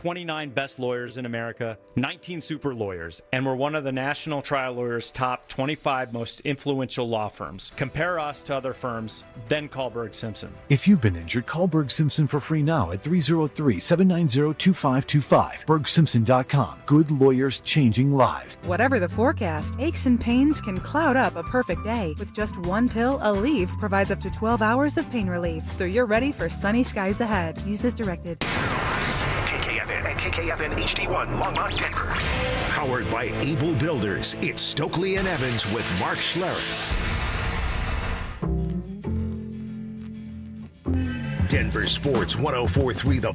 29 best lawyers in America, 19 super lawyers, and we're one of the National Trial Lawyers' top 25 most influential law firms. Compare us to other firms, then call Berg Simpson. If you've been injured, call Berg Simpson for free now at 303-790-2525. BergSimpson.com. Good lawyers changing lives. Whatever the forecast, aches and pains can cloud up a perfect day. With just one pill, Aleve provides up to 12 hours of pain relief, so you're ready for sunny skies ahead. Use as directed. KKFN and KKFN HD1 Longmont, Denver. Powered by Able Builders, it's Stokely and Evans with Mark Schlereth. Denver Sports 104.3 The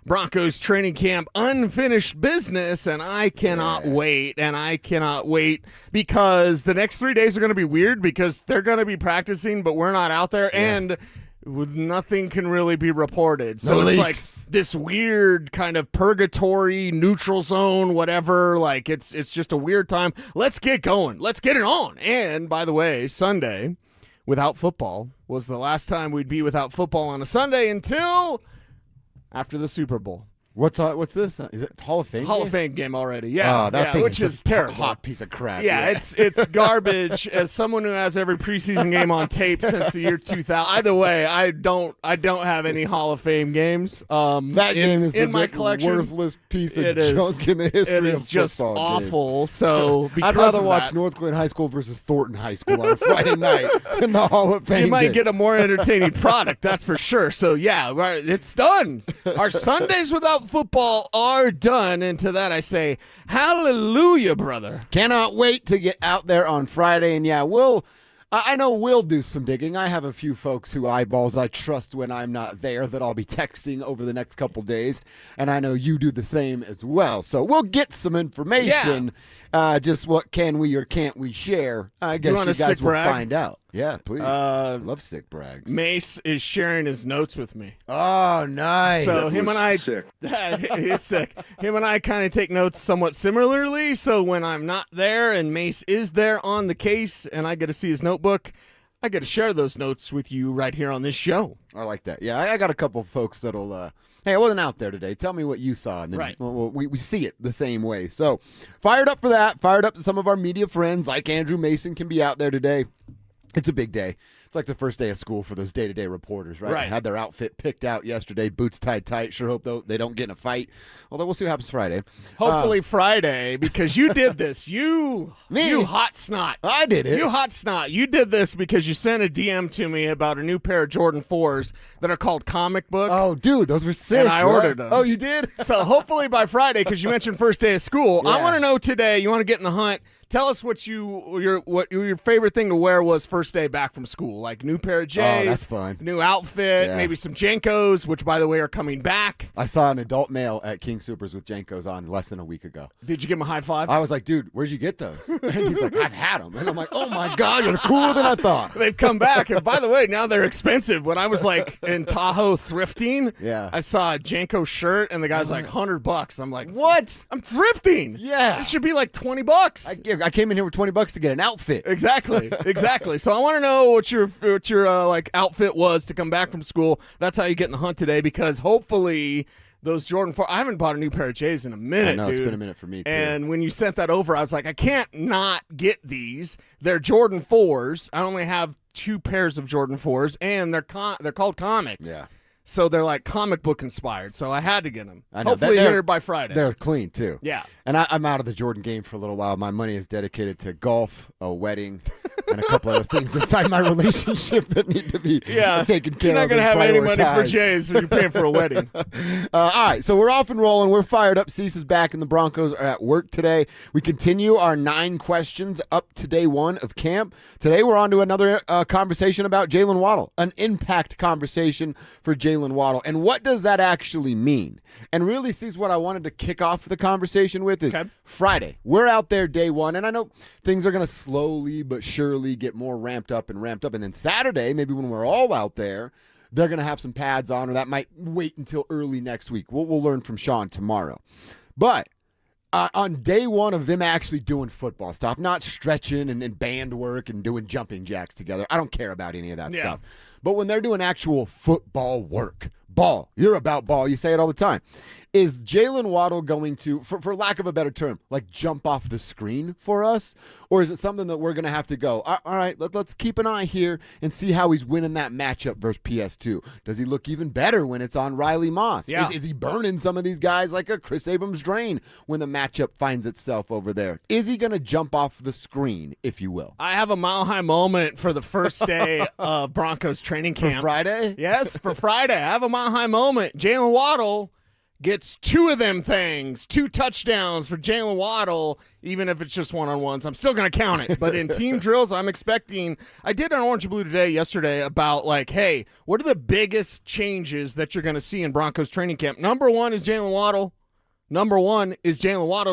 Broncos training camp unfinished business, and I cannot wait, because the next 3 days are going to be weird because they're going to be practicing, but we're not out there, and nothing can really be reported. So it's like this weird kind of purgatory, neutral zone, whatever. Like it's just a weird time. Let's get going. Let's get it on. And by the way, Sunday without football was the last time we'd be without football on a Sunday until after the Super Bowl. What's this? Is it Hall of Fame? Hall of Fame game already. Yeah, that thing which is terrible. Hot piece of crap. Yeah, it's garbage. As someone who has every preseason game on tape since the year 2000. Either way, I don't have any Hall of Fame games. That game is in my collection. Worthless piece of junk in the history of football. It is just awful. Games. So I'd rather watch North Glen High School versus Thornton High School on a Friday night in the Hall of Fame. You might get a more entertaining product, that's for sure. So yeah, it's done. Our Sundays without football are done, and to that I say, hallelujah, brother. Cannot wait to get out there on Friday, and I know we'll do some digging. I have a few folks who eyeballs I trust when I'm not there that I'll be texting over the next couple days, and I know you do the same as well. So we'll get some information. Just what can we or can't we share? I guess you guys will find out. Yeah, please. Love sick brags. Mace is sharing his notes with me. Oh, nice. So him and I, sick. He's sick. Him and I kind of take notes somewhat similarly. So when I'm not there and Mace is there on the case and I get to see his notebook, I get to share those notes with you right here on this show. I like that. Yeah, I got a couple of folks that'll, hey, I wasn't out there today. Tell me what you saw. And then we see it the same way. So fired up for that. Fired up to some of our media friends like Andrew Mason can be out there today. It's a big day. It's like the first day of school for those day-to-day reporters, right? They had their outfit picked out yesterday, boots tied tight. Sure hope they don't get in a fight. Although we'll see what happens Friday. Hopefully Friday, because you did this. You hot snot. I did it. You hot snot. You did this because you sent a DM to me about a new pair of Jordan 4s that are called comic book. Oh, dude, those were sick. And I ordered them. Oh, you did? So hopefully by Friday, because you mentioned first day of school, I want to know today, you want to get in the hunt, Tell us what your favorite thing to wear was first day back from school. Like new pair of J's. Oh, that's fun. New outfit, Yeah. maybe some Jenkos, which, by the way, are coming back. I saw an adult male at King Soopers with Jenkos on less than a week ago. Did you give him a high five? I was like, dude, where'd you get those? And he's like, I've had them. And I'm like, oh, my God, you're cooler than I thought. They've come back, and by the way, now they're expensive. When I was like in Tahoe thrifting, Yeah. I saw a Jenko shirt, and the guy's like $100. I'm like, What? I'm thrifting. Yeah. It should be like $20. I came in here with $20 to get an outfit. Exactly. So I want to know what your like outfit was to come back from school. That's how you get in the hunt today, because hopefully those Jordan 4. I haven't bought a new pair of J's in a minute. I know, dude. it's been a minute for me too. And when you sent that over, I was like, I can't not get these. They're Jordan 4s. I only have 2 pairs of Jordan 4s, and they're called comics. Yeah. So they're like comic book inspired. So I had to get them. I know. Hopefully They're- here by Friday. They're clean too. Yeah. And I'm out of the Jordan game for a little while. My money is dedicated to golf, a wedding, and a couple other things inside my relationship that need to be taken care of. You're not going to have any money for prioritized. J's when you're paying for a wedding. All right, so we're off and rolling. We're fired up. Cease is back, and the Broncos are at work today. We continue our 9 questions up to day 1 of camp. Today we're on to another conversation about Jalen Waddle, an impact conversation for Jalen Waddle. And what does that actually mean? And really, Cease, what I wanted to kick off the conversation with is Friday. We're out there day 1, and I know things are going to slowly but surely get more ramped up. And then Saturday, maybe when we're all out there, they're going to have some pads on, or that might wait until early next week. We'll learn from Sean tomorrow. But on day 1 of them actually doing football stuff, not stretching and band work and doing jumping jacks together, I don't care about any of that stuff. But when they're doing actual football work, ball, you're about ball, you say it all the time. Is Jalen Waddle going to, for lack of a better term, like jump off the screen for us? Or is it something that we're going to have to go, all right, let's keep an eye here and see how he's winning that matchup versus PS2? Does he look even better when it's on Riley Moss? Yeah. Is he burning some of these guys like a Chris Abrams-Drain when the matchup finds itself over there? Is he going to jump off the screen, if you will? I have a mile-high moment for the first day of Broncos training camp. For Friday? Yes, for Friday. I have a mile-high moment. Jalen Waddle gets 2 of them things, 2 touchdowns for Jalen Waddle, even if it's just one-on-ones. I'm still going to count it. But in team drills, I'm expecting – I did an Orange and Blue yesterday about, like, hey, what are the biggest changes that you're going to see in Broncos training camp? Number 1 is Jalen Waddle.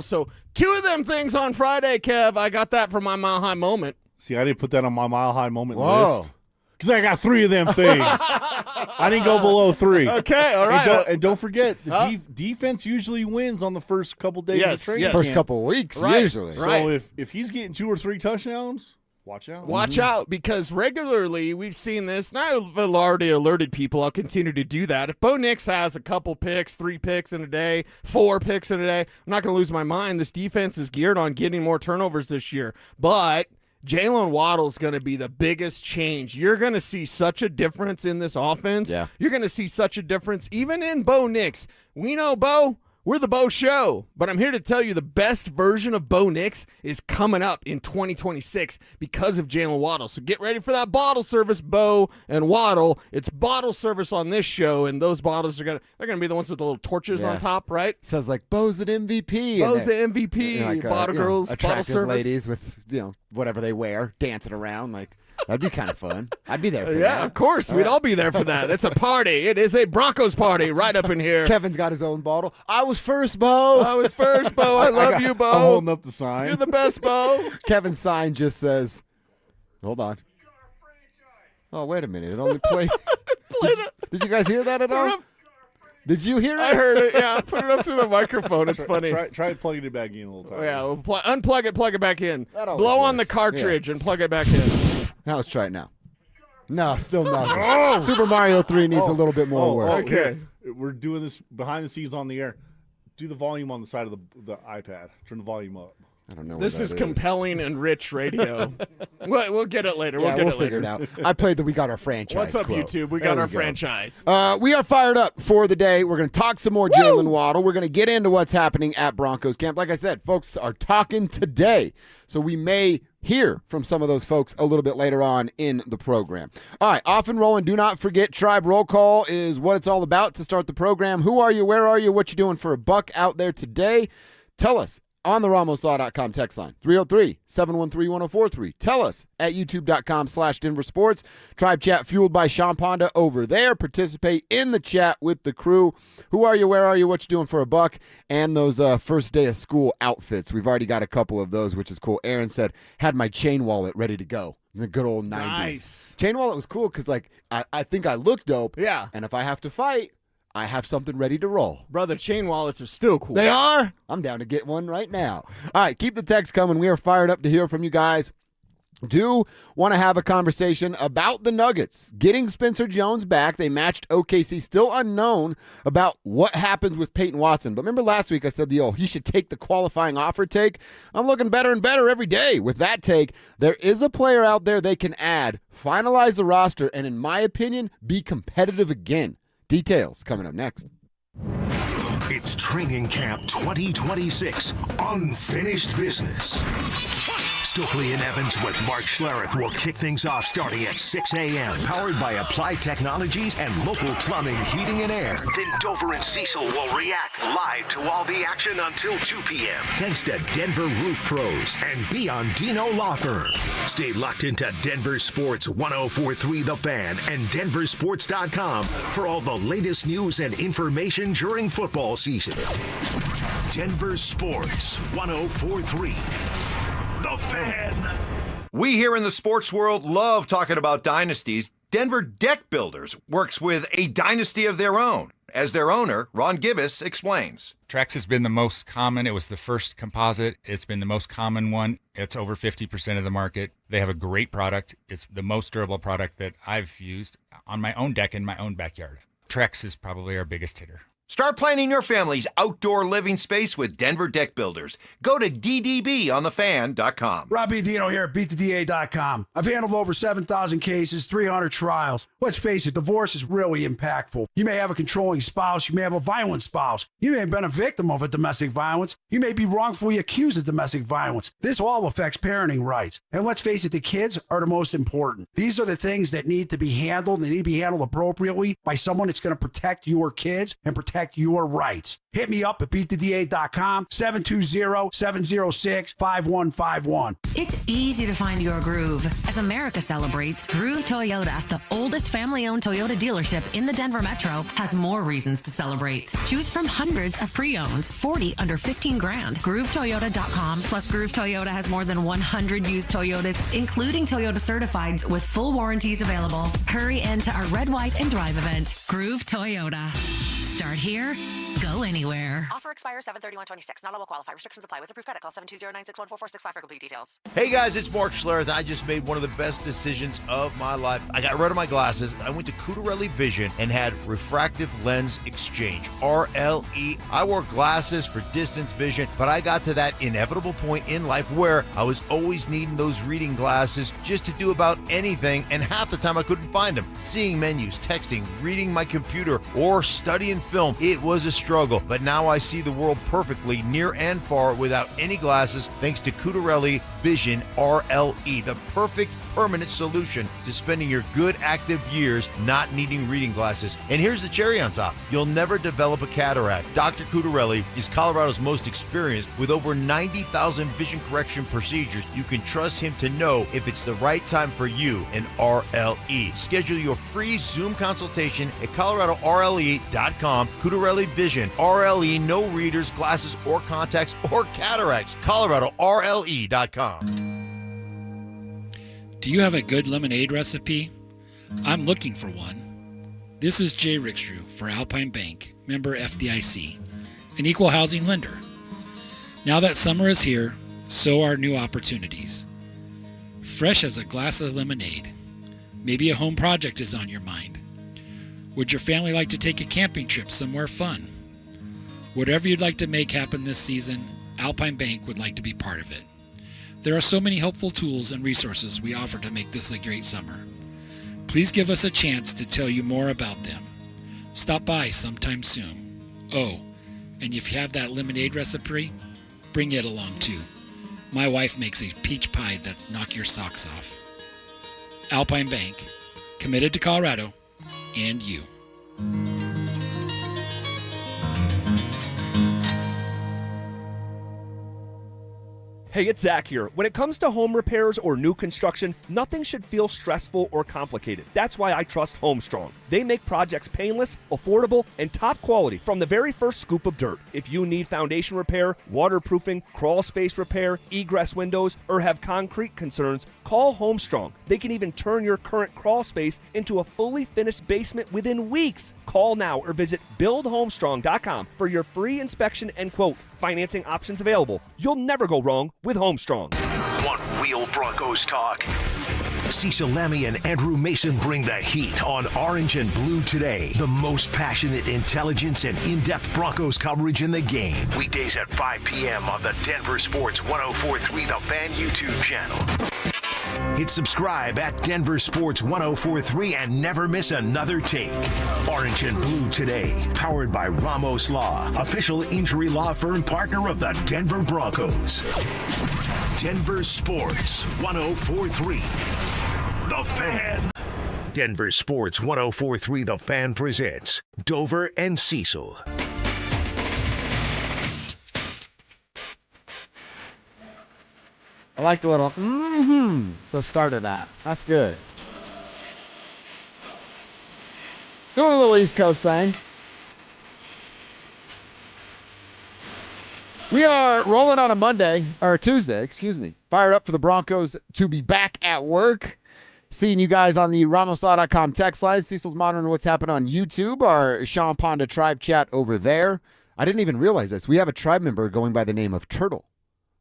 So 2 of them things on Friday, Kev. I got that for my mile-high moment. See, I didn't put that on my mile-high moment Whoa. list. Because I got 3 of them things. I didn't go below 3. Okay, all right. And don't forget, the defense usually wins on the first couple days of training camp. First couple of weeks, Right. usually. So if he's getting 2 or 3 touchdowns, watch out. Watch out, because regularly we've seen this, and I've already alerted people. I'll continue to do that. If Bo Nix has a couple picks, 3 picks in a day, 4 picks in a day, I'm not going to lose my mind. This defense is geared on getting more turnovers this year. But Jalen Waddle's going to be the biggest change. You're going to see such a difference in this offense. Yeah. You're going to see such a difference even in Bo Nix. We know Bo. We're the Bo Show, but I'm here to tell you the best version of Bo Nix is coming up in 2026 because of Jalen Waddle. So get ready for that bottle service, Bo and Waddle. It's bottle service on this show, and those bottles they're gonna be the ones with the little torches on top, right? Says like Bo's an MVP. Bo's and the MVP. like, Bottle girls, bottle attractive service. ladies with whatever they wear, dancing around like. That'd be kind of fun. I'd be there for that. Yeah, of course. We'd all be there for that. It's a party. It is a Broncos party right up in here. Kevin's got his own bottle. I was first, Bo. I was first, Bo. I love you, Bo. I'm holding up the sign. You're the best, Bo. Kevin's sign just says, hold on. Oh, wait a minute. It only played. Did you guys hear that at all? Did you hear it? I heard it. Yeah, put it up through the microphone. It's funny. Try plugging it back in a little time. Yeah, we'll unplug it, plug it back in. That always Blow on the works. cartridge and plug it back in. Now let's try it now. No, still nothing. Super Mario 3 needs a little bit more work. okay. Here. We're doing this behind the scenes on the air. Do the volume on the side of the iPad. Turn the volume up. I don't know. This where is that compelling and rich radio. We'll get it later. Yeah, We'll we'll figure it out. I played the We Got Our Franchise. What's up, quote. YouTube? We There got our go. franchise. We are fired up for the day. We're going to talk some more Jalen Waddle. We're going to get into what's happening at Broncos camp. Like I said, folks are talking today, so we may hear from some of those folks a little bit later on in the program. All right, off and rolling. Do not forget, Tribe Roll Call is what it's all about to start the program. Who are you? Where are you? What you doing for a buck out there today? Tell us on the RamosLaw.com text line, 303-713-1043. Tell us at youtube.com/DenverSports. Tribe chat fueled by Sean Ponda over there. Participate in the chat with the crew. Who are you? Where are you? What you doing for a buck? And those first day of school outfits. We've already got a couple of those, which is cool. Aaron said, had my chain wallet ready to go. In the good old 90s. Nice. Chain wallet was cool because, like, I think I look dope. Yeah. And if I have to fight, I have something ready to roll. Brother, chain wallets are still cool. They are? I'm down to get one right now. All right, keep the text coming. We are fired up to hear from you guys. Do want to have a conversation about the Nuggets getting Spencer Jones back. They matched OKC. Still unknown about what happens with Payton Watson. But remember last week I said he should take the qualifying offer take. I'm looking better and better every day with that take. There is a player out there they can add, finalize the roster, and in my opinion, be competitive again. Details coming up next. It's Training Camp 2026, Unfinished Business. Stokely and Evans with Mark Schlereth will kick things off starting at 6 a.m. Powered by Applied Technologies and local plumbing, heating, and air. Then Dover and Cecil will react live to all the action until 2 p.m. Thanks to Denver Roof Pros and Biondino Law Firm. Stay locked into Denver Sports 104.3 The Fan and DenverSports.com for all the latest news and information during football season. Denver Sports 104.3 The Fan. We here in the sports world love talking about dynasties. Denver Deck Builders works with a dynasty of their own. As their owner, Ron Gibbous, explains. Trex has been the most common. It was the first composite. It's been the most common one. It's over 50% of the market. They have a great product. It's the most durable product that I've used on my own deck in my own backyard. Trex is probably our biggest hitter. Start planning your family's outdoor living space with Denver Deck Builders. Go to ddbonthefan.com. Robbie Dino here at BeatTheDA.com. I've handled over 7,000 cases, 300 trials. Let's face it, divorce is really impactful. You may have a controlling spouse. You may have a violent spouse. You may have been a victim of a domestic violence. You may be wrongfully accused of domestic violence. This all affects parenting rights. And let's face it, the kids are the most important. These are the things that need to be handled. They need to be handled appropriately by someone that's going to protect your kids and protect your rights. Hit me up at BeatTheDA.com, 720-706-5151. It's easy to find your groove. As America celebrates, Groove Toyota, the oldest family-owned Toyota dealership in the Denver Metro, has more reasons to celebrate. Choose from hundreds of pre-owns, 40 under 15 grand. GrooveToyota.com, plus Groove Toyota has more than 100 used Toyotas, including Toyota Certifieds with full warranties available. Hurry into our Red, White, and Drive event. Groove Toyota. Start here, go anywhere. Offer expires 7/31/26. Not all will qualify. Restrictions apply. With approved credit, call 720-961-4465 for complete details. Hey guys, it's Mark Schlereth. I just made one of the best decisions of my life. I got rid of my glasses. I went to Cutarelli Vision and had refractive lens exchange, RLE. I wore glasses for distance vision, but I got to that inevitable point in life where I was always needing those reading glasses just to do about anything, and half the time I couldn't find them. Seeing menus, texting, reading my computer, or studying film, it was a struggle. But now I see the world perfectly, near and far, without any glasses, thanks to Cutarelli Vision RLE, the perfect permanent solution to spending your good active years not needing reading glasses. And here's the cherry on top. You'll never develop a cataract. Dr. Cutarelli is Colorado's most experienced with over 90,000 vision correction procedures. You can trust him to know if it's the right time for you and RLE. Schedule your free Zoom consultation at ColoradoRLE.com. Cutarelli Vision RLE, no readers, glasses, or contacts, or cataracts. ColoradoRLE.com. Do you have a good lemonade recipe? I'm looking for one. This is Jay Rickstrew for Alpine Bank, member FDIC, an equal housing lender. Now that summer is here, so are new opportunities. Fresh as a glass of lemonade. Maybe a home project is on your mind. Would your family like to take a camping trip somewhere fun? Whatever you'd like to make happen this season, Alpine Bank would like to be part of it. There are so many helpful tools and resources we offer to make this a great summer. Please give us a chance to tell you more about them. Stop by sometime soon. Oh, and if you have that lemonade recipe, bring it along too. My wife makes a peach pie that's knock your socks off. Alpine Bank, committed to Colorado and you. Hey, it's Zach here. When it comes to home repairs or new construction, nothing should feel stressful or complicated. That's why I trust Homestrong. They make projects painless, affordable, and top quality from the very first scoop of dirt. If you need foundation repair, waterproofing, crawl space repair, egress windows, or have concrete concerns, call Homestrong. They can even turn your current crawl space into a fully finished basement within weeks. Call now or visit buildhomestrong.com for your free inspection and quote. Financing options available. You'll never go wrong with Homestrong. Want real Broncos talk? Cecil Lammy and Andrew Mason bring the heat on Orange and Blue Today. The most passionate intelligence and in-depth Broncos coverage in the game. Weekdays at 5 p.m. on the Denver Sports 104.3 The Fan YouTube channel. Hit subscribe at Denver Sports 104.3 and never miss another take. Orange and Blue Today, powered by Ramos Law, official injury law firm partner of the Denver Broncos. Denver Sports 104.3 The Fan. Denver Sports 104.3 The Fan presents Dover and Cecil. I like the little the start of that. That's good. Doing a little East Coast thing. We are rolling on a Monday, or Tuesday, excuse me. Fired up for the Broncos to be back at work. Seeing you guys on the RamosLaw.com text line. Cecil's monitoring what's happening on YouTube. Our Sean Ponda tribe chat over there. I didn't even realize this. We have a tribe member going by the name of Turtle.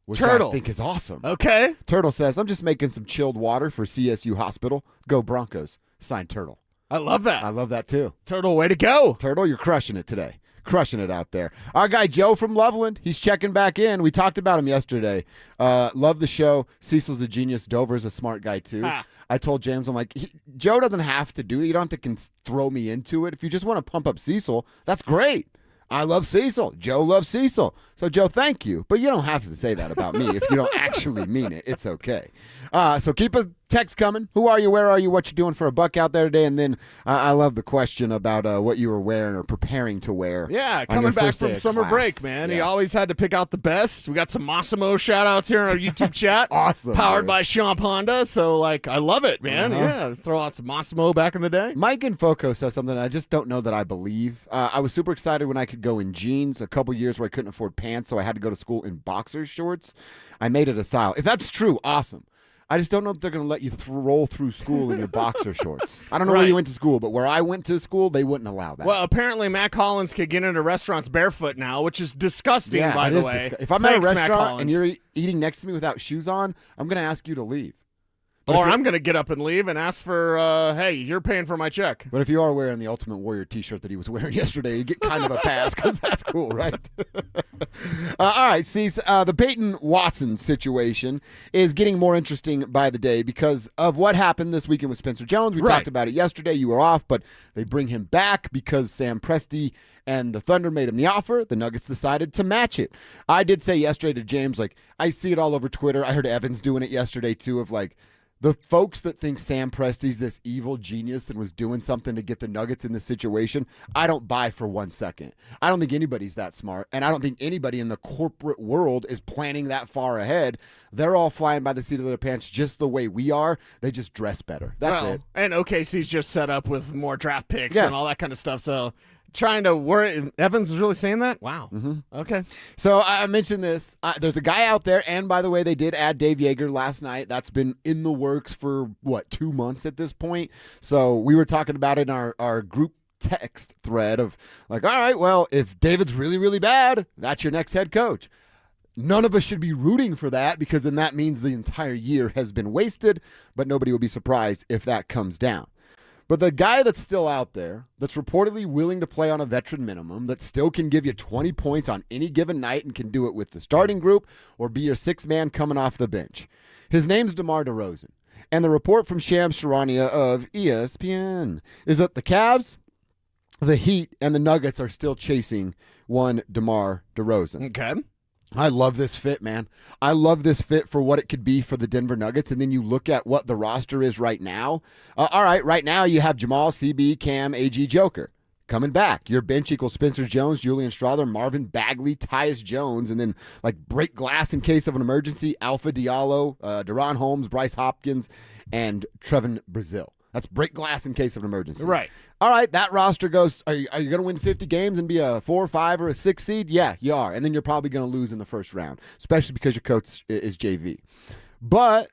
Which Turtle. I think is awesome. Okay. Turtle says, I'm just making some chilled water for CSU Hospital. Go Broncos. Signed Turtle. I love that. I love that too. Turtle, way to go. Turtle, you're crushing it today. Crushing it out there. Our guy Joe from Loveland, he's checking back in. We talked about him yesterday. Love the show. Cecil's a genius. Dover's a smart guy too. I told James, I'm like, Joe doesn't have to do it. You don't have to throw me into it. If you just want to pump up Cecil, that's great. I love Cecil. Joe loves Cecil. So, Joe, thank you. But you don't have to say that about me if you don't actually mean it. It's okay. So keep a text coming. Who are you? Where are you? What you doing for a buck out there today? And then I love the question about what you were wearing or preparing to wear. Yeah, coming back from summer break, man. Yeah. He always had to pick out the best. We got some Massimo shout-outs here on our YouTube chat. Awesome. Powered dude. by Sean Ponda. So, like, I love it, man. Yeah, throw out some Massimo back in the day. Mike in Foco says something I just don't know that I believe. I was super excited when I could go in jeans. A couple years where I couldn't afford pants, so I had to go to school in boxer shorts. I made it a style. If that's true, awesome. I just don't know if they're going to let you roll through school in your boxer shorts. I don't know where you went to school, but where I went to school, they wouldn't allow that. Well, apparently Matt Collins could get into restaurants barefoot now, which is disgusting, by the way. If I'm at a restaurant and you're eating next to me without shoes on, I'm going to ask you to leave. But or I'm going to get up and leave and ask for, hey, you're paying for my check. But if you are wearing the Ultimate Warrior t-shirt that he was wearing yesterday, you get kind of a pass because that's cool, right? All right, see, the Payton Watson situation is getting more interesting by the day because of what happened this weekend with Spencer Jones. We talked about it yesterday. You were off, but they bring him back because Sam Presti and the Thunder made him the offer. The Nuggets decided to match it. I did say yesterday to James, like, I see it all over Twitter. I heard Evans doing it yesterday, too, of like, the folks that think Sam Presti's this evil genius and was doing something to get the Nuggets in this situation, I don't buy for 1 second. I don't think anybody's that smart, and I don't think anybody in the corporate world is planning that far ahead. They're all flying by the seat of their pants just the way we are. They just dress better. That's it. And OKC's just set up with more draft picks and all that kind of stuff, so trying to worry. Evans was really saying that? Wow. Mm-hmm. Okay. So I mentioned this. There's a guy out there, and by the way, they did add Dave Yeager last night. That's been in the works for, 2 months at this point? So we were talking about it in our group text thread of like, all right, well, if David's really, really bad, that's your next head coach. None of us should be rooting for that because then that means the entire year has been wasted, but nobody will be surprised if that comes down. But the guy that's still out there, that's reportedly willing to play on a veteran minimum, that still can give you 20 points on any given night and can do it with the starting group or be your sixth man coming off the bench. His name's DeMar DeRozan. And the report from Shams Charania of ESPN is that the Cavs, the Heat, and the Nuggets are still chasing one DeMar DeRozan. Okay. I love this fit, man. I love this fit for what it could be for the Denver Nuggets. And then you look at what the roster is right now. All right, right now you have Jamal, CB, Cam, AG, Joker. coming back. Your bench equals Spencer Jones, Julian Strawther, Marvin Bagley, Tyus Jones, and then like break glass in case of an emergency, Alpha Diallo, Deron Holmes, Bryce Hopkins, and Trevin Brazil. That's break glass in case of an emergency. Right. All right, that roster goes, are you going to win 50 games and be a 4 or 5 or a 6 seed? Yeah, you are. And then you're probably going to lose in the first round, especially because your coach is JV. But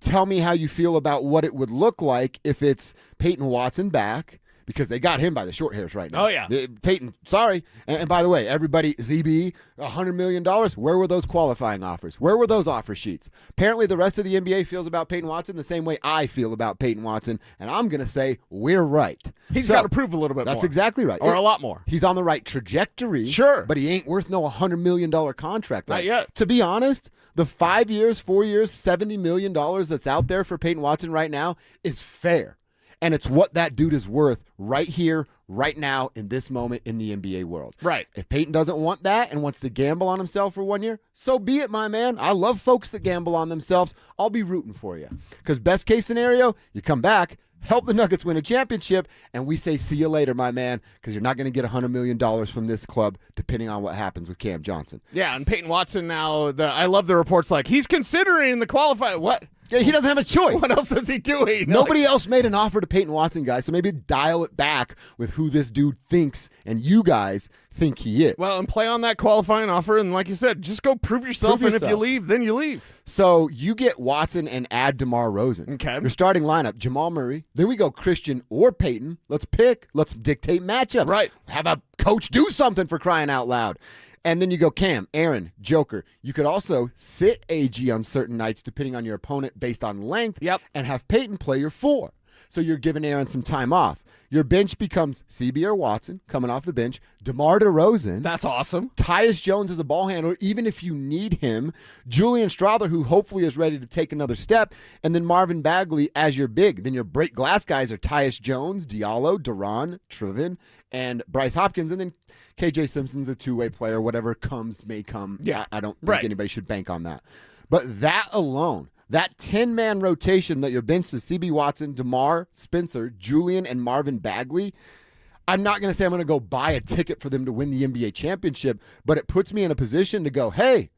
tell me how you feel about what it would look like if it's Payton Watson back, because they got him by the short hairs right now. Oh, yeah. Payton, sorry. And by the way, everybody, ZB, $100 million, where were those qualifying offers? Where were those offer sheets? Apparently the rest of the NBA feels about Payton Watson the same way I feel about Payton Watson, and I'm going to say we're right. He's got to prove a little bit more. That's exactly right. Or a lot more. He's on the right trajectory. Sure. But he ain't worth no $100 million contract. Not yet. To be honest, the 5 years, 4 years, $70 million that's out there for Payton Watson right now is fair. And it's what that dude is worth right here, right now, in this moment in the NBA world. Right. If Payton doesn't want that and wants to gamble on himself for 1 year, so be it, my man. I love folks that gamble on themselves. I'll be rooting for you. Because best case scenario, you come back, help the Nuggets win a championship, and we say see you later, my man, because you're not going to get $100 million from this club depending on what happens with Cam Johnson. Yeah, and Payton Watson now, I love the reports like, he's considering the qualifying. What? Yeah, he doesn't have a choice. What else is he doing? Nobody else made an offer to Payton Watson, guys, so maybe dial it back with who this dude thinks and you guys think he is. Well, and play on that qualifying offer, and like you said, just go prove yourself, and if you leave, then you leave. So you get Watson and add DeMar DeRozan. Okay. Your starting lineup, Jamal Murray. Then we go Christian or Payton. Let's pick. Let's dictate matchups. Right. Have a coach do something, for crying out loud. And then you go Cam, Aaron, Joker. You could also sit AG on certain nights depending on your opponent based on length. Yep. And have Payton play your 4. So you're giving Aaron some time off. Your bench becomes CB or Watson coming off the bench, DeMar DeRozan. That's awesome. Tyus Jones as a ball handler, even if you need him. Julian Strawther, who hopefully is ready to take another step. And then Marvin Bagley as your big. Then your break glass guys are Tyus Jones, Diallo, Deron, Trevin, and Bryce Hopkins. And then KJ Simpson's a two-way player. Whatever comes may come. Yeah, I don't think anybody should bank on that. But that alone, that 10-man rotation that your bench is CB Watson, DeMar, Spencer, Julian, and Marvin Bagley, I'm not going to say I'm going to go buy a ticket for them to win the NBA championship, but it puts me in a position to go, hey,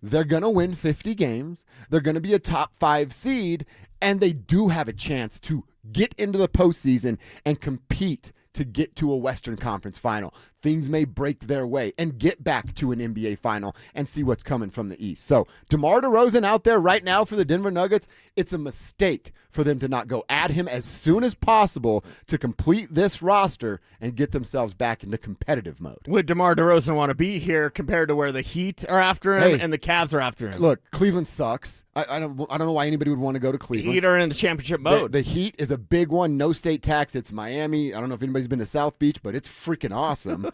they're going to win 50 games. They're going to be a top 5 seed, and they do have a chance to get into the postseason and compete to get to a Western Conference final. Things may break their way and get back to an NBA final and see what's coming from the East. So DeMar DeRozan out there right now for the Denver Nuggets, it's a mistake for them to not go at him as soon as possible to complete this roster and get themselves back into competitive mode. Would DeMar DeRozan want to be here compared to where the Heat are after him and the Cavs are after him? Look, Cleveland sucks. I don't know why anybody would want to go to Cleveland. Heat are in the championship mode. The Heat is a big one. No state tax. It's Miami. I don't know if anybody's been to South Beach, but it's freaking awesome.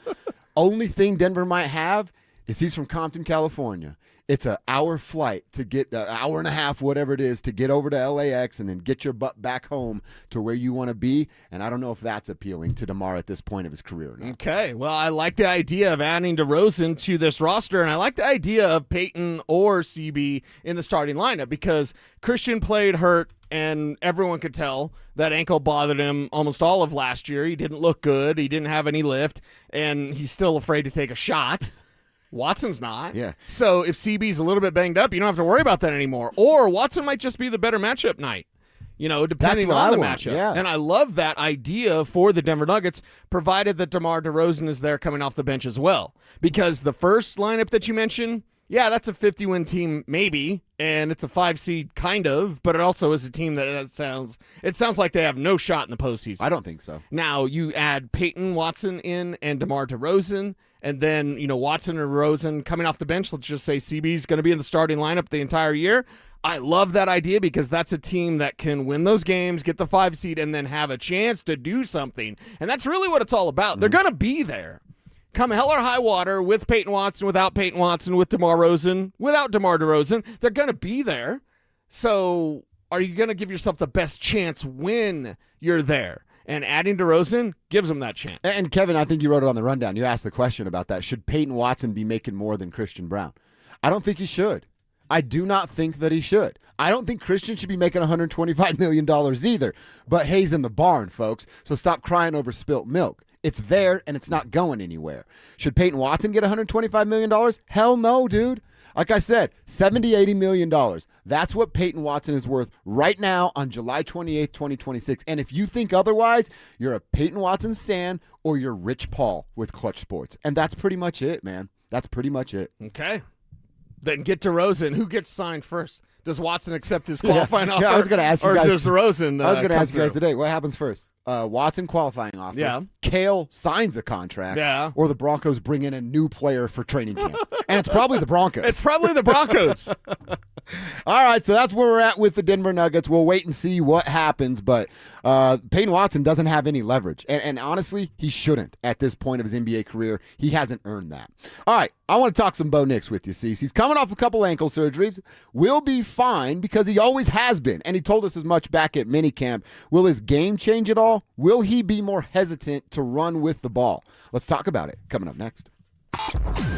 Only thing Denver might have is he's from Compton, California. It's an hour flight to get an hour and a half, whatever it is, to get over to LAX and then get your butt back home to where you want to be. And I don't know if that's appealing to DeMar at this point of his career or not. Okay, well, I like the idea of adding DeRozan to this roster, and I like the idea of Payton or CB in the starting lineup because Christian played hurt, and everyone could tell that ankle bothered him almost all of last year. He didn't look good. He didn't have any lift, and he's still afraid to take a shot. Watson's not. Yeah. So if CB's a little bit banged up, you don't have to worry about that anymore. Or Watson might just be the better matchup night, depending on the matchup. Yeah. And I love that idea for the Denver Nuggets, provided that DeMar DeRozan is there coming off the bench as well. Because the first lineup that you mentioned, yeah, that's a 50-win team maybe, and it's a 5 seed kind of, but it also is a team that sounds like they have no shot in the postseason. I don't think so. Now you add Payton Watson in and DeMar DeRozan, and then Watson or DeRozan coming off the bench. Let's just say CB's going to be in the starting lineup the entire year. I love that idea because that's a team that can win those games, get the 5 seed, and then have a chance to do something. And that's really what it's all about. Mm-hmm. They're going to be there. Come hell or high water, with Payton Watson, without Payton Watson, with DeMar DeRozan, without DeMar DeRozan, they're going to be there. So are you going to give yourself the best chance when you're there? And adding DeRozan gives them that chance. And Kevin, I think you wrote it on the rundown. You asked the question about that. Should Payton Watson be making more than Christian Brown? I don't think he should. I do not think that he should. I don't think Christian should be making $125 million either. But hay's in the barn, folks. So stop crying over spilt milk. It's there, and it's not going anywhere. Should Payton Watson get $125 million? Hell no, dude. Like I said, $70-80 million. That's what Payton Watson is worth right now on July 28th, 2026. And if you think otherwise, you're a Payton Watson stan or you're Rich Paul with Clutch Sports. And that's pretty much it, man. That's pretty much it. Okay. Then get to Rosen. Who gets signed first? Does Watson accept his qualifying offer? Yeah, I was going to ask you guys. Or does Rosen I was going to ask you guys through? today. What happens first? Watson qualifying offer. Yeah. Kale signs a contract. Yeah. Or the Broncos bring in a new player for training camp. And it's probably the Broncos. It's probably the Broncos. All right, so that's where we're at with the Denver Nuggets. We'll wait and see what happens, but Payton Watson doesn't have any leverage. And honestly, he shouldn't at this point of his NBA career. He hasn't earned that. All right, I want to talk some Bo Nix with you, Cecil. He's coming off a couple ankle surgeries. Will be fine because he always has been, and he told us as much back at minicamp. Will his game change at all? Will he be more hesitant to run with the ball? Let's talk about it coming up next.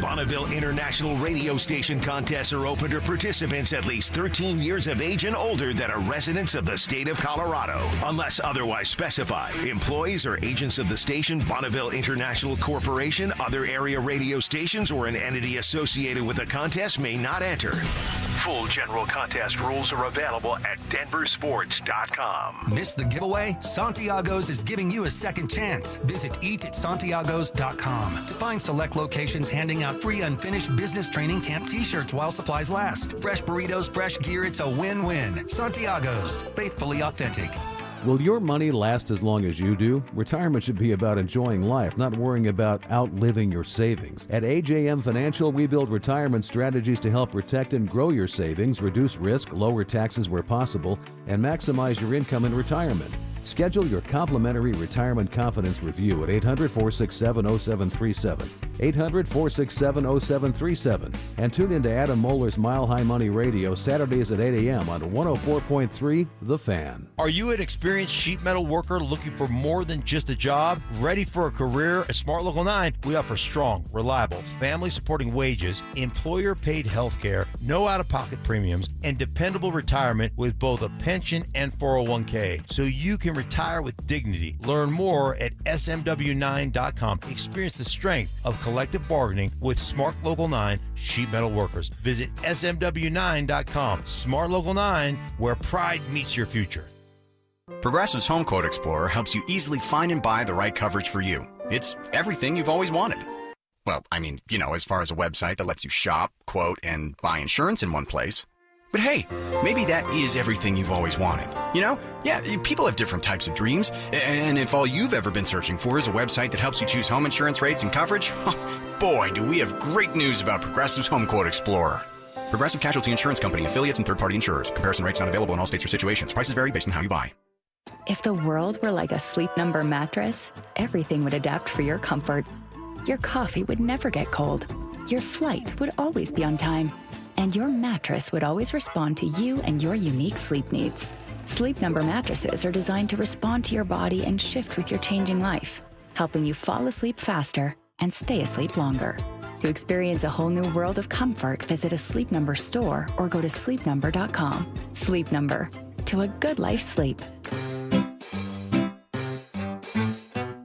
Bonneville International Radio Station contests are open to participants at least 13 years of age and older that are residents of the state of Colorado. Unless otherwise specified, employees or agents of the station, Bonneville International Corporation, other area radio stations, or an entity associated with the contest may not enter. Full general contest rules are available at DenverSports.com. Miss the giveaway? Santiago's is giving you a second chance. Visit eatatsantiagos.com to find select locations handing out free unfinished business training camp t-shirts while supplies last. Fresh burritos, fresh gear, it's a win-win. Santiago's, faithfully authentic. Will your money last as long as you do? Retirement should be about enjoying life, not worrying about outliving your savings. At AJM Financial, we build retirement strategies to help protect and grow your savings, reduce risk, lower taxes where possible, and maximize your income in retirement. Schedule your complimentary retirement confidence review at 800-467-0737, 800-467-0737, and tune into Adam Moeller's Mile High Money Radio Saturdays at 8 a.m. on 104.3 The Fan. Are you an experienced sheet metal worker looking for more than just a job? Ready for a career? At Smart Local 9, we offer strong, reliable, family-supporting wages, employer-paid health care, no out-of-pocket premiums, and dependable retirement with both a pension and 401k, so you can retire with dignity. Learn more at smw9.com. Experience the strength of collective bargaining with Smart Local 9 sheet metal workers. Visit smw9.com. Smart Local 9, where pride meets your future. Progressive's Home Quote Explorer helps you easily find and buy the right coverage for you. It's everything you've always wanted. Well, I mean, as far as a website that lets you shop, quote, and buy insurance in one place. But hey, maybe that is everything you've always wanted. Yeah, people have different types of dreams. And if all you've ever been searching for is a website that helps you choose home insurance rates and coverage, boy, do we have great news about Progressive's Home Quote Explorer. Progressive Casualty Insurance Company, affiliates, and third-party insurers. Comparison rates not available in all states or situations. Prices vary based on how you buy. If the world were like a Sleep Number mattress, everything would adapt for your comfort. Your coffee would never get cold. Your flight would always be on time. And your mattress would always respond to you and your unique sleep needs. Sleep Number mattresses are designed to respond to your body and shift with your changing life, helping you fall asleep faster and stay asleep longer. To experience a whole new world of comfort, visit a Sleep Number store or go to sleepnumber.com. Sleep Number, to a good life sleep.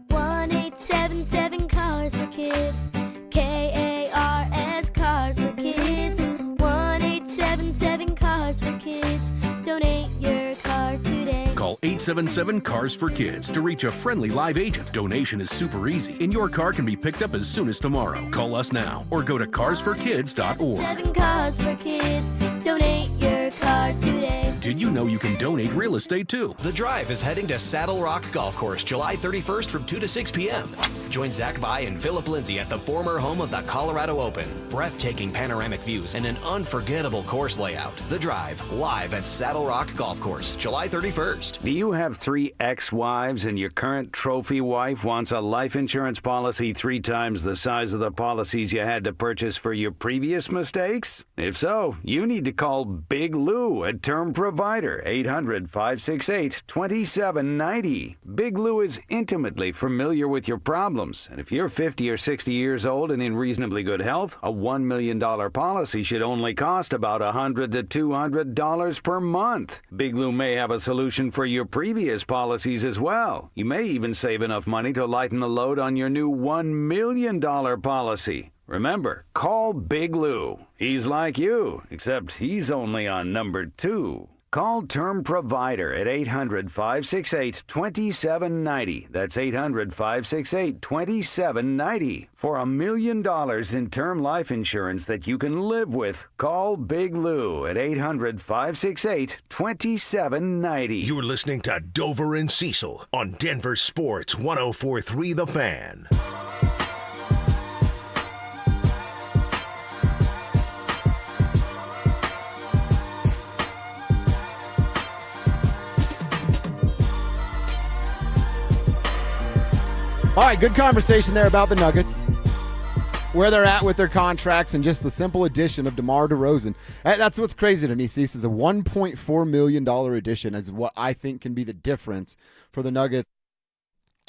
1-877 Cars for Kids. KARS Cars for Kids. 1-877 Cars for Kids. Donate your car today. Call 877-CARS-FOR-KIDS to reach a friendly live agent. Donation is super easy, and your car can be picked up as soon as tomorrow. Call us now or go to carsforkids.org. 7 Cars for Kids. Donate your car today. Did you know you can donate real estate too? The Drive is heading to Saddle Rock Golf Course July 31st from 2 to 6 p.m. Join Zach Bai and Philip Lindsay at the former home of the Colorado Open. Breathtaking panoramic views and an unforgettable course layout. The Drive, live at Saddle Rock Golf Course, July 31st. Do you have 3 ex-wives and your current trophy wife wants a life insurance policy 3 times the size of the policies you had to purchase for your previous mistakes? If so, you need to call Big Lou, a term provider, 800-568-2790. Big Lou is intimately familiar with your problems problems. And if you're 50 or 60 years old and in reasonably good health, a $1 million policy should only cost about $100 to $200 per month. Big Lou may have a solution for your previous policies as well. You may even save enough money to lighten the load on your new $1 million policy. Remember, call Big Lou. He's like you, except he's only on number 2. Call Term Provider at 800-568-2790. That's 800-568-2790. For $1 million in term life insurance that you can live with, call Big Lou at 800-568-2790. You're listening to Dover and Cecil on Denver Sports 104.3 The Fan. All right, good conversation there about the Nuggets, where they're at with their contracts, and just the simple addition of DeMar DeRozan. That's what's crazy to me, Cecil, is a $1.4 million addition is what I think can be the difference for the Nuggets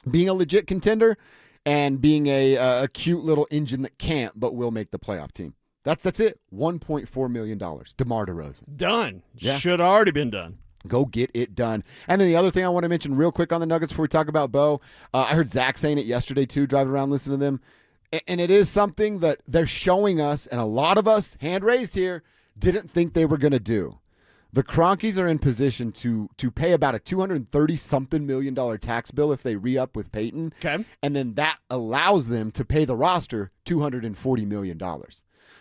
being a legit contender and being a cute little engine that can't but will make the playoff team. That's it, $1.4 million, DeMar DeRozan. Done. Yeah. Should have already been done. Go get it done. And then the other thing I want to mention real quick on the Nuggets before we talk about Bo, I heard Zach saying it yesterday too, driving around listening to them. And it is something that they're showing us, and a lot of us, hand raised here, didn't think they were going to do. The Cronkies are in position to pay about a $230-something million tax bill if they re-up with Payton. Okay. And then that allows them to pay the roster $240 million.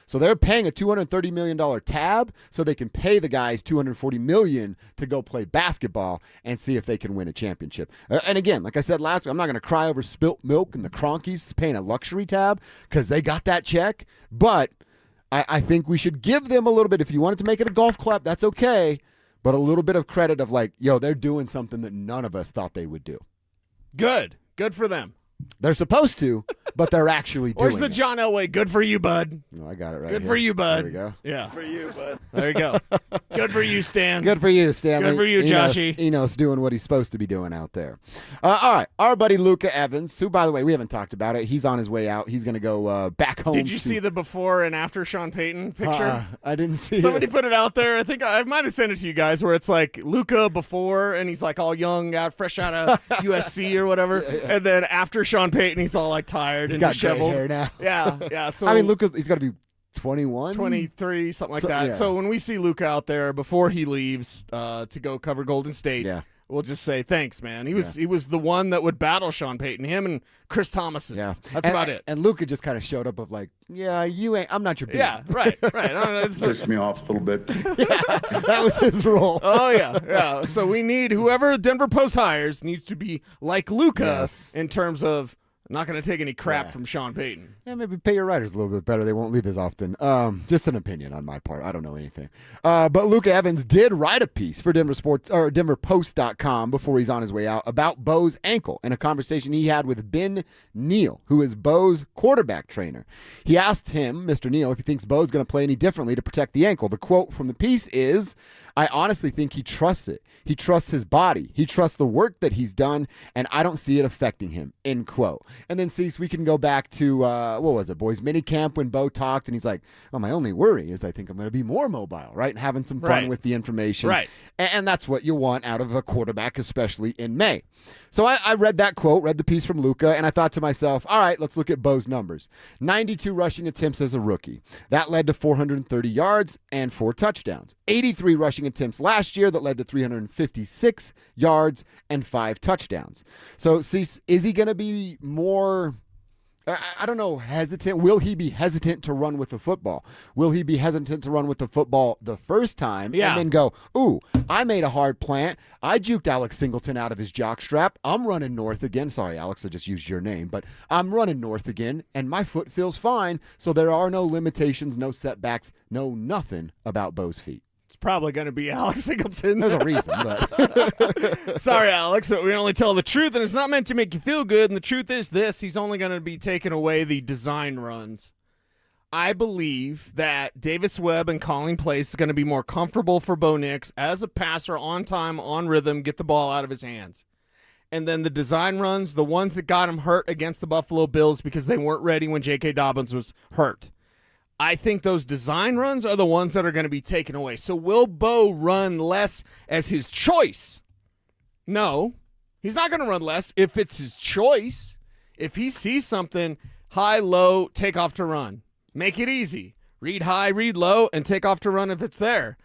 So they're paying a $230 million tab so they can pay the guys $240 million to go play basketball and see if they can win a championship. And again, like I said last week, I'm not going to cry over spilt milk and the Cronkies paying a luxury tab because they got that check. But I think we should give them a little bit. If you wanted to make it a golf clap, that's okay. But a little bit of credit of like, yo, they're doing something that none of us thought they would do. Good. Good for them. They're supposed to, but they're actually doing Where's the it. John Elway? Good for you, bud. No, I got it right Good here. for you, bud. There we go. Yeah. For you, bud. There you go. Good for you, Stan. Good for you, Stanley. Good for you, Joshy. Enos doing what he's supposed to be doing out there. All right, our buddy Luka Evans, who, by the way, we haven't talked about it. He's on his way out. He's going to go back home. Did you see the before and after Sean Payton picture? I didn't see Somebody it. put it out there. I think I might have sent it to you guys where it's like Luka before and he's like all young, fresh out of USC or whatever. And then after Sean Payton, he's all like tired He's and got disheveled. gray hair now. Yeah. So I mean, Luka, he's got to be 21? 23, something like that. Yeah. So when we see Luka out there before he leaves to go cover Golden State, we'll just say thanks, man. He was the one that would battle Sean Payton, him and Chris Thomason. Yeah, That's about it. And Luka just kind of showed up of like, you ain't. I'm not your beat. Yeah, right. I don't know, it's Pissed me off a little bit. That was his role. Oh yeah. So we need whoever Denver Post hires needs to be like Luka in terms of not going to take any crap from Sean Payton. Yeah, maybe pay your writers a little bit better. They won't leave as often. Just an opinion on my part. I don't know anything. But Luka Evans did write a piece for DenverSports.com before he's on his way out about Bo's ankle in a conversation he had with Ben Neal, who is Bo's quarterback trainer. He asked him, Mr. Neal, if he thinks Bo's going to play any differently to protect the ankle. The quote from the piece is, "I honestly think he trusts it. He trusts his body. He trusts the work that he's done, and I don't see it affecting him," end quote. And then, Cease, we can go back to, what was it, boys mini camp when Bo talked, and he's like, "Oh, my only worry is I think I'm going to be more mobile," right? And having some fun with the information. Right. And that's what you want out of a quarterback, especially in May. So I read that quote, read the piece from Luka, and I thought to myself, all right, let's look at Bo's numbers. 92 rushing attempts as a rookie. That led to 430 yards and 4 touchdowns. 83 rushing attempts last year that led to 356 yards and 5 touchdowns. So, is he going to be more, I don't know, hesitant? Will he be hesitant to run with the football? Will he be hesitant to run with the football the first time and then go, ooh, I made a hard plant. I juked Alex Singleton out of his jockstrap. I'm running north again. Sorry, Alex, I just used your name, but I'm running north again, and my foot feels fine, so there are no limitations, no setbacks, no nothing about Bo's feet. It's probably going to be Alex Singleton. There's a reason, but sorry, Alex, but we only tell the truth, and it's not meant to make you feel good. And the truth is this: he's only going to be taking away the design runs. I believe that Davis Webb and calling plays is going to be more comfortable for Bo Nix as a passer, on time, on rhythm, get the ball out of his hands. and then the design runs, the ones that got him hurt against the Buffalo Bills because they weren't ready when J.K. Dobbins was hurt. I think those design runs are the ones that are going to be taken away. So will Bo run less as his choice? No, he's not going to run less if it's his choice. If he sees something, high, low, take off to run. Make it easy. Read high, read low, and take off to run if it's there.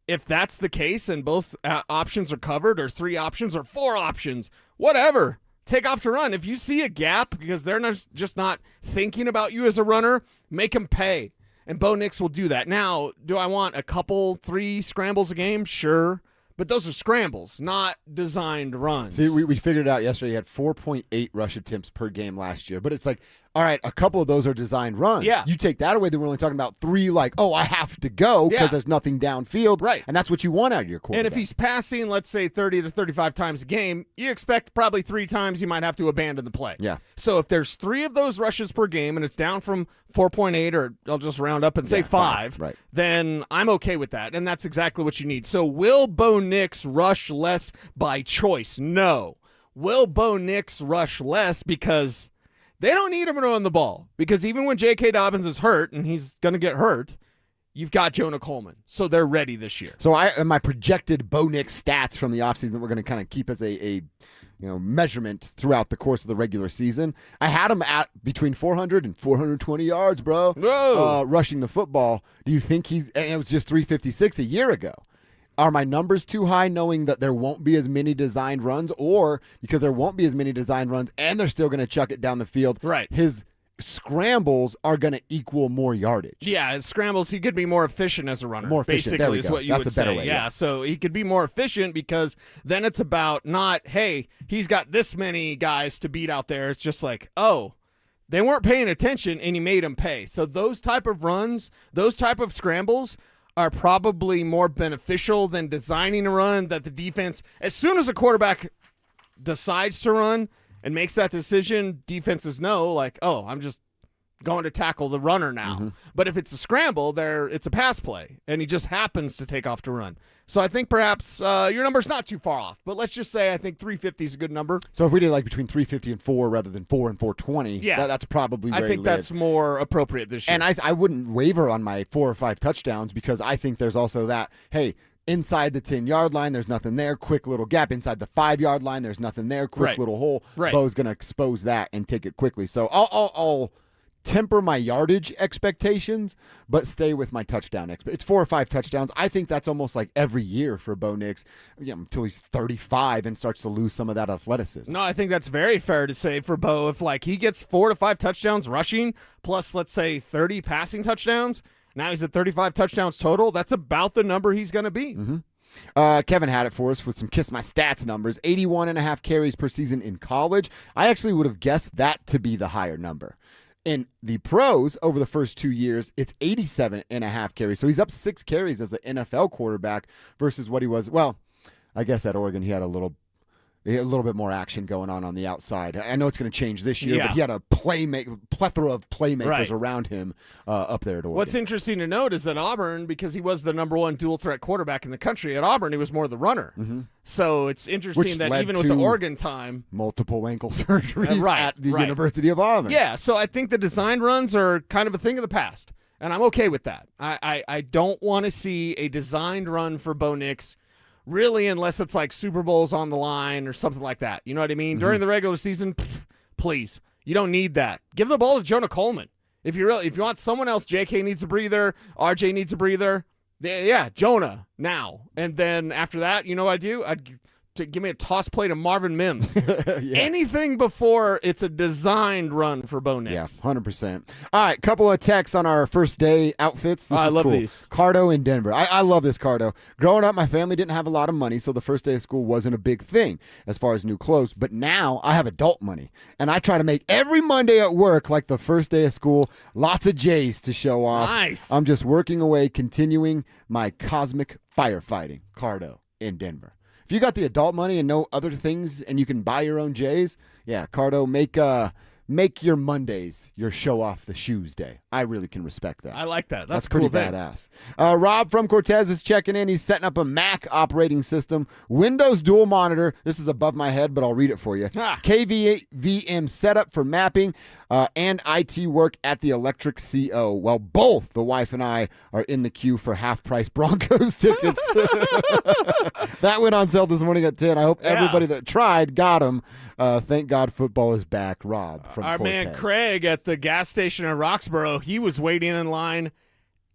If that's the case and both options are covered, or 3 options or 4 options, whatever, take off to run. If you see a gap because they're just not thinking about you as a runner, make them pay. And Bo Nix will do that. Now, do I want a couple, 3 scrambles a game? Sure. But those are scrambles, not designed runs. See, we figured it out yesterday. He had 4.8 rush attempts per game last year. But it's like, all right, a couple of those are designed runs. Yeah. You take that away, then we're only talking about 3, like, oh, I have to go because there's nothing downfield. Right. And that's what you want out of your quarterback. And if he's passing, let's say, 30 to 35 times a game, you expect probably 3 times you might have to abandon the play. Yeah. So if there's 3 of those rushes per game and it's down from 4.8, or I'll just round up and say 5, right, then I'm okay with that. And that's exactly what you need. So will Bo Nix rush less by choice? No. Will Bo Nix rush less because they don't need him to run the ball? Because even when J.K. Dobbins is hurt, and he's going to get hurt, you've got Jonah Coleman. So they're ready this year. So my projected Bo Nix stats from the offseason that we're going to kind of keep as a measurement throughout the course of the regular season, I had him at between 400 and 420 yards, bro. Whoa. Rushing the football. Do you think and it was just 356 a year ago. Are my numbers too high knowing that there won't be as many designed runs, or because there won't be as many designed runs and they're still going to chuck it down the field? Right. His scrambles are going to equal more yardage. Yeah, his scrambles, he could be more efficient as a runner. More efficient. Basically, There we is go. what you That's would a better say. way, Yeah, so he could be more efficient because then it's about not, hey, he's got this many guys to beat out there. It's just like, oh, they weren't paying attention and he made them pay. So those type of runs, those type of scrambles are probably more beneficial than designing a run that the defense, as soon as a quarterback decides to run and makes that decision, defenses know, like, oh, I'm just going to tackle the runner now. Mm-hmm. But if it's a scramble, it's a pass play, and he just happens to take off to run. So I think perhaps your number's not too far off, but let's just say I think 350 is a good number. So if we did like between 350 and 4 rather than 4 and 420, that's probably where I think that's more appropriate this year. And I wouldn't waver on my 4 or 5 touchdowns because I think there's also that, hey, inside the 10-yard line, there's nothing there. Quick little gap. Inside the 5-yard line, there's nothing there. Quick little hole. Right. Bo's going to expose that and take it quickly. So I'll temper my yardage expectations, but stay with my touchdown It's 4 or 5 touchdowns. I think that's almost like every year for Bo Nix, until he's 35 and starts to lose some of that athleticism. No, I think that's very fair to say for Bo. If like he gets 4 to 5 touchdowns rushing, plus let's say 30 passing touchdowns, now he's at 35 touchdowns total. That's about the number he's going to be. Mm-hmm. Kevin had it for us with some Kiss My Stats numbers. 81.5 carries per season in college. I actually would have guessed that to be the higher number. In the pros, over the first 2 years, it's 87.5 carries. So he's up 6 carries as an NFL quarterback versus what he was. Well, I guess at Oregon he had a little bit more action going on the outside. I know it's going to change this year, but he had a plethora of playmakers around him up there at Oregon. What's interesting to note is that Auburn, because he was the number 1 dual-threat quarterback in the country, at Auburn he was more the runner. Mm-hmm. So it's interesting that even with the Oregon time, multiple ankle surgeries right, at the University of Auburn. Yeah, so I think the design runs are kind of a thing of the past, and I'm okay with that. I don't want to see a designed run for Bo Nix, really, unless it's like Super Bowls on the line or something like that. You know what I mean? During the regular season, please, you don't need that. Give the ball to Jonah Coleman. If you want someone else, JK needs a breather, RJ needs a breather. Yeah, Jonah now. And then after that, you know what I do? Give me a toss play to Marvin Mims. Anything before it's a designed run for Bo Nix. Yeah, 100%. All right, couple of texts on our first day outfits. This I is love cool. these. Cardo in Denver. I love this Cardo. Growing up, my family didn't have a lot of money, so the first day of school wasn't a big thing as far as new clothes. But now I have adult money, and I try to make every Monday at work like the first day of school. Lots of J's to show off. Nice. I'm just working away, continuing my cosmic firefighting. Cardo in Denver. If you got the adult money and no other things and you can buy your own J's, yeah, Cardo, make make your Mondays your show off the shoes day. I really can respect that. I like that. That's pretty cool thing. badass. Rob from Cortez is checking in. He's setting up a Mac operating system, Windows dual monitor. This is above my head, but I'll read it for you. KVM setup for mapping and IT work at the Electric CO. Well, both the wife and I are in the queue for half-price Broncos tickets. That went on sale this morning at 10. I hope everybody that tried got them. Thank God football is back. Rob from Our Cortez. man Craig at the gas station in Roxborough, he was waiting in line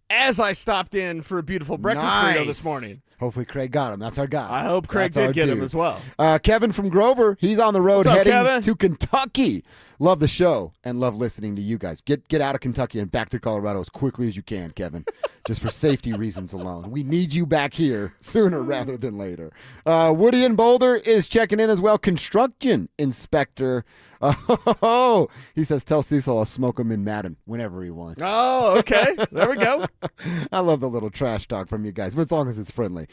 as I stopped in for a beautiful breakfast burrito this morning. Hopefully Craig got him. That's our guy. I hope Craig That's our did get him dude. as well. Kevin from Grover, he's on the road What's up, heading Kevin? to Kentucky. Love the show and love listening to you guys. Get out of Kentucky and back to Colorado as quickly as you can, Kevin, just for safety reasons alone. We need you back here sooner rather than later. Woody in Boulder is checking in as well. Construction inspector. Oh, he says, tell Cecil I'll smoke him in Madden whenever he wants. Oh, okay. There we go. I love the little trash talk from you guys, but as long as it's friendly.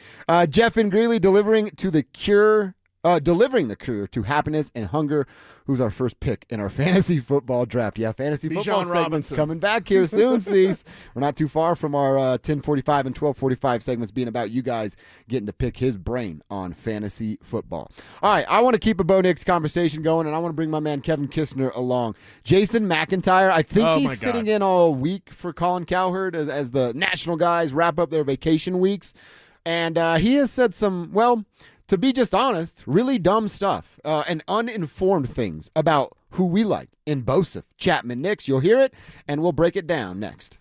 Jeff in Greeley delivering the cure to happiness and hunger. Who's our first pick in our fantasy football draft? Yeah, fantasy football Bijan segment's Robinson. coming back here soon, Cease. We're not too far from our 10:45 and 12:45 segments being about you guys getting to pick his brain on fantasy football. All right, I want to keep a Bo Nix conversation going, and I want to bring my man Kevin Kistner along. Jason McIntyre, I think he's sitting in all week for Colin Cowherd as the national guys wrap up their vacation weeks. And he has said some, well, to be just honest, really dumb stuff and uninformed things about who we like in Bosef, Chapman, Nix. You'll hear it, and we'll break it down next.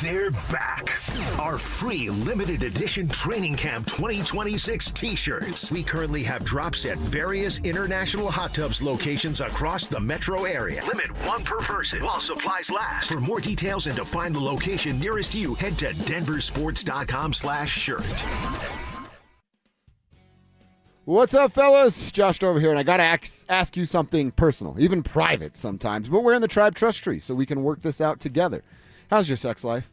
They're back. Our free limited edition Training Camp 2026 t-shirts. We currently have drops at various international hot tubs locations across the metro area. Limit one per person while supplies last. For more details and to find the location nearest you, head to DenverSports.com/shirt. What's up, fellas? Josh over here, and I got to ask you something personal, even private sometimes, but we're in the Tribe Trust Tree, so we can work this out together. How's your sex life?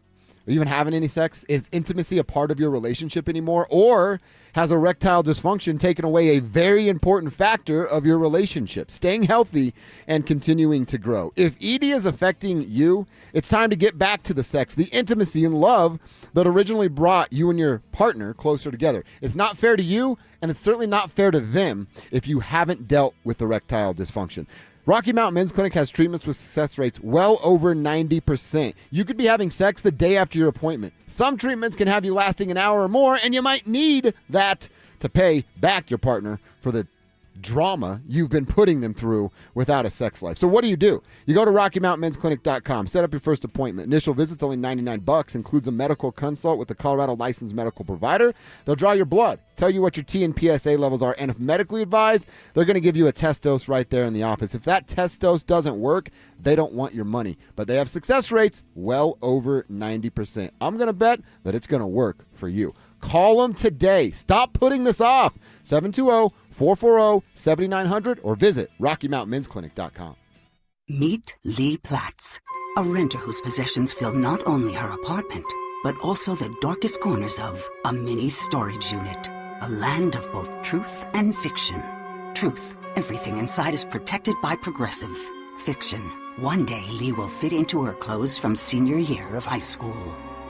Are you even having any sex? Is intimacy a part of your relationship anymore? Or has erectile dysfunction taken away a very important factor of your relationship, staying healthy and continuing to grow? If ED is affecting you, it's time to get back to the sex, the intimacy and love that originally brought you and your partner closer together. It's not fair to you, and it's certainly not fair to them if you haven't dealt with erectile dysfunction. Rocky Mountain Men's Clinic has treatments with success rates well over 90%. You could be having sex the day after your appointment. Some treatments can have you lasting an hour or more, and you might need that to pay back your partner for the drama you've been putting them through without a sex life. So what do? You go to RockyMountainMen'sClinic.com, set up your first appointment. Initial visit's only $99, includes a medical consult with a Colorado licensed medical provider. They'll draw your blood, tell you what your T and PSA levels are, and if medically advised, they're going to give you a test dose right there in the office. If that test dose doesn't work, they don't want your money, but they have success rates well over 90%. I'm going to bet that it's going to work for you. Call them today. Stop putting this off. 720-440-7900 or visit RockyMountainMen'sClinic.com. Meet Lee Platts, a renter whose possessions fill not only her apartment, but also the darkest corners of a mini storage unit. A land of both truth and fiction. Truth, everything inside is protected by Progressive. Fiction, one day Lee will fit into her clothes from senior year of high school.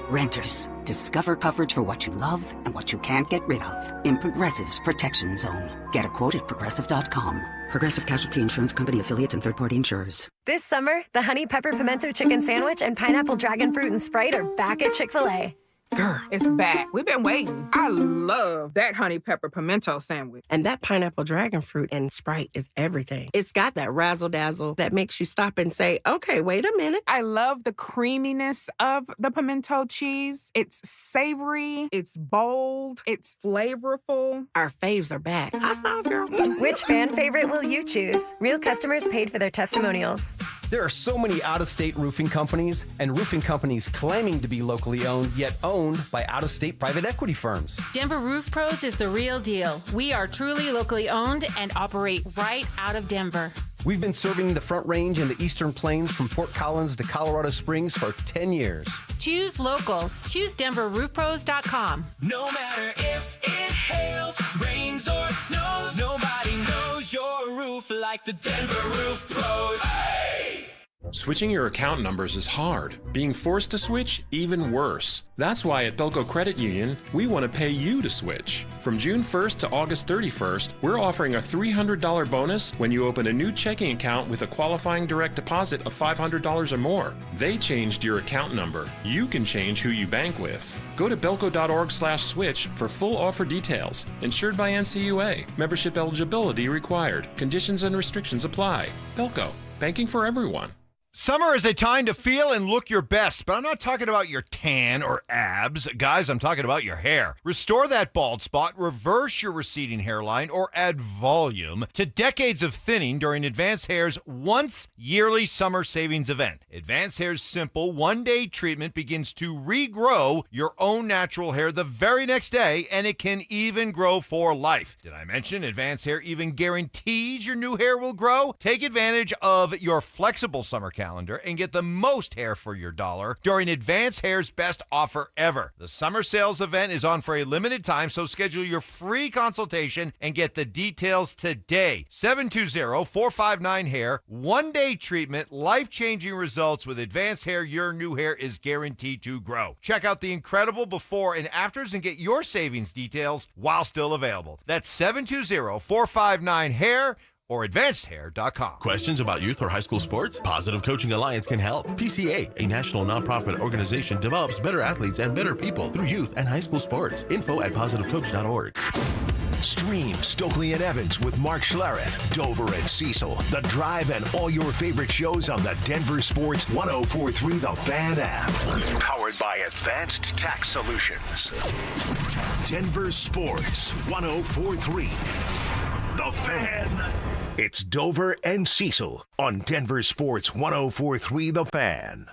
Renters, discover coverage for what you love and what you can't get rid of in Progressive's Protection Zone. Get a quote at Progressive.com. Progressive Casualty Insurance Company, affiliates, and third-party insurers. This summer, the Honey Pepper Pimento Chicken Sandwich and Pineapple Dragon Fruit and Sprite are back at Chick-fil-A. Girl, it's back. We've been waiting. I love that honey pepper pimento sandwich. And that pineapple dragon fruit and Sprite is everything. It's got that razzle-dazzle that makes you stop and say, okay, wait a minute. I love the creaminess of the pimento cheese. It's savory, it's bold, it's flavorful. Our faves are back. High five, girl. Which fan favorite will you choose? Real customers paid for their testimonials. There are so many out-of-state roofing companies and roofing companies claiming to be locally owned, yet owned by out-of-state private equity firms. Denver Roof Pros is the real deal. We are truly locally owned and operate right out of Denver. We've been serving the Front Range and the Eastern Plains from Fort Collins to Colorado Springs for 10 years. Choose local. Choose DenverRoofPros.com. No matter if it hails, rains, or snows, nobody knows your roof like the Denver Roof Pros. Hey! Switching your account numbers is hard. Being forced to switch, even worse. That's why at Belco Credit Union, we want to pay you to switch. From June 1st to August 31st, we're offering a $300 bonus when you open a new checking account with a qualifying direct deposit of $500 or more. They changed your account number. You can change who you bank with. Go to belco.org/switch for full offer details. Insured by NCUA. Membership eligibility required. Conditions and restrictions apply. Belco. Banking for everyone. Summer is a time to feel and look your best, but I'm not talking about your tan or abs. Guys, I'm talking about your hair. Restore that bald spot, reverse your receding hairline, or add volume to decades of thinning during Advanced Hair's once yearly summer savings event. Advanced Hair's simple one-day treatment begins to regrow your own natural hair the very next day, and it can even grow for life. Did I mention Advanced Hair even guarantees your new hair will grow? Take advantage of your flexible summer calendar and get the most hair for your dollar during Advanced Hair's best offer ever. The summer sales event is on for a limited time, so schedule your free consultation and get the details today. 720-459-HAIR. One-day treatment, life-changing results with Advanced Hair. Your new hair is guaranteed to grow. Check out the incredible before and afters and get your savings details while still available. That's 720-459-HAIR. or advancedhair.com. Questions about youth or high school sports? Positive Coaching Alliance can help. PCA, a national nonprofit organization, develops better athletes and better people through youth and high school sports. Info at positivecoach.org. Stream Stokely and Evans with Mark Schlereth, Dover and Cecil, The Drive, and all your favorite shows on the Denver Sports 104.3 The Fan app. Powered by Advanced Tax Solutions. Denver Sports 104.3 The Fan. It's Dover and Cecil on Denver Sports 104.3 The Fan.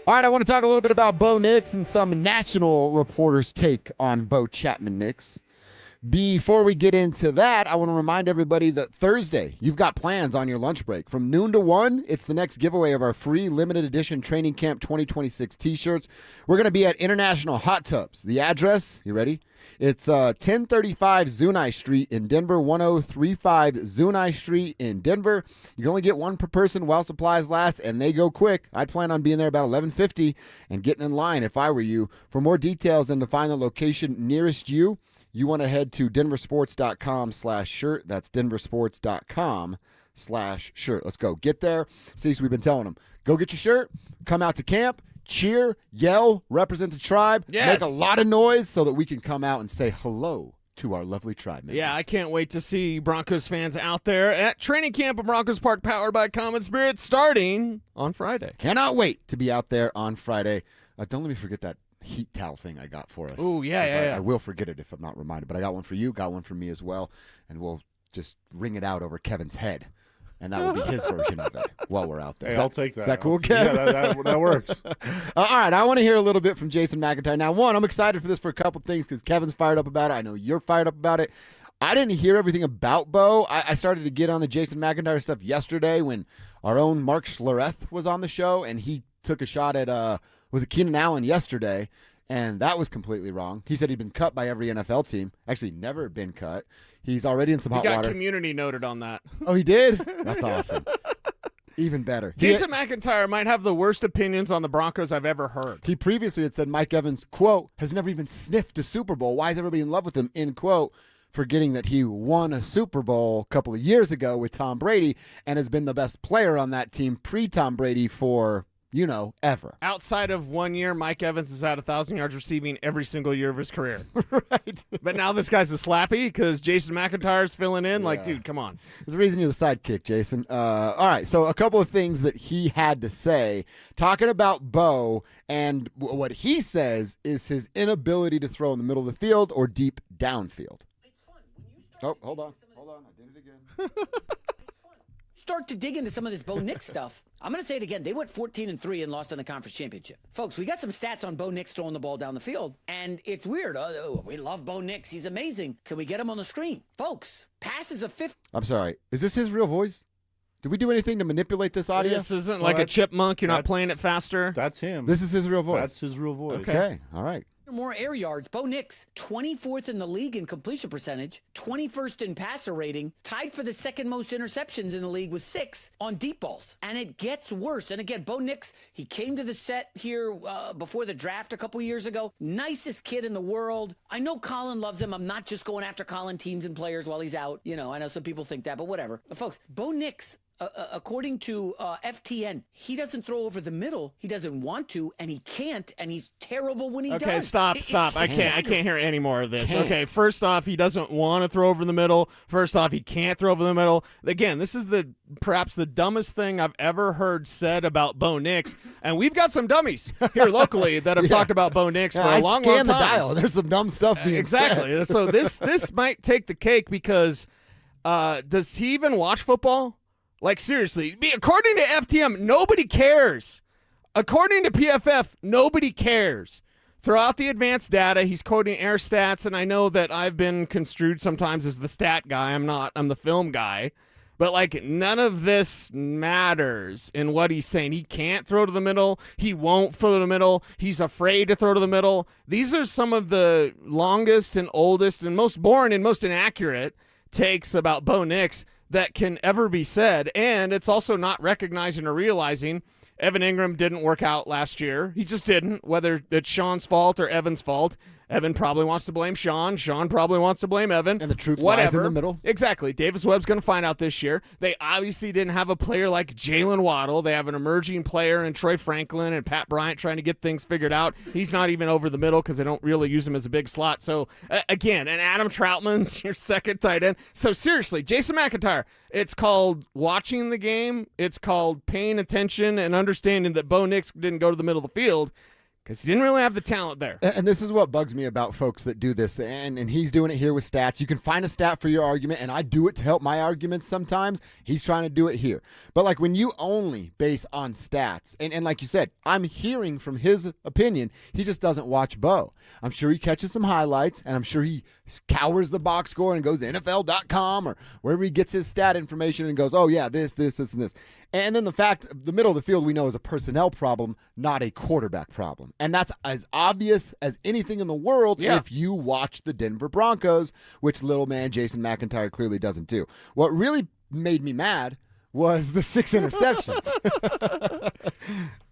All right, I want to talk a little bit about Bo Nix and some national reporters' take on Bo Chapman Nix. Before we get into that, I want to remind everybody that Thursday, you've got plans on your lunch break. From noon to 1, it's the next giveaway of our free limited edition Training Camp 2026 t-shirts. We're going to be at International Hot Tubs. The address, you ready? It's 1035 Zunai Street in Denver, 1035 Zunai Street in Denver. You can only get one per person while supplies last, and they go quick. I'd plan on being there about 11:50 and getting in line if I were you. For more details and to find the location nearest you, you want to head to DenverSports.com/shirt. That's DenverSports.com/shirt. Let's go. Get there. See, so we've been telling them, go get your shirt, come out to camp, cheer, yell, represent the tribe, make a lot of noise so that we can come out and say hello to our lovely tribe members. Yeah, I can't wait to see Broncos fans out there at training camp at Broncos Park, powered by Common Spirit, starting on Friday. Cannot wait to be out there on Friday. Don't let me forget that heat towel thing I got for us. Oh, yeah. I will forget it if I'm not reminded, but I got one for you, got one for me as well, and we'll just ring it out over Kevin's head. And that will be his version of it while we're out there. Hey, I'll take that. Is that cool, Kevin? Yeah, that works. All right, I want to hear a little bit from Jason McIntyre. Now, one, I'm excited for this for a couple things because Kevin's fired up about it. I know you're fired up about it. I didn't hear everything about Bo. I started to get on the Jason McIntyre stuff yesterday when our own Mark Schlereth was on the show, and he took a shot at, was it Keenan Allen yesterday? And that was completely wrong. He said he'd been cut by every NFL team. Actually, never been cut. He's already in some hot water. He got community noted on that. Oh, he did? That's awesome. Even better. Jason McIntyre might have the worst opinions on the Broncos I've ever heard. He previously had said Mike Evans, quote, has never even sniffed a Super Bowl. Why is everybody in love with him, end quote, forgetting that he won a Super Bowl a couple of years ago with Tom Brady and has been the best player on that team pre-Tom Brady for, ever. Outside of 1 year, Mike Evans has had 1,000 yards receiving every single year of his career. Right. But now this guy's a slappy because Jason McIntyre's filling in. Yeah. Like, dude, come on. There's a reason you're the sidekick, Jason. All right, so a couple of things that he had to say. Talking about Bo, and what he says is his inability to throw in the middle of the field or deep downfield. Oh, hold on. I did it again. start to dig into some of this Bo Nix stuff, I'm going to say it again. They went 14-3 and lost in the conference championship. Folks, we got some stats on Bo Nix throwing the ball down the field, and it's weird. Oh, we love Bo Nix. He's amazing. Can we get him on the screen? Folks, passes of 50. I'm sorry. Is this his real voice? Did we do anything to manipulate this audio? This isn't like a chipmunk. You're not playing it faster. That's him. This is his real voice. That's his real voice. Okay. All right. More air yards. Bo Nix, 24th in the league in completion percentage, 21st in passer rating, tied for the second most interceptions in the league with 6 on deep balls. And it gets worse. And again, Bo Nix, he came to the set here before the draft a couple years ago. Nicest kid in the world. I know Colin loves him. I'm not just going after Colin teams and players while he's out. You know, I know some people think that, but whatever. But folks, Bo Nix, according to FTN, he doesn't throw over the middle. He doesn't want to, and he can't, and he's terrible when he does. Okay, stop. I can't hear any more of this. Okay, first off, he doesn't want to throw over the middle. First off, he can't throw over the middle. Again, this is perhaps the dumbest thing I've ever heard said about Bo Nix, and we've got some dummies here locally that have talked about Bo Nix for a long time. I scanned the dial. There's some dumb stuff being said. So this might take the cake because does he even watch football? Like, seriously, according to FTM, nobody cares. According to PFF, nobody cares. Throughout the advanced data, he's quoting air stats, and I know that I've been construed sometimes as the stat guy. I'm not. I'm the film guy. But, like, none of this matters in what he's saying. He can't throw to the middle. He won't throw to the middle. He's afraid to throw to the middle. These are some of the longest and oldest and most boring and most inaccurate takes about Bo Nix that can ever be said, and it's also not recognizing or realizing Evan Ingram didn't work out last year. He just didn't, whether it's Sean's fault or Evan's fault. Evan probably wants to blame Sean. Sean probably wants to blame Evan. And the truth lies in the middle. Exactly. Davis Webb's going to find out this year. They obviously didn't have a player like Jalen Waddle. They have an emerging player in Troy Franklin and Pat Bryant trying to get things figured out. He's not even over the middle because they don't really use him as a big slot. So, again, and Adam Troutman's your second tight end. So, seriously, Jason McIntyre, it's called watching the game. It's called paying attention and understanding that Bo Nix didn't go to the middle of the field because he didn't really have the talent there. And this is what bugs me about folks that do this, and he's doing it here with stats. You can find a stat for your argument, and I do it to help my arguments sometimes. He's trying to do it here. But, like, when you only base on stats, and like you said, I'm hearing from his opinion, he just doesn't watch Bo. I'm sure he catches some highlights, and I'm sure he cowers the box score and goes to NFL.com or wherever he gets his stat information and goes, oh, yeah, this, and this. And then the middle of the field we know is a personnel problem, not a quarterback problem. And that's as obvious as anything in the world if you watch the Denver Broncos, which little man Jason McIntyre clearly doesn't do. What really made me mad was the 6 interceptions.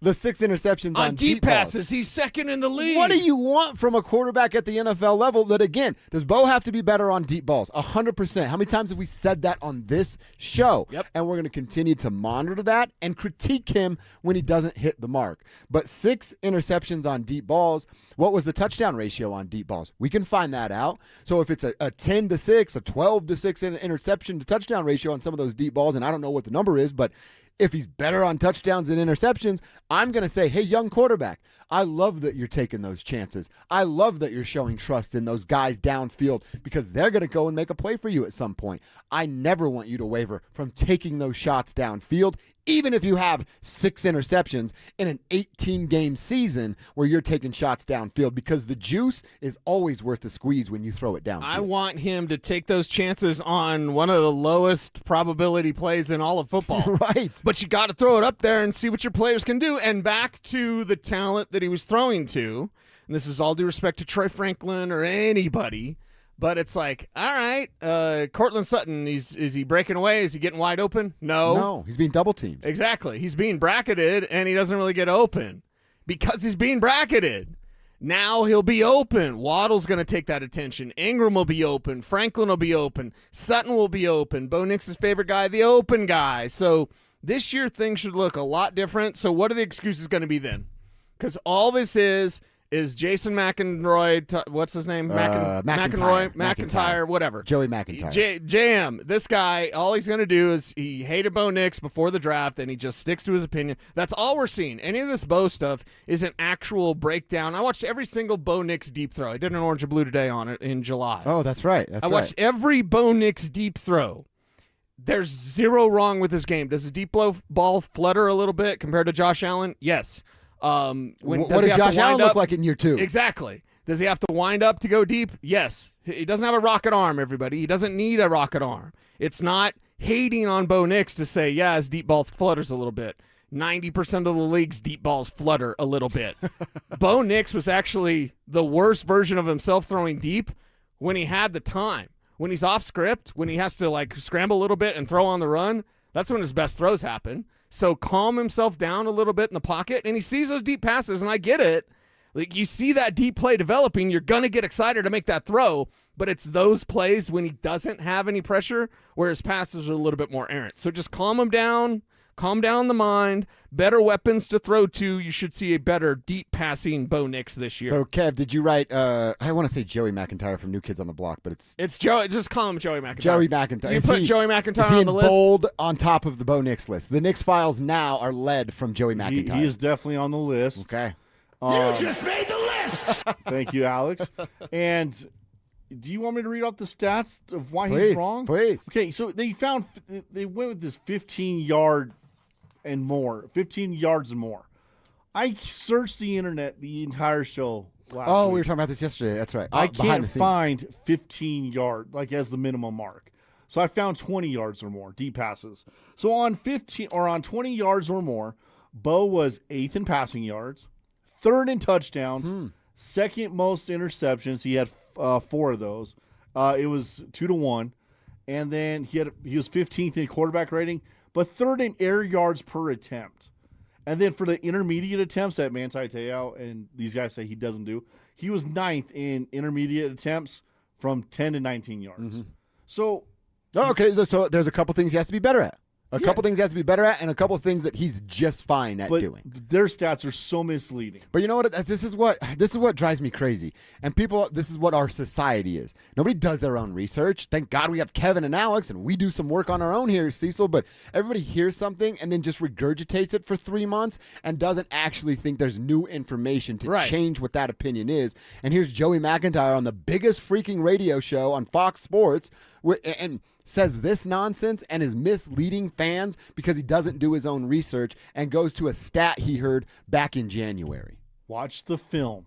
The 6 interceptions on deep passes. He's second in the league. What do you want from a quarterback at the NFL level that, again, does Bo have to be better on deep balls? 100%. How many times have we said that on this show? Yep. And we're going to continue to monitor that and critique him when he doesn't hit the mark. But 6 interceptions on deep balls. What was the touchdown ratio on deep balls? We can find that out. So if it's a 10-6, a 12-6 interception to touchdown ratio on some of those deep balls, and I don't know what the number is, but if he's better on touchdowns than interceptions, I'm going to say, hey, young quarterback, I love that you're taking those chances. I love that you're showing trust in those guys downfield because they're going to go and make a play for you at some point. I never want you to waver from taking those shots downfield, even if you have 6 interceptions in an 18-game season where you're taking shots downfield, because the juice is always worth the squeeze when you throw it downfield. I want him to take those chances on one of the lowest probability plays in all of football. Right. But you got to throw it up there and see what your players can do. And back to the talent that he was throwing to, and this is all due respect to Troy Franklin or anybody, but it's like, all right, Cortland Sutton, is he breaking away? Is he getting wide open? No, he's being double-teamed. Exactly. He's being bracketed, and he doesn't really get open because he's being bracketed. Now he'll be open. Waddle's going to take that attention. Ingram will be open. Franklin will be open. Sutton will be open. Bo Nix's favorite guy, the open guy. So this year things should look a lot different. So what are the excuses going to be then? Because all this is Jason McElroy, what's his name? McIntyre, whatever. Joey McIntyre. JM, this guy, all he's going to do is he hated Bo Nix before the draft, and he just sticks to his opinion. That's all we're seeing. Any of this Bo stuff is an actual breakdown. I watched every single Bo Nix deep throw. I did an Orange and Blue today on it in July. Oh, that's right. I watched every Bo Nix deep throw. There's zero wrong with his game. Does his deep ball flutter a little bit compared to Josh Allen? Yes. What did Josh Allen look like in year 2? Exactly. Does he have to wind up to go deep? Yes. He doesn't have a rocket arm, everybody. He doesn't need a rocket arm. It's not hating on Bo Nix to say, yeah, his deep ball flutters a little bit. 90% of the league's deep balls flutter a little bit. Bo Nix was actually the worst version of himself throwing deep when he had the time. When he's off script, when he has to like scramble a little bit and throw on the run, that's when his best throws happen. So calm himself down a little bit in the pocket, and he sees those deep passes, and I get it. Like, you see that deep play developing, you're going to get excited to make that throw, but it's those plays when he doesn't have any pressure where his passes are a little bit more errant. So just calm him down. Calm down the mind. Better weapons to throw to. You should see a better deep passing Bo Nix this year. So, Kev, did you write, I want to say Joey McIntyre from New Kids on the Block, but it's Joey. Just call him Joey McIntyre. Joey McIntyre. You put Joey McIntyre on the list? bold on top of the Bo Nix list. The Nix files now are led from Joey McIntyre. He is definitely on the list. Okay. You just made the list! Thank you, Alex. And do you want me to read off the stats of why he's wrong? Please. Okay, so they went with this 15 yards and more. I searched the internet the entire show last week. We were talking about this yesterday. That's right. I can't find 15 yards like as the minimum mark. So I found 20 yards or more deep passes. So on 20 yards or more, Bo was 8th in passing yards, 3rd in touchdowns, 2nd most interceptions. He had 4 of those. It was 2-1, and then he was 15th in quarterback rating, but 3rd in air yards per attempt. And then for the intermediate attempts that Manti Te'o and these guys say he doesn't do, he was 9th in intermediate attempts from 10 to 19 yards. So, so there's a couple things he has to be better at. A couple things he has to be better at, and a couple things that he's just fine at doing. Their stats are so misleading. But you know what? This is what drives me crazy. And people, this is what our society is. Nobody does their own research. Thank God we have Kevin and Alex, and we do some work on our own here, Cecil. But everybody hears something and then just regurgitates it for 3 months and doesn't actually think there's new information to change what that opinion is. And here's Joey McIntyre on the biggest freaking radio show on Fox Sports, and says this nonsense and is misleading fans because he doesn't do his own research and goes to a stat he heard back in January. Watch the film,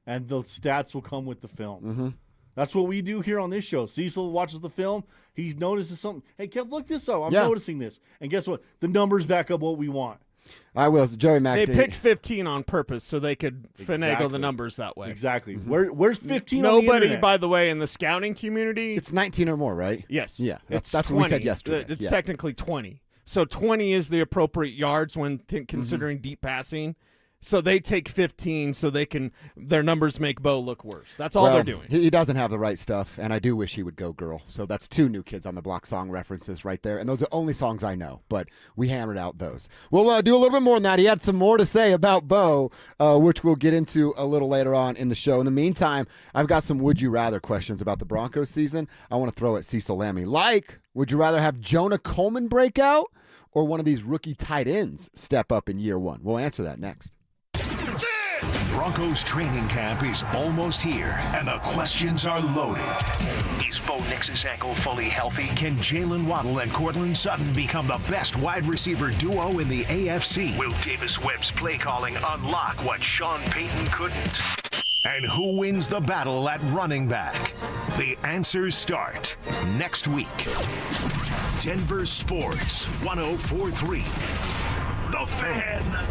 and the stats will come with the film. That's what we do here on this show. Cecil watches the film. He notices something. Hey, Kev, look this up. I'm noticing this. And guess what? The numbers back up what we want. I will. Joey McIntyre. They picked 15 on purpose so they could finagle the numbers that way. Exactly. Where's 15 on the Nobody, internet? by the way, in the scouting community. It's 19 or more, right? Yes. Yeah. It's that's 20. what we said yesterday. It's technically 20. So 20 is the appropriate yards when considering deep passing. So they take 15 so their numbers make Bo look worse. That's all they're doing. He doesn't have the right stuff, and I do wish he would go girl. So that's 2 New Kids on the Block song references right there. And those are only songs I know, but we hammered out those. We'll do a little bit more than that. He had some more to say about Bo, which we'll get into a little later on in the show. In the meantime, I've got some would you rather questions about the Broncos season I want to throw at Cecil Lammy. Like, would you rather have Jonah Coleman break out or one of these rookie tight ends step up in year 1? We'll answer that next. Broncos training camp is almost here, and the questions are loaded. Is Bo Nix's ankle fully healthy? Can Jalen Waddle and Cortland Sutton become the best wide receiver duo in the AFC? Will Davis Webb's play calling unlock what Sean Payton couldn't? And who wins the battle at running back? The answers start next week. Denver Sports 104.3. The Fan.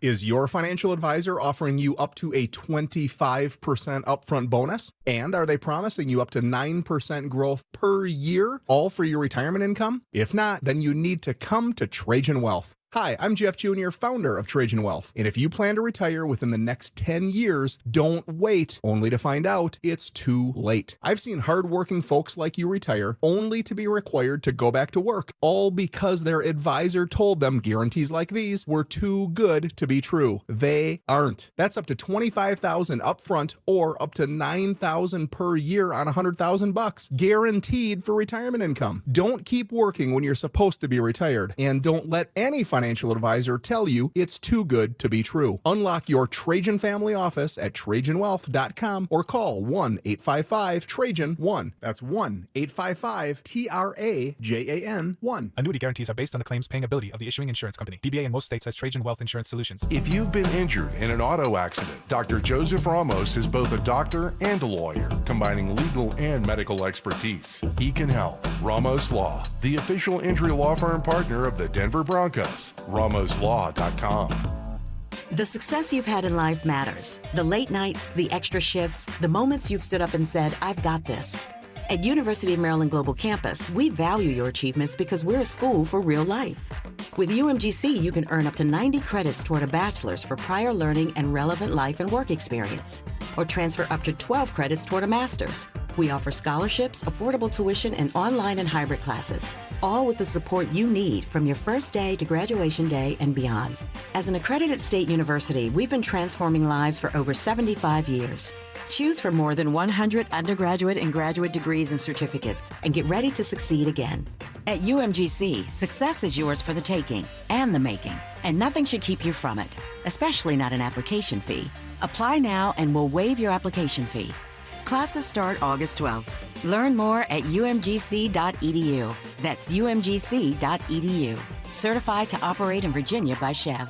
Is your financial advisor offering you up to a 25% upfront bonus? And are they promising you up to 9% growth per year, all for your retirement income? If not, then you need to come to Trajan Wealth. Hi, I'm Jeff Jr., founder of Trajan Wealth. And if you plan to retire within the next 10 years, don't wait, only to find out it's too late. I've seen hardworking folks like you retire only to be required to go back to work, all because their advisor told them guarantees like these were too good to be true. They aren't. That's up to $25,000 upfront or up to $9,000 per year on $100,000, guaranteed for retirement income. Don't keep working when you're supposed to be retired, and don't let any financial financial advisor tell you it's too good to be true. Unlock your Trajan family office at TrajanWealth.com or call 1-855-TRAJAN-1. That's 1-855-TRAJAN-1. Annuity guarantees are based on the claims paying ability of the issuing insurance company. DBA in most states has Trajan Wealth Insurance Solutions. If you've been injured in an auto accident, Dr. Joseph Ramos is both a doctor and a lawyer, combining legal and medical expertise. He can help. Ramos Law, the official injury law firm partner of the Denver Broncos. RamosLaw.com. The success you've had in life matters. The late nights, the extra shifts, the moments you've stood up and said, I've got this. At University of Maryland Global Campus, we value your achievements because we're a school for real life. With UMGC, you can earn up to 90 credits toward a bachelor's for prior learning and relevant life and work experience, or transfer up to 12 credits toward a master's. We offer scholarships, affordable tuition, and online and hybrid classes, all with the support you need from your first day to graduation day and beyond. As an accredited state university, we've been transforming lives for over 75 years. Choose from more than 100 undergraduate and graduate degrees and certificates, and get ready to succeed again. At UMGC, success is yours for the taking and the making, and nothing should keep you from it, especially not an application fee. Apply now and we'll waive your application fee. Classes start August 12th. Learn more at umgc.edu. That's umgc.edu. Certified to operate in Virginia by Chev.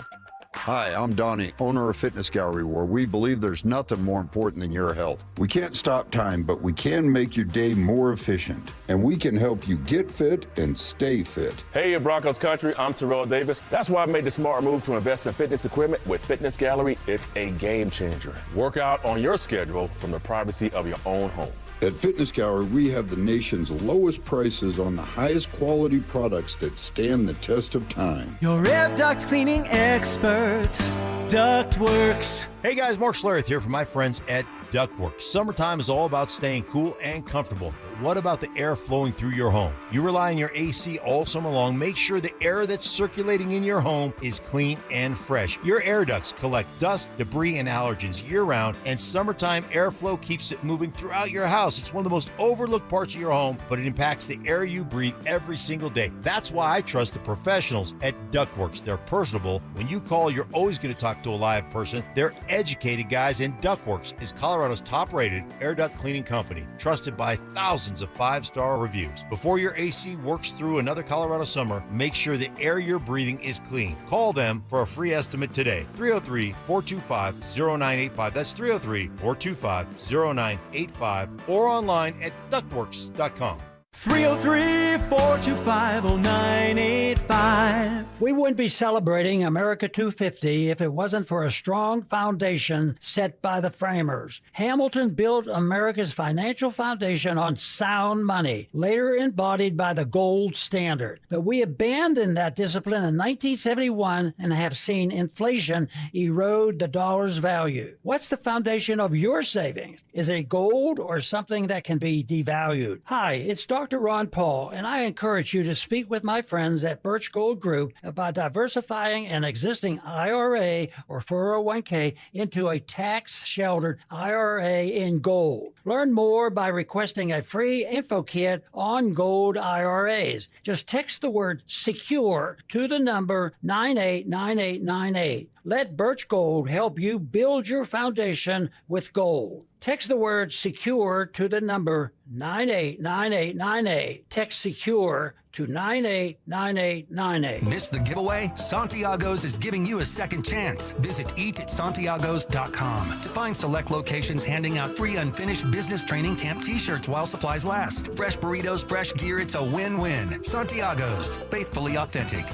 Hi, I'm Donnie, owner of Fitness Gallery, where we believe there's nothing more important than your health. We can't stop time, but we can make your day more efficient, and we can help you get fit and stay fit. Hey, Broncos country, I'm Terrell Davis. That's why I made the smart move to invest in fitness equipment with Fitness Gallery. It's a game changer. Work out on your schedule from the privacy of your own home. At Fitness Gallery, we have the nation's lowest prices on the highest quality products that stand the test of time. Your air duct cleaning experts, Ductworks. Hey guys, Mark Schlereth here from my friends at Ductworks. Summertime is all about staying cool and comfortable. But what about the air flowing through your home? You rely on your AC all summer long. Make sure the air that's circulating in your home is clean and fresh. Your air ducts collect dust, debris, and allergens year-round, and summertime airflow keeps it moving throughout your house. It's one of the most overlooked parts of your home, but it impacts the air you breathe every single day. That's why I trust the professionals at Ductworks. They're personable. When you call, you're always going to talk to a live person. They're educated guys, and Ductworks is Colorado's top-rated air duct cleaning company, trusted by thousands of 5-star reviews. Before your AC works through another Colorado summer, make sure the air you're breathing is clean. Call them for a free estimate today. 303-425-0985. That's 303-425-0985, or online at ductworks.com. 303-425-0985. We wouldn't be celebrating America 250 if it wasn't for a strong foundation set by the framers. Hamilton built America's financial foundation on sound money, later embodied by the gold standard. But we abandoned that discipline in 1971 and have seen inflation erode the dollar's value. What's the foundation of your savings? Is it gold or something that can be devalued? Hi, it's Dr. Ron Paul, and I encourage you to speak with my friends at Birch Gold Group about diversifying an existing IRA or 401k into a tax-sheltered IRA in gold. Learn more by requesting a free info kit on gold IRAs. Just text the word SECURE to the number 989898. Let Birch Gold help you build your foundation with gold. Text the word SECURE to the number 989898. Text SECURE to 989898. Miss the giveaway? Santiago's is giving you a second chance. Visit eatatsantiagos.com to find select locations handing out free unfinished business training camp t-shirts while supplies last. Fresh burritos, fresh gear, it's a win-win. Santiago's, faithfully authentic.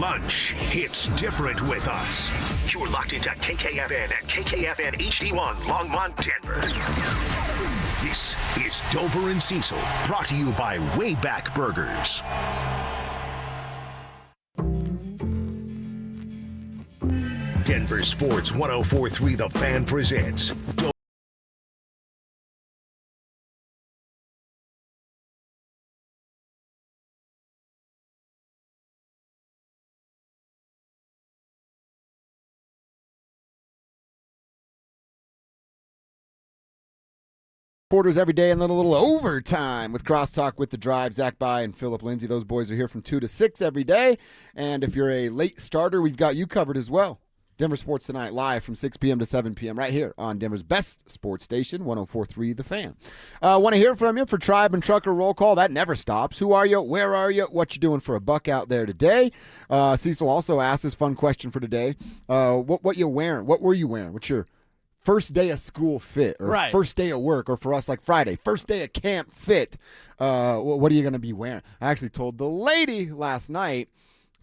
Lunch hits different with us. You're locked into KKFN at KKFN HD1 Longmont, Denver. This is Dover and Cecil, brought to you by Wayback Burgers. Denver Sports 104.3 The Fan presents quarters every day, and then a little overtime with Crosstalk with the Drive. Zach By and Philip Lindsay. Those boys are here from 2 to 6 every day. And if you're a late starter, we've got you covered as well. Denver Sports Tonight, live from 6 p.m. to 7 p.m. right here on Denver's best sports station, 104.3 The Fan. Want to hear from you for Tribe and Trucker Roll Call. That never stops. Who are you? Where are you? What you doing for a buck out there today? Cecil also asked this fun question for today. What you wearing? What were you wearing? What's your first day of school fit, or first day of work, or for us like Friday, first day of camp fit? What are you going to be wearing? I actually told the lady last night,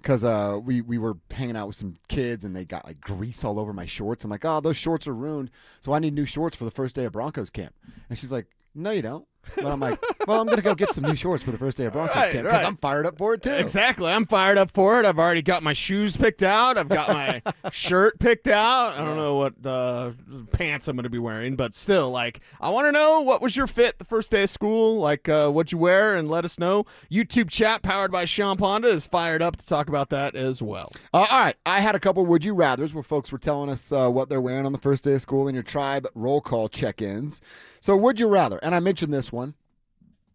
because we were hanging out with some kids, and they got like grease all over my shorts. I'm like, oh, those shorts are ruined, so I need new shorts for the first day of Broncos camp. And she's like, no, you don't. But I'm like, well, I'm going to go get some new shorts for the first day of Broncos camp because I'm fired up for it too. Exactly. I'm fired up for it. I've already got my shoes picked out. I've got my shirt picked out. I don't know what pants I'm going to be wearing, but still, like, I want to know, what was your fit the first day of school? Like, what'd you wear? And let us know. YouTube chat powered by Sean Ponda is fired up to talk about that as well. All right. I had a couple Would You Rathers where folks were telling us what they're wearing on the first day of school in your Tribe roll call check-ins. So would you rather, and I mentioned this one,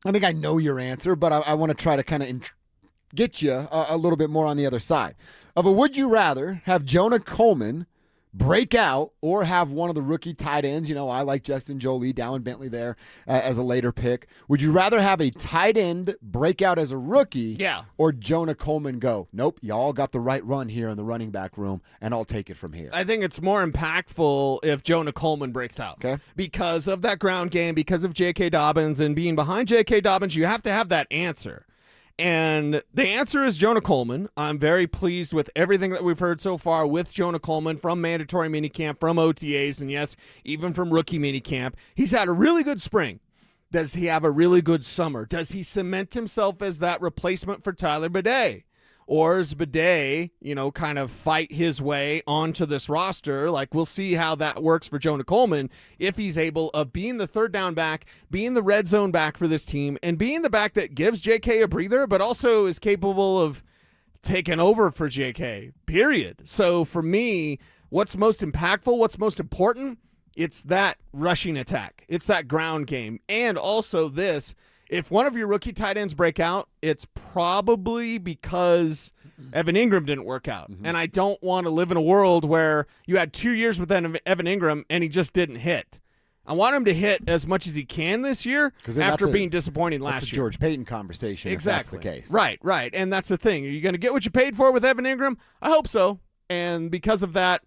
I think I know your answer, but I want to try to kind of get you a little bit more on the other side. Of a would you rather have Jonah Coleman break out or have one of the rookie tight ends? You know, I like Justin Jolie, Dallin Bentley there as a later pick. Would you rather have a tight end break out as a rookie or Jonah Coleman go, nope, y'all got the right run here in the running back room, and I'll take it from here? I think it's more impactful if Jonah Coleman breaks out. Okay. Because of that ground game, because of J.K. Dobbins, and being behind J.K. Dobbins, you have to have that answer. And the answer is Jonah Coleman. I'm very pleased with everything that we've heard so far with Jonah Coleman from mandatory minicamp, from OTAs, and yes, even from rookie minicamp. He's had a really good spring. Does he have a really good summer? Does he cement himself as that replacement for Tyler Bidet? Or is Bidet, kind of fight his way onto this roster? Like, we'll see how that works for Jonah Coleman if he's able of being the third down back, being the red zone back for this team, and being the back that gives JK a breather, but also is capable of taking over for JK, period. So for me, what's most impactful, what's most important, it's that rushing attack. It's that ground game. And also this, if one of your rookie tight ends break out, it's probably because Evan Ingram didn't work out. Mm-hmm. And I don't want to live in a world where you had 2 years with Evan Ingram and he just didn't hit. I want him to hit as much as he can this year after being disappointing last year. That's a George Payton conversation, exactly. If that's the case. Right. And that's the thing. Are you going to get what you paid for with Evan Ingram? I hope so. And because of that,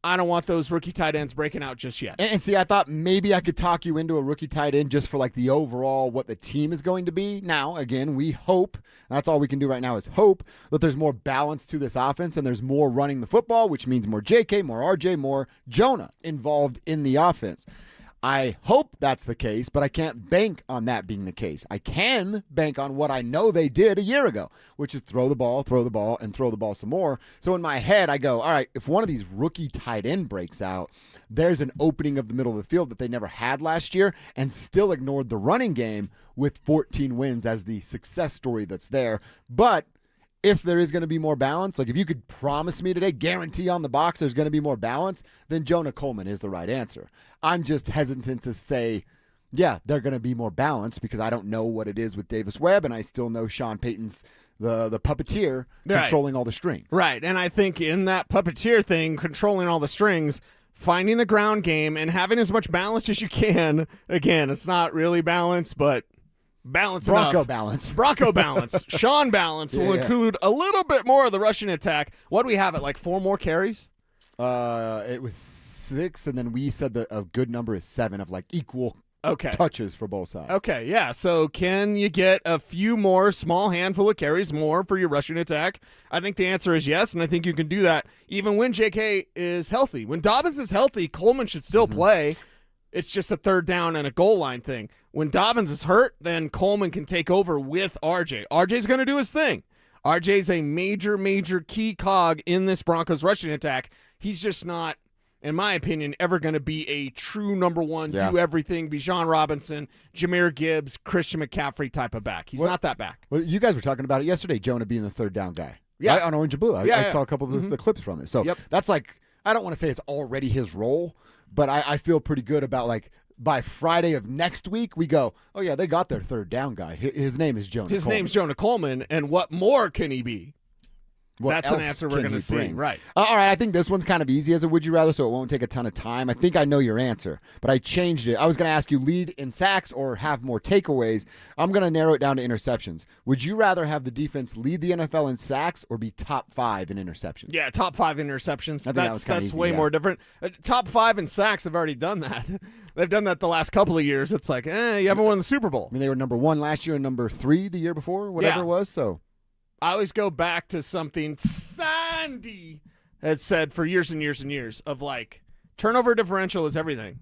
I don't want those rookie tight ends breaking out just yet. And see, I thought maybe I could talk you into a rookie tight end just for like the overall what the team is going to be. Now, again, we hope, that's all we can do right now is hope that there's more balance to this offense and there's more running the football, which means more JK, more RJ, more Jonah involved in the offense. I hope that's the case, but I can't bank on that being the case. I can bank on what I know they did a year ago, which is throw the ball, and throw the ball some more. So in my head, I go, all right, if one of these rookie tight end breaks out, there's an opening of the middle of the field that they never had last year and still ignored the running game with 14 wins as the success story that's there. But if there is going to be more balance, like if you could promise me today, guarantee on the box there's going to be more balance, then Jonah Coleman is the right answer. I'm just hesitant to say, yeah, they're going to be more balanced because I don't know what it is with Davis Webb, and I still know Sean Payton's the puppeteer controlling all the strings. Right, and I think in that puppeteer thing, controlling all the strings, finding the ground game and having as much balance as you can. Again, it's not really balance, but balance Bronco enough. balance. Bronco balance. Sean balance will include a little bit more of the rushing attack. What do we have at, like 4 more carries? It was 6, and then we said that a good number is 7 of like equal touches for both sides. Okay, yeah. So can you get a few more, small handful of carries more for your rushing attack? I think the answer is yes, and I think you can do that even when JK is healthy. When Dobbins is healthy, Coleman should still play. It's just a third down and a goal line thing. When Dobbins is hurt, then Coleman can take over with RJ. RJ's going to do his thing. RJ's a major, major key cog in this Broncos rushing attack. He's just not, in my opinion, ever going to be a true number one, do everything, Bijan Robinson, Jahmyr Gibbs, Christian McCaffrey type of back. He's not that back. Well, you guys were talking about it yesterday, Jonah being the third down guy. Yeah. Right? On Orange and Blue. I saw a couple of the clips from it. So that's like, I don't want to say it's already his role, but I feel pretty good about like by Friday of next week, we go, oh, yeah, they got their third down guy. His name is Jonah His Coleman. name's Jonah Coleman, and what more can he be? That's an answer we're going to see. Right. All right, I think this one's kind of easy as a would you rather, so it won't take a ton of time. I think I know your answer, but I changed it. I was going to ask you lead in sacks or have more takeaways. I'm going to narrow it down to interceptions. Would you rather have the defense lead the NFL in sacks or be top 5 in interceptions? Yeah, top 5 interceptions. That's easy, way yeah. more different. Top 5 in sacks have already done that. They've done that the last couple of years. It's like, you haven't won the Super Bowl. I mean, they were number 1 last year and number 3 the year before, whatever it was, so... I always go back to something Sandy has said for years and years and years of like turnover differential is everything.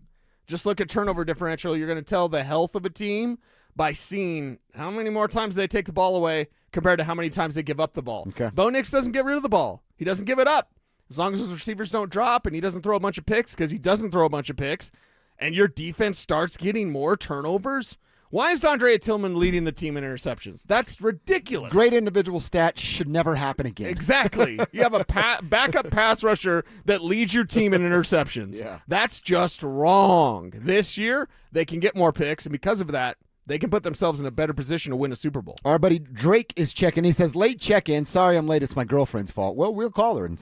Just look at turnover differential. You're going to tell the health of a team by seeing how many more times they take the ball away compared to how many times they give up the ball. Okay. Bo Nix doesn't get rid of the ball. He doesn't give it up. As long as his receivers don't drop and he doesn't throw a bunch of picks, because he doesn't throw a bunch of picks, and your defense starts getting more turnovers. Why is Andrea Tillman leading the team in interceptions? That's ridiculous. Great individual stats should never happen again. Exactly. You have a backup pass rusher that leads your team in interceptions. Yeah. That's just wrong. This year, they can get more picks, and because of that, they can put themselves in a better position to win a Super Bowl. Our buddy Drake is checking. He says, late check-in. Sorry I'm late. It's my girlfriend's fault. Well, we'll call her and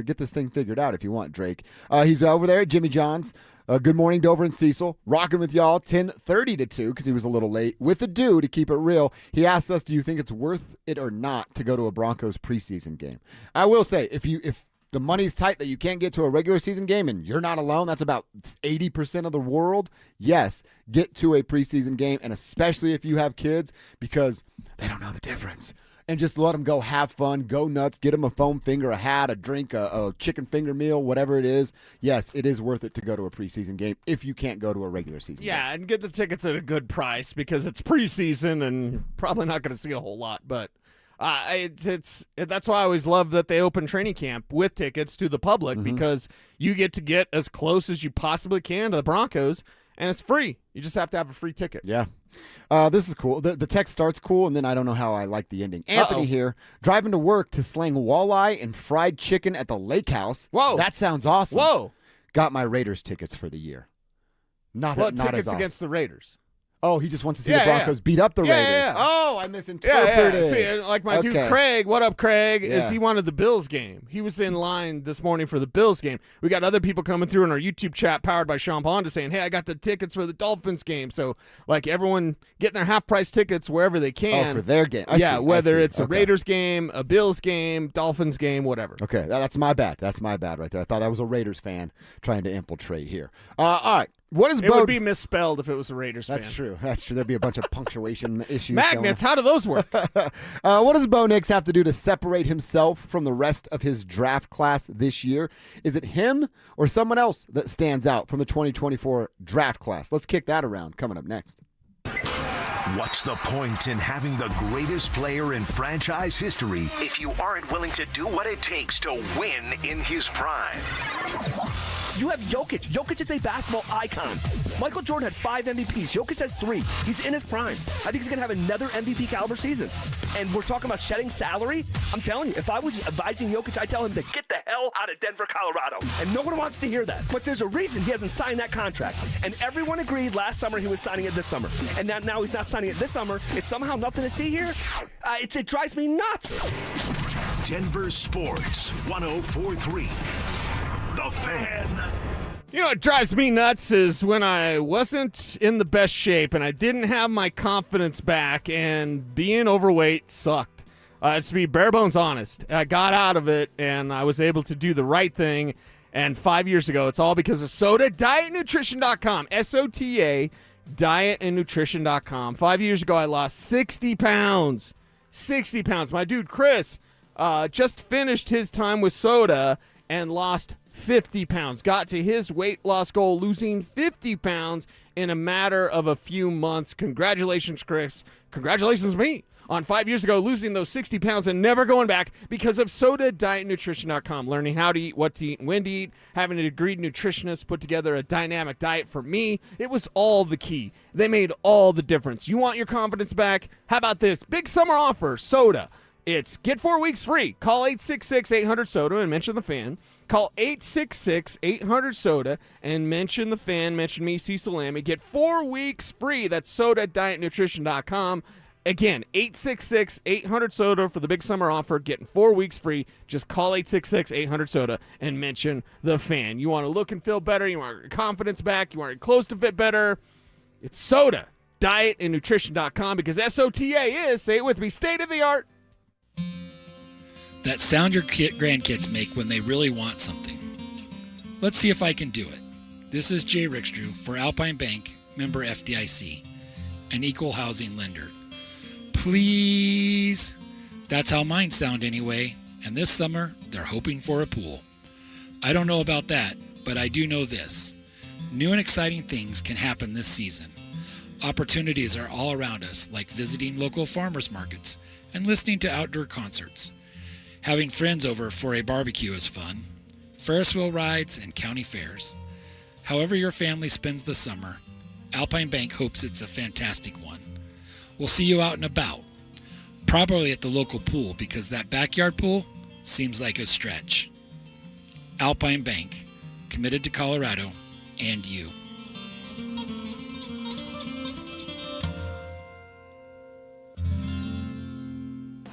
get this thing figured out if you want, Drake. He's over there at Jimmy John's. Good morning, Dover and Cecil. Rocking with y'all 10:30 to 2 because he was a little late. With a do to keep it real, he asked us, do you think it's worth it or not to go to a Broncos preseason game? I will say, if the money's tight that you can't get to a regular season game and you're not alone, that's about 80% of the world, yes, get to a preseason game, and especially if you have kids because they don't know the difference. And just let them go have fun, go nuts, get them a foam finger, a hat, a drink, a chicken finger meal, whatever it is. Yes, it is worth it to go to a preseason game if you can't go to a regular season game. Yeah, and get the tickets at a good price because it's preseason and you're probably not going to see a whole lot. But that's why I always love that they open training camp with tickets to the public because you get as close as you possibly can to the Broncos, and it's free. You just have to have a free ticket. Yeah. This is cool. The text starts cool, and then I don't know how I like the ending. Anthony here, driving to work to slang walleye and fried chicken at the lake house. Whoa. That sounds awesome. Whoa. Got my Raiders tickets for the year. Not What not tickets as awesome. against the Raiders? Oh, he just wants to see the Broncos beat up the Raiders. Yeah. Oh, I misinterpreted. Yeah. See, like my dude Craig, what up, Craig, is he wanted the Bills game. He was in line this morning for the Bills game. We got other people coming through in our YouTube chat powered by Sean Bonda saying, hey, I got the tickets for the Dolphins game. So, like, everyone getting their half-price tickets wherever they can. Oh, for their game. I see, whether I see. it's a Raiders game, a Bills game, Dolphins game, whatever. Okay, that's my bad. That's my bad right there. I thought I was a Raiders fan trying to infiltrate here. All right. What is It would be misspelled if it was a Raiders fan. That's true. That's true. There'd be a bunch of punctuation issues. Magnets, how do those work? What does Bo Nix have to do to separate himself from the rest of his draft class this year? Is it him or someone else that stands out from the 2024 draft class? Let's kick that around coming up next. What's the point in having the greatest player in franchise history if you aren't willing to do what it takes to win in his prime? You have Jokic. Jokic is a basketball icon. Michael Jordan had 5 MVPs. Jokic has 3. He's in his prime. I think he's going to have another MVP caliber season. And we're talking about shedding salary. I'm telling you, if I was advising Jokic, I'd tell him to get the hell out of Denver, Colorado. And no one wants to hear that. But there's a reason he hasn't signed that contract. And everyone agreed last summer he was signing it this summer. And now he's not signing it this summer. It's somehow nothing to see here. It drives me nuts. Denver Sports 104.3. The Fan. You know what drives me nuts is when I wasn't in the best shape and I didn't have my confidence back, and being overweight sucked. To be bare bones honest, I got out of it and I was able to do the right thing. And 5 years ago, it's all because of Soda, DietNutrition.com, SOTA, DietandNutrition.com. 5 years ago, I lost 60 pounds. 60 pounds. My dude Chris just finished his time with Soda and lost 50 pounds. Got to his weight loss goal, losing 50 pounds in a matter of a few months. Congratulations, Chris. Congratulations, me, on 5 years ago losing those 60 pounds and never going back because of Soda, DietNutrition.com. Learning how to eat, what to eat, and when to eat. Having a agreed nutritionist put together a dynamic diet for me. It was all the key. They made all the difference. You want your confidence back? How about this? Big summer offer, Soda. It's get 4 weeks free. Call 866-800-SODA and mention the Fan. Call 866-800-SODA and mention the fan, mention me, Cecil Lammy. Get 4 weeks free. That's soda@dietnutrition.com. Again, 866-800-SODA for the big summer offer. Getting 4 weeks free. Just call 866-800-SODA and mention the fan. You want to look and feel better. You want your confidence back. You want your clothes to fit better. It's soda. Dietandnutrition.com because SOTA is, say it with me, state of the art. That sound your grandkids make when they really want something. Let's see if I can do it. This is Jay Rickstrew for Alpine Bank, member FDIC, an equal housing lender. Please. That's how mine sound anyway, and this summer they're hoping for a pool. I don't know about that, but I do know this. New and exciting things can happen this season. Opportunities are all around us, like visiting local farmers markets and listening to outdoor concerts. Having friends over for a barbecue is fun. Ferris wheel rides and county fairs. However your family spends the summer, Alpine Bank hopes it's a fantastic one. We'll see you out and about, probably at the local pool because that backyard pool seems like a stretch. Alpine Bank, committed to Colorado and you.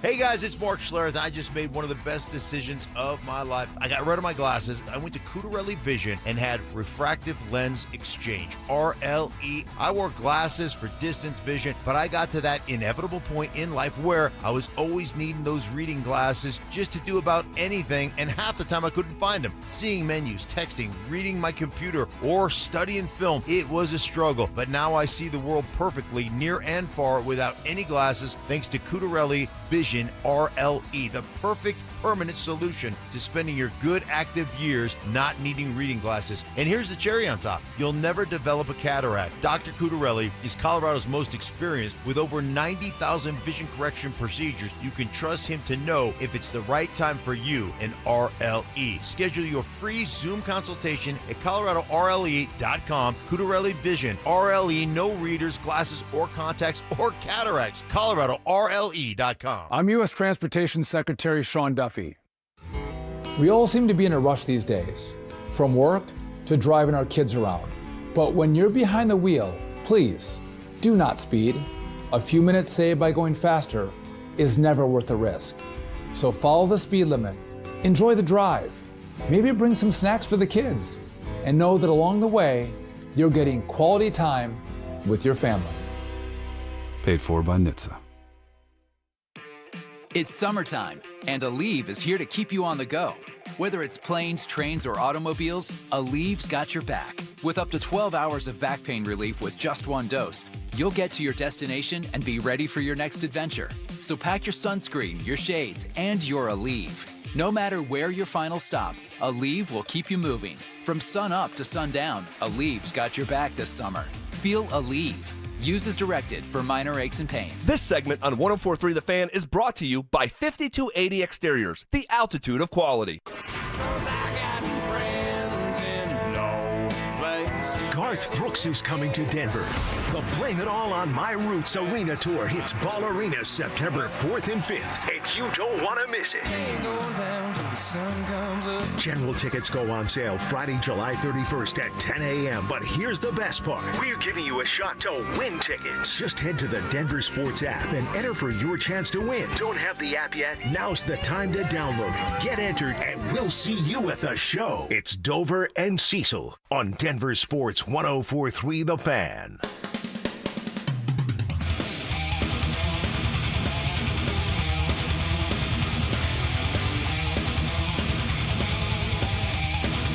Hey guys, it's Mark Schlereth. I just made one of the best decisions of my life. I got rid of my glasses. I went to Cutarelli Vision and had refractive lens exchange, RLE. I wore glasses for distance vision, but I got to that inevitable point in life where I was always needing those reading glasses just to do about anything, and half the time I couldn't find them. Seeing menus, texting, reading my computer, or studying film, it was a struggle. But now I see the world perfectly, near and far, without any glasses, thanks to Cutarelli Vision RLE, the perfect permanent solution to spending your good active years not needing reading glasses. And here's the cherry on top. You'll never develop a cataract. Dr. Cutarelli is Colorado's most experienced with over 90,000 vision correction procedures. You can trust him to know if it's the right time for you and RLE. Schedule your free Zoom consultation at coloradorle.com. Cutarelli Vision, RLE, no readers, glasses, or contacts, or cataracts. coloradorle.com. I'm U.S. Transportation Secretary Sean Duffy. We all seem to be in a rush these days, from work to driving our kids around. But when you're behind the wheel, please do not speed. A few minutes saved by going faster is never worth the risk. So follow the speed limit, enjoy the drive, maybe bring some snacks for the kids, and know that along the way, you're getting quality time with your family. Paid for by NHTSA. It's summertime, and Aleve is here to keep you on the go. Whether it's planes, trains, or automobiles, Aleve's got your back. With up to 12 hours of back pain relief with just one dose, you'll get to your destination and be ready for your next adventure. So pack your sunscreen, your shades, and your Aleve. No matter where your final stop, Aleve will keep you moving. From sun up to sundown, Aleve's got your back this summer. Feel Aleve. Use as directed for minor aches and pains. This segment on 104.3 The Fan is brought to you by 5280 Exteriors, the altitude of quality. Garth Brooks is coming to Denver. The Blame It All on My Roots Arena Tour hits Ball Arena September 4th and 5th, and you don't want to miss it. General tickets go on sale Friday, July 31st at 10 a.m. But here's the best part. We're giving you a shot to win tickets. Just head to the DenverSports app and enter for your chance to win. Don't have the app yet? Now's the time to download it. Get entered, and we'll see you at the show. It's Dover and Cecil on DenverSports 104.3 The Fan.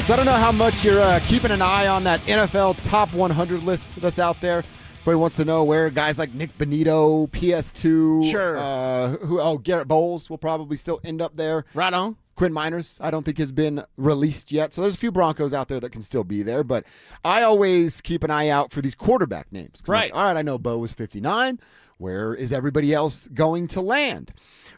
So I don't know how much you're keeping an eye on that NFL top 100 list that's out there. Everybody wants to know where guys like Nick Bonito, PS2, sure. Garrett Bowles will probably still end up there. Right on. Quinn Miners, I don't think has been released yet. So there's a few Broncos out there that can still be there. But I always keep an eye out for these quarterback names. Right. All right, I know Bo was 59. Where is everybody else going to land?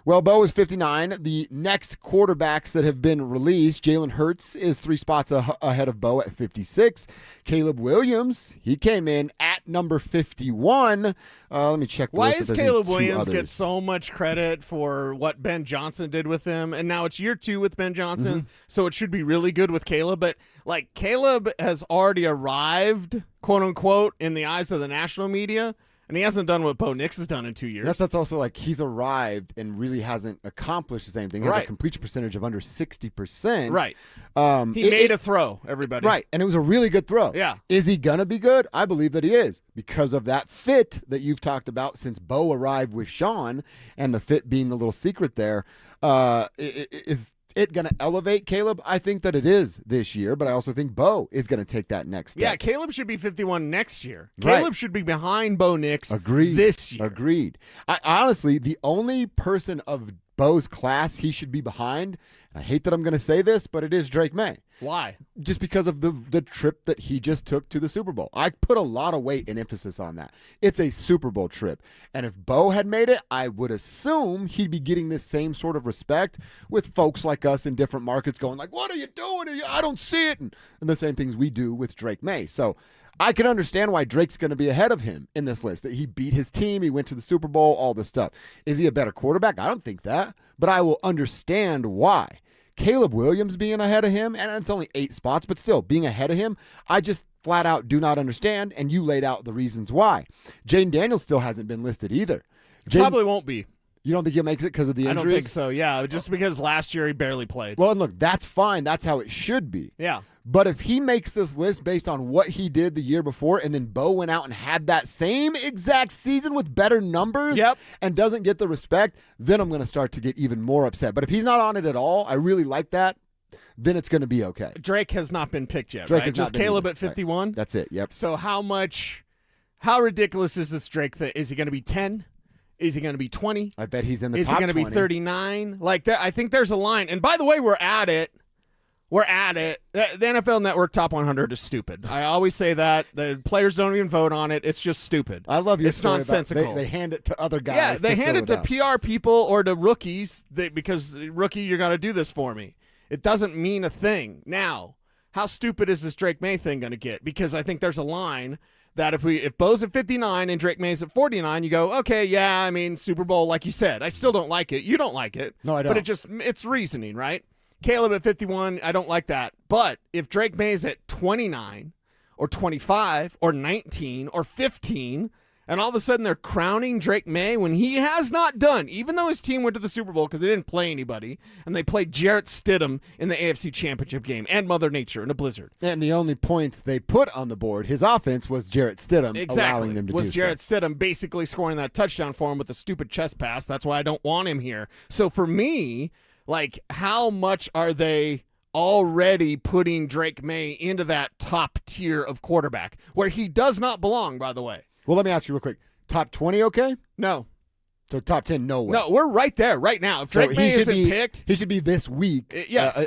Well, Bo is 59. The next quarterbacks that have been released, Jalen Hurts is 3 spots ahead of Bo at 56. Caleb Williams, he came in at at number 51. Let me check. Why does does Caleb Williams get so much credit for what Ben Johnson did with him? And now it's year 2 with Ben Johnson, so it should be really good with Caleb. But, like, Caleb has already arrived, quote-unquote, in the eyes of the national media, and he hasn't done what Bo Nix has done in 2 years. That's also like he's arrived and really hasn't accomplished the same thing. He has a completion percentage of under 60%. Right. He made a throw, everybody. Right, and it was a really good throw. Yeah. Is he going to be good? I believe that he is because of that fit that you've talked about since Bo arrived with Sean, and the fit being the little secret there. Is it going to elevate Caleb? I think that it is this year, but I also think Bo is going to take that next step. Yeah, Caleb should be 51 next year. Right. Caleb should be behind Bo Nix Agreed. this year. Agreed. Honestly, the only person of Bo's class he should be behind, I hate that I'm going to say this, but it is Drake May. Why? Just because of the trip that he just took to the Super Bowl. I put a lot of weight and emphasis on that. It's a Super Bowl trip. And if Bo had made it, I would assume he'd be getting this same sort of respect with folks like us in different markets going like, what are you doing? I don't see it. And the same things we do with Drake May. So I can understand why Drake's going to be ahead of him in this list, that he beat his team, he went to the Super Bowl, all this stuff. Is he a better quarterback? I don't think that, but I will understand why. Caleb Williams being ahead of him, and it's only 8 spots, but still being ahead of him, I just flat out do not understand, and you laid out the reasons why. Jaden Daniels still hasn't been listed either. Probably won't be. You don't think he'll make it because of the injuries? I don't think so, yeah, just because last year he barely played. Well, and look, that's fine. That's how it should be. Yeah. But if he makes this list based on what he did the year before, and then Bo went out and had that same exact season with better numbers and doesn't get the respect, then I'm going to start to get even more upset. But if he's not on it at all, I really like that, then it's going to be okay. Drake has not been picked yet, Drake right? has not Just been Caleb either. at 51? Right. That's it, yep. So how ridiculous is this Drake thing? Is he going to be 10? Is he going to be 20? I bet he's in the top 20. Is he going to be 39? Like, I think there's a line. And by the way, we're at it. The NFL Network Top 100 is stupid. I always say that. The players don't even vote on it. It's just stupid. I love your It's story nonsensical. about they hand it to other guys. Yeah, they hand it to out. PR people or to rookies because, rookie, you're going to do this for me. It doesn't mean a thing. Now, how stupid is this Drake May thing going to get? Because I think there's a line that if Bo's at 59 and Drake May's at 49, you go, okay, yeah, I mean, Super Bowl, like you said. I still don't like it. You don't like it. No, I don't. But it's reasoning, right? Caleb at 51, I don't like that. But if Drake May's at 29 or 25 or 19 or 15, and all of a sudden they're crowning Drake May when he has not done, even though his team went to the Super Bowl because they didn't play anybody, and they played Jarrett Stidham in the AFC Championship game and Mother Nature in a blizzard. And the only points they put on the board, his offense, was Jarrett Stidham allowing them to was do Jarrett so. Stidham basically scoring that touchdown for him with a stupid chest pass. That's why I don't want him here. So for me, like, how much are they already putting Drake May into that top tier of quarterback where he does not belong, by the way? Well, let me ask you real quick. Top 20 okay? No. So top 10, no way. No, we're right there right now. If Drake May isn't picked, he should be this week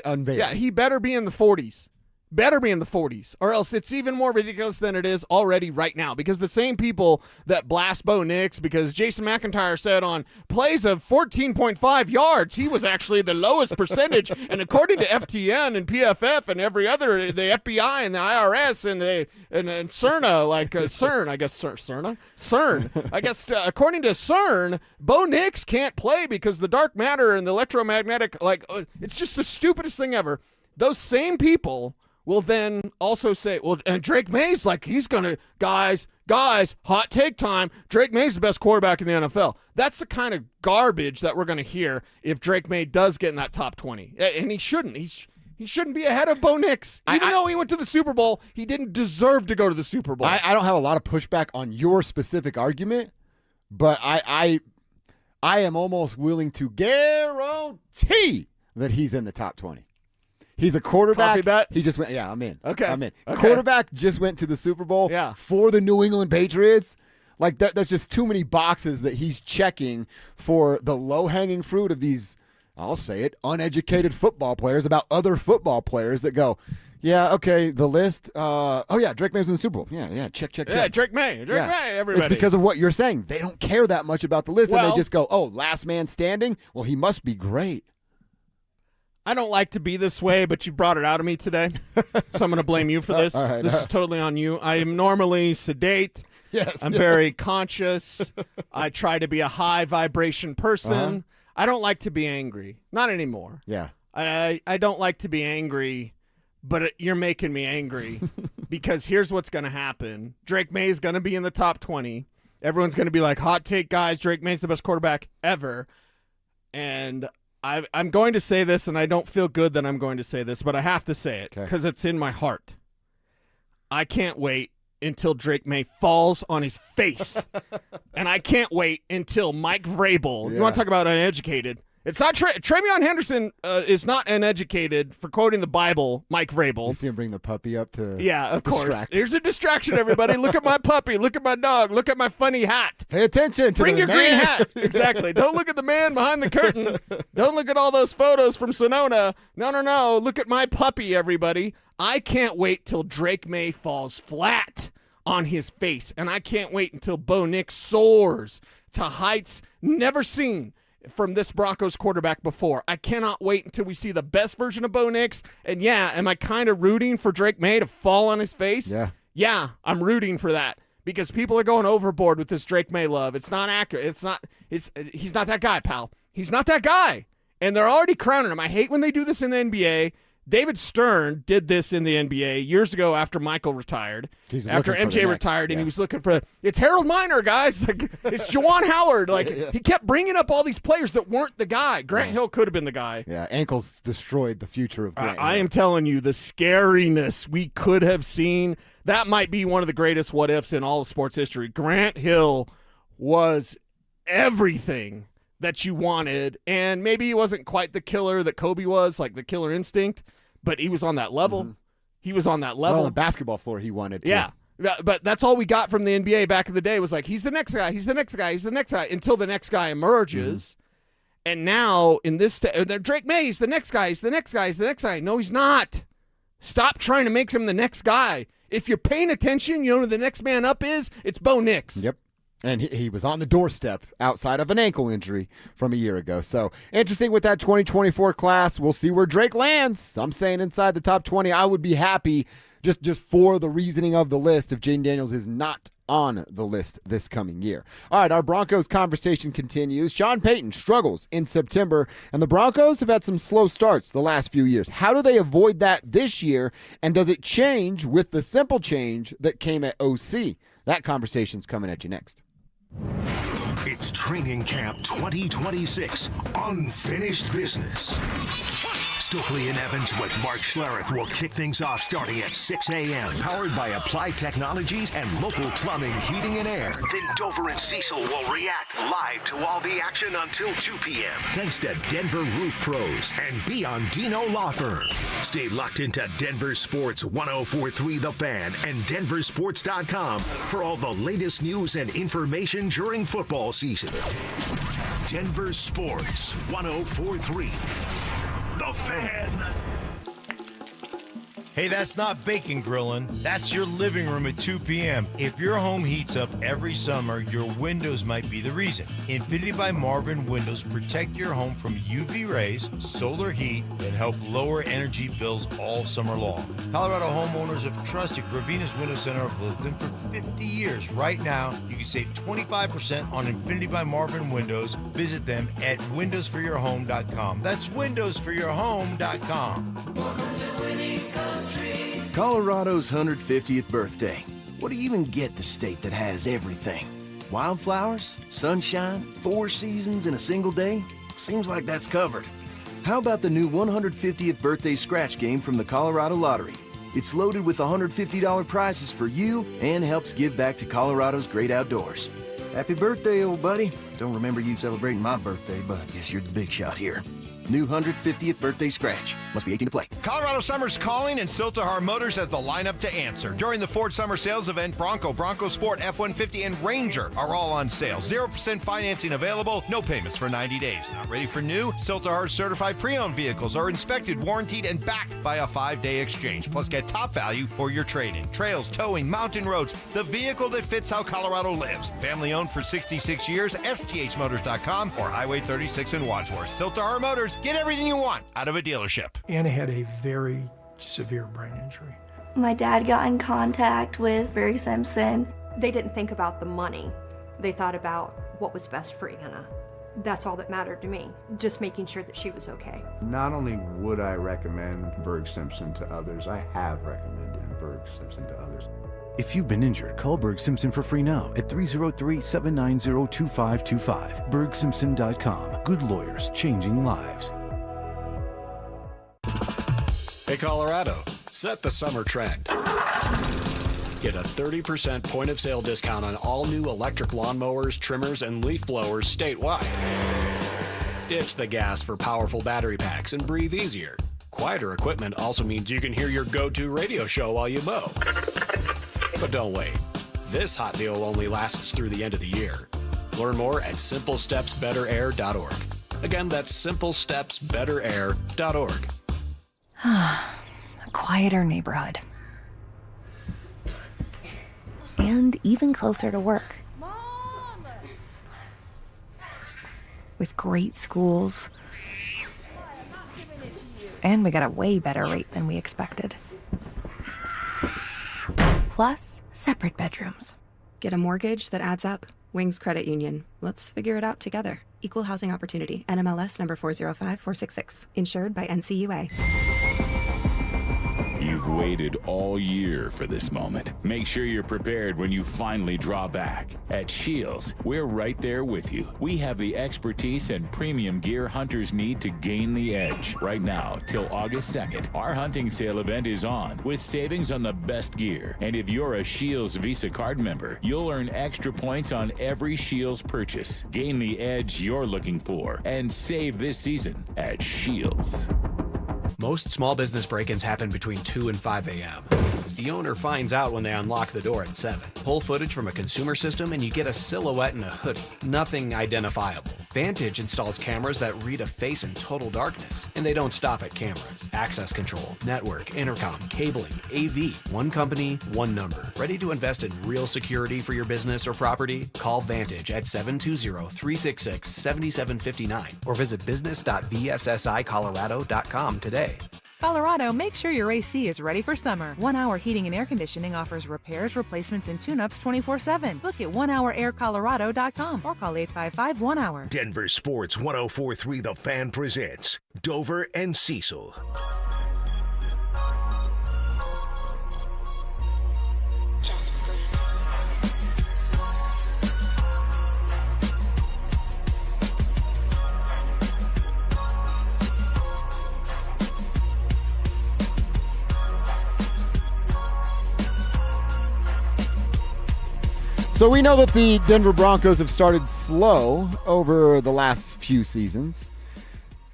unveiled. Yeah, he better be in the 40s. Better be in the 40s, or else it's even more ridiculous than it is already right now, because the same people that blast Bo Nix because Jason McIntyre said on plays of 14.5 yards, he was actually the lowest percentage, and according to FTN and PFF and every other, the FBI and the IRS and CERN, like CERN, I guess CERN, I guess according to CERN, Bo Nix can't play because the dark matter and the electromagnetic, it's just the stupidest thing ever. Those same people will then also say, well, and Drake May's like, he's going to, guys, hot take time. Drake May's the best quarterback in the NFL. That's the kind of garbage that we're going to hear if Drake May does get in that top 20. And he shouldn't. He shouldn't be ahead of Bo Nix. Even though he went to the Super Bowl, he didn't deserve to go to the Super Bowl. I don't have a lot of pushback on your specific argument, but I am almost willing to guarantee that he's in the top 20. He's a quarterback. Coffee bet? He just went, yeah, I'm in. Okay. I'm in. Okay. Quarterback just went to the Super Bowl for the New England Patriots. Like, that's just too many boxes that he's checking for the low-hanging fruit of these, I'll say it, uneducated football players about other football players that go, yeah, okay, the list. Drake May's in the Super Bowl. Yeah, check. Yeah, Drake May, everybody. It's because of what you're saying. They don't care that much about the list, and they just go, oh, last man standing? Well, he must be great. I don't like to be this way, but you brought it out of me today, so I'm going to blame you for this. All right. This is totally on you. I am normally sedate Yes. I'm very conscious. I try to be a high vibration person. I don't like to be angry. Not anymore. Yeah. I don't like to be angry, but you're making me angry because here's what's going to happen. Drake May is going to be in the top 20. Everyone's going to be like, hot take, guys. Drake May's the best quarterback ever. And I'm going to say this, and I don't feel good that I'm going to say this, but I have to say it because it's in my heart. I can't wait until Drake May falls on his face. And I can't wait until Mike Vrabel. You want to talk about uneducated? It's not Travion Henderson is not uneducated, for quoting the Bible, Mike Vrabel. You see him bring the puppy up to of course. distract. Here's a distraction, everybody. Look at my puppy. Look at my dog. Look at my funny hat. Pay attention to Bring the your man. green hat. Exactly. Don't look at the man behind the curtain. Don't look at all those photos from Sonona. No. Look at my puppy, everybody. I can't wait till Drake May falls flat on his face, and I can't wait until Bo Nix soars to heights never seen from this Broncos quarterback before. I cannot wait until we see the best version of Bo Nix. And am I kind of rooting for Drake May to fall on his face? Yeah, I'm rooting for that because people are going overboard with this Drake May love. It's not accurate. He's not that guy, pal. He's not that guy. And they're already crowning him. I hate when they do this in the NBA. David Stern did this in the NBA years ago after Michael retired, after MJ retired, and he was looking for it's Harold Miner, guys. Like, it's Juwan Howard. He kept bringing up all these players that weren't the guy. Grant Hill could have been the guy. Yeah, ankles destroyed the future of Grant Hill. I am telling you, the scariness we could have seen, that might be one of the greatest what-ifs in all of sports history. Grant Hill was everything that you wanted, and maybe he wasn't quite the killer that Kobe was, like the killer instinct, but he was on that level. He was on that level. Well, on the basketball floor, he wanted to. Yeah, but that's all we got from the NBA back in the day was like, he's the next guy, he's the next guy, he's the next guy, until the next guy emerges. And now, in this Drake May, he's the next guy, he's the next guy, he's the next guy. No, he's not. Stop trying to make him the next guy. If you're paying attention, you know who the next man up is? It's Bo Nix. Yep. And he was on the doorstep outside of an ankle injury from a year ago. So, interesting with that 2024 class. We'll see where Drake lands. I'm saying inside the top 20. I would be happy just for the reasoning of the list if Jaden Daniels is not on the list this coming year. All right, our Broncos conversation continues. Sean Payton struggles in September, and the Broncos have had some slow starts the last few years. How do they avoid that this year, and does it change with the simple change that came at OC? That conversation's coming at you next. It's Training Camp 2026, Unfinished Business. Stokely and Evans with Mark Schlereth will kick things off starting at 6 a.m. Powered by Applied Technologies and local plumbing, heating, and air. Then Dover and Cecil will react live to all the action until 2 p.m. Thanks to Denver Roof Pros and Biondino Law Firm. Stay locked into Denver Sports 104.3 The Fan and DenverSports.com for all the latest news and information during football season. Denver Sports 104.3 The Fan. Hey, that's not bacon grilling. That's your living room at 2 p.m. If your home heats up every summer, your windows might be the reason. Infinity by Marvin Windows protect your home from UV rays, solar heat, and help lower energy bills all summer long. Colorado homeowners have trusted Gravina's Window Center of Littleton for 50 years. Right now, you can save 25% on Infinity by Marvin Windows. Visit them at windowsforyourhome.com. That's windowsforyourhome.com. Welcome to winning country. Colorado's 150th birthday. What do you even get the state that has everything? Wildflowers, sunshine, 4 seasons in a single day? Seems like that's covered. How about the new 150th birthday scratch game from the Colorado Lottery? It's loaded with $150 prizes for you and helps give back to Colorado's great outdoors. Happy birthday, old buddy. Don't remember you celebrating my birthday, but I guess you're the big shot here. New 150th birthday scratch. Must be 18 to play. Colorado Summer's calling, and Siltahar Motors has the lineup to answer. During the Ford Summer Sales Event, Bronco Sport, F-150, and Ranger are all on sale. 0% financing available, no payments for 90 days. Not ready for new? Siltahar certified pre-owned vehicles are inspected, warranted, and backed by a 5-day exchange. Plus, get top value for your trade-in. Trails, towing, mountain roads, the vehicle that fits how Colorado lives. Family owned for 66 years, sthmotors.com or Highway 36 in Wadsworth. Siltahar Motors. Get everything you want out of a dealership. Anna had a very severe brain injury. My dad got in contact with Barry Simpson. They didn't think about the money. They thought about what was best for Anna. That's all that mattered to me, just making sure that she was okay. Not only would I recommend Berg Simpson to others, I have recommended Berg Simpson to others. If you've been injured, call Berg Simpson for free now at 303-790-2525. BergSimpson.com. Good lawyers changing lives. Hey, Colorado, set the summer trend. Get a 30% point of sale discount on all new electric lawnmowers, trimmers, and leaf blowers statewide. Ditch the gas for powerful battery packs and breathe easier. Quieter equipment also means you can hear your go-to radio show while you mow. But don't wait. This hot deal only lasts through the end of the year. Learn more at simplestepsbetterair.org. Again, that's simplestepsbetterair.org. A quieter neighborhood. And even closer to work. With great schools. And we got a way better rate than we expected. Plus, separate bedrooms. Get a mortgage that adds up. Wings Credit Union. Let's figure it out together. Equal housing opportunity. NMLS number 405466. Insured by NCUA. You've waited all year for this moment. Make sure you're prepared when you finally draw back. At Shields, we're right there with you. We have the expertise and premium gear hunters need to gain the edge. Right now, till August 2nd, our hunting sale event is on with savings on the best gear. And if you're a Shields Visa card member, you'll earn extra points on every Shields purchase. Gain the edge you're looking for and save this season at Shields. Most small business break-ins happen between 2 and 5 a.m. The owner finds out when they unlock the door at 7. Pull footage from a consumer system and you get a silhouette in a hoodie. Nothing identifiable. Vantage installs cameras that read a face in total darkness. And they don't stop at cameras. Access control, network, intercom, cabling, AV. One company, one number. Ready to invest in real security for your business or property? Call Vantage at 720-366-7759 or visit business.vssicolorado.com today. Colorado, make sure your AC is ready for summer. 1 Hour Heating and Air Conditioning offers repairs, replacements, and tune-ups 24/7. Book at onehouraircolorado.com or call 855-1-HOUR. Denver Sports 104.3 The Fan presents Dover and Cecil. So we know that the Denver Broncos have started slow over the last few seasons.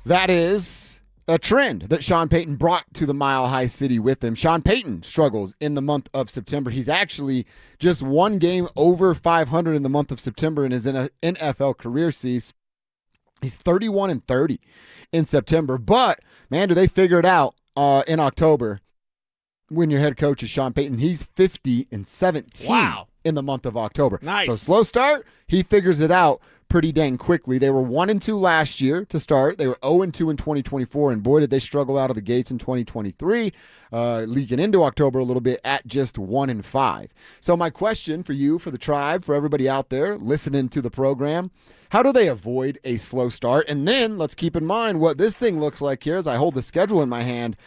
That is a trend that Sean Payton brought to the Mile High City with him. Sean Payton struggles in the month of September. He's actually just one game over 500 in the month of September in his NFL career. He's 31-30 in September. But, man, do they figure it out in October when your head coach is Sean Payton. He's 50-17. Wow. In the month of October. Nice. So slow start, he figures it out pretty dang quickly. They were 1-2 last year to start. They were 0-2 in 2024, and boy, did they struggle out of the gates in 2023, leaking into October a little bit at just 1-5. So my question for you, for the tribe, for everybody out there listening to the program, how do they avoid a slow start? And then let's keep in mind what this thing looks like here as I hold the schedule in my hand.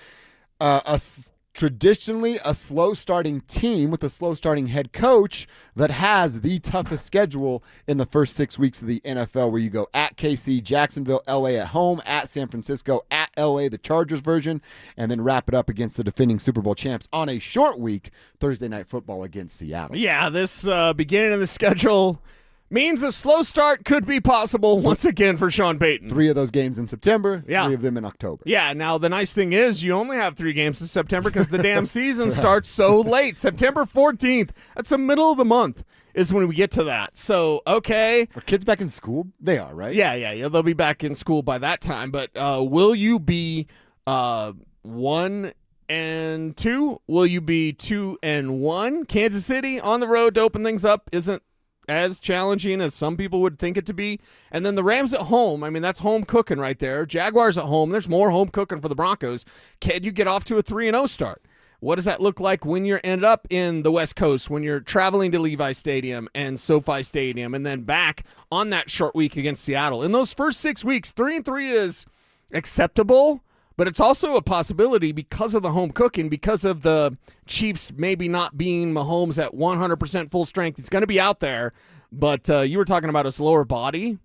Traditionally a slow starting team with a slow starting head coach that has the toughest schedule in the first 6 weeks of the NFL, where you go at KC, Jacksonville, LA at home, at San Francisco, at LA, the Chargers version, and then wrap it up against the defending Super Bowl champs on a short week, Thursday Night Football against Seattle. Yeah, this beginning of the schedule means a slow start could be possible once again for Sean Payton. 3 of those games in September, 3 of them in October. Yeah, now the nice thing is you only have 3 games in September because the damn season starts so late. September 14th, that's the middle of the month is when we get to that. So, okay. Are kids back in school? They are, right? Yeah, they'll be back in school by that time. But will you be 1-2? Will you be 2-1? Kansas City on the road to open things up isn't as challenging as some people would think it to be. And then the Rams at home, I mean, that's home cooking right there. Jaguars at home, there's more home cooking for the Broncos. Can you get off to a 3-0 start? What does that look like when you're ended up in the West Coast, when you're traveling to Levi Stadium and SoFi Stadium, and then back on that short week against Seattle? In those first 6 weeks, 3-3 is acceptable, but it's also a possibility because of the home cooking, because of the Chiefs maybe not being Mahomes at 100% full strength. He's going to be out there, but you were talking about his lower body.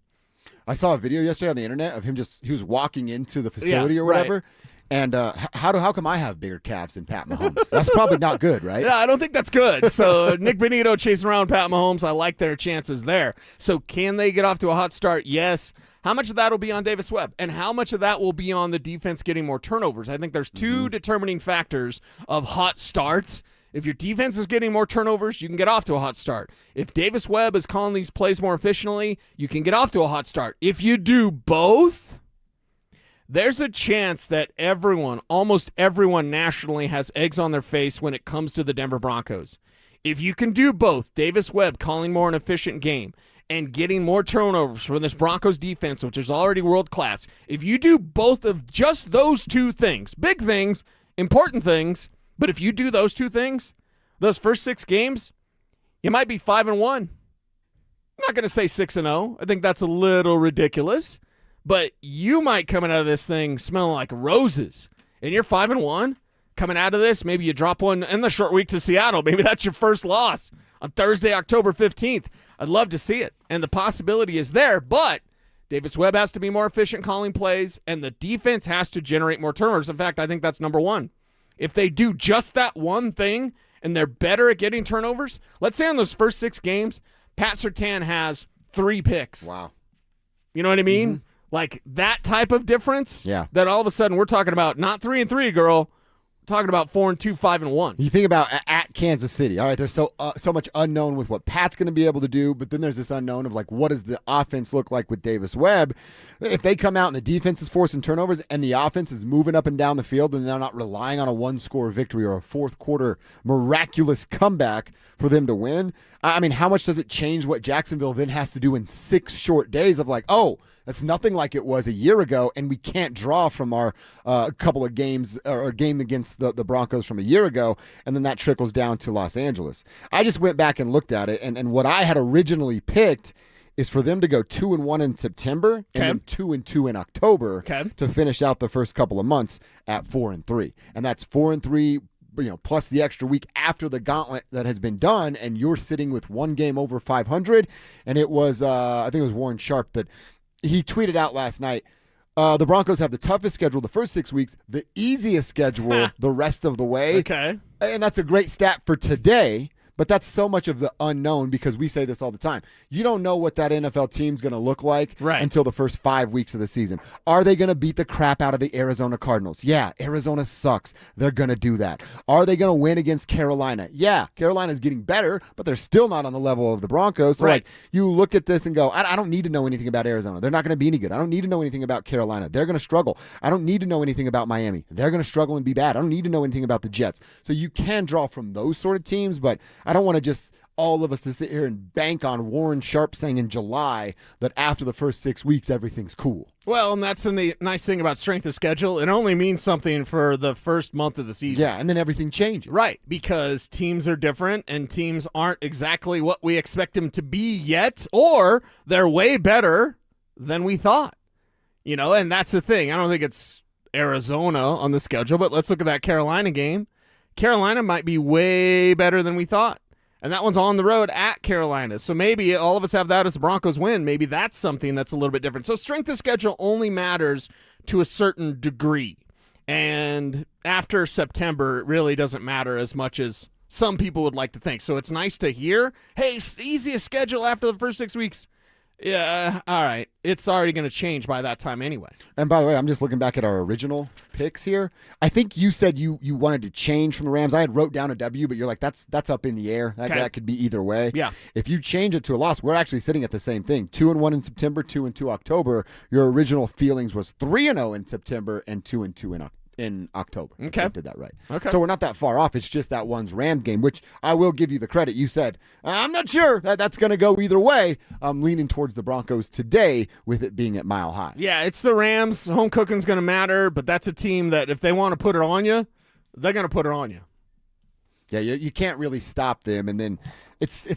I saw a video yesterday on the internet of him he was walking into the facility or whatever. Right. And how come I have bigger calves than Pat Mahomes? That's probably not good, right? Yeah, I don't think that's good. So Nick Benito chasing around Pat Mahomes, I like their chances there. So can they get off to a hot start? Yes. How much of that will be on Davis Webb? And how much of that will be on the defense getting more turnovers? I think there's two determining factors of hot starts. If your defense is getting more turnovers, you can get off to a hot start. If Davis Webb is calling these plays more efficiently, you can get off to a hot start. If you do both, there's a chance that almost everyone nationally has eggs on their face when it comes to the Denver Broncos. If you can do both, Davis Webb calling more an efficient game and getting more turnovers from this Broncos defense, which is already world-class, if you do both of just those two things, big things, important things, but if you do those two things, those first 6 games, you might be 5-1. I'm not going to say 6-0. I think that's a little ridiculous. But you might coming out of this thing smelling like roses. And you're 5-1 coming out of this. Maybe you drop one in the short week to Seattle. Maybe that's your first loss on Thursday, October 15th. I'd love to see it. And the possibility is there. But Davis Webb has to be more efficient calling plays, and the defense has to generate more turnovers. In fact, I think that's number one. If they do just that one thing and they're better at getting turnovers, let's say on those first 6 games, Pat Surtain has 3 picks. Wow. You know what I mean? Mm-hmm. Like that type of difference, that all of a sudden we're talking about not 3-3, girl. We're talking about 4-2, 5-1. You think about at Kansas City. All right, there's so much unknown with what Pat's going to be able to do, but then there's this unknown of like what does the offense look like with Davis Webb? If they come out and the defense is forcing turnovers and the offense is moving up and down the field and they're not relying on a 1-score victory or a fourth quarter miraculous comeback for them to win, I mean, how much does it change what Jacksonville then has to do in 6 short days of like, oh, that's nothing like it was a year ago, and we can't draw from our couple of games or a game against the Broncos from a year ago, and then that trickles down to Los Angeles. I just went back and looked at it, and what I had originally picked is for them to go 2-1 in September and then 2-2 in October to finish out the first couple of months at 4-3. And that's 4-3, plus the extra week after the gauntlet that has been done, and you're sitting with 1 game over 500. And it was, I think it was Warren Sharp that he tweeted out last night, the Broncos have the toughest schedule the first 6 weeks, the easiest schedule the rest of the way. Okay. And that's a great stat for today. But that's so much of the unknown because we say this all the time. You don't know what that NFL team's going to look like until the first 5 weeks of the season. Are they going to beat the crap out of the Arizona Cardinals? Yeah, Arizona sucks. They're going to do that. Are they going to win against Carolina? Yeah, Carolina's getting better, but they're still not on the level of the Broncos. So you look at this and go, I don't need to know anything about Arizona. They're not going to be any good. I don't need to know anything about Carolina. They're going to struggle. I don't need to know anything about Miami. They're going to struggle and be bad. I don't need to know anything about the Jets. So you can draw from those sort of teams, but I don't want to just all of us to sit here and bank on Warren Sharp saying in July that after the first 6 weeks, everything's cool. Well, and that's the nice thing about strength of schedule. It only means something for the first month of the season. Yeah, and then everything changes. Right, because teams are different and teams aren't exactly what we expect them to be yet, or they're way better than we thought. And that's the thing. I don't think it's Arizona on the schedule, but let's look at that Carolina game. Carolina might be way better than we thought. And that one's on the road at Carolina. So maybe all of us have that as the Broncos win. Maybe that's something that's a little bit different. So strength of schedule only matters to a certain degree. And after September, it really doesn't matter as much as some people would like to think. So it's nice to hear, hey, easiest schedule after the first 6 weeks. Yeah, all right. It's already going to change by that time anyway. And by the way, I'm just looking back at our original picks here. I think you said you wanted to change from the Rams. I had wrote down a W, but you're like, that's up in the air. That could be either way. Yeah. If you change it to a loss, we're actually sitting at the same thing. 2-1 in September, 2-2 October. Your original feelings was 3-0 in September and 2-2 in October. Okay. I did that right. Okay. So we're not that far off. It's just that one's Rams game, which I will give you the credit. You said, I'm not sure that's going to go either way. I'm leaning towards the Broncos today with it being at Mile High. Yeah, it's the Rams. Home cooking's going to matter, but that's a team that if they want to put it on you, they're going to put it on you. Yeah, you can't really stop them, and then it's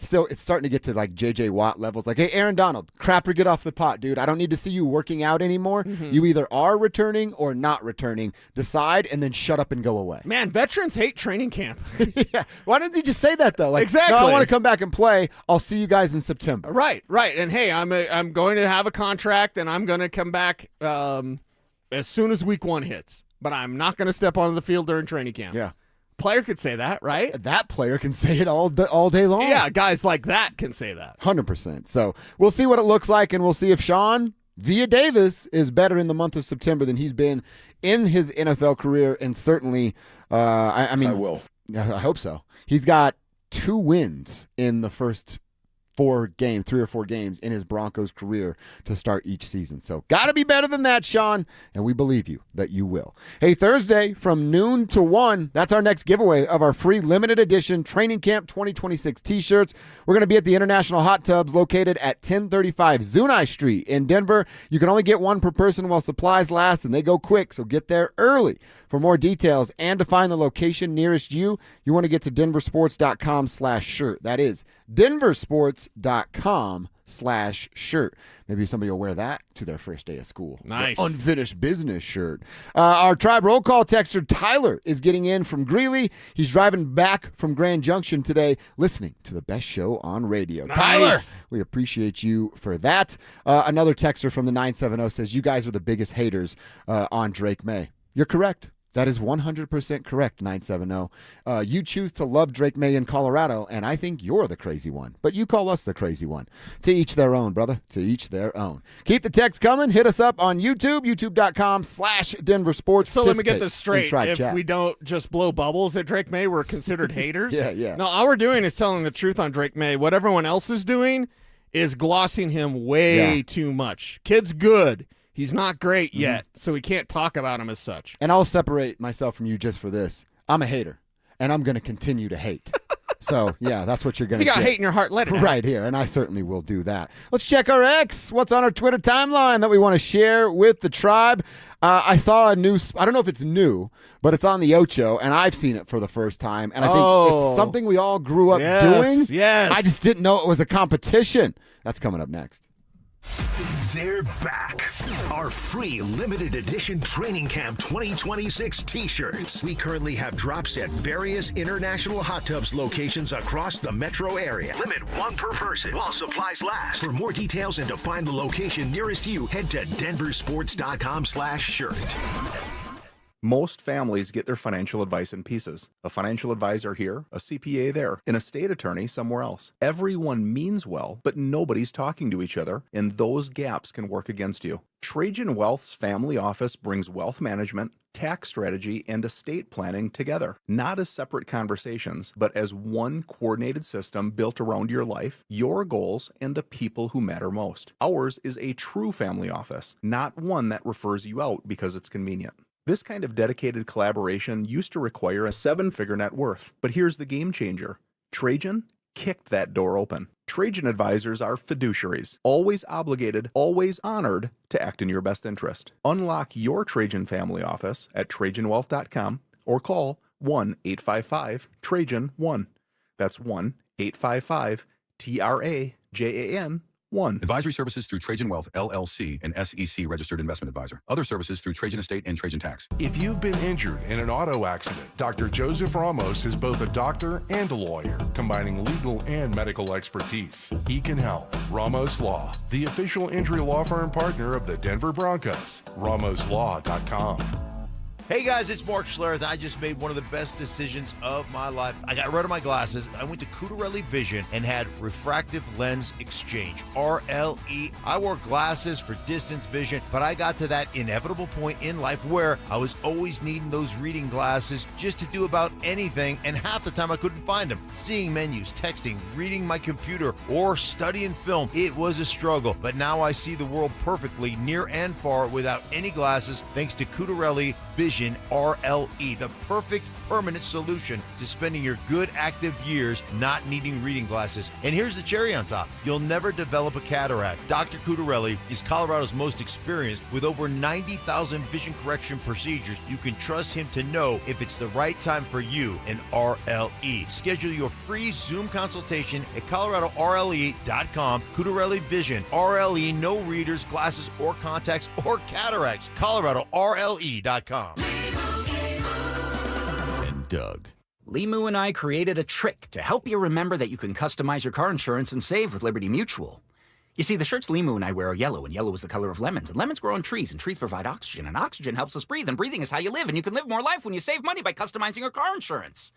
starting to get to like J.J. Watt levels. Like, hey, Aaron Donald, crap or get off the pot, dude. I don't need to see you working out anymore. Mm-hmm. You either are returning or not returning. Decide, and then shut up and go away. Man, veterans hate training camp. Yeah. Why didn't he just say that, though? Like, exactly. No, I want to come back and play. I'll see you guys in September. Right. And, hey, I'm going to have a contract, and I'm going to come back as soon as week 1 hits. But I'm not going to step onto the field during training camp. Yeah. Player could say that, right? That player can say it all day long. Yeah, guys like that can say that. 100%. So we'll see what it looks like, and we'll see if Sean Via Davis is better in the month of September than he's been in his NFL career, and certainly, I hope so. He's got 2 wins in the first 3 or 4 games in his Broncos career to start each season. So got to be better than that, Sean, and we believe you that you will. Hey, Thursday from noon to 1, that's our next giveaway of our free limited edition Training Camp 2026 t-shirts. We're going to be at the International Hot Tubs located at 1035 Zuni Street in Denver. You can only get 1 per person while supplies last, and they go quick, so get there early. For more details and to find the location nearest you, you want to get to DenverSports.com/shirt. That is DenverSports.com/shirt. Maybe somebody will wear that to their first day of school. Nice. The unfinished business shirt. Our Tribe Roll Call texter Tyler is getting in from Greeley. He's driving back from Grand Junction today, listening to the best show on radio. Nice. Tyler, we appreciate you for that. Another texter from the 970 says, you guys are the biggest haters on Drake May. You're correct. That is 100% correct, 970. You choose to love Drake May in Colorado, and I think you're the crazy one. But you call us the crazy one. To each their own, brother. To each their own. Keep the text coming. Hit us up on YouTube, youtube.com/DenverSports. So let me get this straight. If chat. we don't just blow bubbles at Drake May, we're considered haters? Yeah. No, all we're doing is telling the truth on Drake May. What everyone else is doing is glossing him way too much. Kid's good. He's not great yet, so we can't talk about him as such. And I'll separate myself from you just for this. I'm a hater, and I'm going to continue to hate. So, yeah, that's what you're going to get. You got hate in your heart, let it out. Right here, and I certainly will do that. Let's check our X. What's on our Twitter timeline that we want to share with the tribe? I saw a new, I don't know if it's new, but it's on the Ocho, and I've seen it for the first time, and I think it's something we all grew up doing. Yes. I just didn't know it was a competition. That's coming up next. They're back. Our free limited edition Training Camp 2026 t-shirts. We currently have drops at various International Hot Tubs locations across the metro area. Limit 1 per person while supplies last. For more details and to find the location nearest you, head to DenverSports.com/shirt. Most families get their financial advice in pieces. A financial advisor here, a CPA there, an estate attorney somewhere else. Everyone means well, but nobody's talking to each other, and those gaps can work against you. Trajan Wealth's family office brings wealth management, tax strategy, and estate planning together, not as separate conversations, but as one coordinated system built around your life, your goals, and the people who matter most. Ours is a true family office, not one that refers you out because it's convenient. This kind of dedicated collaboration used to require a 7-figure net worth, but here's the game changer. Trajan kicked that door open. Trajan advisors are fiduciaries, always obligated, always honored to act in your best interest. Unlock your Trajan family office at TrajanWealth.com or call 1-855-TRAJAN-1. That's 1-855-TRAJAN-1. Advisory services through Trajan Wealth, LLC, an SEC registered investment advisor. Other services through Trajan Estate and Trajan Tax. If you've been injured in an auto accident, Dr. Joseph Ramos is both a doctor and a lawyer, combining legal and medical expertise. He can help. Ramos Law, the official injury law firm partner of the Denver Broncos. RamosLaw.com. Hey guys, it's Mark Schlereth. I just made one of the best decisions of my life. I got rid of my glasses. I went to Cutarelli Vision and had refractive lens exchange, RLE. I wore glasses for distance vision, but I got to that inevitable point in life where I was always needing those reading glasses just to do about anything, and half the time I couldn't find them. Seeing menus, texting, reading my computer, or studying film, it was a struggle. But now I see the world perfectly near and far without any glasses thanks to Cutarelli Vision Vision RLE, the perfect permanent solution to spending your good active years not needing reading glasses. And here's the cherry on top. You'll never develop a cataract. Dr. Cutarelli is Colorado's most experienced with over 90,000 vision correction procedures. You can trust him to know if it's the right time for you in RLE. Schedule your free Zoom consultation at coloradorle.com. Cutarelli Vision, RLE, no readers, glasses, or contacts, or cataracts. coloradorle.com. And Doug. Limu and I created a trick to help you remember that you can customize your car insurance and save with Liberty Mutual. You see, the shirts Limu and I wear are yellow, and yellow is the color of lemons, and lemons grow on trees, and trees provide oxygen, and oxygen helps us breathe, and breathing is how you live, and you can live more life when you save money by customizing your car insurance.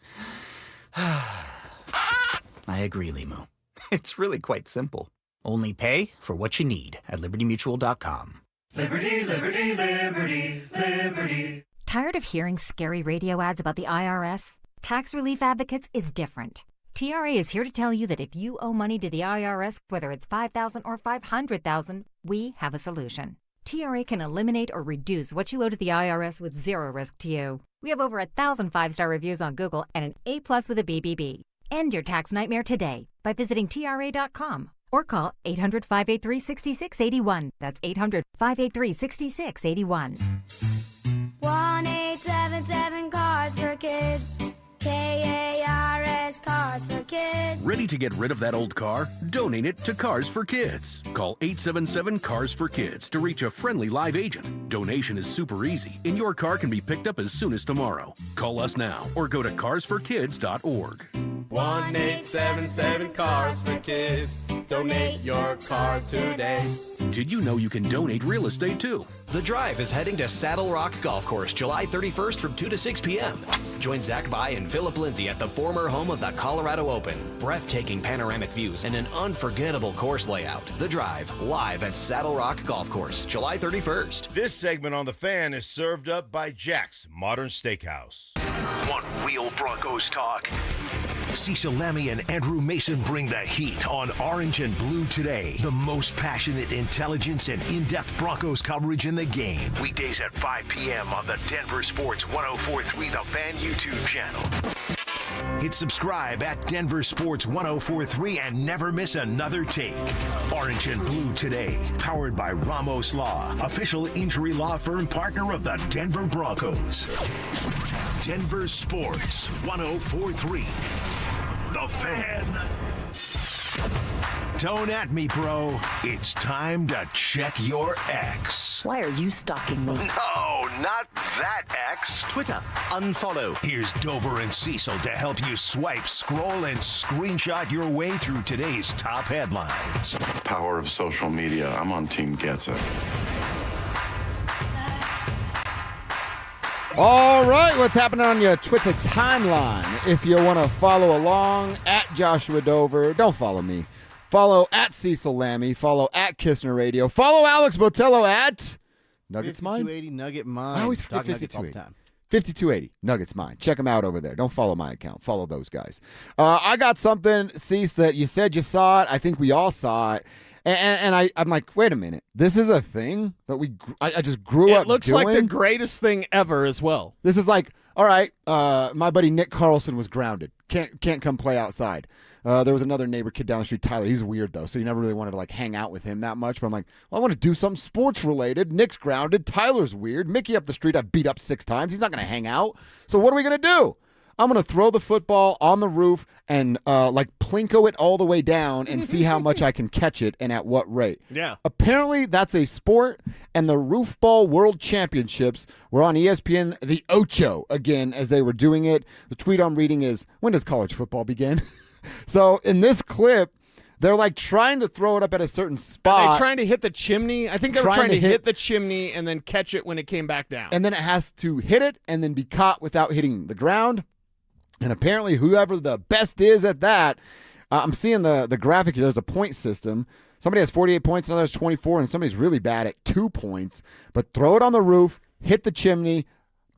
I agree, Limu. It's really quite simple. Only pay for what you need at libertymutual.com. Liberty, liberty, liberty, liberty. Tired of hearing scary radio ads about the IRS? Tax Relief Advocates is different. TRA is here to tell you that if you owe money to the IRS, whether it's $5,000 or $500,000, we have a solution. TRA can eliminate or reduce what you owe to the IRS with zero risk to you. We have over 1,000 5-star reviews on Google and an A+ with a BBB. End your tax nightmare today by visiting TRA.com or call 800-583-6681. That's 800-583-6681. 1-877 Cards for Kids. KARS Cards for Kids. Ready to get rid of that old car? Donate it to Cars for Kids. Call 877 Cars for Kids to reach a friendly live agent. Donation is super easy, and your car can be picked up as soon as tomorrow. Call us now or go to carsforkids.org. 1-877 Cars for Kids. Donate your car today. Did you know you can donate real estate too? The Drive is heading to Saddle Rock Golf Course July 31st from 2 to 6 p.m. Join Zach Bai and Philip Lindsay at the former home of the Colorado Open. Breathtaking panoramic views and an unforgettable course layout. The Drive, live at Saddle Rock Golf Course July 31st. This segment on The Fan is served up by Jack's Modern Steakhouse. Want real Broncos talk? Cecil Lammy and Andrew Mason bring the heat on Orange and Blue Today. The most passionate intelligence and in-depth Broncos coverage in the game. Weekdays at 5 p.m. on the DenverSports 104.3 The Fan YouTube channel. Hit subscribe at DenverSports 104.3 and never miss another take. Orange and Blue Today, powered by Ramos Law, official injury law firm partner of the Denver Broncos. Denver Sports 104.3. The Fan. Don't at me, bro. It's time to check your ex. Why are you stalking me? No, not that ex. Twitter, unfollow. Here's Dover and Cecil to help you swipe, scroll, and screenshot your way through today's top headlines. Power of social media. I'm on Team Gets It. All right, what's happening on your Twitter timeline? If you want to follow along, at Joshua Dover, don't follow me. Follow at Cecil Lammy. Follow at Kistner Radio. Follow Alex Botello at Nuggets Mine. 5280 Nugget Mine. I always forget 5280. 5280 Nuggets Mine. Check them out over there. Don't follow my account. Follow those guys. I got something, Cease, that you said you saw it. I think we all saw it. And I'm like, wait a minute. This is a thing that I just grew up doing? It looks like the greatest thing ever as well. This is like, all right, my buddy Nick Carlson was grounded. Can't come play outside. There was another neighbor kid down the street, Tyler. He's weird, though, so you never really wanted to, like, hang out with him that much. But I'm like, well, I want to do something sports-related. Nick's grounded. Tyler's weird. Mickey up the street I beat up 6 times. He's not going to hang out. So what are we going to do? I'm going to throw the football on the roof and, plinko it all the way down and see how much I can catch it and at what rate. Yeah. Apparently, that's a sport, and the Roof Ball World Championships were on ESPN, the Ocho, again, as they were doing it. The tweet I'm reading is, when does college football begin? So in this clip, they're like trying to throw it up at a certain spot. Are they trying to hit the chimney? I think they were trying to hit the chimney and then catch it when it came back down. And then it has to hit it and then be caught without hitting the ground. And apparently whoever the best is at that, I'm seeing the graphic here. There's a point system. Somebody has 48 points, another has 24, and somebody's really bad at 2 points. But throw it on the roof, hit the chimney,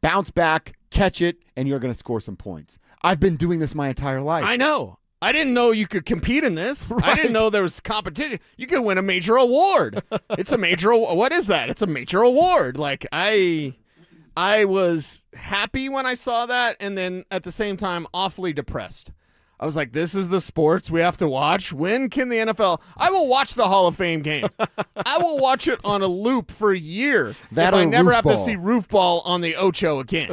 bounce back, catch it, and you're going to score some points. I've been doing this my entire life. I know. I didn't know you could compete in this. Right. I didn't know there was competition. You could win a major award. It's a major. What is that? It's a major award. Like I I was happy when I saw that, and then at the same time, awfully depressed. I was like, this is the sports we have to watch? When can the NFL... I will watch the Hall of Fame game. I will watch it on a loop for a year That if I or never roof have ball. to see roof ball on the Ocho again.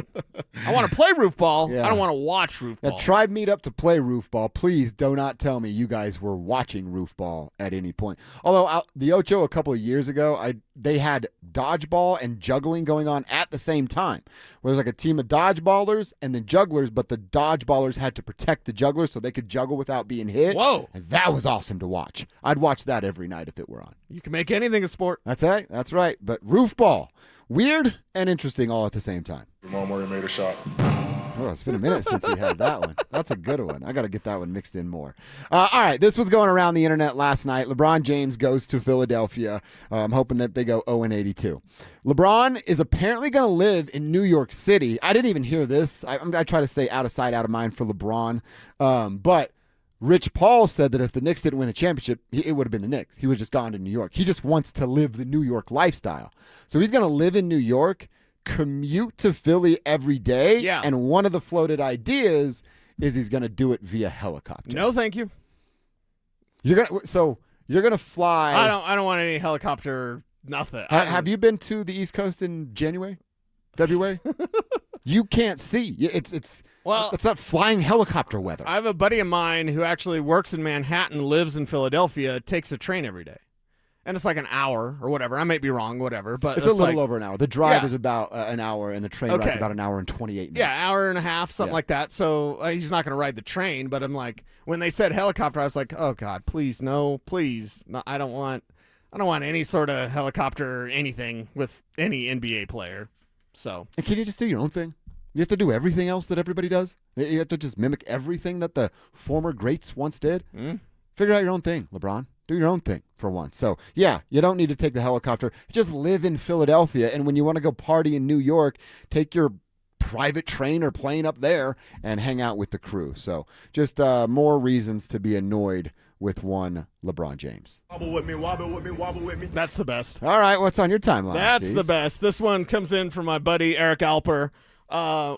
I want to play roof ball. Yeah. I don't want to watch roof ball. Tribe meet up to play roof ball. Please do not tell me you guys were watching roof ball at any point. Although the Ocho a couple of years ago, they had dodgeball and juggling going on at the same time. Where there's like a team of dodgeballers and then jugglers, but the dodgeballers had to protect the jugglers so they could juggle without being hit. Whoa. And that was awesome to watch. I'd watch that every night if it were on. You can make anything a sport. That's right. That's right. But roof ball, weird and interesting all at the same time. Jamal Murray made a shot. Oh, it's been a minute since we had that one. That's a good one. I got to get that one mixed in more. All right, this was going around the internet last night. LeBron James goes to Philadelphia. I'm hoping that they go 0-82. LeBron is apparently going to live in New York City. I didn't even hear this. I try to stay out of sight, out of mind for LeBron. But Rich Paul said that if the Knicks didn't win a championship, it would have been the Knicks. He would have just gone to New York. He just wants to live the New York lifestyle. So he's going to live in New York, commute to Philly every day. Yeah. And one of the floated ideas is he's going to do it via helicopter. No, thank you. You're gonna fly. I don't want any helicopter. Nothing. Have you been to the East Coast in January, February? You can't see. It's not flying helicopter weather. I have a buddy of mine who actually works in Manhattan, lives in Philadelphia, takes a train every day. And it's like an hour or whatever. I might be wrong, whatever. But it's a little over an hour. The drive is about an hour, and the train ride's about an hour and 28 minutes. Yeah, hour and a half, something like that. So he's not going to ride the train. But I'm like, when they said helicopter, I was like, oh God, please, no, please, no, I don't want any sort of helicopter or anything with any NBA player. So, and can you just do your own thing? You have to do everything else that everybody does. You have to just mimic everything that the former greats once did. Figure out your own thing, LeBron. Do your own thing for once. So, yeah, you don't need to take the helicopter. Just live in Philadelphia, and when you want to go party in New York, take your private train or plane up there and hang out with the crew. So, just more reasons to be annoyed with one LeBron James. Wobble with me, wobble with me, wobble with me. That's the best. All right, what's on your timeline? That's Cease? the best. This one comes in from my buddy Eric Alper.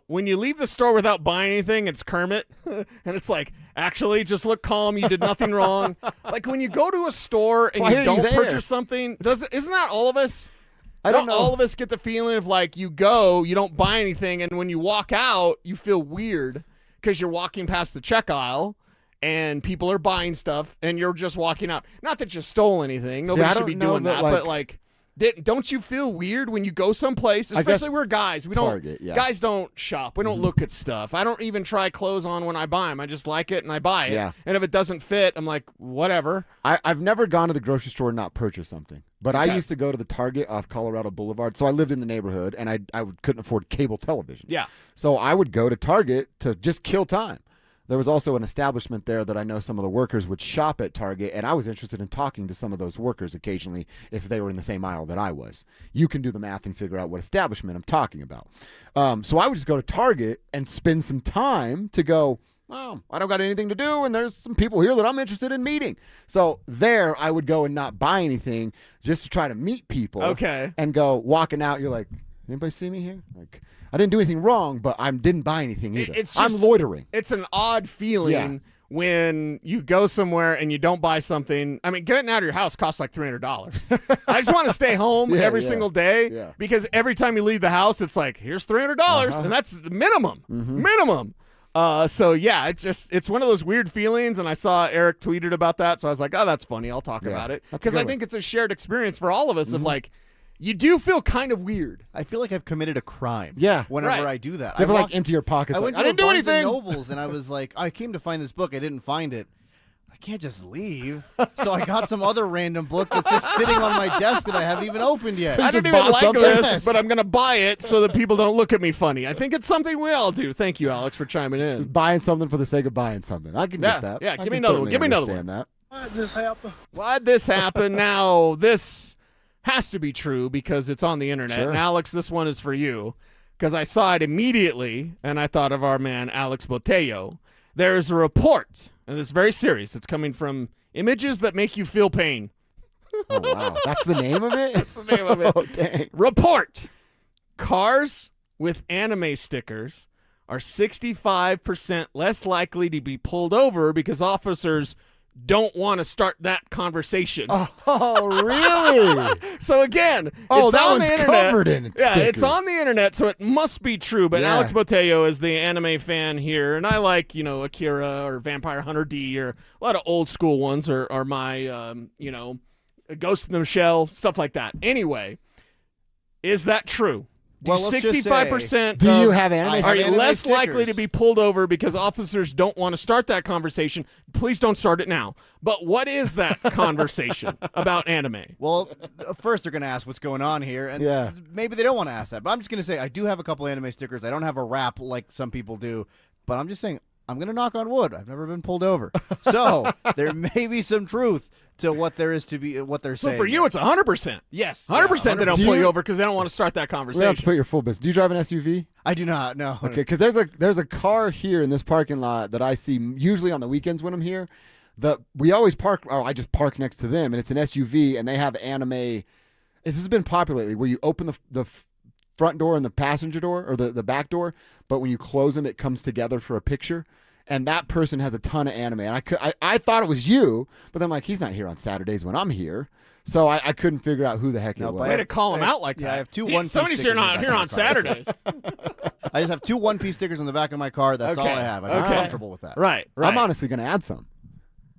When you leave the store without buying anything, it's Kermit. And it's like, actually, just look calm. You did nothing wrong. Like when you go to a store and you don't purchase something, isn't that all of us? I don't know. All of us get the feeling of like you go, you don't buy anything, and when you walk out, you feel weird because you're walking past the check aisle and people are buying stuff and you're just walking out. Not that you stole anything. Nobody should be doing that, but like... Don't you feel weird when you go someplace, especially we're guys? Guys don't shop. We don't look at stuff. I don't even try clothes on when I buy them. I just like it and I buy it. Yeah. And if it doesn't fit, I'm like, whatever. I've never gone to the grocery store and not purchased something. But I used to go to the Target off Colorado Boulevard. So I lived in the neighborhood and I couldn't afford cable television. Yeah. So I would go to Target to just kill time. There was also an establishment there that I know some of the workers would shop at Target, and I was interested in talking to some of those workers occasionally if they were in the same aisle that I was. You can do the math and figure out what establishment I'm talking about. So I would just go to Target and spend some time to go, oh, I don't got anything to do, and there's some people here that I'm interested in meeting. So there I would go and not buy anything just to try to meet people. Okay. And go walking out, you're like, anybody see me here? Like, I didn't do anything wrong, but I didn't buy anything either. I'm loitering. It's an odd feeling when you go somewhere and you don't buy something. I mean, getting out of your house costs like $300. I just want to stay home every single day because every time you leave the house, it's like, here's $300, and that's the minimum. Minimum. So yeah, it's one of those weird feelings, and I saw Eric tweeted about that, so I was like, oh, that's funny. I'll talk about it because I think it's a shared experience for all of us of like, you do feel kind of weird. I feel like I've committed a crime. Yeah. Whenever I do that. You have to empty your pockets. I went to didn't do anything. Nobles, and I was like, I came to find this book. I didn't find it. I can't just leave. So I got some other random book that's just sitting on my desk that I haven't even opened yet. I don't even like this, but I'm going to buy it so that people don't look at me funny. I think it's something we all do. Thank you, Alex, for chiming in. Just buying something for the sake of buying something. I can get that. Yeah, give me another one. Give me another one. That. Why'd this happen? Why'd this happen? Now, this has to be true because it's on the internet. Sure. And Alex, this one is for you because I saw it immediately and I thought of our man Alex Botello. There's a report, and it's very serious. It's coming from Images That Make You Feel Pain. Oh, wow. That's the name of it? That's the name of it. Oh, dang. Report. Cars with anime stickers are 65% less likely to be pulled over because officers don't want to start that conversation. Oh, really? So again, Oh, it's that on one's the internet. covered in Yeah, stickers. it's on the internet, so it must be true. But Yeah. Alex Boteo is the anime fan here, and I like, Akira or Vampire Hunter D or a lot of old school ones are my, Ghost in the Shell, stuff like that. Anyway, is that true? Do Well, let's just 65% Do you have anime are you anime less stickers. likely to be pulled over because officers don't want to start that conversation? Please don't start it now. But what is that conversation about anime? Well, first they're going to ask what's going on here, and Yeah. maybe they don't want to ask that. But I'm just going to say I do have a couple anime stickers. I don't have a wrap like some people do, but I'm just saying I'm going to knock on wood. I've never been pulled over. So there may be some truth to what there is to be what they're So saying. for you, it's 100%. Yes. 100% they don't Do pull you you- over because they don't want to start that We have to conversation. put your full business. Do you drive an SUV? I do not, no. Okay, because there's a car here in this parking lot that I see usually on the weekends when I'm here. We always park, or I just park next to them, and it's an SUV, and they have anime. This has been popular lately, where you open the front door and the passenger door, or the back door, but when you close them, it comes together for a picture. And that person has a ton of anime. And I thought it was you, but then I'm like, he's not here on Saturdays when I'm here. So I couldn't figure out who the heck it was. Way to call him out like that. I have two Yeah, one-piece somebody's stickers here in the back here of my on car. Saturdays. I just have two one-piece stickers on the back of my car. That's all I have. I'm Okay. comfortable with that. Right. I'm honestly going to add some.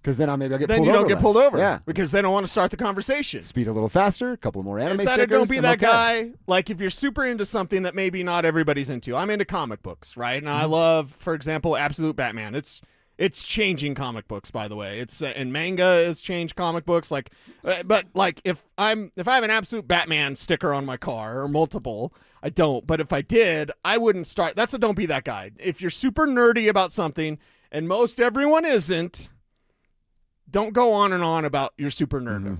Because then maybe I'll get Then pulled you over. don't get less. pulled over. Yeah. Because they don't want to start the conversation. Speed a little faster, a couple more anime Instead stickers. of don't be I'm that okay. guy, like if you're super into something that maybe not everybody's into. I'm into comic books, right? And I love, for example, Absolute Batman. It's changing comic books, by the way. It's and manga has changed comic books. But if I have an Absolute Batman sticker on my car or multiple, I don't. But if I did, I wouldn't start. That's a don't be that guy. If you're super nerdy about something, and most everyone isn't, don't go on and on about your super nerd.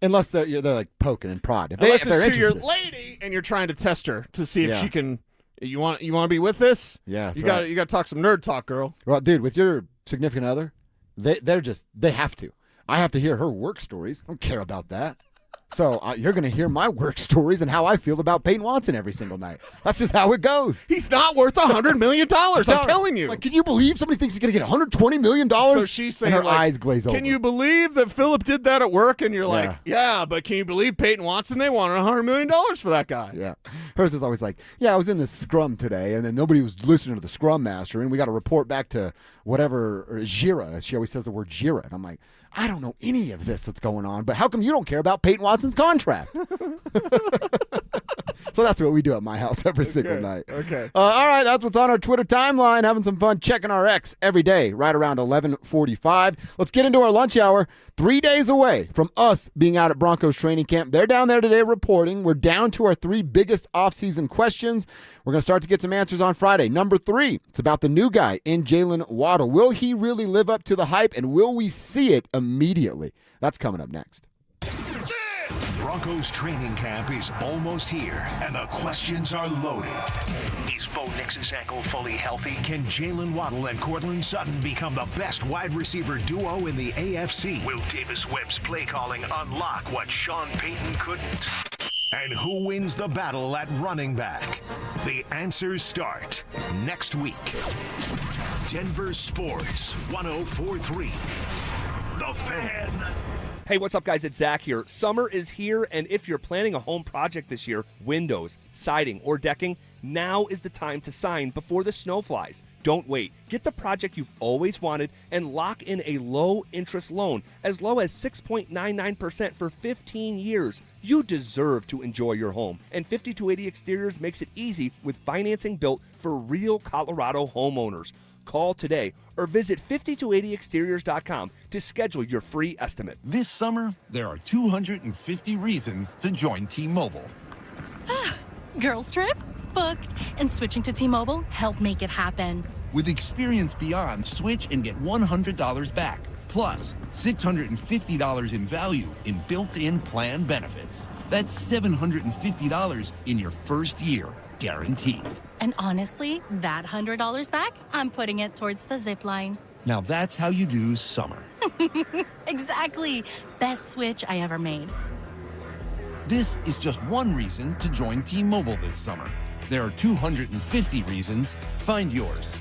Unless they're like poking and prod. If Unless they're it's to your interested. lady and you're trying to test her to see if Yeah. she can. You want to be with this? Yeah, that's you got right. you got to talk some nerd talk, girl. Well, dude, with your significant other, they have to. I have to hear her work stories. I don't care about that. So you're going to hear my work stories and how I feel about Payton Watson every single night. That's just how it goes. He's not worth $100 million. I'm telling you. Like, can you believe somebody thinks he's going to get $120 million? So she's saying, and her like, eyes glaze over. Can you believe that Philip did that at work? And you're like, yeah, but can you believe Payton Watson? They wanted $100 million for that guy. Yeah. Hers is always like, yeah, I was in the scrum today, and then nobody was listening to the scrum master, and we got to report back to whatever, or Jira. She always says the word Jira. And I'm like, I don't know any of this that's going on, but how come you don't care about Payton Watson's contract? So that's what we do at my house every single night. Okay. All right, that's what's on our Twitter timeline. Having some fun checking our X every day, right around 11:45. Let's get into our lunch hour. 3 days away from us being out at Broncos training camp. They're down there today reporting. We're down to our 3 biggest offseason questions. We're going to start to get some answers on Friday. Number 3, it's about the new guy in Jalen Waddle. Will he really live up to the hype, and will we see it immediately? That's coming up next. Broncos training camp is almost here, and the questions are loaded. Is Bo Nix's ankle fully healthy? Can Jalen Waddle and Courtland Sutton become the best wide receiver duo in the AFC? Will Davis Webb's play calling unlock what Sean Payton couldn't? And who wins the battle at running back? The answers start next week. Denver Sports 104.3. The Fan. Hey, what's up, guys? It's Zach here. Summer is here, and if you're planning a home project this year, windows, siding, or decking, now is the time to sign before the snow flies. Don't wait. Get the project you've always wanted and lock in a low-interest loan as low as 6.99% for 15 years. You deserve to enjoy your home, and 5280 Exteriors makes it easy with financing built for real Colorado homeowners. Call today or visit 5280exteriors.com to schedule your free estimate. This summer, there are 250 reasons to join T-Mobile. Girls trip? Booked. And switching to T-Mobile helped make it happen. With Experience Beyond, switch and get $100 back. Plus, $650 in value in built-in plan benefits. That's $750 in your first year, guaranteed. And honestly, that $100 back, I'm putting it towards the zip line. Now that's how you do summer. Exactly. Best switch I ever made. This is just one reason to join T-Mobile this summer. There are 250 reasons. Find yours.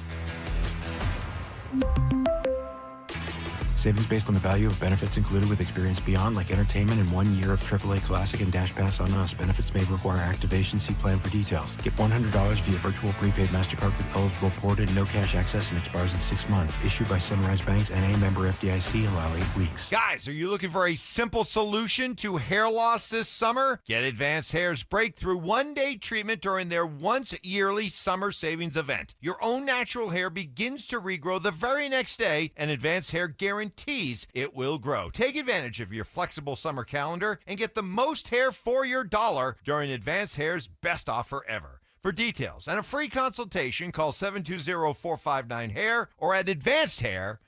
Savings based on the value of benefits included with Experience Beyond, like entertainment and 1 year of AAA Classic and Dash Pass on us. Benefits may require activation. See plan for details. Get $100 via virtual prepaid MasterCard with eligible ported, no cash access, and expires in 6 months. Issued by Sunrise Banks and a member FDIC. Allow 8 weeks. Guys, are you looking for a simple solution to hair loss this summer? Get Advanced Hair's breakthrough one-day treatment during their once-yearly summer savings event. Your own natural hair begins to regrow the very next day, and Advanced Hair guarantees it will grow. Take advantage of your flexible summer calendar and get the most hair for your dollar during Advanced Hair's best offer ever. For details and a free consultation, call 720-459-HAIR or at advancedhair.com.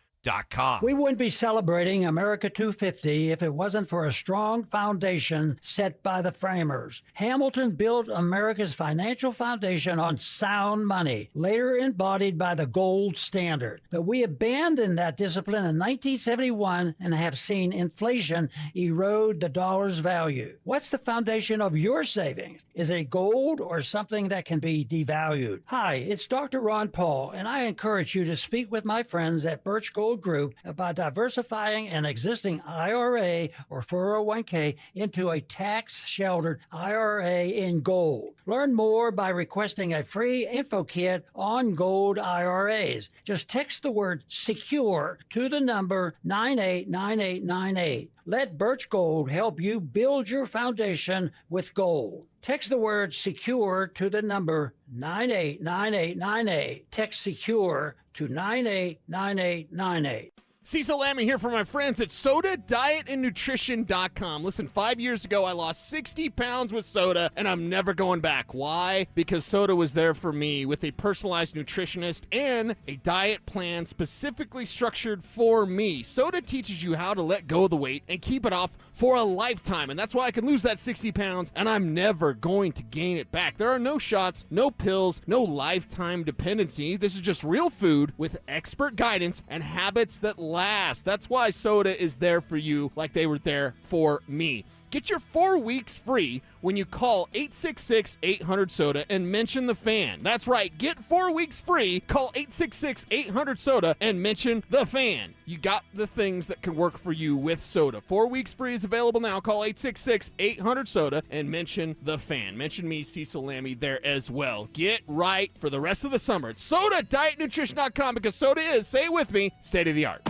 We wouldn't be celebrating America 250 if it wasn't for a strong foundation set by the framers. Hamilton built America's financial foundation on sound money, later embodied by the gold standard. But we abandoned that discipline in 1971 and have seen inflation erode the dollar's value. What's the foundation of your savings? Is it gold or something that can be devalued? Hi, it's Dr. Ron Paul, and I encourage you to speak with my friends at Birch Gold Group about diversifying an existing IRA or 401k into a tax-sheltered IRA in gold. Learn more by requesting a free info kit on gold IRAs. Just text the word SECURE to the number 989898. Let Birch Gold help you build your foundation with gold. Text the word SECURE to the number 989898. Text SECURE to 989898. Cecil Lammy here for my friends at SodaDietAndNutrition.com. Listen, 5 years ago, I lost 60 pounds with soda, and I'm never going back. Why? Because soda was there for me with a personalized nutritionist and a diet plan specifically structured for me. Soda teaches you how to let go of the weight and keep it off for a lifetime, and that's why I can lose that 60 pounds, and I'm never going to gain it back. There are no shots, no pills, no lifetime dependency. This is just real food with expert guidance and habits that last. That's why soda is there for you like they were there for me. Get your 4 weeks free when you call 866-800-SODA and mention the fan. That's right. Get 4 weeks free. Call 866-800-SODA and mention the fan. You got the things that can work for you with soda. 4 weeks free is available now. Call 866-800-SODA and mention the fan. Mention me, Cecil Lammy, there as well. Get right for the rest of the summer. It's SodaDietNutrition.com because soda is, say it with me, state of the art.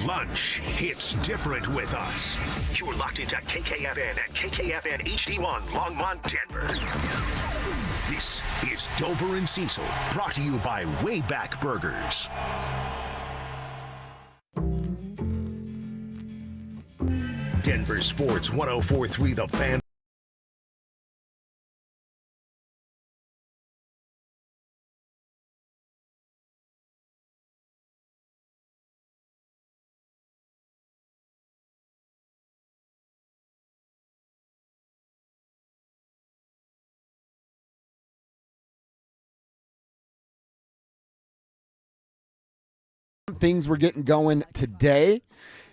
Lunch hits different with us. You're locked into KKFN and KKFN HD1 Longmont, Denver. This is Dover and Cecil, brought to you by Wayback Burgers. Denver Sports 104.3 The Fan. Things we're getting going today.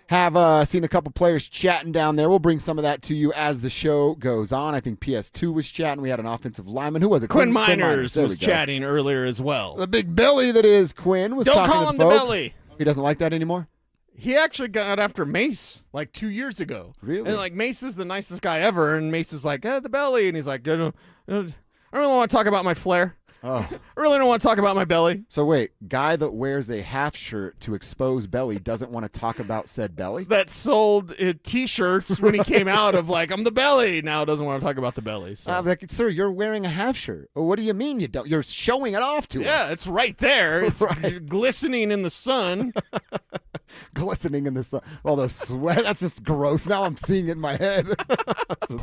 Have seen a couple players chatting down there. We'll bring some of that to you as the show goes on. I think PS2 was chatting. We had an offensive lineman. Who was it? Quinn Miners was chatting earlier as well. The big belly that is Quinn was Don't talking call to him the folk. belly. He doesn't like that anymore? He actually got after Mace like 2 years ago. Really? And like Mace is the nicest guy ever, and Mace is like, the belly, and he's like, I don't really want to talk about my flair. Oh. I really don't want to talk about my belly. So wait, guy that wears a half shirt to expose belly doesn't want to talk about said belly? That sold T-shirts when he came out of like, I'm the belly. Now doesn't want to talk about the belly. So. Like, sir, you're wearing a half shirt. Well, what do you mean you don't? You're showing it off to us. Yeah, it's right there. It's glistening in the sun. Glistening in the sun. All the sweat. That's just gross. Now I'm seeing it in my head.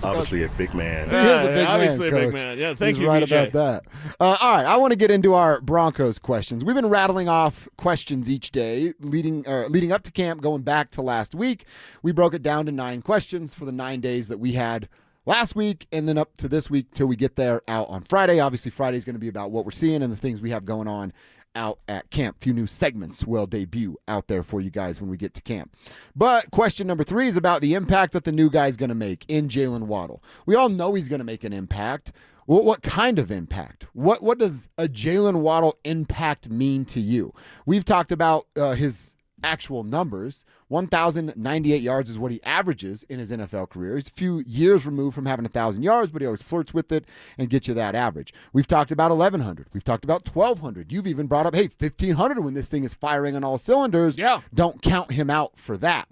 Obviously a big man. He is a big obviously man, a big Coach. man. Yeah, thank He's you, right BJ. about that. All right, I want to get into our Broncos questions. We've been rattling off questions each day, leading up to camp, going back to last week. We broke it down to 9 questions for the 9 days that we had last week, and then up to this week till we get there out on Friday. Obviously, Friday is going to be about what we're seeing and the things we have going on out at camp. A few new segments will debut out there for you guys when we get to camp. But question number 3 is about the impact that the new guy's going to make in Jalen Waddle. We all know he's going to make an impact. What kind of impact? What does a Jalen Waddle impact mean to you? We've talked about his actual numbers. 1,098 yards is what he averages in his NFL career. He's a few years removed from having 1,000 yards, but he always flirts with it and gets you that average. We've talked about 1,100. We've talked about 1,200. You've even brought up, hey, 1,500 when this thing is firing on all cylinders. Yeah. Don't count him out for that.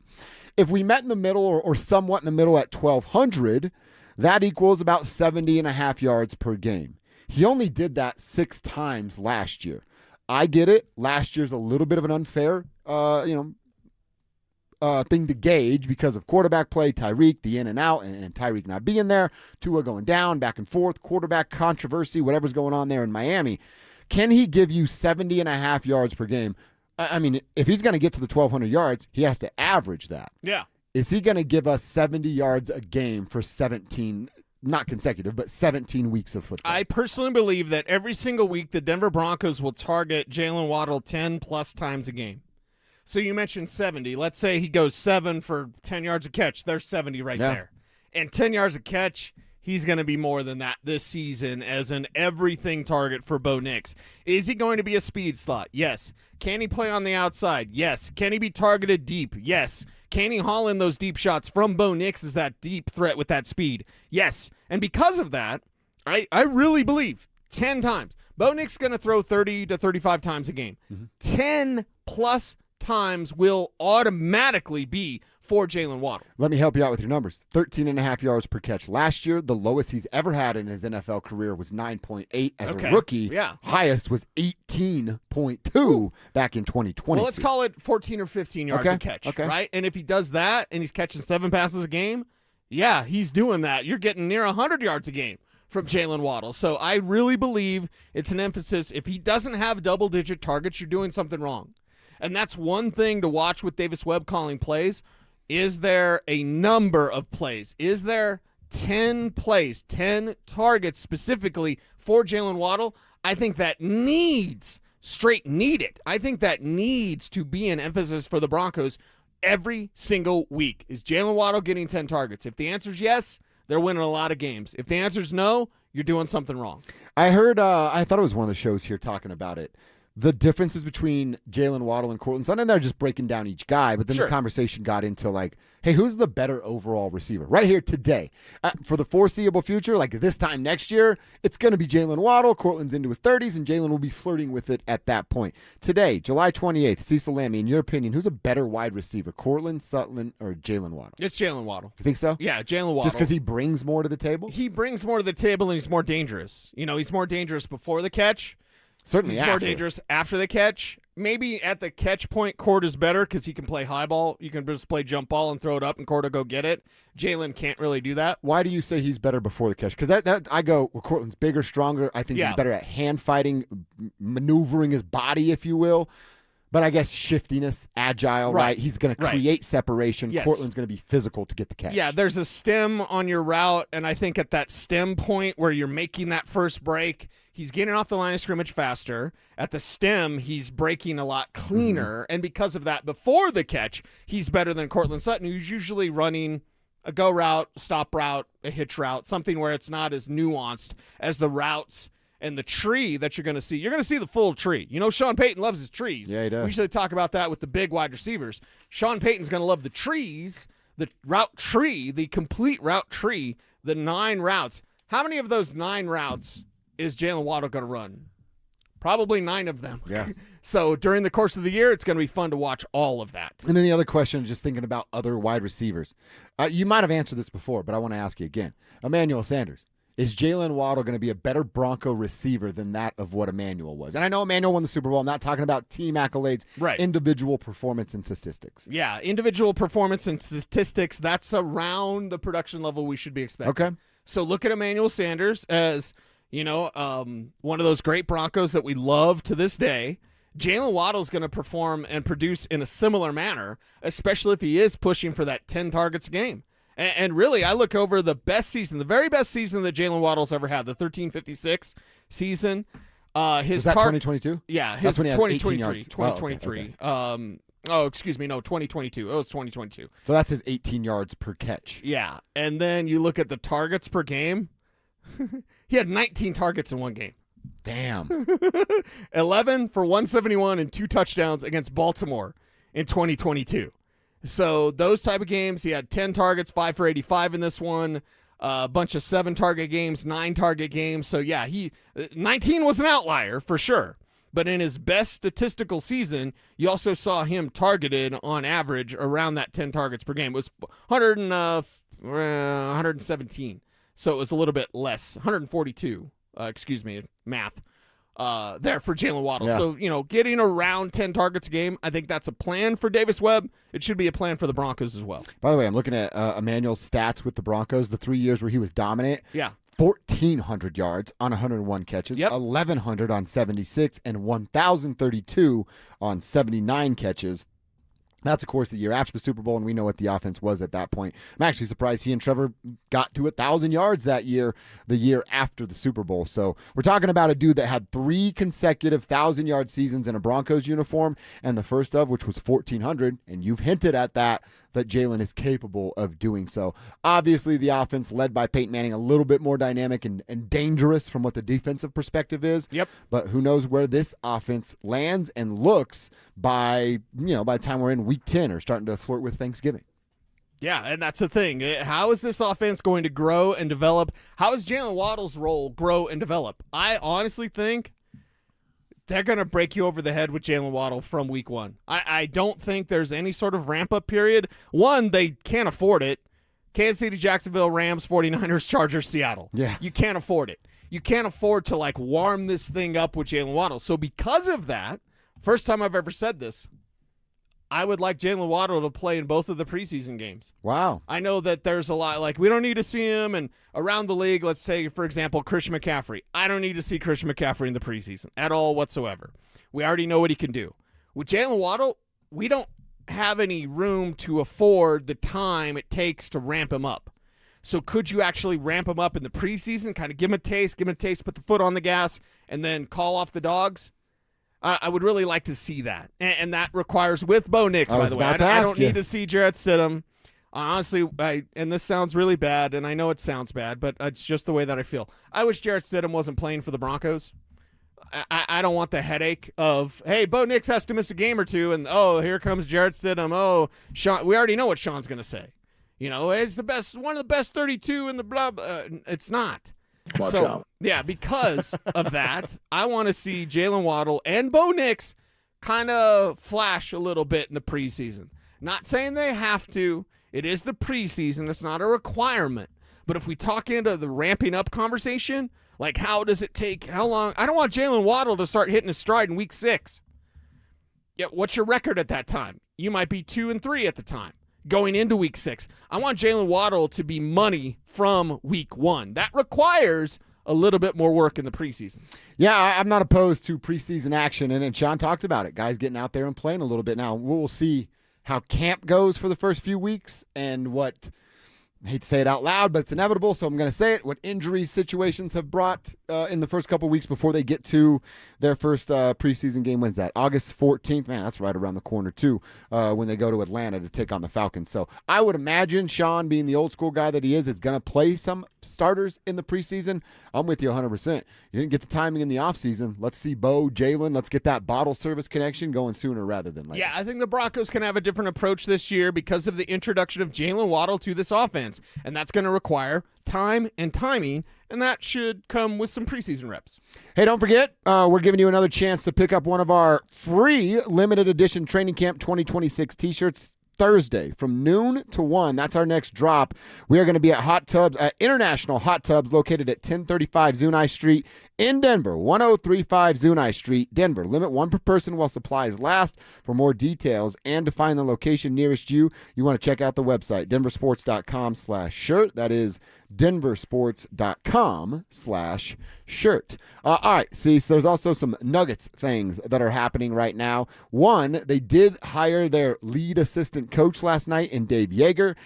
If we met in the middle or somewhat in the middle at 1,200, that equals about 70.5 yards per game. He only did that 6 times last year. I get it. Last year's a little bit of an unfair thing to gauge because of quarterback play, Tyreek, the in and out, and Tyreek not being there, Tua going down, back and forth, quarterback controversy, whatever's going on there in Miami. Can he give you 70.5 yards per game? I mean, if he's going to get to the 1,200 yards, he has to average that. Yeah. Is he going to give us 70 yards a game for 17, not consecutive, but 17 weeks of football? I personally believe that every single week the Denver Broncos will target Jalen Waddle 10-plus times a game. So you mentioned 70. Let's say he goes 7 for 10 yards a catch. There's 70 right there. And 10 yards a catch, he's going to be more than that this season as an everything target for Bo Nix. Is he going to be a speed slot? Yes. Can he play on the outside? Yes. Can he be targeted deep? Yes. Can he haul in those deep shots from Bo Nix as that deep threat with that speed? Yes. And because of that, I really believe 10 times. Bo Nix is going to throw 30 to 35 times a game. 10-plus times will automatically be for Jalen Waddle. Let me help you out with your numbers. 13.5 yards per catch last year. The lowest he's ever had in his NFL career was 9.8 as a rookie. Yeah. Highest was 18.2 back in 2020. Well, let's call it 14 or 15 yards a catch, right? And if he does that and he's catching 7 passes a game, yeah, he's doing that. You're getting near 100 yards a game from Jalen Waddle. So I really believe it's an emphasis. If he doesn't have double-digit targets, you're doing something wrong. And that's one thing to watch with Davis Webb calling plays. Is there a number of plays? Is there 10 plays, 10 targets specifically for Jalen Waddle? I think that needs, straight need it. I think that needs to be an emphasis for the Broncos every single week. Is Jalen Waddle getting 10 targets? If the answer is yes, they're winning a lot of games. If the answer is no, you're doing something wrong. I heard, I thought it was one of the shows here talking about it. The differences between Jalen Waddle and Courtland Sutton, and they're just breaking down each guy, but then the conversation got into like, hey, who's the better overall receiver? Right here today. For the foreseeable future, like this time next year, it's going to be Jalen Waddle. Courtland's into his 30s, and Jalen will be flirting with it at that point. Today, July 28th, Cecil Lammy, in your opinion, who's a better wide receiver, Courtland Sutton or Jalen Waddle? It's Jalen Waddle. You think so? Yeah, Jalen Waddle. Just because he brings more to the table? He brings more to the table, and he's more dangerous. You know, he's more dangerous before the catch. Certainly he's more dangerous after the catch. Maybe at the catch point, Cord is better because he can play high ball. You can just play jump ball and throw it up, and Cord will go get it. Jalen can't really do that. Why do you say he's better before the catch? Because that I go, well, Courtland's bigger, stronger. I think he's better at hand fighting, maneuvering his body, if you will. But I guess shiftiness, agile, right? He's going to create separation. Yes. Portland's going to be physical to get the catch. Yeah, there's a stem on your route, and I think at that stem point where you're making that first break, he's getting off the line of scrimmage faster. At the stem, he's breaking a lot cleaner, and because of that, before the catch, he's better than Courtland Sutton, who's usually running a go route, stop route, a hitch route, something where it's not as nuanced as the routes and the tree that you're going to see. You're going to see the full tree. You know, Sean Payton loves his trees. Yeah, he does. We usually talk about that with the big wide receivers. Sean Payton's going to love the trees, the route tree, the complete route tree, the 9 routes. How many of those 9 routes is Jalen Waddle going to run? Probably 9 of them. Yeah. So during the course of the year, it's going to be fun to watch all of that. And then the other question, just thinking about other wide receivers. You might have answered this before, but I want to ask you again. Emmanuel Sanders. Is Jalen Waddle going to be a better Bronco receiver than that of what Emmanuel was? And I know Emmanuel won the Super Bowl. I'm not talking about team accolades, individual performance and statistics. Yeah, individual performance and statistics, that's around the production level we should be expecting. Okay. So look at Emmanuel Sanders as, you know, one of those great Broncos that we love to this day. Jalen Waddle's going to perform and produce in a similar manner, especially if he is pushing for that 10 targets a game. And really, I look over the best season, the very best season that Jalen Waddle's ever had, the 1356 season. Is that 2022? Yeah, his 2023. 2023. Excuse me, no, 2022. It was 2022. So that's his 18 yards per catch. Yeah, and then you look at the targets per game. He had 19 targets in one game. Damn. 11 for 171 and 2 touchdowns against Baltimore in 2022. So those type of games, he had 10 targets, 5 for 85 in this one, a bunch of 7-target games, 9-target games. So, yeah, 19 was an outlier for sure. But in his best statistical season, you also saw him targeted on average around that 10 targets per game. It was 117. So it was a little bit less, 142. Math. There for Jalen Waddle. Yeah. So, getting around 10 targets a game, I think that's a plan for Davis Webb. It should be a plan for the Broncos as well. By the way, I'm looking at Emmanuel's stats with the Broncos, the 3 years where he was dominant. Yeah. 1,400 yards on 101 catches, 1,100 on 76, and 1,032 on 79 catches. That's, of course, the year after the Super Bowl, and we know what the offense was at that point. I'm actually surprised he and Trevor got to 1,000 yards that year, the year after the Super Bowl. So we're talking about a dude that had 3 consecutive 1,000-yard seasons in a Broncos uniform, and the first of which was 1,400, and you've hinted at that Jalen is capable of doing so. Obviously, the offense led by Peyton Manning a little bit more dynamic and dangerous from what the defensive perspective is. Yep. But who knows where this offense lands and looks by the time we're in week 10 or starting to flirt with Thanksgiving. Yeah, and that's the thing. How is this offense going to grow and develop? How is Jalen Waddle's role grow and develop? I honestly think they're going to break you over the head with Jalen Waddle from week 1. I don't think there's any sort of ramp-up period. One, they can't afford it. Kansas City, Jacksonville, Rams, 49ers, Chargers, Seattle. Yeah. You can't afford it. You can't afford to, warm this thing up with Jalen Waddle. So because of that, first time I've ever said this, I would like Jalen Waddle to play in both of the preseason games. Wow. I know that there's a lot, we don't need to see him, and around the league, let's say, for example, Christian McCaffrey. I don't need to see Christian McCaffrey in the preseason at all whatsoever. We already know what he can do. With Jalen Waddle, we don't have any room to afford the time it takes to ramp him up. So could you actually ramp him up in the preseason, kind of give him a taste, put the foot on the gas, and then call off the dogs? I would really like to see that. And that requires with Bo Nix, by the way. I don't need to see Jarrett Stidham. Honestly, and this sounds really bad, and I know it sounds bad, but it's just the way that I feel. I wish Jarrett Stidham wasn't playing for the Broncos. I don't want the headache of, hey, Bo Nix has to miss a game or two, and, here comes Jarrett Stidham. Oh, Sean. We already know what Sean's going to say. It's the best, one of the best 32 in the blah. It's not. Watch out. Yeah, because of that, I want to see Jalen Waddle and Bo Nix kind of flash a little bit in the preseason. Not saying they have to. It is the preseason. It's not a requirement. But if we talk into the ramping up conversation, how does it take, how long? I don't want Jalen Waddle to start hitting his stride in week 6. Yeah, what's your record at that time? You might be 2-3 at the time. Going into week 6. I want Jalen Waddle to be money from week 1. That requires a little bit more work in the preseason. Yeah, I'm not opposed to preseason action, and Sean talked about it. Guys getting out there and playing a little bit. Now, we'll see how camp goes for the first few weeks and what, I hate to say it out loud, but it's inevitable, so I'm going to say it, what injury situations have brought in the first couple weeks before they get to their first preseason game. When's that? August 14th. Man, that's right around the corner, too, when they go to Atlanta to take on the Falcons. So I would imagine Sean, being the old school guy that he is going to play some starters in the preseason. I'm with you 100%. You didn't get the timing in the offseason. Let's see Bo, Jalen. Let's get that bottle service connection going sooner rather than later. Yeah, I think the Broncos can have a different approach this year because of the introduction of Jalen Waddle to this offense, and that's going to require time and timing, and that should come with some preseason reps. Hey, don't forget, we're giving you another chance to pick up one of our free limited edition Training Camp 2026 t-shirts Thursday from noon to 1. That's our next drop. We are going to be at International Hot Tubs located at 1035 Zuni Street in Denver, 1035 Zuni Street, Denver. Limit 1 per person while supplies last. For more details and to find the location nearest you, you want to check out the website, DenverSports.com/shirt. That is DenverSports.com/shirt. All right, see, so there's also some Nuggets things that are happening right now. One, they did hire their lead assistant coach last night in Dave Yeager.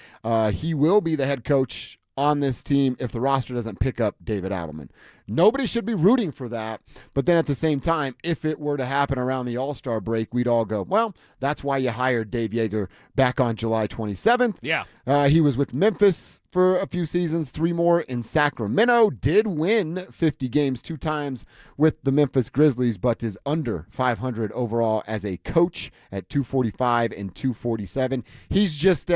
He will be the head coach on this team if the roster doesn't pick up David Adelman. Nobody should be rooting for that. But then at the same time, if it were to happen around the All-Star break, we'd all go, well, that's why you hired Dave Yeager back on July 27th. Yeah. He was with Memphis for a few seasons, 3 more in Sacramento, did win 50 games 2 times with the Memphis Grizzlies, but is under 500 overall as a coach at 245 and 247. He's just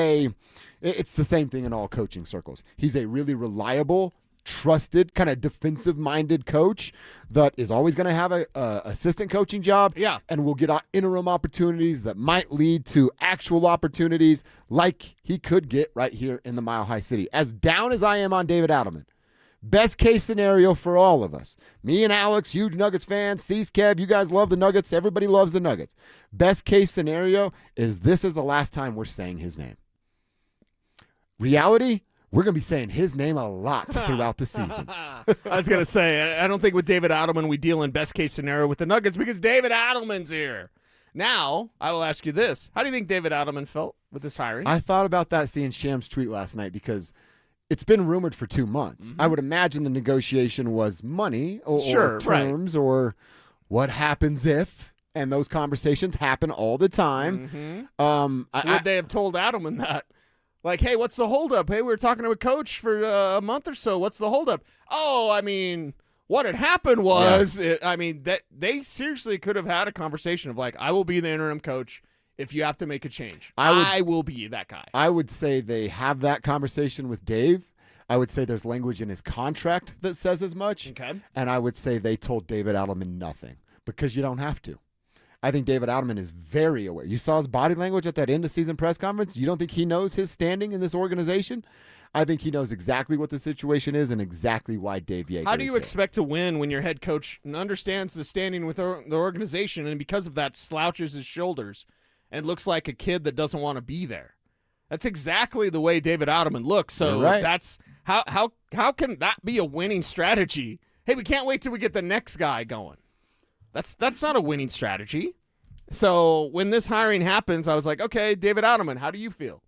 it's the same thing in all coaching circles. He's a really reliable, trusted, kind of defensive-minded coach that is always going to have a assistant coaching job. Yeah. And will get interim opportunities that might lead to actual opportunities like he could get right here in the Mile High City. As down as I am on David Adelman, best case scenario for all of us. Me and Alex, huge Nuggets fans. Kev, you guys love the Nuggets. Everybody loves the Nuggets. Best case scenario is this is the last time we're saying his name. Reality, we're going to be saying his name a lot throughout the season. I was going to say, I don't think with David Adelman we deal in best case scenario with the Nuggets because David Adelman's here. Now, I will ask you this. How do you think David Adelman felt with this hiring? I thought about that seeing Sham's tweet last night because it's been rumored for 2 months. Mm-hmm. I would imagine the negotiation was money or terms or what happens if, and those conversations happen all the time. Mm-hmm. Would they have told Adelman that? Like, hey, what's the holdup? Hey, we were talking to a coach for a month or so. What's the holdup? Oh, I mean, what had happened was, that they seriously could have had a conversation of like, I will be the interim coach if you have to make a change. I will be that guy. I would say they have that conversation with Dave. I would say there's language in his contract that says as much. Okay. And I would say they told David Adelman nothing because you don't have to. I think David Adelman is very aware. You saw his body language at that end-of-season press conference. You don't think he knows his standing in this organization? I think he knows exactly what the situation is and exactly why Dave Yeager How do you is here. expect to win when your head coach understands the standing with the organization and because of that slouches his shoulders and looks like a kid that doesn't want to be there? That's exactly the way David Adelman looks. So that's how can that be a winning strategy? Hey, we can't wait till we get the next guy going. That's not a winning strategy. So when this hiring happens, I was like, okay, David Adelman, how do you feel?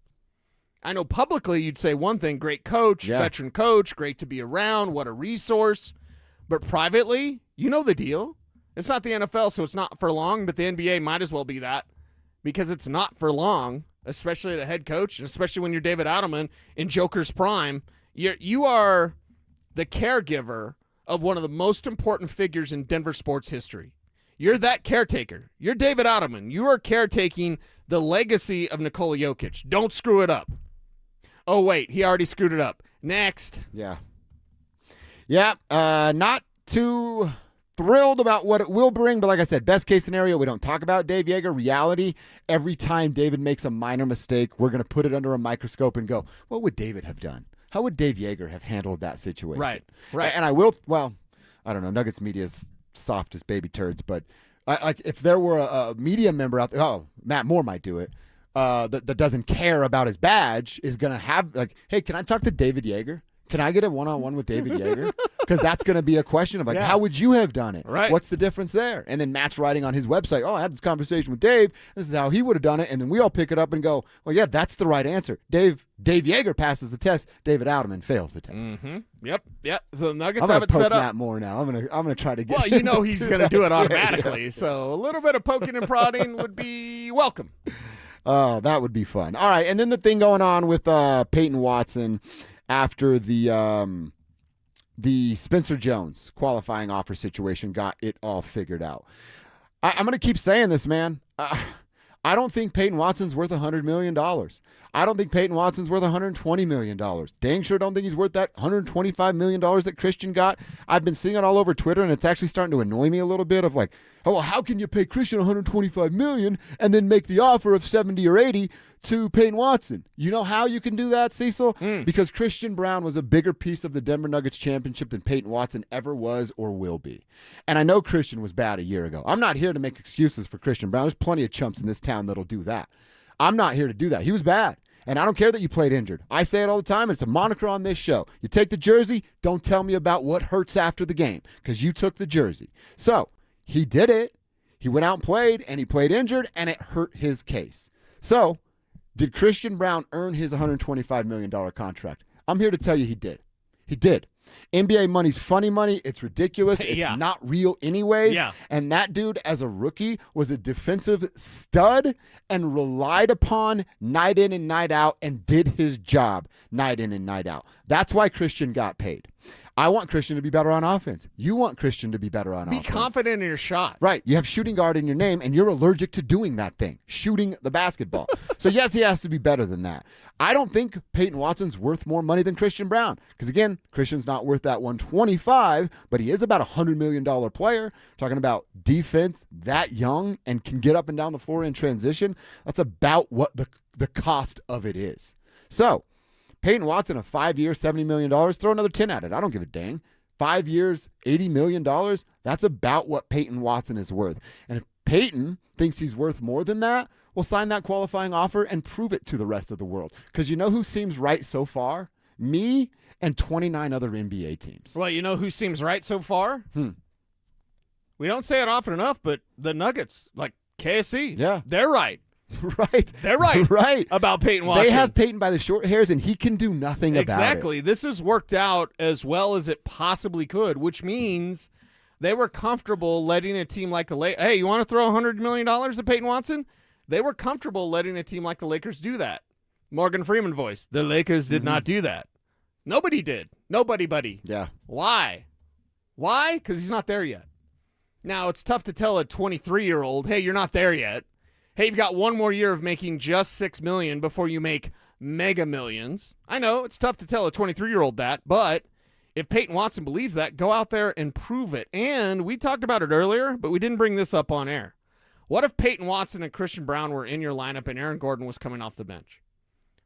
I know publicly you'd say one thing, great coach, veteran coach, great to be around, what a resource. But privately, you know the deal. It's not the NFL, so it's not for long, but the NBA might as well be that because it's not for long, especially the head coach, and especially when you're David Adelman in Joker's prime. You are the caregiver of one of the most important figures in Denver sports history. You're that caretaker. You're David Adelman. You are caretaking the legacy of Nikola Jokic. Don't screw it up. Oh, wait, he already screwed it up. Next. Yeah. Not too thrilled about what it will bring, but like I said, best case scenario, we don't talk about Dave Yeager. Reality, every time David makes a minor mistake, we're going to put it under a microscope and go, what would David have done? How would Dave Yeager have handled that situation? Right. And I will, I don't know, Nuggets media is soft as baby turds, but if there were a media member out there, Matt Moore might do it, that doesn't care about his badge, is going to have, like, hey, can I talk to David Yeager? Can I get a one-on-one with David Yeager? Because that's going to be a question of, like, how would you have done it? Right. What's the difference there? And then Matt's writing on his website, I had this conversation with Dave. This is how he would have done it. And then we all pick it up and go, well, yeah, that's the right answer. Dave Yeager passes the test. David Adelman fails the test. Mm-hmm. Yep. So the Nuggets I'm have it set up. Matt Moore now. I'm gonna try to get. Well, you know he's gonna do it automatically. So a little bit of poking and prodding would be welcome. Oh, that would be fun. All right, and then the thing going on with Payton Watson after the Spencer Jones qualifying offer situation got it all figured out. I'm going to keep saying this, man. I don't think Payton Watson's worth $100 million. I don't think Payton Watson's worth $120 million. Dang sure don't think he's worth that $125 million that Christian got. I've been seeing it all over Twitter, and it's actually starting to annoy me a little bit of like, oh, well, how can you pay Christian $125 million and then make the offer of 70 or 80 to Payton Watson? You know how you can do that, Cecil? Because Christian Brown was a bigger piece of the Denver Nuggets championship than Payton Watson ever was or will be. And I know Christian was bad a year ago. I'm not here to make excuses for Christian Brown. There's plenty of chumps in this town that'll do that. I'm not here to do that. He was bad. And I don't care that you played injured. I say it all the time. It's a moniker on this show. You take the jersey, don't tell me about what hurts after the game because you took the jersey. So he did it. He went out and he played injured, and it hurt his case. So did Christian Brown earn his $125 million contract? I'm here to tell you he did. He did. NBA money's funny money. It's ridiculous. It's not real anyways. Yeah. And that dude, as a rookie, was a defensive stud and relied upon night in and night out and did his job night in and night out. That's why Christian got paid. I want Christian to be better on offense. You want Christian to be better on offense. Be confident in your shot. Right. You have shooting guard in your name, and you're allergic to doing that thing, shooting the basketball. So, yes, he has to be better than that. I don't think Peyton Watson's worth more money than Christian Brown because, again, Christian's not worth that 125, but he is about a $100 million player. Talking about defense that young and can get up and down the floor in transition. That's about what the cost of it is. So, Peyton Watson, a 5-year, $70 million, throw another 10 at it. I don't give a dang. 5 years, $80 million, that's about what Peyton Watson is worth. And if Peyton thinks he's worth more than that, well, sign that qualifying offer and prove it to the rest of the world. Because you know who seems right so far? Me and 29 other NBA teams. Well, you know who seems right so far? We don't say it often enough, but the Nuggets, like KSC, they're right. Right. They're right. Right. About Peyton Watson. They have Peyton by the short hairs, and he can do nothing about it. Exactly. This has worked out as well as it possibly could, which means they were comfortable letting a team like the Lakers. Hey, you want to throw $100 million at Peyton Watson? They were comfortable letting a team like the Lakers do that. Morgan Freeman voice. The Lakers did not do that. Nobody did. Nobody, buddy. Yeah. Why? Why? Because he's not there yet. Now, it's tough to tell a 23-year-old, hey, you're not there yet. Hey, you've got one more year of making just $6 million before you make mega millions. I know it's tough to tell a 23-year-old that, but if Peyton Watson believes that, go out there and prove it. And we talked about it earlier, but we didn't bring this up on air. What if Peyton Watson and Christian Brown were in your lineup and Aaron Gordon was coming off the bench?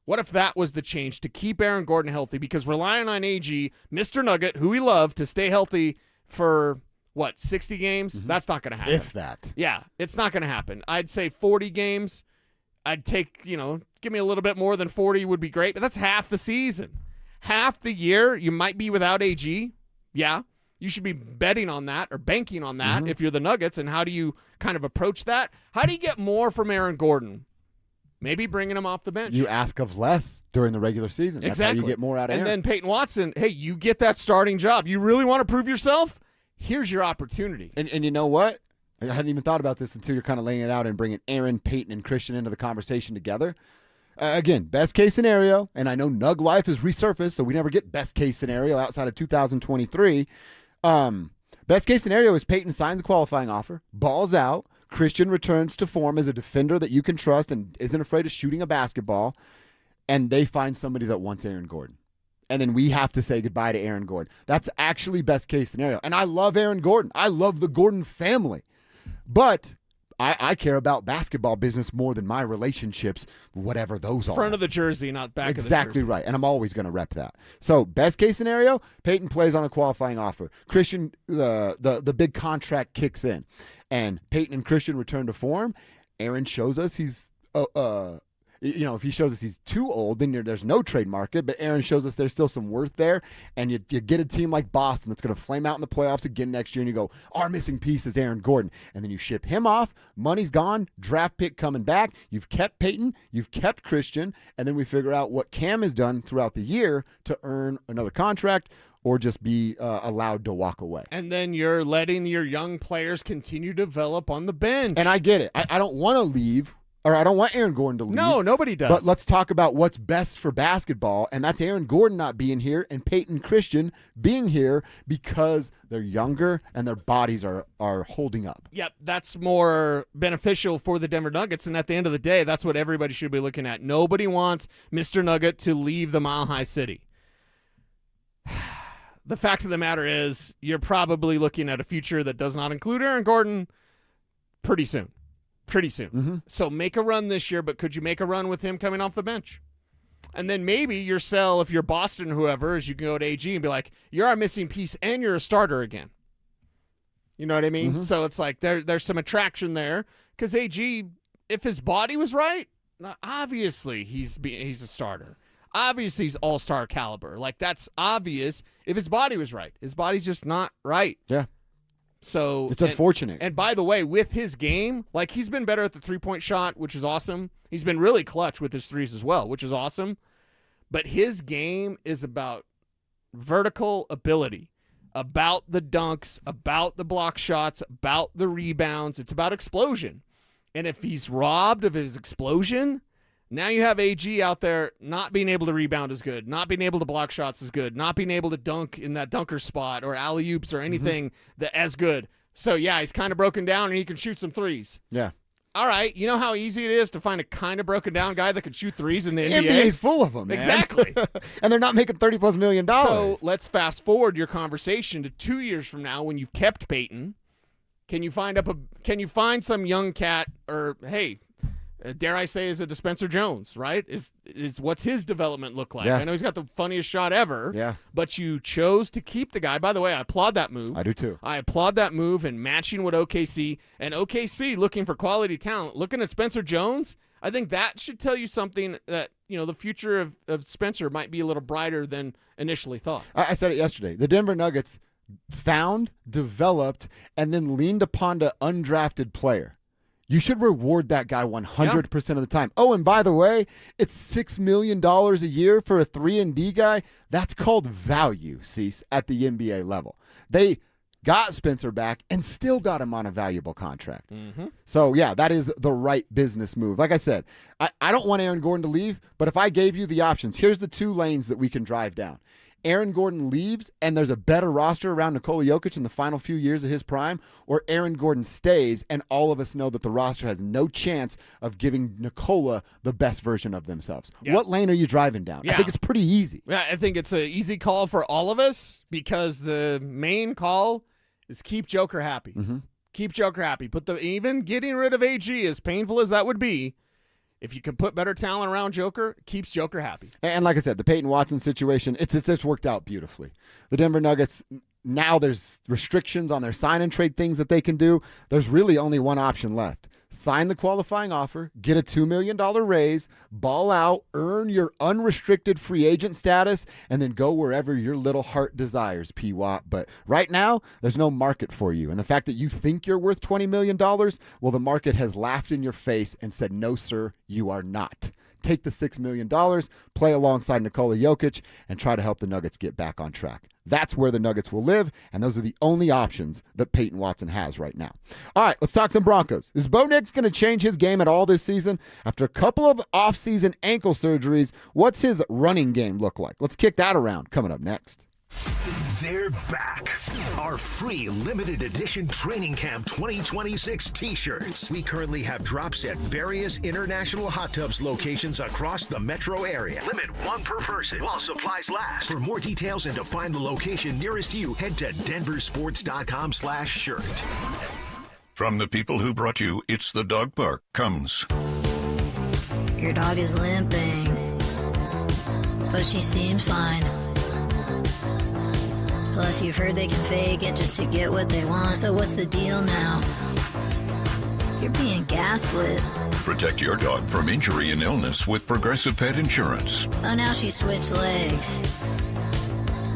What if that was the change to keep Aaron Gordon healthy? Because relying on AG, Mr. Nugget, who we love, to stay healthy for 60 games? That's not going to happen. If that. Yeah, it's not going to happen. I'd say 40 games. I'd take, give me a little bit more than 40 would be great, but that's half the season. Half the year, you might be without AG. Yeah, you should be betting on that or banking on that if you're the Nuggets. And how do you kind of approach that? How do you get more from Aaron Gordon? Maybe bringing him off the bench. You ask of less during the regular season. That's Exactly. how you get more out of And Aaron. then Peyton Watson, hey, you get that starting job. You really want to prove yourself? Here's your opportunity. And you know what? I hadn't even thought about this until you're kind of laying it out and bringing Aaron, Peyton, and Christian into the conversation together. Again, best case scenario, and I know Nug Life has resurfaced, so we never get best case scenario outside of 2023. Best case scenario is Peyton signs a qualifying offer, balls out, Christian returns to form as a defender that you can trust and isn't afraid of shooting a basketball, and they find somebody that wants Aaron Gordon. And then we have to say goodbye to Aaron Gordon. That's actually best case scenario. And I love Aaron Gordon. I love the Gordon family. But I care about basketball business more than my relationships, whatever those are. Front of the jersey, not back of the jersey. Exactly right. And I'm always going to rep that. So best case scenario, Peyton plays on a qualifying offer. Christian, the big contract kicks in. And Peyton and Christian return to form. Aaron shows us he's if he shows us he's too old, then there's no trade market. But Aaron shows us there's still some worth there. And you get a team like Boston that's going to flame out in the playoffs again next year. And you go, our missing piece is Aaron Gordon. And then you ship him off. Money's gone. Draft pick coming back. You've kept Peyton. You've kept Christian. And then we figure out what Cam has done throughout the year to earn another contract or just be allowed to walk away. And then you're letting your young players continue to develop on the bench. And I get it. I don't want to leave. Or I don't want Aaron Gordon to leave. No, nobody does. But let's talk about what's best for basketball, and that's Aaron Gordon not being here and Peyton Christian being here because they're younger and their bodies are holding up. Yep, that's more beneficial for the Denver Nuggets, and at the end of the day, that's what everybody should be looking at. Nobody wants Mr. Nugget to leave the Mile High City. The fact of the matter is you're probably looking at a future that does not include Aaron Gordon pretty soon. So make a run this year, but could you make a run with him coming off the bench? And then maybe your sell, if you're Boston or whoever, is you can go to AG and be like, you're our missing piece and you're a starter again. You know what I mean? So it's like there's some attraction there because AG, if his body was right, obviously he's a starter. Obviously he's all-star caliber. Like that's obvious if his body was right. His body's just not right. Yeah. So it's unfortunate. And by the way, with his game, like he's been better at the three-point shot, which is awesome. He's been really clutch with his threes as well, which is awesome. but his game is about vertical ability, about the dunks, about the block shots, about the rebounds. It's about explosion. And if he's robbed of his explosion, now you have AG out there not being able to rebound as good, not being able to block shots as good, not being able to dunk in that dunker spot or alley-oops or anything that as good. So, yeah, he's kind of broken down, and he can shoot some threes. Yeah. All right, you know how easy it is to find a kind of broken down guy that can shoot threes in the NBA? NBA's full of them, man. Exactly. And they're not making $30+ million. So let's fast forward your conversation to 2 years from now when you've kept Payton. Can you find some young cat, or hey, dare I say, is a Spencer Jones, right? Is what's his development look like? Yeah. I know he's got the funniest shot ever. Yeah. But you chose to keep the guy. By the way, I applaud that move. I do too. I applaud that move and matching with OKC. And OKC looking for quality talent. Looking at Spencer Jones, I think that should tell you something that, the future of Spencer might be a little brighter than initially thought. I said it yesterday. The Denver Nuggets found, developed, and then leaned upon an undrafted player. You should reward that guy 100% of the time. Oh, and by the way, it's $6 million a year for a 3-and-D guy. That's called value, Cease, at the NBA level. They got Spencer back and still got him on a valuable contract. So, yeah, that is the right business move. Like I said, I don't want Aaron Gordon to leave, but if I gave you the options, here's the 2 lanes that we can drive down. Aaron Gordon leaves and there's a better roster around Nikola Jokic in the final few years of his prime, or Aaron Gordon stays and all of us know that the roster has no chance of giving Nikola the best version of themselves. Yeah. What lane are you driving down? Yeah. I think it's pretty easy. Yeah, I think it's an easy call for all of us because the main call is keep Joker happy. Keep Joker happy. Even getting rid of AG, as painful as that would be, if you can put better talent around Joker, it keeps Joker happy. And like I said, the Peyton Watson situation, it's worked out beautifully. The Denver Nuggets, now there's restrictions on their sign and trade things that they can do. There's really only one option left. Sign the qualifying offer, get a $2 million raise, ball out, earn your unrestricted free agent status, and then go wherever your little heart desires, P-Watt. But right now, there's no market for you. And the fact that you think you're worth $20 million, well, the market has laughed in your face and said, no, sir, you are not. Take the $6 million, play alongside Nikola Jokic, and try to help the Nuggets get back on track. That's where the Nuggets will live, and those are the only options that Peyton Watson has right now. All right, let's talk some Broncos. Is Bo Nix going to change his game at all this season? After a couple of off-season ankle surgeries, what's his running game look like? Let's kick that around coming up next. They're back. Our free limited edition Training Camp 2026 t-shirts. We currently have drops at various international hot tubs locations across the metro area. Limit 1 per person while supplies last. For more details and to find the location nearest you, head to DenverSports.com/shirt. From the people who brought you It's the Dog Park comes. Your dog is limping, but she seems fine. Plus, you've heard they can fake it just to get what they want. So what's the deal now? You're being gaslit. Protect your dog from injury and illness with Progressive Pet Insurance. Oh, now she switched legs.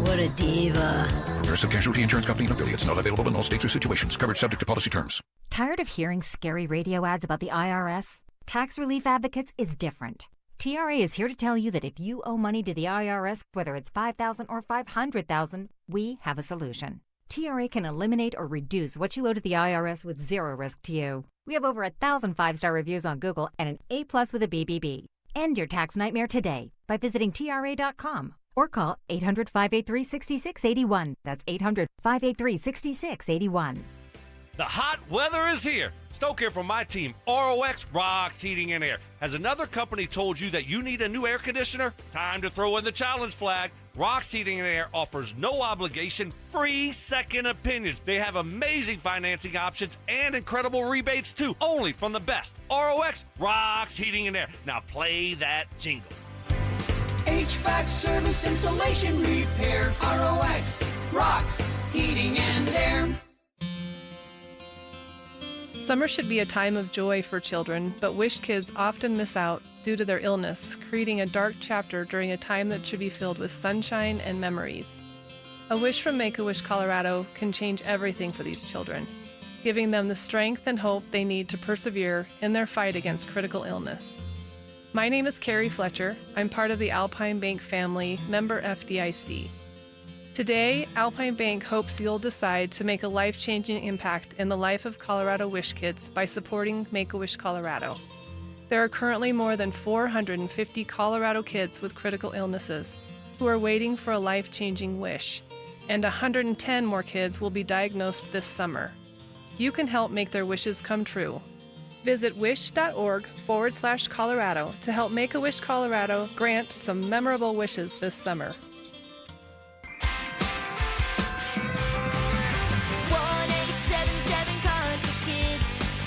What a diva. Progressive Casualty Insurance Company and affiliates. Not available in all states or situations. Coverage subject to policy terms. Tired of hearing scary radio ads about the IRS? Tax Relief Advocates is different. TRA is here to tell you that if you owe money to the IRS, whether it's $5,000 or $500,000, we have a solution. TRA can eliminate or reduce what you owe to the IRS with zero risk to you. We have over 1,000 5-star reviews on Google and an A+ with a BBB. End your tax nightmare today by visiting TRA.com or call 800-583-6681. That's 800-583-6681. The hot weather is here. Stoke here from my team, ROX Rocks Heating and Air. Has another company told you that you need a new air conditioner? Time to throw in the challenge flag. Rocks Heating and Air offers no obligation, free second opinions. They have amazing financing options and incredible rebates too, only from the best. ROX Rocks Heating and Air. Now play that jingle. HVAC service, installation, repair. ROX Rocks Heating and Air. Summer should be a time of joy for children, but Wish kids often miss out due to their illness, creating a dark chapter during a time that should be filled with sunshine and memories. A wish from Make-A-Wish Colorado can change everything for these children, giving them the strength and hope they need to persevere in their fight against critical illness. My name is Carrie Fletcher. I'm part of the Alpine Bank family, member FDIC. Today, Alpine Bank hopes you'll decide to make a life-changing impact in the life of Colorado Wish Kids by supporting Make-A-Wish Colorado. There are currently more than 450 Colorado kids with critical illnesses who are waiting for a life-changing wish, and 110 more kids will be diagnosed this summer. You can help make their wishes come true. Visit wish.org/Colorado to help Make-A-Wish Colorado grant some memorable wishes this summer. 1-877 Cars for Kids.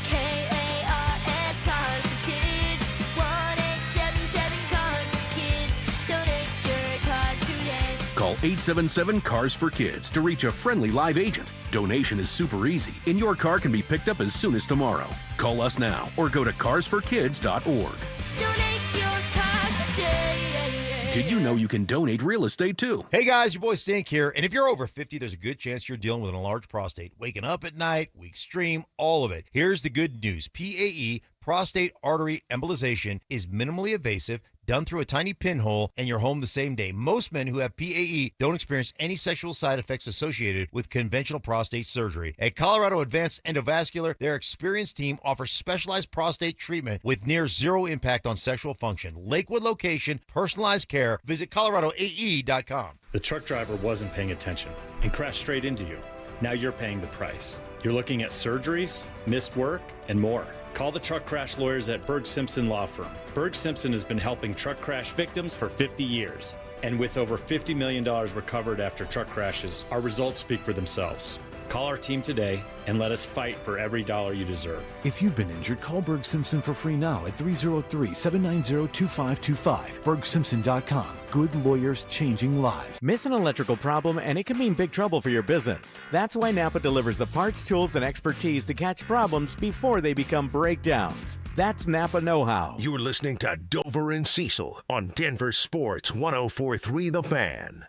K-A-R-S Cars for Kids. 1-877 Cars for Kids. Donate your car today. Call 877-CARS-FOR-KIDS to reach a friendly live agent. Donation is super easy, and your car can be picked up as soon as tomorrow. Call us now or go to carsforkids.org. Donate your car today. Did you know you can donate real estate too? Hey guys, your boy Stink here. And if you're over 50, there's a good chance you're dealing with an enlarged prostate. Waking up at night, weak stream, all of it. Here's the good news. PAE, prostate artery embolization, is minimally invasive, done through a tiny pinhole, and you're home the same day. Most men who have PAE don't experience any sexual side effects associated with conventional prostate surgery. At Colorado Advanced Endovascular, their experienced team offers specialized prostate treatment with near zero impact on sexual function. Lakewood location, personalized care. Visit coloradoae.com. The truck driver wasn't paying attention and crashed straight into you. Now you're paying the price. You're looking at surgeries, missed work, and more. Call the truck crash lawyers at Berg Simpson Law Firm. Berg Simpson has been helping truck crash victims for 50 years. And with over $50 million recovered after truck crashes, our results speak for themselves. Call our team today and let us fight for every dollar you deserve. If you've been injured, call Berg Simpson for free now at 303-790-2525. BergSimpson.com. Good lawyers changing lives. Miss an electrical problem and it can mean big trouble for your business. That's why Napa delivers the parts, tools, and expertise to catch problems before they become breakdowns. That's Napa know-how. You're listening to Dover and Cecil on Denver Sports 104.3 The Fan.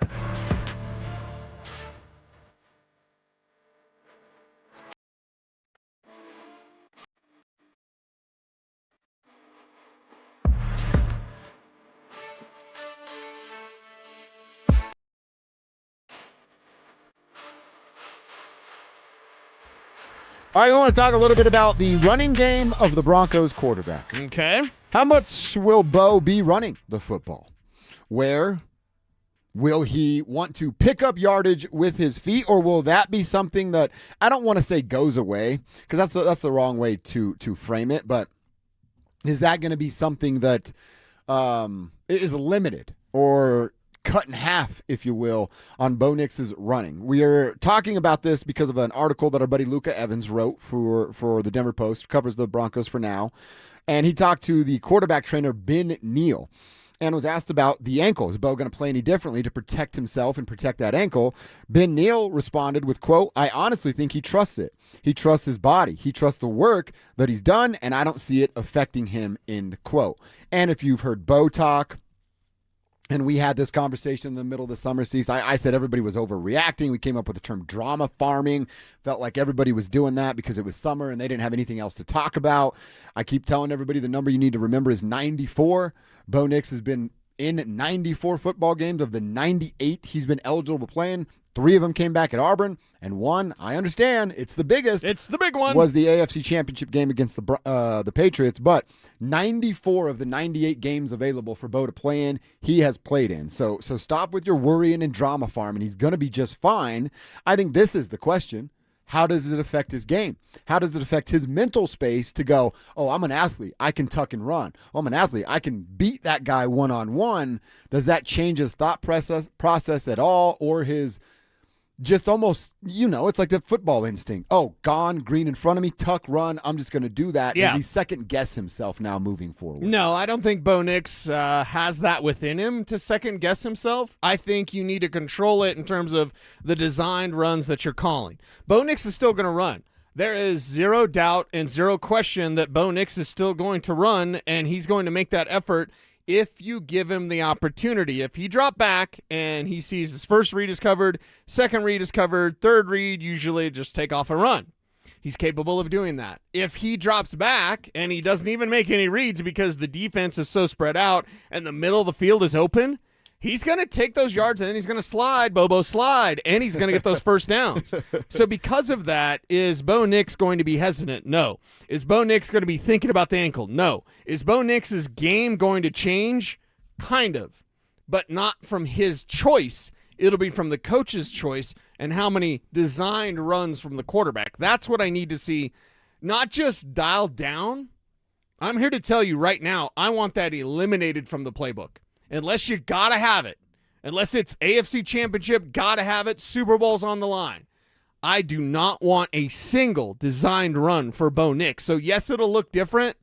All right, I want to talk a little bit about the running game of the Broncos quarterback. Okay. How much will Bo be running the football? Where will he want to pick up yardage with his feet, or will that be something that I don't want to say goes away, because that's the wrong way to frame it, but is that going to be something that is limited or cut in half, if you will, on Bo Nix's running? We are talking about this because of an article that our buddy Luca Evans wrote for the Denver Post, covers the Broncos for now, and he talked to the quarterback trainer Ben Neal and was asked about the ankle. Is Bo going to play any differently to protect himself and protect that ankle? Ben Neal responded with, quote, "I honestly think he trusts it. He trusts his body. He trusts the work that he's done, and I don't see it affecting him," end quote. And if you've heard Bo talk, and we had this conversation in the middle of the summer season, I said everybody was overreacting. We came up with the term drama farming. Felt like everybody was doing that because it was summer and they didn't have anything else to talk about. I keep telling everybody the number you need to remember is 94. Bo Nix has been in 94 football games. Of the 98 he's been eligible to play in, 3 of them came back at Auburn, and one, I understand, it's the biggest. It's the big one. Was the AFC Championship game against the Patriots, but 94 of the 98 games available for Bo to play in, he has played in. So stop with your worrying and drama farming. He's going to be just fine. I think this is the question. How does it affect his game? How does it affect his mental space to go, oh, I'm an athlete, I can tuck and run. Oh, I'm an athlete, I can beat that guy one-on-one. Does that change his thought process at all, or his just almost, it's like the football instinct. Oh, gone, green in front of me, tuck, run, I'm just going to do that. Yeah. Does he second-guess himself now moving forward? No, I don't think Bo Nix has that within him to second-guess himself. I think you need to control it in terms of the designed runs that you're calling. Bo Nix is still going to run. There is zero doubt and zero question that Bo Nix is still going to run, and he's going to make that effort if you give him the opportunity. If he dropped back and he sees his first read is covered, second read is covered, third read, usually just take off and run. He's capable of doing that. If he drops back and he doesn't even make any reads because the defense is so spread out and the middle of the field is open, he's going to take those yards and then he's going to slide, Bobo slide, and he's going to get those first downs. So because of that, is Bo Nix going to be hesitant? No. Is Bo Nix going to be thinking about the ankle? No. Is Bo Nix's game going to change? Kind of, but not from his choice. It'll be from the coach's choice and how many designed runs from the quarterback. That's what I need to see, not just dialed down. I'm here to tell you right now, I want that eliminated from the playbook. Unless you got to have it. Unless it's AFC Championship, got to have it, Super Bowl's on the line. I do not want a single designed run for Bo Nix. So, yes, it'll look different,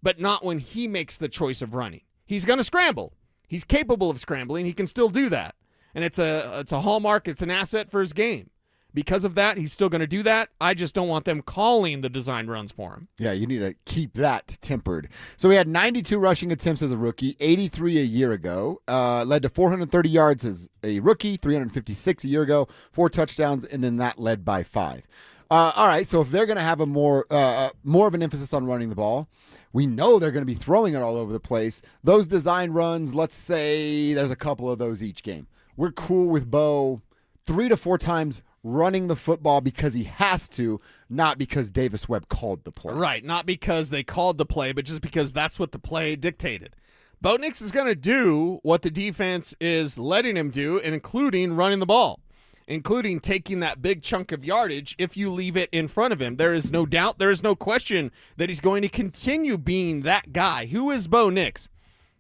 but not when he makes the choice of running. He's going to scramble. He's capable of scrambling. He can still do that. And it's a hallmark. It's an asset for his game. Because of that, he's still going to do that. I just don't want them calling the design runs for him. Yeah, you need to keep that tempered. So he had 92 rushing attempts as a rookie, 83 a year ago. Led to 430 yards as a rookie, 356 a year ago, 4 touchdowns, and then that led by 5. All right, so if they're going to have a more of an emphasis on running the ball, we know they're going to be throwing it all over the place. Those design runs, let's say there's a couple of those each game. We're cool with Bo 3 to 4 times running the football because he has to, not because Davis Webb called the play. Right, not because they called the play, but just because that's what the play dictated. Bo Nix is going to do what the defense is letting him do, including running the ball, including taking that big chunk of yardage if you leave it in front of him. There is no doubt, there is no question that he's going to continue being that guy. Who is Bo Nix?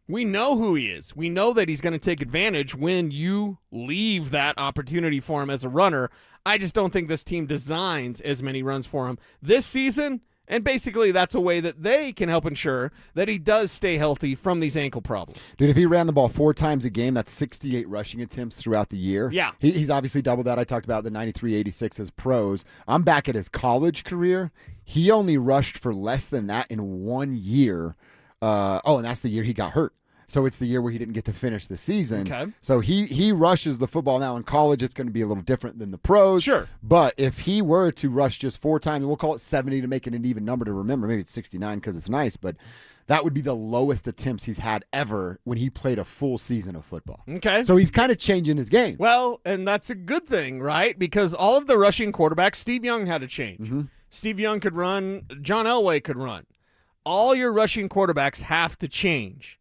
We know who he is. We know that he's going to take advantage when you leave that opportunity for him as a runner. I just don't think this team designs as many runs for him this season, and basically that's a way that they can help ensure that he does stay healthy from these ankle problems. Dude, if he ran the ball 4 times a game, that's 68 rushing attempts throughout the year. Yeah. He's obviously doubled that. I talked about the 93-86 as pros. I'm back at his college career. He only rushed for less than that in 1 year. And that's the year he got hurt. So it's the year where he didn't get to finish the season. Okay. So he rushes the football now. In college, it's going to be a little different than the pros. Sure. But if he were to rush just 4 times, we'll call it 70 to make it an even number to remember. Maybe it's 69 because it's nice, but that would be the lowest attempts he's had ever when he played a full season of football. Okay. So he's kind of changing his game. Well, and that's a good thing, right? Because all of the rushing quarterbacks, Steve Young had to change. Mm-hmm. Steve Young could run. John Elway could run. All your rushing quarterbacks have to change.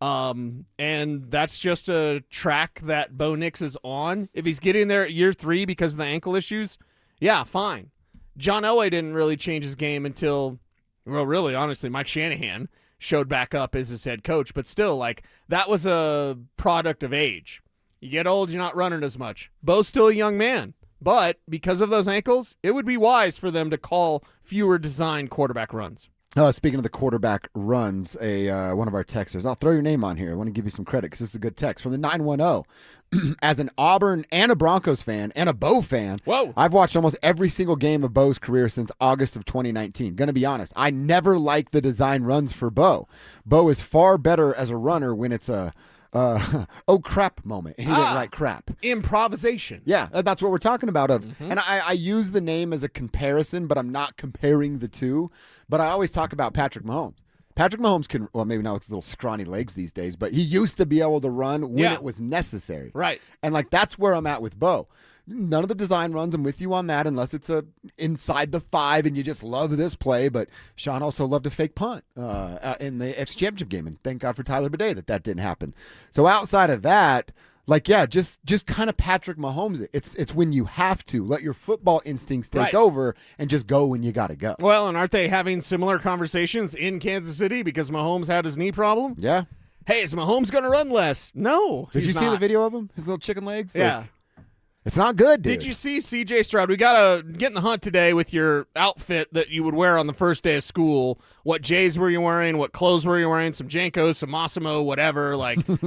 And that's just a track that Bo Nix is on. If he's getting there at year 3 because of the ankle issues, yeah, fine. John Elway didn't really change his game until, well, really, honestly, Mike Shanahan showed back up as his head coach. But still, that was a product of age. You get old, you're not running as much. Bo's still a young man. But because of those ankles, it would be wise for them to call fewer designed quarterback runs. Speaking of the quarterback runs, one of our texters, I'll throw your name on here. I want to give you some credit because this is a good text from the 910. As an Auburn and a Broncos fan and a Bo fan, I've watched almost every single game of Bo's career since August of 2019. Going to be honest, I never liked the design runs for Bo. Bo is far better as a runner when it's a oh crap moment. And he didn't write crap. Improvisation. Yeah, that's what we're talking about. And I use the name as a comparison, but I'm not comparing the two. But I always talk about Patrick Mahomes. Patrick Mahomes can, well, maybe not with his little scrawny legs these days, but he used to be able to run when it was necessary. Right. And that's where I'm at with Bo. None of the design runs, I'm with you on that, unless it's inside the 5 and you just love this play. But Sean also loved a fake punt in the AFC Championship game, and thank God for Tyler Bidet that didn't happen. So outside of that, just kind of Patrick Mahomes. It's when you have to let your football instincts take over and just go when you got to go. Well, and aren't they having similar conversations in Kansas City because Mahomes had his knee problem? Yeah. Hey, is Mahomes going to run less? No. Did you see the video of him? His little chicken legs? Yeah. It's not good, dude. Did you see C.J. Stroud? We got to get in the hunt today with your outfit that you would wear on the first day of school. What J's were you wearing? What clothes were you wearing? Some Jankos, some Massimo, whatever.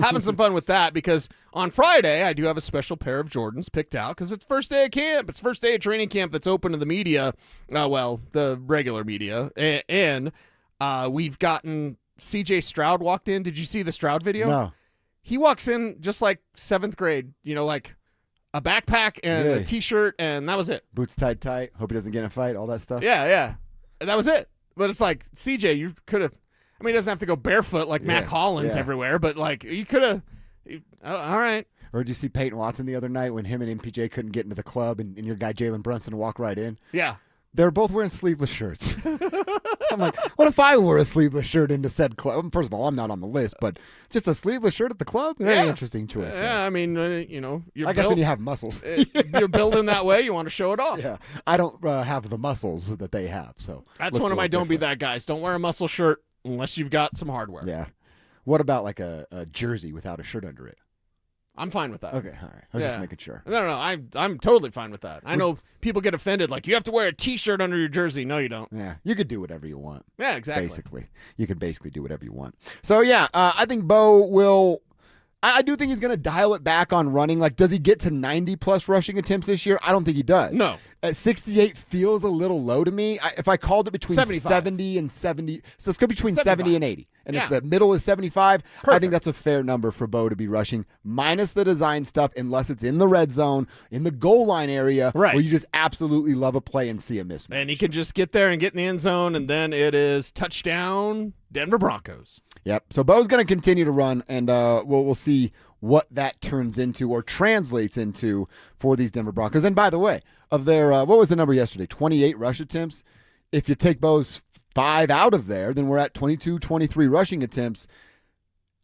Having some fun with that because on Friday I do have a special pair of Jordans picked out because it's first day of camp. It's first day of training camp that's open to the media. The regular media. And we've gotten C.J. Stroud walked in. Did you see the Stroud video? No. He walks in just like 7th grade, a backpack and Yeah. a T-shirt, and that was it. Boots tied tight. Hope he doesn't get in a fight. All that stuff. Yeah. And that was it. But it's like, CJ, you could have. I mean, he doesn't have to go barefoot like Matt Collins everywhere, but like you could have. All right. Or did you see Peyton Watson the other night when him and MPJ couldn't get into the club and your guy Jalen Brunson walked right in? Yeah. They were both wearing sleeveless shirts. I'm like, what if I wore a sleeveless shirt into said club? First of all, I'm not on the list, but just a sleeveless shirt at the club? Very interesting choice. Yeah, I mean, you're I guess when you have muscles. You're building that way, you want to show it off. Yeah. I don't have the muscles that they have, so. That's one of my don't be that guys. Don't wear a muscle shirt unless you've got some hardware. Yeah. What about like a jersey without a shirt under it? I'm fine with that. Okay, all right. I was just making sure. No, I'm totally fine with that. I know people get offended, like, you have to wear a T-shirt under your jersey. No, you don't. Yeah, you could do whatever you want. Yeah, exactly. Basically. You can basically do whatever you want. So, yeah, I think Bo will... I do think he's going to dial it back on running. Like, does he get to 90-plus rushing attempts this year? I don't think he does. No. At 68 feels a little low to me. If I called it between 75. 70 and 70, so let's go between 70 and 80. And if Yeah. the middle is 75, I Perfect. think that's a fair number for Bo to be rushing, minus the design stuff, unless it's in the red zone, in the goal line area, Right. where you just absolutely love a play and see a mismatch. And he can just get there and get in the end zone, and then it is touchdown, Denver Broncos. Yep. So Bo's going to continue to run, and we'll see what that turns into or translates into for these Denver Broncos. And by the way, of their what was the number yesterday? 28 rush attempts. If you take Bo's 5 out of there, then we're at 22, 23 rushing attempts.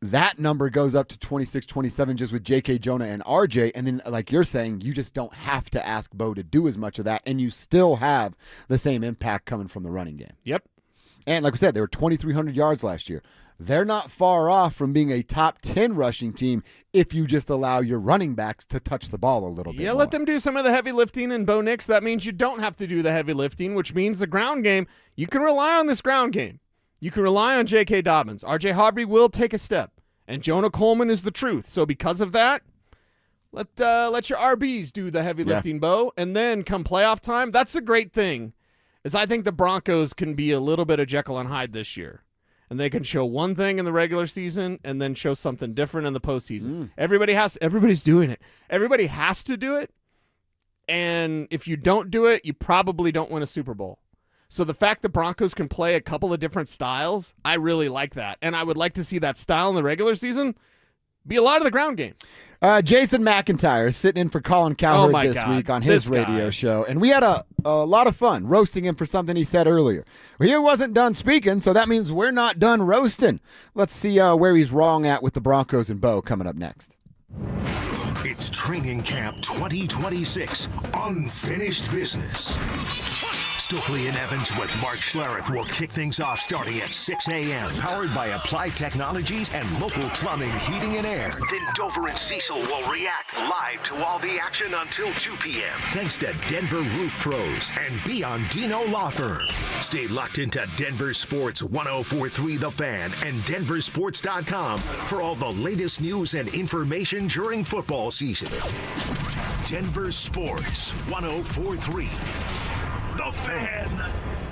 That number goes up to 26, 27 just with J.K. Jonah and R.J. And then, like you're saying, you just don't have to ask Bo to do as much of that, and you still have the same impact coming from the running game. Yep. And like we said, they were 2,300 yards last year. They're not far off from being a top 10 rushing team if you just allow your running backs to touch the ball a little bit more. Let them do some of the heavy lifting, and Bo Nix, that means you don't have to do the heavy lifting, which means the ground game, you can rely on this ground game. You can rely on J.K. Dobbins. R.J. Harvey will take a step, and Jonah Coleman is the truth. So because of that, let your RBs do the heavy lifting, Bo, and then come playoff time, that's the great thing, is I think the Broncos can be a little bit of Jekyll and Hyde this year. And they can show one thing in the regular season and then show something different in the postseason. Everybody's doing it. Everybody has to do it. And if you don't do it, you probably don't win a Super Bowl. So the fact that Broncos can play a couple of different styles, I really like that. And I would like to see that style in the regular season be a lot of the ground game. Jason McIntyre is sitting in for Colin Cowherd this week on his radio show. And we had a lot of fun roasting him for something he said earlier. Well, he wasn't done speaking, so that means we're not done roasting. Let's see where he's wrong at with the Broncos and Bo coming up next. It's Training Camp 2026, Unfinished Business. Stokely and Evans with Mark Schlereth will kick things off starting at 6 a.m. Powered by Applied Technologies and local plumbing, heating, and air. Then Dover and Cecil will react live to all the action until 2 p.m. Thanks to Denver Roof Pros and Biondino Law Firm. Stay locked into Denver Sports 104.3 The Fan and DenverSports.com for all the latest news and information during football season. Denver Sports 104.3 The Fan.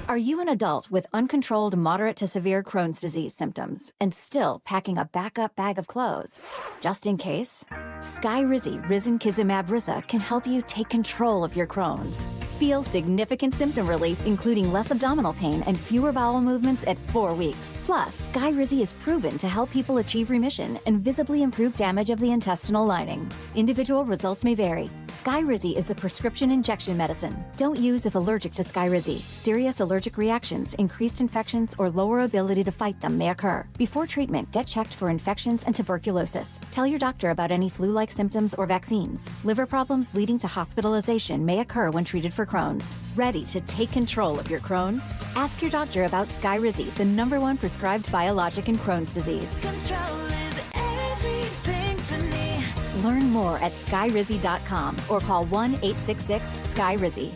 Are you an adult with uncontrolled moderate to severe Crohn's disease symptoms and still packing a backup bag of clothes? Just in case? Skyrizi Risankizumab Riza can help you take control of your Crohn's. Feel significant symptom relief, including less abdominal pain and fewer bowel movements at 4 weeks. Plus, Skyrizi is proven to help people achieve remission and visibly improve damage of the intestinal lining. Individual results may vary. Skyrizi is a prescription injection medicine. Don't use if allergic to Skyrizi. Serious allergic reactions, increased infections, or lower ability to fight them may occur. Before treatment, get checked for infections and tuberculosis. Tell your doctor about any flu-like symptoms or vaccines. Liver problems leading to hospitalization may occur when treated for Crohn's. Ready to take control of your Crohn's? Ask your doctor about Skyrizi, the #1 prescribed biologic in Crohn's disease. Control is everything to me. Learn more at skyrizi.com or call 1-866-SKYRIZI.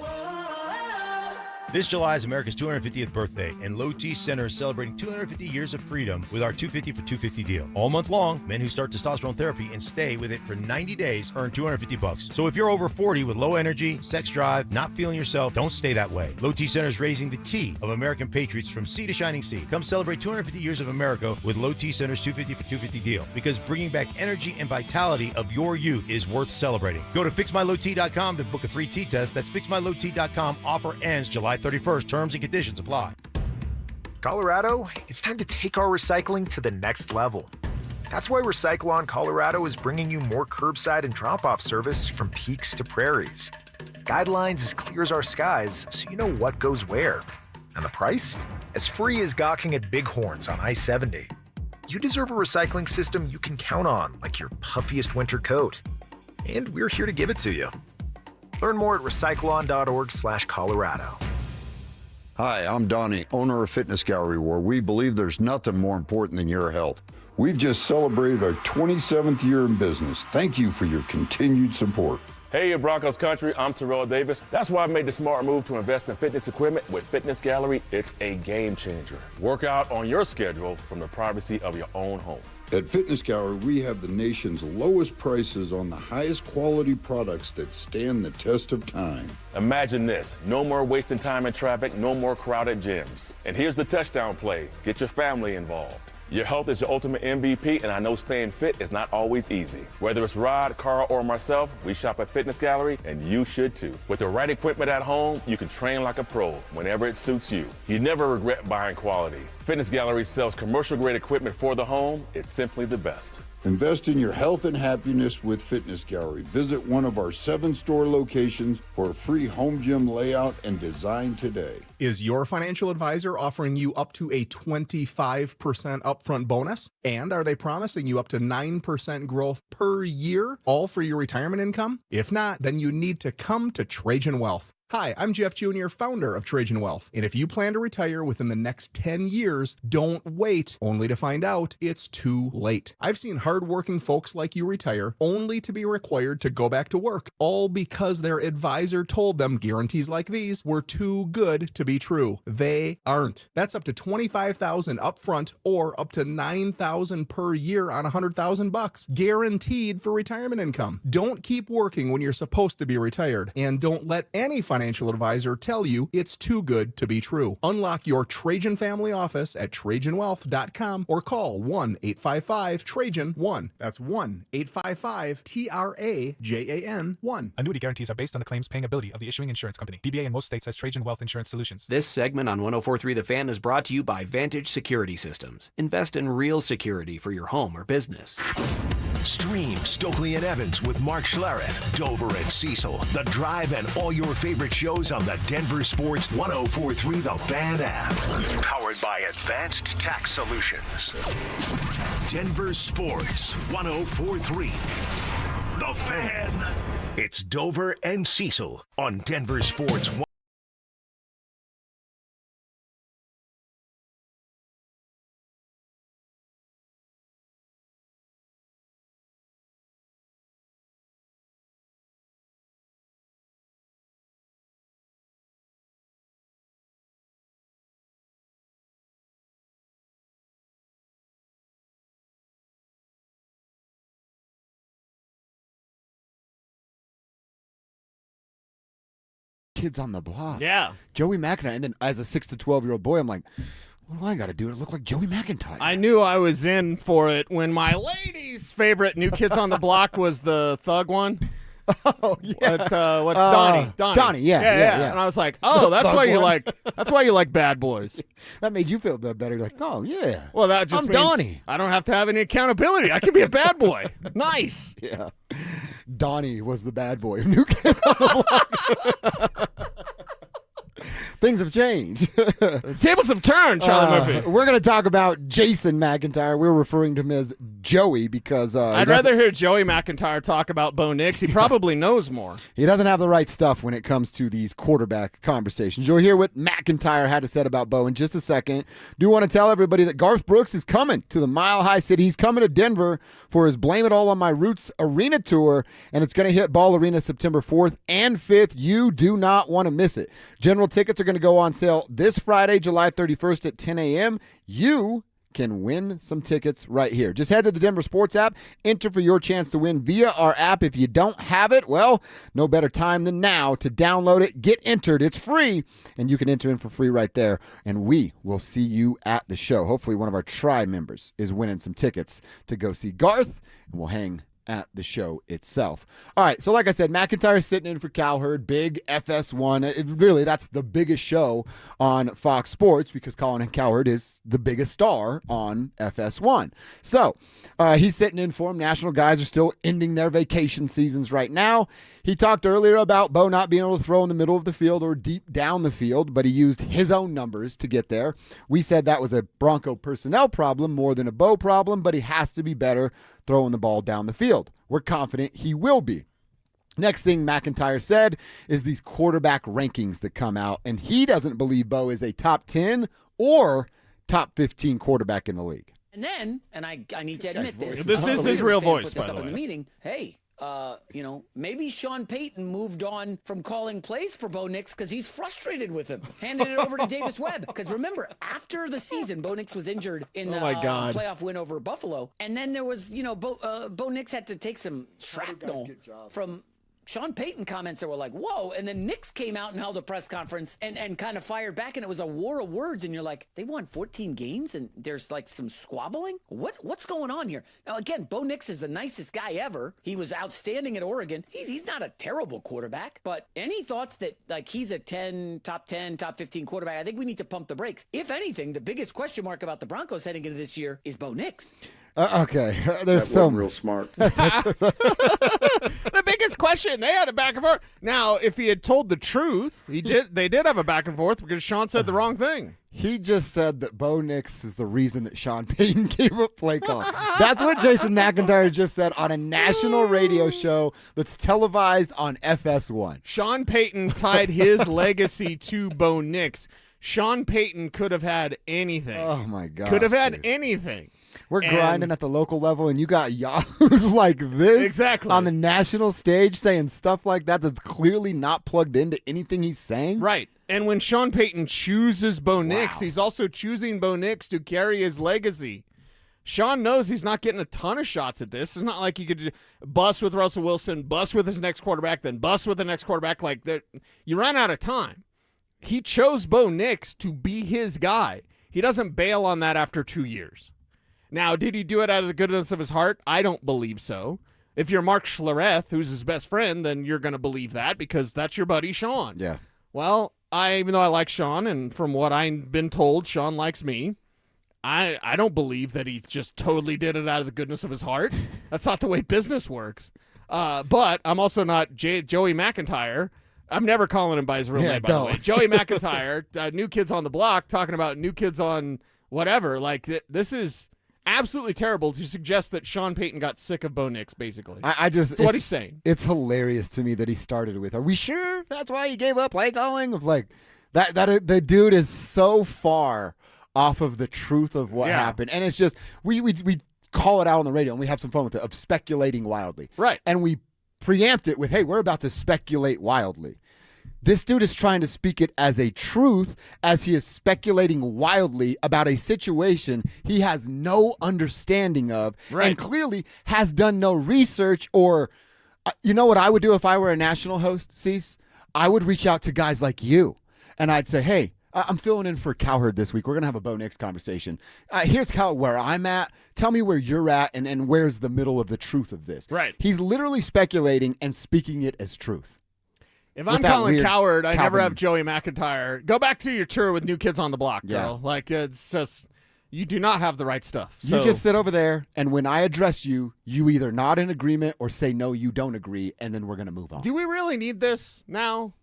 This July is America's 250th birthday, and Low T Center is celebrating 250 years of freedom with our 250 for 250 deal. All month long, men who start testosterone therapy and stay with it for 90 days earn $250. So if you're over 40 with low energy, sex drive, not feeling yourself, don't stay that way. Low T Center is raising the T of American patriots from sea to shining sea. Come celebrate 250 years of America with Low T Center's 250 for 250 deal, because bringing back energy and vitality of your youth is worth celebrating. Go to fixmylowt.com to book a free tea test. That's fixmylowt.com. Offer ends July 31st. Terms and conditions apply. Colorado, it's time to take our recycling to the next level. That's why Recycle-On Colorado is bringing you more curbside and drop-off service from peaks to prairies. Guidelines as clear as our skies, so you know what goes where. And the price? As free as gawking at Bighorns on I-70. You deserve a recycling system you can count on, like your puffiest winter coat. And we're here to give it to you. Learn more at recycleon.org/Colorado. Hi, I'm Donnie, owner of Fitness Gallery, where we believe there's nothing more important than your health. We've just celebrated our 27th year in business. Thank you for your continued support. Hey, Broncos country, I'm Terrell Davis. That's why I made the smart move to invest in fitness equipment with Fitness Gallery. It's a game changer. Work out on your schedule from the privacy of your own home. At Fitness Gallery, we have the nation's lowest prices on the highest quality products that stand the test of time. Imagine this, no more wasting time in traffic, no more crowded gyms. And here's the touchdown play, get your family involved. Your health is your ultimate MVP, and I know staying fit is not always easy. Whether it's Rod, Carl, or myself, we shop at Fitness Gallery, and you should too. With the right equipment at home, you can train like a pro whenever it suits you. You never regret buying quality. Fitness Gallery sells commercial-grade equipment for the home. It's simply the best. Invest in your health and happiness with Fitness Gallery. Visit one of our 7 store locations for a free home gym layout and design today. Is your financial advisor offering you up to a 25% upfront bonus? And are they promising you up to 9% growth per year, all for your retirement income? If not, then you need to come to Trajan Wealth. Hi, I'm Jeff Jr., founder of Trajan Wealth. And if you plan to retire within the next 10 years, don't wait only to find out it's too late. I've seen hardworking folks like you retire only to be required to go back to work, all because their advisor told them guarantees like these were too good to be true. They aren't. That's up to $25,000 upfront or up to $9,000 per year on $100,000, guaranteed for retirement income. Don't keep working when you're supposed to be retired, and don't let any financial advisor tell you it's too good to be true. Unlock your Trajan family office at TrajanWealth.com or call 1-855-TRAJAN-1. That's 1-855-TRAJAN-1. Annuity guarantees are based on the claims paying ability of the issuing insurance company. DBA in most states has Trajan Wealth Insurance Solutions. This segment on 104.3 The Fan is brought to you by Vantage Security Systems. Invest in real security for your home or business. Stream Stokely and Evans with Mark Schlereth, Dover and Cecil, The Drive, and all your favorite shows on the Denver Sports 104.3 The Fan app. Powered by Advanced Tax Solutions. Denver Sports 104.3 The Fan. It's Dover and Cecil on Denver Sports 104.3. Kids on the Block. Yeah. Joey McIntyre. And then as a 6 to 12-year-old boy, I'm like, what do I got to do to look like Joey McIntyre? I knew I was in for it when my lady's favorite New Kids on the Block was the thug one. Oh yeah. What's Donnie? Donnie, yeah. And I was like, oh, that's why you like. That's why you like Bad Boys. That made you feel better. Like, oh yeah. Well, that just means Donnie. I don't have to have any accountability. I can be a bad boy. Nice. Yeah. Donnie was the bad boy of New Kids on the Block. Things have changed. Tables have turned, Charlie Murphy. We're going to talk about Jason McIntyre. We're referring to him as Joey because I'd rather hear Joey McIntyre talk about Bo Nix. He probably knows more. He doesn't have the right stuff when it comes to these quarterback conversations. You'll hear what McIntyre had to say about Bo in just a second. Do want to tell everybody that Garth Brooks is coming to the Mile High City. He's coming to Denver for his Blame It All on My Roots Arena Tour, and it's going to hit Ball Arena September 4th and 5th. You do not want to miss it. General tickets are going to go on sale this Friday, July 31st at 10 a.m. You can win some tickets right here. Just head to the Denver Sports app, enter for your chance to win via our app. If you don't have it, well, no better time than now to download it, get entered. It's free, and you can enter in for free right there, and we will see you at the show. Hopefully one of our Tri members is winning some tickets to go see Garth, and we'll hang at the show itself. All right, so like I said, McIntyre's sitting in for Cowherd, big FS1. Really, that's the biggest show on Fox Sports because Colin Cowherd is the biggest star on FS1. So he's sitting in for him. National guys are still ending their vacation seasons right now. He talked earlier about Bo not being able to throw in the middle of the field or deep down the field, but he used his own numbers to get there. We said that was a Bronco personnel problem more than a Bo problem, but he has to be better throwing the ball down the field. We're confident he will be. Next thing McIntyre said is these quarterback rankings that come out, and he doesn't believe Bo is a top 10 or top 15 quarterback in the league. And then, and I need to admit this. This is his real voice, put this by up the in way. the meeting. Hey, maybe Sean Payton moved on from calling plays for Bo Nix because he's frustrated with him. Handed it over to Davis Webb. Because remember, after the season, Bo Nix was injured in the playoff win over Buffalo. And then there was, Bo Nix had to take some shrapnel from Sean Payton comments that were like, whoa. And then Nix came out and held a press conference and kind of fired back. And it was a war of words. And you're like, they won 14 games and there's like some squabbling? What's going on here? Now, again, Bo Nix is the nicest guy ever. He was outstanding at Oregon. He's not a terrible quarterback. But any thoughts that like he's a top 10, top 15 quarterback, I think we need to pump the brakes. If anything, the biggest question mark about the Broncos heading into this year is Bo Nix. Okay, there's some real smart. The biggest question, they had a back and forth. Now, if he had told the truth, they did have a back and forth because Sean said the wrong thing. He just said that Bo Nix is the reason that Sean Payton gave up play calling. That's what Jason McIntyre just said on a national radio show that's televised on FS1. Sean Payton tied his legacy to Bo Nix. Sean Payton could have had anything. Oh, my God. Could have had anything. We're grinding at the local level, and you got yahoos like this on the national stage saying stuff like that that's clearly not plugged into anything he's saying. Right. And when Sean Payton chooses Bo Nix, he's also choosing Bo Nix to carry his legacy. Sean knows he's not getting a ton of shots at this. It's not like he could bust with Russell Wilson, bust with his next quarterback, then bust with the next quarterback. Like that, you ran out of time. He chose Bo Nix to be his guy. He doesn't bail on that after 2 years. Now, did he do it out of the goodness of his heart? I don't believe so. If you're Mark Schlereth, who's his best friend, then you're going to believe that because that's your buddy Sean. Yeah. Well, even though I like Sean, and from what I've been told, Sean likes me, I don't believe that he just totally did it out of the goodness of his heart. That's not the way business works. But I'm also not Joey McIntyre. I'm never calling him by his real name, by the way. Joey McIntyre, New Kids on the Block, talking about New Kids on whatever. Like, this is absolutely terrible to suggest that Sean Payton got sick of Bo Nix, basically. That's what he's saying. It's hilarious to me that he started with, are we sure that's why he gave up play calling? Of like, that the dude is so far off of the truth of what happened. And it's just, we call it out on the radio and we have some fun with it, of speculating wildly. Right. And we preempt it with, hey, we're about to speculate wildly. This dude is trying to speak it as a truth as he is speculating wildly about a situation he has no understanding of and clearly has done no research or, you know what I would do if I were a national host, Cease? I would reach out to guys like you and I'd say, hey, I'm filling in for Cowherd this week. We're going to have a Bo Nix conversation. Here's where I'm at. Tell me where you're at and where's the middle of the truth of this. Right. He's literally speculating and speaking it as truth. If I'm calling Cowherd, I never have Joey McIntyre. Go back to your tour with New Kids on the Block, girl. Yeah. Like, it's just, you do not have the right stuff. So. You just sit over there, and when I address you, you either nod in agreement or say, no, you don't agree, and then we're going to move on. Do we really need this now?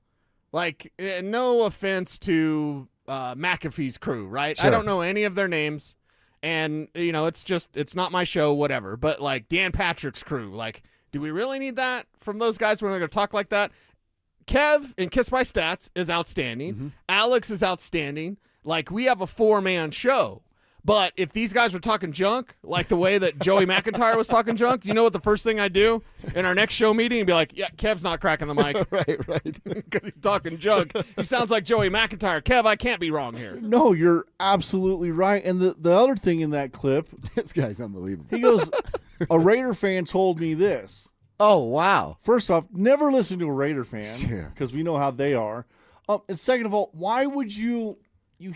Like, no offense to McAfee's crew, right? Sure. I don't know any of their names. And, it's not my show, whatever. But, like, Dan Patrick's crew, like, do we really need that from those guys when they're going to talk like that? Kev in Kiss My Stats is outstanding. Mm-hmm. Alex is outstanding. Like, we have a 4-man show. But if these guys were talking junk, like the way that Joey McIntyre was talking junk, do you know what the first thing I do in our next show meeting? And be like, yeah, Kev's not cracking the mic. right. Because he's talking junk. He sounds like Joey McIntyre. Kev, I can't be wrong here. No, you're absolutely right. And the other thing in that clip, this guy's unbelievable. He goes, a Raider fan told me this. Oh, wow. First off, never listen to a Raider fan because we know how they are. And second of all, why would you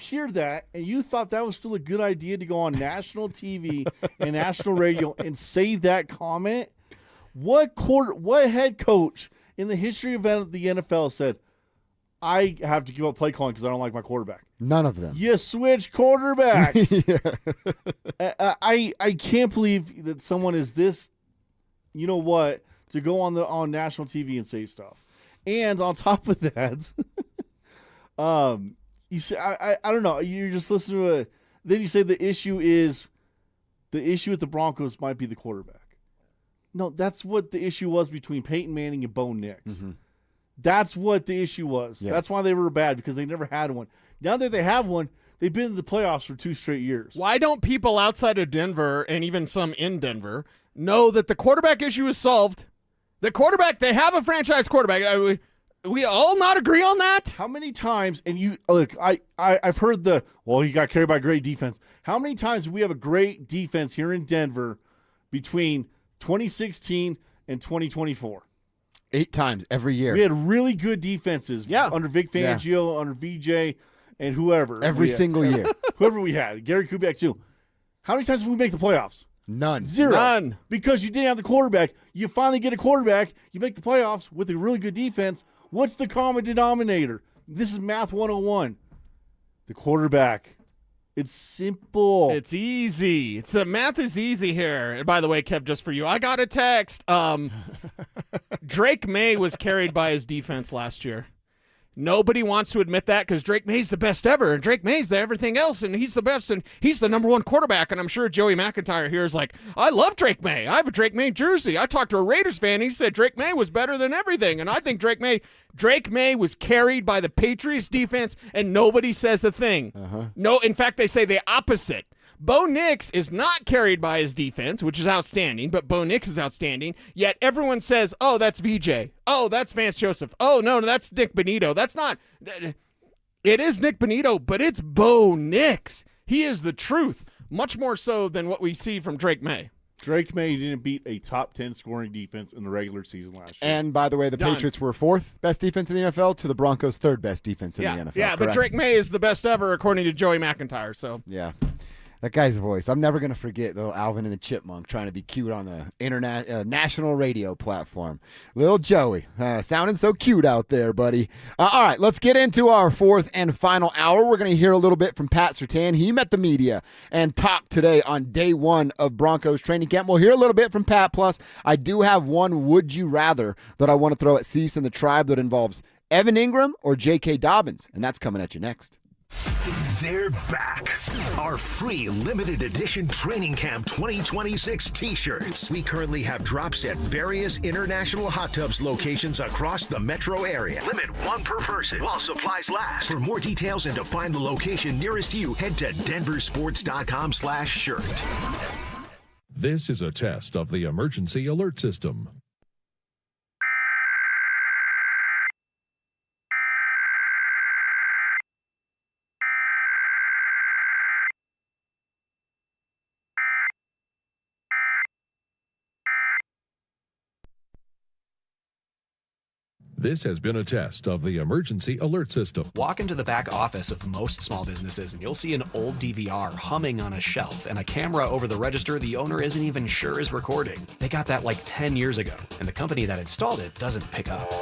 hear that and you thought that was still a good idea to go on national TV and national radio and say that comment? What head coach in the history of the NFL said, I have to give up play calling because I don't like my quarterback? None of them. You switch quarterbacks. I can't believe that someone is this, you know what, to go on national TV and say stuff. And on top of that, you say, I don't know. You're just listening to it. Then you say the issue with the Broncos might be the quarterback. No, that's what the issue was between Peyton Manning and Bo Nix. Mm-hmm. That's what the issue was. Yeah. That's why they were bad, because they never had one. Now that they have one, they've been in the playoffs for 2 straight years. Why don't people outside of Denver and even some in Denver know that the quarterback issue is solved? The quarterback, they have a franchise quarterback. We all not agree on that? How many times, and you look, I've heard he got carried by great defense. How many times do we have a great defense here in Denver between 2016 and 2024? 8 times every year. We had really good defenses under Vic Fangio, under VJ, and whoever. Every single year. Whoever we had. Gary Kubiak too. How many times did we make the playoffs? None. 0. None. Because you didn't have the quarterback. You finally get a quarterback. You make the playoffs with a really good defense. What's the common denominator? This is math 101. The quarterback. It's simple. It's easy. Math is easy here. And by the way, Kev, just for you, I got a text. Drake May was carried by his defense last year. Nobody wants to admit that because Drake May's the best ever, and Drake May's the everything else, and he's the best, and he's the number 1 quarterback. And I'm sure Joey McIntyre here is like, I love Drake May. I have a Drake May jersey. I talked to a Raiders fan. He said Drake May was better than everything, and I think Drake May was carried by the Patriots defense, and nobody says a thing. No, in fact, they say the opposite. Bo Nix is not carried by his defense, which is outstanding, but Bo Nix is outstanding, yet everyone says, oh, that's VJ. Oh, that's Vance Joseph. Oh, no, that's Nick Bonito. That's not. It is Nick Bonito, but it's Bo Nix. He is the truth, much more so than what we see from Drake May. Drake May didn't beat a top 10 scoring defense in the regular season last year. And by the way, the Patriots were 4th best defense in the NFL to the Broncos' 3rd best defense in the NFL. Yeah, but Drake May is the best ever according to Joey McIntyre. So yeah. That guy's voice. I'm never going to forget little Alvin and the Chipmunk trying to be cute on the national radio platform. Little Joey, sounding so cute out there, buddy. All right, let's get into our 4th and final hour. We're going to hear a little bit from Pat Surtain. He met the media and talked today on day 1 of Broncos training camp. We'll hear a little bit from Pat. Plus, I do have one would you rather that I want to throw at Cecil and the Tribe that involves Evan Ingram or J.K. Dobbins, and that's coming at you next. They're back. Our free limited edition Training Camp 2026 t-shirts. We currently have drops at various international hot tubs locations across the metro area. Limit 1 per person while supplies last. For more details and to find the location nearest you, head to DenverSports.com/shirt. This is a test of the emergency alert system. This has been a test of the emergency alert system. Walk into the back office of most small businesses and you'll see an old DVR humming on a shelf and a camera over the register the owner isn't even sure is recording. They got that like 10 years ago, and the company that installed it doesn't pick up.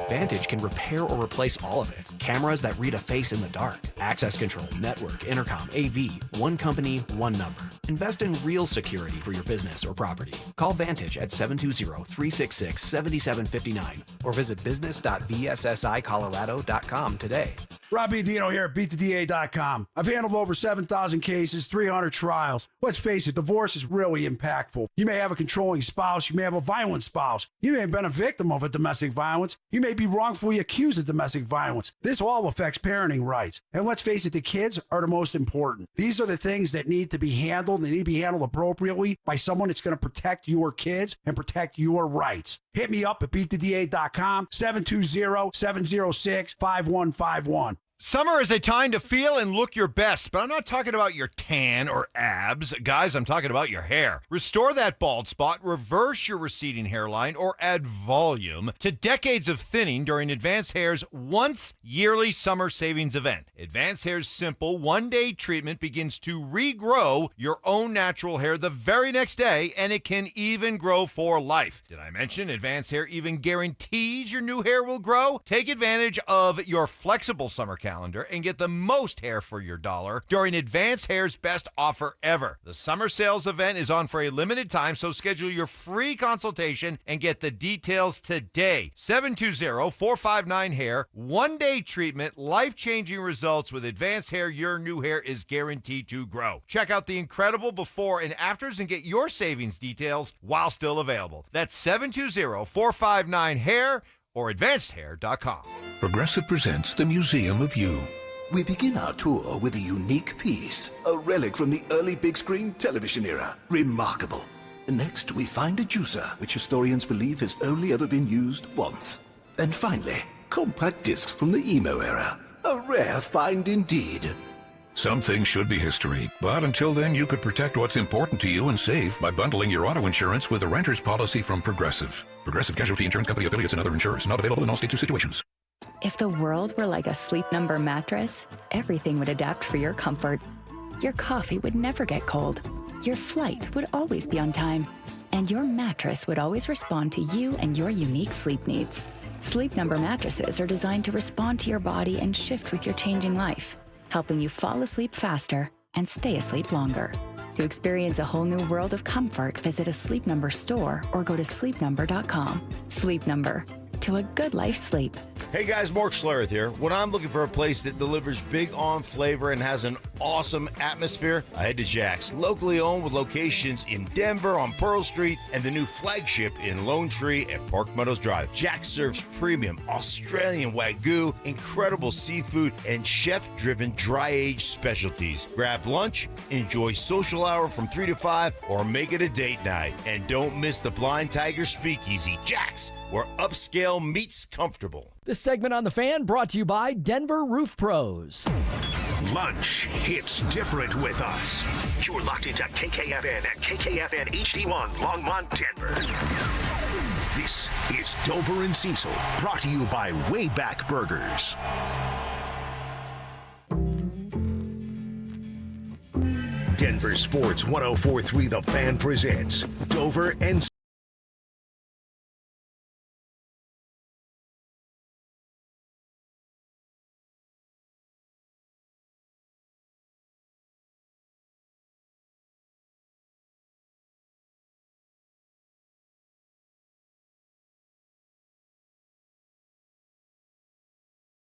Vantage can repair or replace all of it. Cameras that read a face in the dark. Access control, network, intercom, AV. One company, one number. Invest in real security for your business or property. Call Vantage at 720-366-7759 or visit business.vssicolorado.com today. Robbie Dino here at BeatTheDA.com. I've handled over 7,000 cases, 300 trials. Let's face it, divorce is really impactful. You may have a controlling spouse. You may have a violent spouse. You may have been a victim of a domestic violence. You may be wrongfully accused of domestic violence. This all affects parenting rights. And let's face it, the kids are the most important. These are the things that need to be handled. They need to be handled appropriately by someone that's going to protect your kids and protect your rights. Hit me up at BeatTheDA.com, 720-706-5151. Summer is a time to feel and look your best, but I'm not talking about your tan or abs. Guys, I'm talking about your hair. Restore that bald spot, reverse your receding hairline, or add volume to decades of thinning during Advanced Hair's once yearly summer savings event. Advanced Hair's simple one-day treatment begins to regrow your own natural hair the very next day, and it can even grow for life. Did I mention Advanced Hair even guarantees your new hair will grow? Take advantage of your flexible summer calendar and get the most hair for your dollar during Advanced Hair's best offer ever. The summer sales event is on for a limited time, so schedule your free consultation and get the details today. 720-459-HAIR. One-day treatment, life-changing results with Advanced Hair. Your new hair is guaranteed to grow. Check out the incredible before and afters and get your savings details while still available. That's 720-459-HAIR or AdvancedHair.com. Progressive presents the Museum of You. We begin our tour with a unique piece, a relic from the early big screen television era. Remarkable. Next, we find a juicer, which historians believe has only ever been used once. And finally, compact discs from the emo era. A rare find indeed. Some things should be history, but until then, you could protect what's important to you and save by bundling your auto insurance with a renter's policy from Progressive. Progressive Casualty Insurance Company affiliates and other insurers. Not available in all states or situations. If the world were like a Sleep Number mattress, everything would adapt for your comfort. Your coffee would never get cold. Your flight would always be on time. And your mattress would always respond to you and your unique sleep needs. Sleep Number mattresses are designed to respond to your body and shift with your changing life, helping you fall asleep faster and stay asleep longer. To experience a whole new world of comfort, visit a Sleep Number store or go to sleepnumber.com. Sleep Number. To a good life sleep. Hey guys, Mark Schlereth here. When I'm looking for a place that delivers big on flavor and has an awesome atmosphere, I head to Jack's. Locally owned with locations in Denver on Pearl Street and the new flagship in Lone Tree at Park Meadows Drive. Jack serves premium Australian Wagyu, incredible seafood, and chef-driven dry-aged specialties. Grab lunch, enjoy social hour from 3 to 5, or make it a date night. And don't miss the Blind Tiger Speakeasy, Jack's, where upscale meets comfortable. This segment on The Fan brought to you by Denver Roof Pros. Lunch hits different with us. You're locked into KKFN at KKFN HD1 Longmont, Denver. This is Dover and Cecil, brought to you by Wayback Burgers. Denver Sports 104.3 The Fan presents Dover and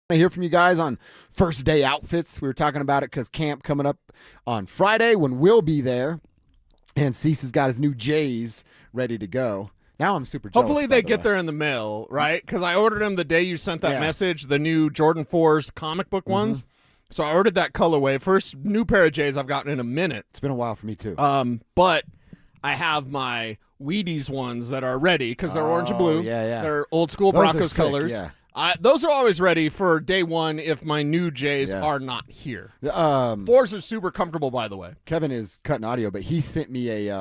I hear from you guys on first day outfits. We were talking about it because camp coming up on Friday when we'll be there, and Cease has got his new J's ready to go. Now I'm super jealous. Hopefully they get there in the mail, right? Because I ordered them the day you sent that message, the new Jordan 4s comic book ones. So I ordered that colorway. First new pair of J's I've gotten in a minute. It's been a while for me too. But I have my Wheaties ones that are ready because they're orange and blue. Yeah. They're old school Those are Broncos sick, colors. yeah. Those are always ready for day one if my new J's are not here. 4s are super comfortable, by the way. Kevin is cutting audio, but he sent me a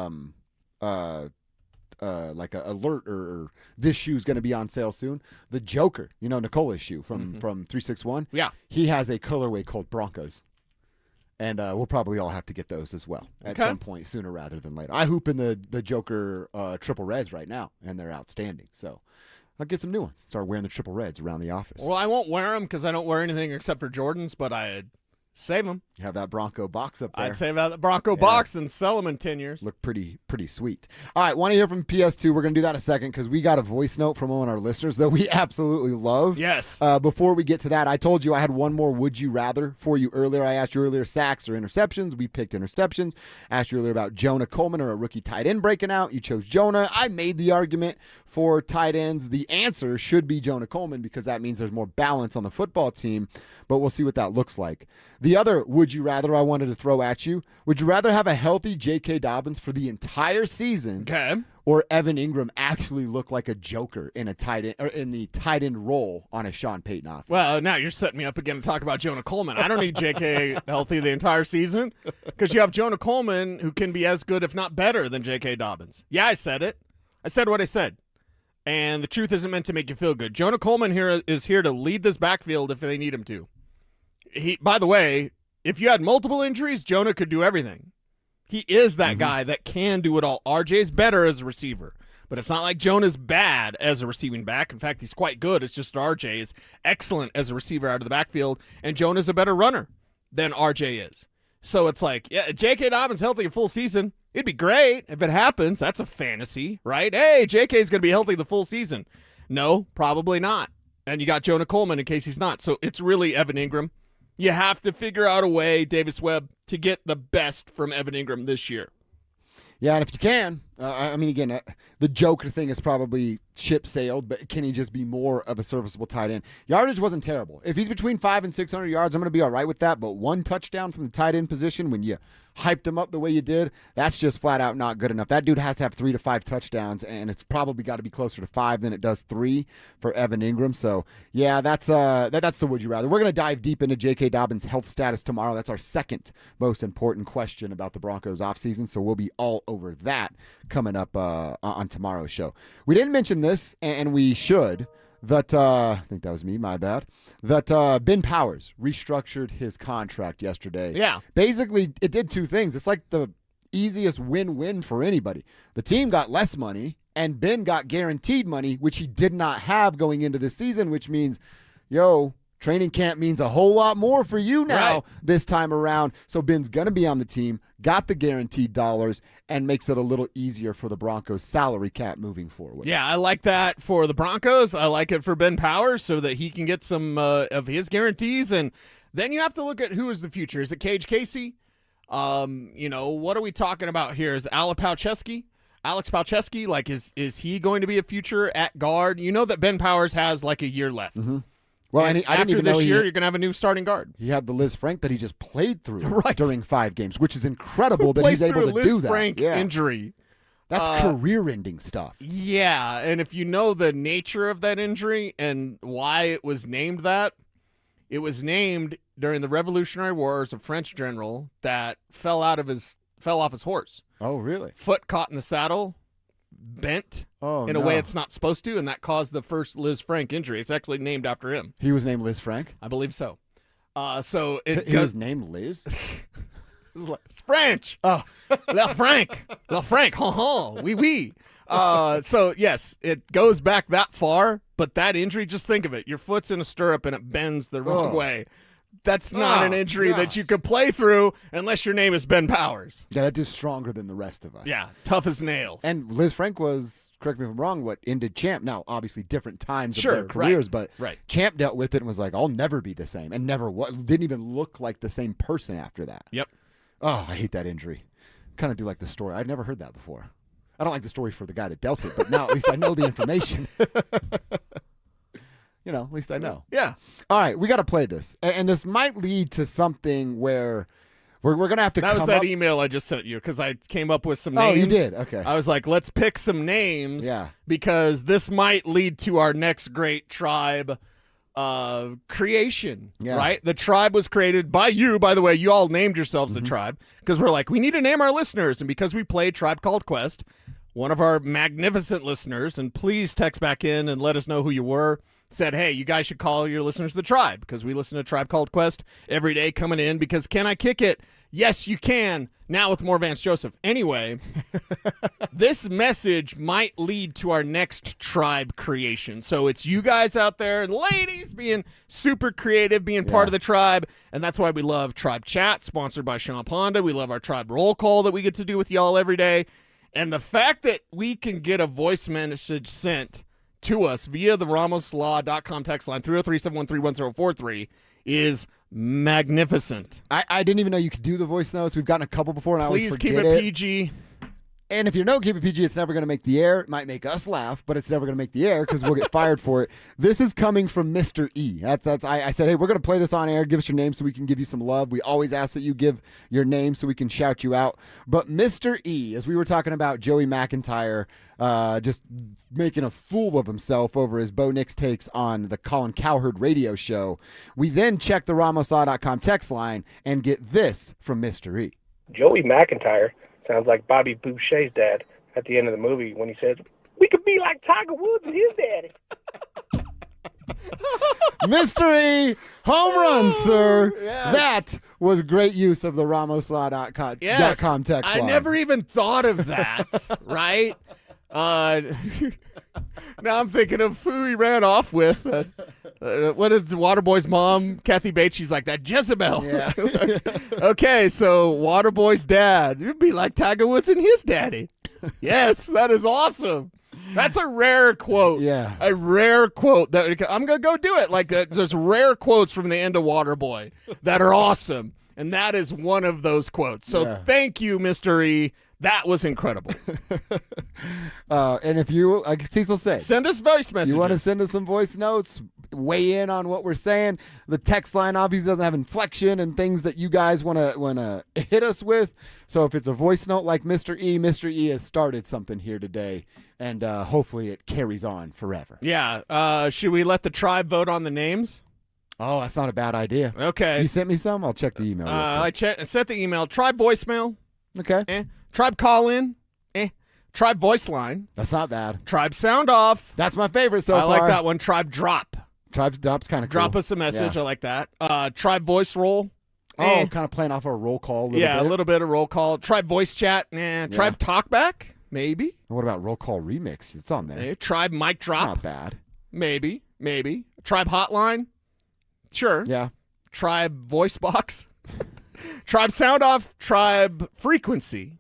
like a alert or this shoe's going to be on sale soon. The Joker, Nicola's shoe from 361. Yeah, he has a colorway called Broncos, and we'll probably all have to get those as well at some point sooner rather than later. I hoop in the Joker triple reds right now, and they're outstanding. So I'll get some new ones. Start wearing the triple reds around the office. Well, I won't wear them because I don't wear anything except for Jordans, but I Save them. You have that Bronco box up there. I'd save out the Bronco box and sell them in 10 years. Look pretty sweet. All right, want to hear from PS2. We're going to do that in a second because we got a voice note from one of our listeners that we absolutely love. Yes. Before we get to that, I told you I had one more would you rather for you earlier. I asked you earlier sacks or interceptions. We picked interceptions. Asked you earlier about Jonah Coleman or a rookie tight end breaking out. You chose Jonah. I made the argument for tight ends. The answer should be Jonah Coleman because that means there's more balance on the football team, but we'll see what that looks like. The other would you rather I wanted to throw at you, would you rather have a healthy J.K. Dobbins for the entire season or Evan Ingram actually look like a joker in a tight end or in the tight end role on a Sean Payton offense? Well, now you're setting me up again to talk about Jonah Coleman. I don't need J.K. healthy the entire season because you have Jonah Coleman who can be as good, if not better, than J.K. Dobbins. Yeah, I said it. I said what I said. And the truth isn't meant to make you feel good. Jonah Coleman is here to lead this backfield if they need him to. By the way, if you had multiple injuries, Jonah could do everything. He is that guy that can do it all. RJ's better as a receiver, but it's not like Jonah's bad as a receiving back. In fact, he's quite good. It's just RJ is excellent as a receiver out of the backfield, and Jonah's a better runner than RJ is. So it's like, yeah, J.K. Dobbins healthy a full season. It'd be great if it happens. That's a fantasy, right? Hey, J.K.'s going to be healthy the full season. No, probably not. And you got Jonah Coleman in case he's not. So it's really Evan Ingram. You have to figure out a way, Davis Webb, to get the best from Evan Ingram this year. Yeah, and if you can, I mean, again, the Joker thing is probably ship sailed, but can he just be more of a serviceable tight end? Yardage wasn't terrible. If he's between 500 and 600 yards, I'm going to be all right with that, but one touchdown from the tight end position when you hyped him up the way you did, that's just flat out not good enough. That dude has to have 3 to 5 touchdowns, and it's probably got to be closer to 5 than it does 3 for Evan Ingram. So, yeah, that's the would you rather. We're going to dive deep into J.K. Dobbins' health status tomorrow. That's our second most important question about the Broncos offseason, so we'll be all over that coming up on tomorrow's show. We didn't mention this, and we should, that I think that was me, my bad, that Ben Powers restructured his contract yesterday. Yeah. Basically, it did two things. It's like the easiest win-win for anybody. The team got less money, and Ben got guaranteed money, which he did not have going into this season, which means, training camp means a whole lot more for you now this time around. So Ben's going to be on the team, got the guaranteed dollars, and makes it a little easier for the Broncos salary cap moving forward. Yeah, I like that for the Broncos. I like it for Ben Powers so that he can get some of his guarantees. And then you have to look at who is the future. Is it Cage Casey? What are we talking about here? Is Alex Palczewski, like, is he going to be a future at guard? You know that Ben Powers has like a year left. Mm-hmm. Well, and I didn't even know this year, you're going to have a new starting guard. He had the Liz Frank that he just played through during 5 games, which is incredible that he's able to Liz do that. Frank injury. That's career-ending stuff. Yeah, and if you know the nature of that injury and why it was named that, it was named during the Revolutionary Wars, a French general that fell off his horse. Oh, really? Foot caught in the saddle, bent in a way it's not supposed to, and that caused the first Liz Frank injury. It's actually named after him. He was named Liz Frank? I believe so. He was named Liz? It's French. Oh, La Frank, oui. So, yes, it goes back that far, but that injury, just think of it. Your foot's in a stirrup and it bends the wrong way. That's not an injury that you could play through unless your name is Ben Powers. Yeah, that dude's stronger than the rest of us. Yeah, tough as nails. And Liz Frank was, correct me if I'm wrong, ended Champ. Now, obviously, different times of their careers, but Champ dealt with it and was like, I'll never be the same, and didn't even look like the same person after that. Yep. Oh, I hate that injury. Kind of do like the story. I'd never heard that before. I don't like the story for the guy that dealt it, but now at least I know the information. At least I know. Yeah. All right, we got to play this. And this might lead to something where we're going to have to That was that email I just sent you because I came up with some names. Oh, you did? Okay. I was like, let's pick some names because this might lead to our next great tribe creation, right? The tribe was created by you, by the way. You all named yourselves the tribe because we're like, we need to name our listeners. And because we play Tribe Called Quest, one of our magnificent listeners, and please text back in and let us know who you were. said, hey, you guys should call your listeners the Tribe because we listen to Tribe Called Quest every day coming in because can I kick it? Yes, you can. Now with more Vance Joseph. Anyway, this message might lead to our next Tribe creation. So it's you guys out there and ladies being super creative, being part of the Tribe. And that's why we love Tribe Chat, sponsored by Sean Ponda. We love our Tribe Roll Call that we get to do with y'all every day. And the fact that we can get a voice message sent to us via the RamosLaw.com text line 303-713-1043 is magnificent. I didn't even know you could do the voice notes. We've gotten a couple before, and I always forget keep it PG. And if you don't keep it PG, it's never going to make the air. It might make us laugh, but it's never going to make the air because we'll get fired for it. This is coming from Mr. E. I said, hey, we're going to play this on air. Give us your name so we can give you some love. We always ask that you give your name so we can shout you out. But Mr. E, as we were talking about Joey McIntyre just making a fool of himself over his Bo Nix takes on the Colin Cowherd radio show, we then check the RamosLaw.com text line and get this from Mr. E. Joey McIntyre sounds like Bobby Boucher's dad at the end of the movie when he says, we could be like Tiger Woods and his daddy. Mystery home run, sir. Yes. That was great use of the RamosLaw.com text line. I never even thought of that, right? Now I'm thinking of who he ran off with. What is Waterboy's mom, Kathy Bates? She's like that Jezebel. Yeah. Okay, so Waterboy's dad. You'd be like Tiger Woods and his daddy. Yes, that is awesome. That's a rare quote. Yeah. A rare quote. I'm going to go do it. Like there's rare quotes from the end of Waterboy that are awesome. And that is one of those quotes. So thank you, Mr. E. That was incredible. And if you, like Cecil said, send us voice messages. You want to send us some voice notes, weigh in on what we're saying. The text line obviously doesn't have inflection and things that you guys want to hit us with. So if it's a voice note like Mr. E has started something here today, and hopefully it carries on forever. Yeah. Should we let the Tribe vote on the names? Oh, that's not a bad idea. Okay. You sent me some? I'll check the email. I sent the email. Tribe voicemail. Okay. Tribe call in. Tribe voice line. That's not bad. Tribe sound off. That's my favorite so far. I like that one. Tribe drop. Tribe drop's kind of cool. Drop us a message. Yeah. I like that. Tribe voice roll. Oh, kind of playing off our roll call a little bit. A little bit of roll call. Tribe voice chat. Tribe talk back. Maybe. And what about roll call remix? It's on there. Tribe mic drop. It's not bad. Maybe. Tribe hotline. Sure. Yeah. Tribe voice box. Tribe sound off. Tribe frequency.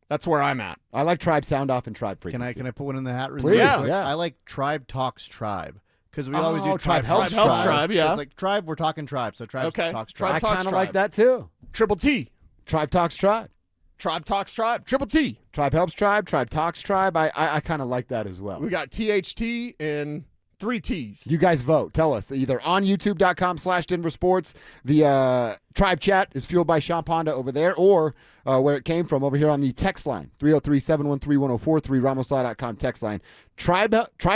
That's where I'm at. I like Tribe sound off and Tribe frequency. Can I put one in the hat? Please, yeah. I like Tribe talks Tribe because we always do Tribe helps Tribe. Yeah. So it's like Tribe, we're talking Tribe. So Tribe talks Tribe. I kind of like that too. Triple T. Tribe talks Tribe. Tribe talks Tribe. Triple T. Tribe helps Tribe. Tribe talks Tribe. I kind of like that as well. We got THT and 3 T's. You guys vote. Tell us either on youtube.com/DenverSports. The Tribe chat is fueled by Sean Ponda over there, or where it came from over here on the text line 303-713-1043 RamosLaw.com text line. Tribe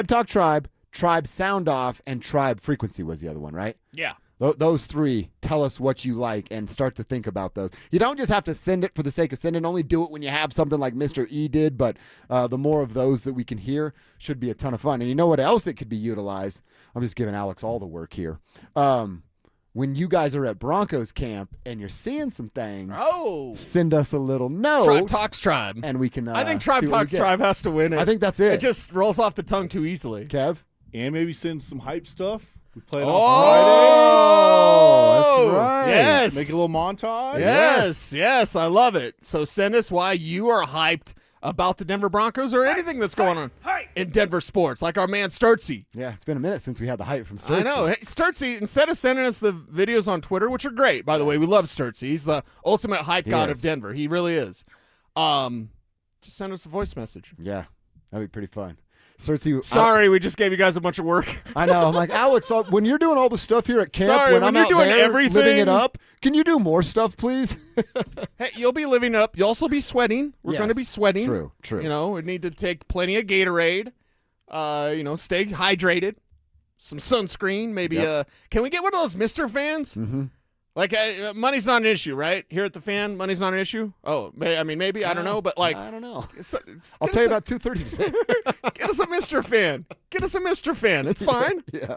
talk Tribe, Tribe sound off, and Tribe frequency was the other one, right? Yeah. Those three, tell us what you like and start to think about those. You don't just have to send it for the sake of sending. Only do it when you have something like Mr. E did, but the more of those that we can hear should be a ton of fun. And you know what else it could be utilized? I'm just giving Alex all the work here. When you guys are at Broncos camp and you're seeing some things, send us a little note. Tribe talks Tribe. And we can I think Tribe talks Tribe has to win it. I think that's it. It just rolls off the tongue too easily. Kev? And maybe send some hype stuff. We play it on Fridays. That's right. Yes. Make a little montage. Yes, I love it. So send us why you are hyped about the Denver Broncos or anything that's going on in Denver sports, like our man Sturtsy. Yeah, it's been a minute since we had the hype from Sturtsy. I know. Hey, Sturtsy, instead of sending us the videos on Twitter, which are great, by the way, we love Sturtsy. He's the ultimate hype god of Denver. He really is. Just send us a voice message. Yeah, that'd be pretty fun. Sturtsy, sorry, we just gave you guys a bunch of work. I know. I'm like, Alex, when you're doing all the stuff here at camp, when I'm you're out doing there everything, living it up, can you do more stuff, please? Hey, you'll be living it up. You'll also be sweating. We're going to be sweating. True. You know, we need to take plenty of Gatorade. Stay hydrated. Some sunscreen. Maybe. Can we get one of those Mr. fans? Mm-hmm. Like, money's not an issue, right? Here at the Fan, money's not an issue. Oh, maybe. I don't know. But, like, I don't know. I'll tell you about 2:30. Get us a Mr. Fan. Get us a Mr. Fan. It's fine. Yeah.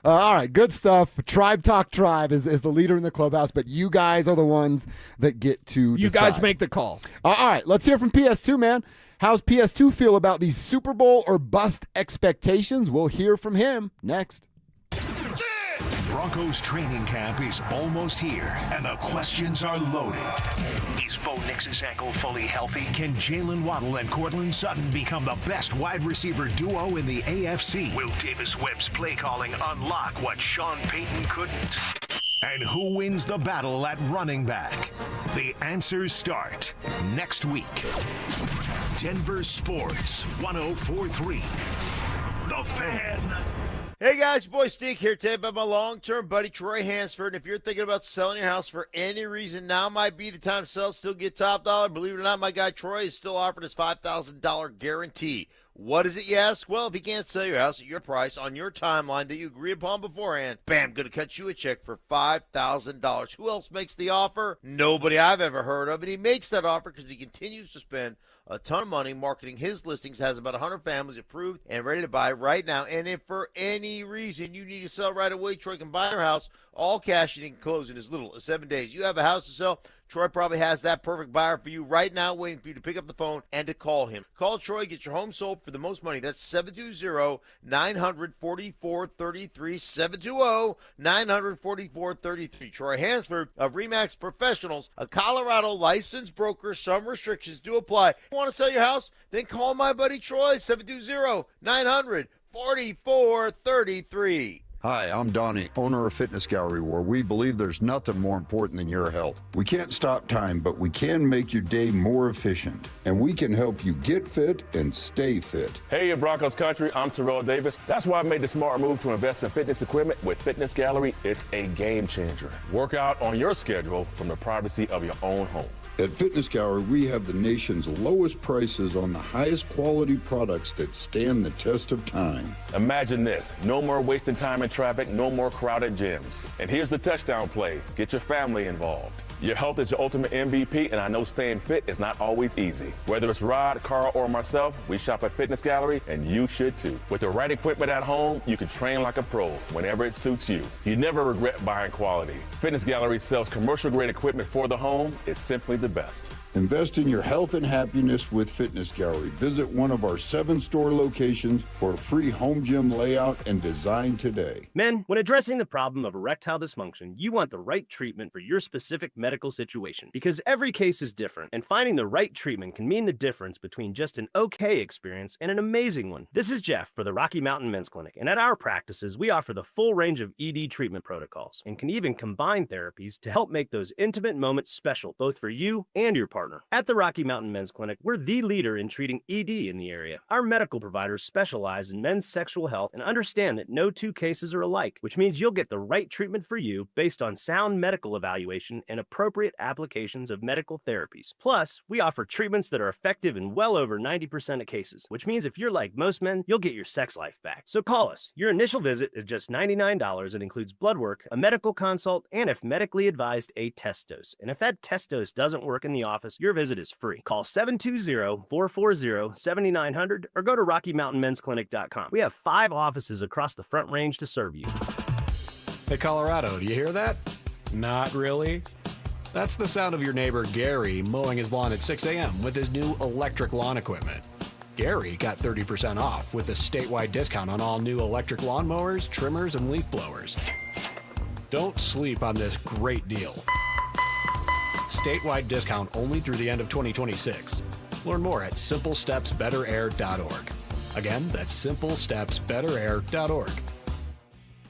All right, good stuff. Tribe Talk Tribe is the leader in the clubhouse, but you guys are the ones that get to decide. You guys make the call. All right, let's hear from PS2, man. How's PS2 feel about these Super Bowl or bust expectations? We'll hear from him next. Broncos training camp is almost here, and the questions are loaded. Is Bo Nix's ankle fully healthy? Can Jalen Waddle and Cortland Sutton become the best wide receiver duo in the AFC? Will Davis Webb's play calling unlock what Sean Payton couldn't? And who wins the battle at running back? The answers start next week. Denver Sports 104.3. The Fan. Hey guys, your boy Stink here today about my long-term buddy Troy Hansford. And if you're thinking about selling your house for any reason, now might be the time to sell, still get top dollar. Believe it or not, my guy Troy is still offering his $5,000 guarantee. What is it, you ask? Well, if he can't sell your house at your price on your timeline that you agree upon beforehand, bam, going to cut you a check for $5,000. Who else makes the offer? Nobody I've ever heard of. And he makes that offer because he continues to spend a ton of money marketing his listings, has about 100 families approved and ready to buy right now. And if for any reason you need to sell right away, Troy can buy your house, all cash, and he can close in as little as 7 days. You have a house to sell, Troy probably has that perfect buyer for you right now, waiting for you to pick up the phone and to call him. Call Troy, get your home sold for the most money. That's 720-900-4433, 720-900-4433. Troy Hansford of RE/MAX Professionals, a Colorado licensed broker. Some restrictions do apply. You want to sell your house? Then call my buddy Troy, 720-900-4433. Hi, I'm Donnie, owner of Fitness Gallery, where we believe there's nothing more important than your health. We can't stop time, but we can make your day more efficient, and we can help you get fit and stay fit. Hey, Broncos country, I'm Terrell Davis. That's why I made the smart move to invest in fitness equipment with Fitness Gallery. It's a game changer. Work out on your schedule from the privacy of your own home. At Fitness Gallery, we have the nation's lowest prices on the highest quality products that stand the test of time. Imagine this. No more wasting time in traffic, no more crowded gyms. And here's the touchdown play. Get your family involved. Your health is your ultimate MVP, and I know staying fit is not always easy. Whether it's Rod, Carl, or myself, we shop at Fitness Gallery, and you should too. With the right equipment at home, you can train like a pro whenever it suits you. You never regret buying quality. Fitness Gallery sells commercial-grade equipment for the home. It's simply the best. Invest in your health and happiness with Fitness Gallery. Visit one of our 7 store locations for a free home gym layout and design today. Men, when addressing the problem of erectile dysfunction, you want the right treatment for your specific medical situation, because every case is different, and finding the right treatment can mean the difference between just an okay experience and an amazing one. This is Jeff for the Rocky Mountain Men's Clinic, and at our practices, we offer the full range of ED treatment protocols and can even combine therapies to help make those intimate moments special, both for you and your partner. At the Rocky Mountain Men's Clinic, we're the leader in treating ED in the area. Our medical providers specialize in men's sexual health and understand that no two cases are alike, which means you'll get the right treatment for you based on sound medical evaluation and appropriate applications of medical therapies. Plus, we offer treatments that are effective in well over 90% of cases, which means if you're like most men, you'll get your sex life back. So call us. Your initial visit is just $99 and includes blood work, a medical consult, and if medically advised, a test dose. And if that test dose doesn't work in the office, your visit is free. Call 720-440-7900 or go to RockyMountainMen'sClinic.com. We have 5 offices across the Front Range to serve you. Hey, Colorado, do you hear that? Not really? That's the sound of your neighbor Gary mowing his lawn at 6 a.m. with his new electric lawn equipment. Gary got 30% off with a statewide discount on all new electric lawnmowers, trimmers, and leaf blowers. Don't sleep on this great deal. Statewide discount only through the end of 2026. Learn more at simplestepsbetterair.org. Again, that's simplestepsbetterair.org.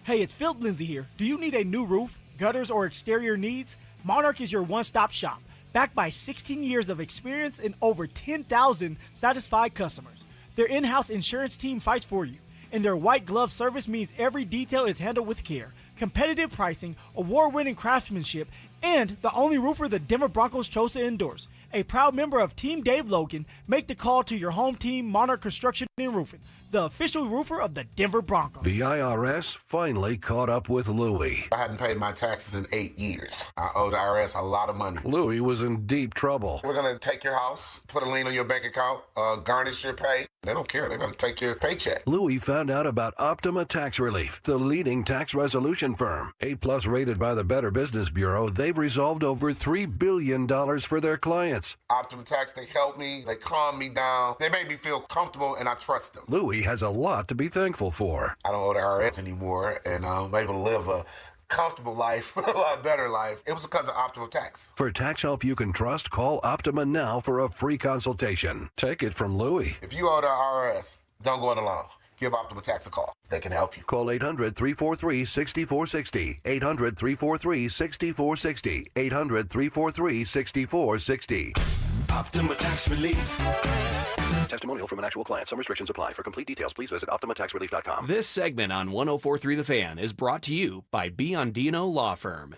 Hey, it's Phil Lindsay here. Do you need a new roof, gutters, or exterior needs? Monarch is your one-stop shop, backed by 16 years of experience and over 10,000 satisfied customers. Their in-house insurance team fights for you, And their white glove service means every detail is handled with care. Competitive pricing, award-winning craftsmanship, and the only roofer the Denver Broncos chose to endorse. A proud member of Team Dave Logan, make the call to your home team, Monarch Construction and Roofing, the official roofer of the Denver Broncos. The IRS finally caught up with Louie. I hadn't paid my taxes in 8 years. I owe the IRS a lot of money. Louie was in deep trouble. We're going to take your house, put a lien on your bank account, garnish your pay. They don't care. They're going to take your paycheck. Louie found out about Optima Tax Relief, the leading tax resolution firm. A-plus rated by the Better Business Bureau, they've resolved over $3 billion for their clients. Optima Tax, they help me. They calm me down. They make me feel comfortable, and I trust them. Louie has a lot to be thankful for. I don't owe the IRS anymore, and I'm able to live a comfortable life, a lot better life. It was because of Optima Tax. For tax help you can trust, call Optima now for a free consultation. Take it from Louie. If you owe the IRS, don't go it alone. Give Optima Tax a call. They can help you. Call 800-343-6460. 800-343-6460. 800-343-6460. Optima Tax Relief. Testimonial from an actual client. Some restrictions apply. For complete details, please visit OptimaTaxRelief.com. This segment on 104.3 The Fan is brought to you by Biondino Law Firm.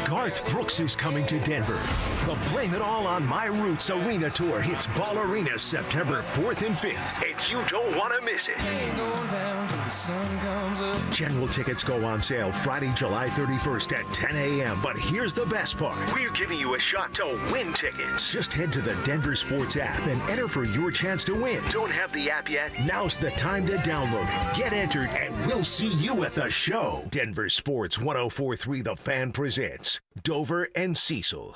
Garth Brooks is coming to Denver. The Blame It All on My Roots Arena Tour hits Ball Arena September 4th and 5th, and you don't want to miss it. General tickets go on sale Friday, July 31st at 10 a.m., but here's the best part. We're giving you a shot to win tickets. Just head to the DenverSports app and enter for your chance to win. Don't have the app yet? Now's the time to download it. Get entered, and we'll see you at the show. DenverSports 104.3 The Fan presents Dover and Cecil.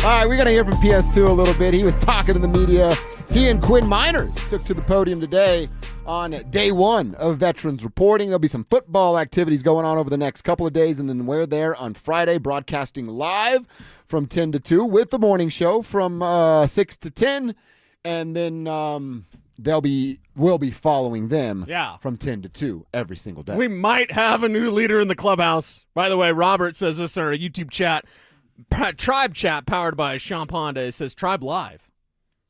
All right, we're going to hear from PS2 a little bit. He was talking to the media. He and Quinn Miners took to the podium today on day one of Veterans Reporting. There'll be some football activities going on over the next couple of days, and then we're there on Friday broadcasting live from 10 to 2 with the morning show from 6 to 10, and then we'll be following them from 10 to 2 every single day. We might have a new leader in the clubhouse. By the way, Robert says this in our YouTube chat. Tribe chat powered by Sean Ponda. It says Tribe Live.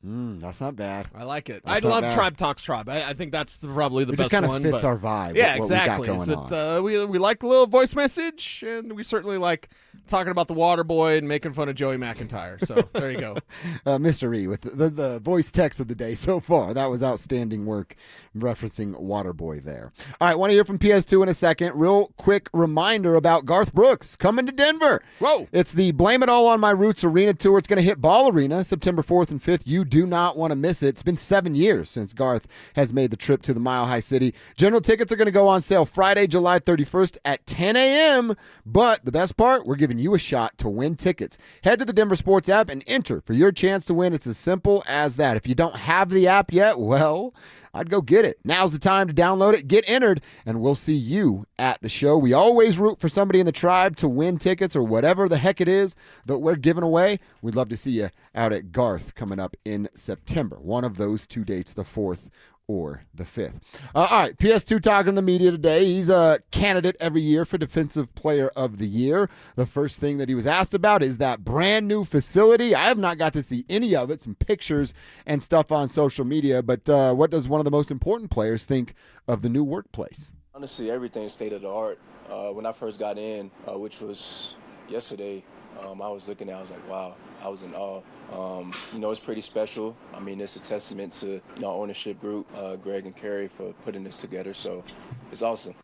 That's not bad. I like it. That's I love bad. Tribe Talks Tribe. I think that's probably the It best just one. kind of fits our vibe. Yeah, what exactly. We got going on. We like the little voice message, and we certainly like talking about the water boy and making fun of Joey McIntyre. So there you go. Mr. E with the voice text of the day so far. That was outstanding work referencing Waterboy there. All right, want to hear from PS2 in a second. Real quick reminder about Garth Brooks coming to Denver. Whoa. It's the Blame It All on My Roots Arena Tour. It's going to hit Ball Arena September 4th and 5th. You do not want to miss it. It's been 7 years since Garth has made the trip to the Mile High City. General tickets are going to go on sale Friday, July 31st at 10 a.m. But the best part, we're giving you a shot to win tickets. Head to the Denver Sports app and enter for your chance to win. It's as simple as that. If you don't have the app yet, well, I'd go get it. Now's the time to download it, get entered, and we'll see you at the show. We always root for somebody in the tribe to win tickets or whatever the heck it is that we're giving away. We'd love to see you out at Garth coming up in September. One of those two dates, the 4th or the 5th. All right, PS2 talking to the media today. He's a candidate every year for Defensive Player of the Year. The first thing that he was asked about is that brand new facility. I have not got to see any of it, some pictures and stuff on social media, but what does one of the most important players think of the new workplace? Honestly, everything's state of the art. When I first got in, which was yesterday, I was looking at it, I was like, wow, I was in awe. It's pretty special. I mean, it's a testament to our ownership group, Greg and Kerry, for putting this together. So it's awesome.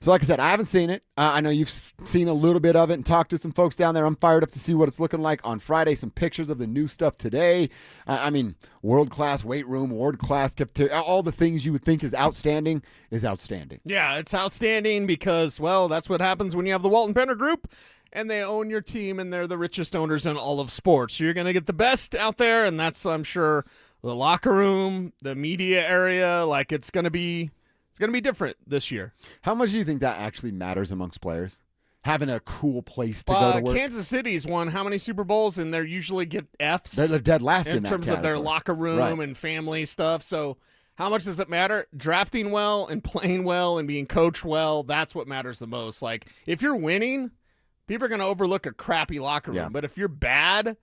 So like I said, I haven't seen it. I know you've seen a little bit of it and talked to some folks down there. I'm fired up to see what it's looking like on Friday. Some pictures of the new stuff today. I mean, world-class weight room, world-class cafeteria, all the things you would think is outstanding is outstanding. Yeah, it's outstanding because, well, that's what happens when you have the Walton Penner Group. And they own your team, and they're the richest owners in all of sports. So you're going to get the best out there, and that's, I'm sure, the locker room, the media area. Like, it's going to be It's going to be different this year. How much do you think that actually matters amongst players? Having a cool place to go to work? Kansas City's won how many Super Bowls, and they usually get Fs. They're dead last in that terms of their locker room Right. and family stuff. So how much does it matter? Drafting well and playing well and being coached well, that's what matters the most. Like, if you're winning, people are going to overlook a crappy locker room. Yeah. But if you're bad,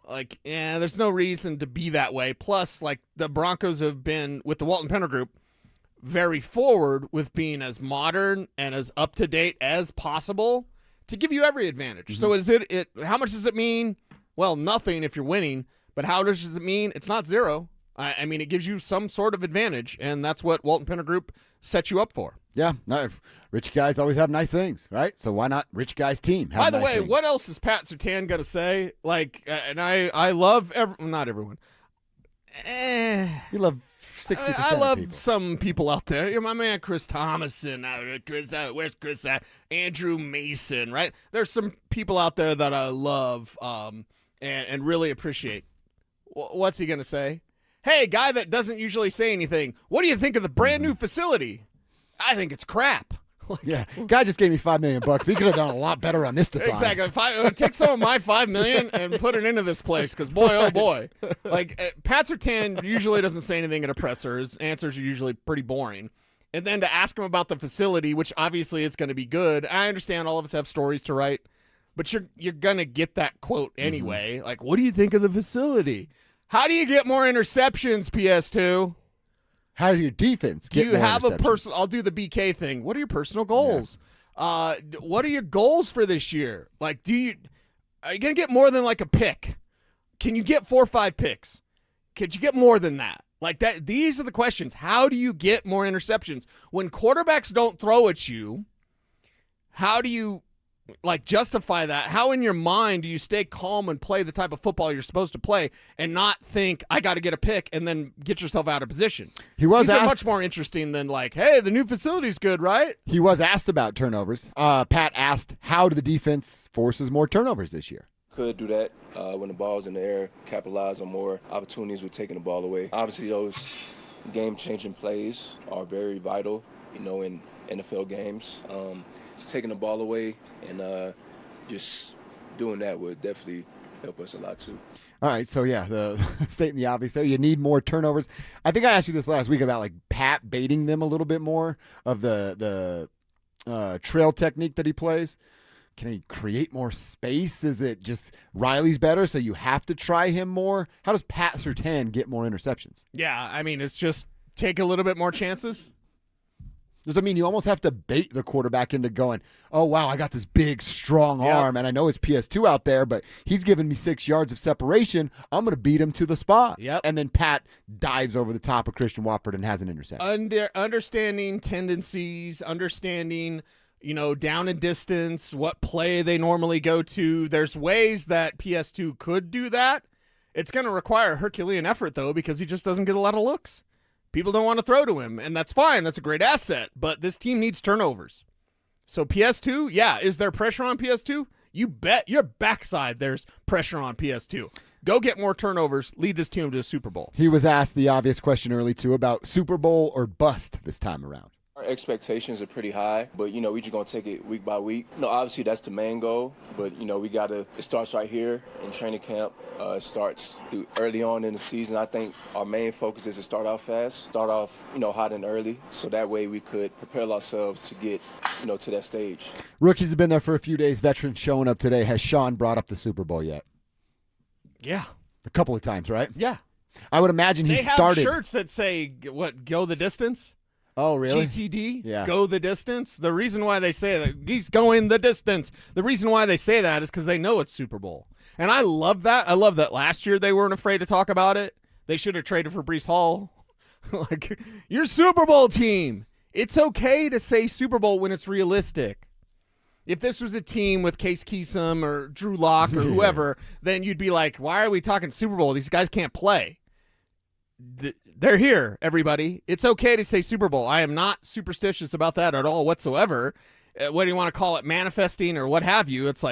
like, there's no reason to be that way. Plus, like, the Broncos have been, with the Walton Penner Group, very forward with being as modern and as up-to-date as possible to give you every advantage. So is it how much does it mean? Well, nothing if you're winning, but how much does it mean? It's not zero. I mean, it gives you some sort of advantage, and that's what Walton Penner Group sets you up for. Yeah, no, rich guys always have nice things, right? So why not rich guys team? By the way, what else is Pat Surtain going to say? Like, and I love not everyone. You love 60%. I love people. some people out there. You're my man, Chris Thomason. Where's Chris at? Andrew Mason, right? There's some people out there that I love and really appreciate. What's he going to say? Hey, guy that doesn't usually say anything, what do you think of the brand new facility? I think it's crap. Yeah, guy just gave me $5 million, but he could have done a lot better on this design. Exactly. Take some of my $5 million and put it into this place, because boy, oh boy, like Pat Surtain usually doesn't say anything at a presser. His answers are usually pretty boring. And then to ask him about the facility, which obviously it's going to be good. I understand all of us have stories to write, but you're gonna get that quote anyway. Like, what do you think of the facility? How do you get more interceptions, PS2? How do your defense get Do you more have a interceptions? personal? I'll do the BK thing. What are your personal goals? What are your goals for this year? Like, are you gonna get more than like a pick? Can you get 4 or 5 picks? Could you get more than that? Like that. These are the questions. How do you get more interceptions when quarterbacks don't throw at you? How do you justify that? How in your mind do you stay calm and play the type of football you're supposed to play and not think I got to get a pick and then get yourself out of position? These are much more interesting than hey, the new facility's good, right? He was asked about turnovers. Pat asked, how do the defense forces more turnovers this year? Could do that when the ball's in the air, capitalize on more opportunities with taking the ball away. Obviously, those game-changing plays are very vital, in NFL games. Taking the ball away and just doing that would definitely help us a lot too. All right, so yeah, the stating the obvious there. You need more turnovers. I think I asked you this last week about Pat baiting them a little bit more of the trail technique that he plays. Can he create more space? Is it just Riley's better, so you have to try him more? How does Pat Surtain get more interceptions? Yeah, I mean, it's just take a little bit more chances. Does that mean you almost have to bait the quarterback into going, oh, wow, I got this big, strong arm, and I know it's PS2 out there, but he's giving me 6 yards of separation. I'm going to beat him to the spot. Yep. And then Pat dives over the top of Christian Watford and has an interception. Understanding tendencies, understanding, down and distance, what play they normally go to. There's ways that PS2 could do that. It's going to require Herculean effort, though, because he just doesn't get a lot of looks. People don't want to throw to him, and that's fine. That's a great asset, but this team needs turnovers. So PS2, yeah, is there pressure on PS2? You bet your backside there's pressure on PS2. Go get more turnovers, lead this team to a Super Bowl. He was asked the obvious question early, too, about Super Bowl or bust this time around. Our expectations are pretty high, but, we just going to take it week by week. Obviously that's the main goal, but, it starts right here in training camp. It starts through early on in the season. I think our main focus is to start off fast, start off, hot and early, so that way we could prepare ourselves to get, to that stage. Rookies have been there for a few days. Veterans showing up today. Has Sean brought up the Super Bowl yet? Yeah. A couple of times, right? Yeah. I would imagine he started. They have shirts that say, go the distance? Oh, really? GTD, yeah. Go the distance. The reason why they say that, he's going the distance. The reason why they say that is because they know it's Super Bowl. And I love that. I love that last year they weren't afraid to talk about it. They should have traded for Breece Hall. Your Super Bowl team. It's okay to say Super Bowl when it's realistic. If this was a team with Case Keenum or Drew Lock or whoever, then you'd be like, why are we talking Super Bowl? These guys can't play. They're here, everybody. It's okay to say Super Bowl. I am not superstitious about that at all whatsoever. Whether you want to call it manifesting or what have you, it's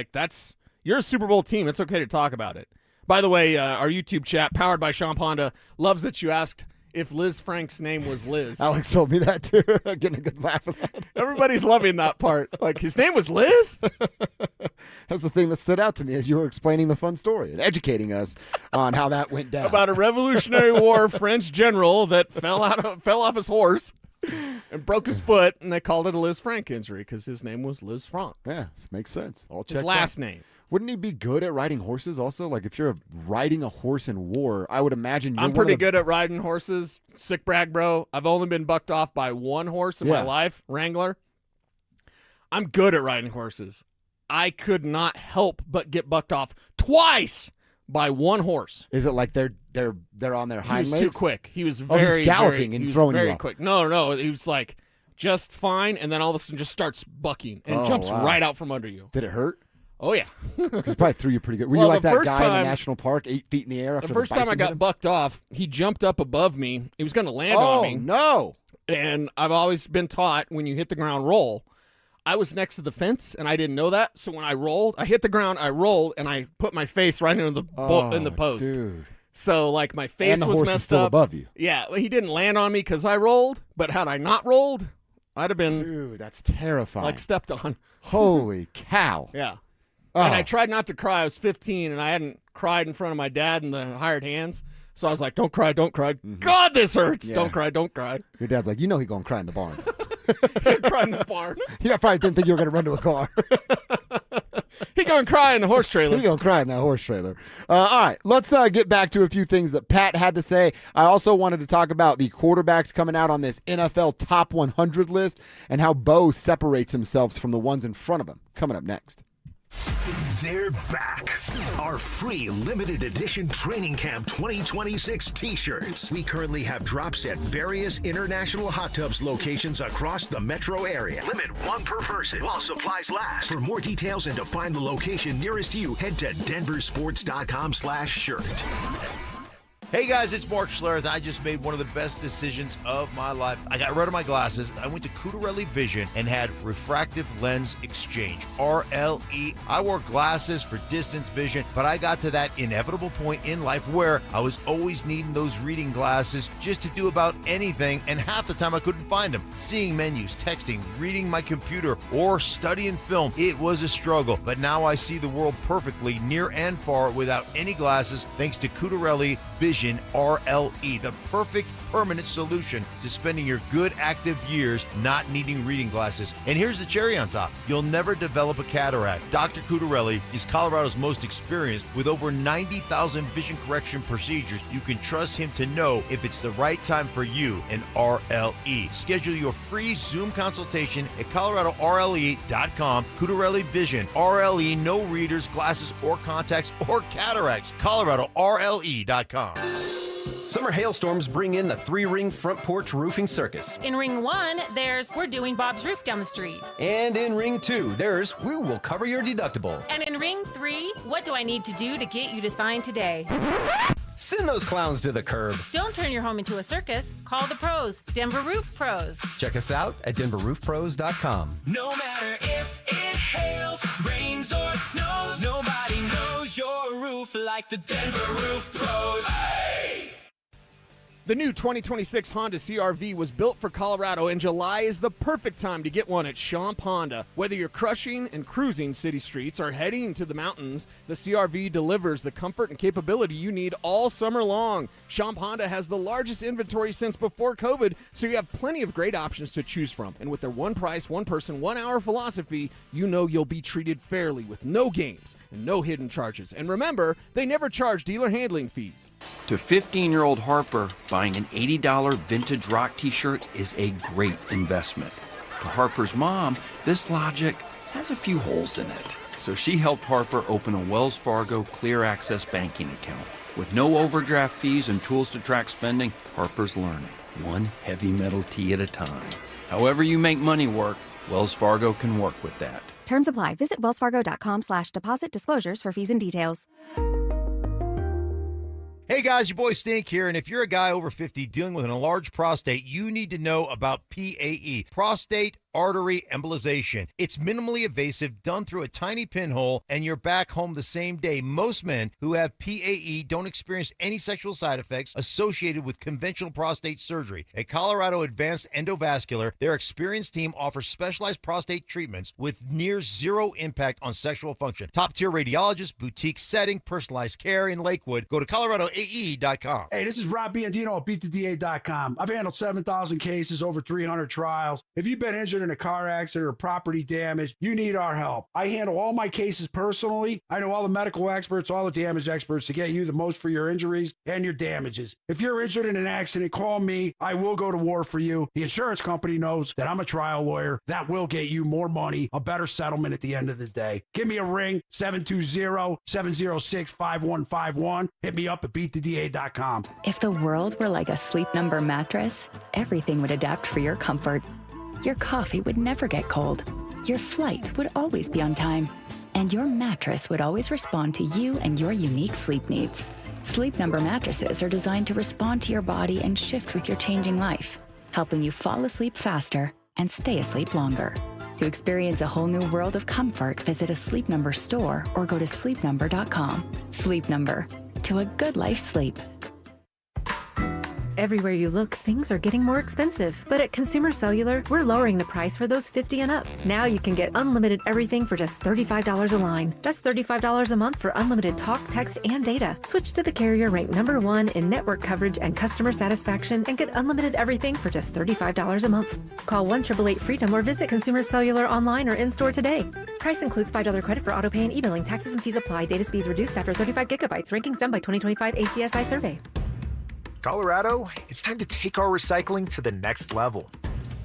you're a Super Bowl team. It's okay to talk about it. By the way, our YouTube chat, powered by Sean Ponda, loves that you asked, if Liz Frank's name was Liz. Alex told me that too. I'm getting a good laugh at that. Everybody's loving that part. Like, his name was Liz? That's the thing that stood out to me as you were explaining the fun story and educating us on how that went down. About a Revolutionary War French general that fell off his horse and broke his foot, and they called it a Liz Frank injury because his name was Liz Frank. Yeah, makes sense. All His checks last out. name. Wouldn't he be good at riding horses also? Like, if you're riding a horse in war, I would imagine you're I'm pretty good at riding horses. Sick brag, bro. I've only been bucked off by one horse in my life, Wrangler. I'm good at riding horses. I could not help but get bucked off twice by one horse. Is it like they're on their hind legs? He was too quick. He was he very was galloping and throwing very you off. quick. No. He was like just fine, and then all of a sudden just starts bucking and jumps wow. right out from under you. Did it hurt? Oh, yeah. Because probably threw you pretty good. Were Well, you like the that first guy in the time- national park, 8 feet in the air after The first time I bison hit got him? bucked off, he jumped up above me. He was going to land on me. Oh, no. And I've always been taught when you hit the ground, roll. I was next to the fence, and I didn't know that. So when I rolled, I hit the ground, I rolled, and I put my face right into the in the post. Dude. So, like, my face And the was horse is messed still up. above you. Yeah, well, he didn't land on me because I rolled. But had I not rolled, I'd have been Dude, that's terrifying. like stepped on. Holy cow. Yeah. Oh. And I tried not to cry. I was 15, and I hadn't cried in front of my dad and the hired hands. So I was like, don't cry, don't cry. God, this hurts. Yeah. Don't cry, don't cry. Your dad's like, you know he going to cry in the barn. Cry in the barn. You probably didn't think you were going to run to a car. He going to cry in the horse trailer. He going to cry in that horse trailer. All right, let's get back to a few things that Pat had to say. I also wanted to talk about the quarterbacks coming out on this NFL Top 100 list and how Bo separates himself from the ones in front of him. Coming up next. They're back. Our free limited edition Training Camp 2026 t-shirts. We currently have drops at various international hot tubs locations across the metro area. Limit 1 per person while supplies last. For more details and to find the location nearest you, head to DenverSports.com/shirt. Hey guys, it's Mark Schlereth. I just made one of the best decisions of my life. I got rid of my glasses. I went to Cutarelli Vision and had refractive lens exchange, RLE. I wore glasses for distance vision, but I got to that inevitable point in life where I was always needing those reading glasses just to do about anything, and half the time I couldn't find them. Seeing menus, texting, reading my computer, or studying film, it was a struggle. But now I see the world perfectly, near and far, without any glasses, thanks to Cutarelli Vision RLE, the perfect permanent solution to spending your good active years not needing reading glasses. And here's the cherry on top. You'll never develop a cataract. Dr. Cutarelli is Colorado's most experienced with over 90,000 vision correction procedures. You can trust him to know if it's the right time for you and RLE. Schedule your free Zoom consultation at coloradorle.com. Cutarelli Vision, RLE, no readers, glasses, or contacts, or cataracts. coloradorle.com. Summer hailstorms bring in the 3-ring front porch roofing circus. In Ring 1, there's We're Doing Bob's Roof down the street. And in Ring 2, there's We Will Cover Your Deductible. And in Ring 3, What Do I Need to Do to Get You to Sign Today? Send those clowns to the curb. Don't turn your home into a circus. Call the pros, Denver Roof Pros. Check us out at DenverRoofPros.com. No matter if it hails, rains, or snows, nobody knows your roof like the Denver Roof Pros. Hey! The new 2026 Honda CR-V was built for Colorado, and July is the perfect time to get one at Champ Honda. Whether you're crushing and cruising city streets or heading to the mountains, the CR-V delivers the comfort and capability you need all summer long. Champ Honda has the largest inventory since before COVID, so you have plenty of great options to choose from. And with their one price, one person, 1 hour philosophy, you know you'll be treated fairly with no games and no hidden charges. And remember, they never charge dealer handling fees. To 15-year-old Harper, buying an $80 vintage rock t-shirt is a great investment. To Harper's mom, this logic has a few holes in it. So she helped Harper open a Wells Fargo Clear Access banking account. With no overdraft fees and tools to track spending, Harper's learning, one heavy metal tee at a time. However you make money work, Wells Fargo can work with that. Terms apply. Visit wellsfargo.com/deposit disclosures for fees and details. Hey guys, your boy Stink here, and if you're a guy over 50 dealing with an enlarged prostate, you need to know about PAE, prostate artery embolization. It's minimally invasive, done through a tiny pinhole, and you're back home the same day. Most men who have PAE don't experience any sexual side effects associated with conventional prostate surgery. At Colorado Advanced Endovascular, their experienced team offers specialized prostate treatments with near zero impact on sexual function. Top-tier radiologists, boutique setting, personalized care in Lakewood. Go to coloradoae.com. Hey, this is Rob Biandino at BeatTheDA.com. I've handled 7,000 cases, over 300 trials. If you've been injured in a car accident or property damage, you need our help. I handle all my cases personally. I know all the medical experts, all the damage experts to get you the most for your injuries and your damages. If you're injured in an accident, call me. I will go to war for you. The insurance company knows that I'm a trial lawyer. That will get you more money, a better settlement at the end of the day. Give me a ring, 720-706-5151. Hit me up at BeatTheDA.com. If the world were like a Sleep Number mattress, everything would adapt for your comfort. Your coffee would never get cold. Your flight would always be on time. And your mattress would always respond to you and your unique sleep needs. Sleep Number mattresses are designed to respond to your body and shift with your changing life, helping you fall asleep faster and stay asleep longer. To experience a whole new world of comfort, visit a Sleep Number store or go to sleepnumber.com. Sleep Number. To a good life sleep. Everywhere you look, things are getting more expensive. But at Consumer Cellular, we're lowering the price for those 50 and up. Now you can get unlimited everything for just $35 a line. That's $35 a month for unlimited talk, text, and data. Switch to the carrier ranked #1 in network coverage and customer satisfaction and get unlimited everything for just $35 a month. Call 1-888-FREEDOM or visit Consumer Cellular online or in-store today. Price includes $5 credit for autopay and e-billing. Taxes and fees apply. Data speeds reduced after 35 gigabytes. Rankings done by 2025 ACSI survey. Colorado, it's time to take our recycling to the next level.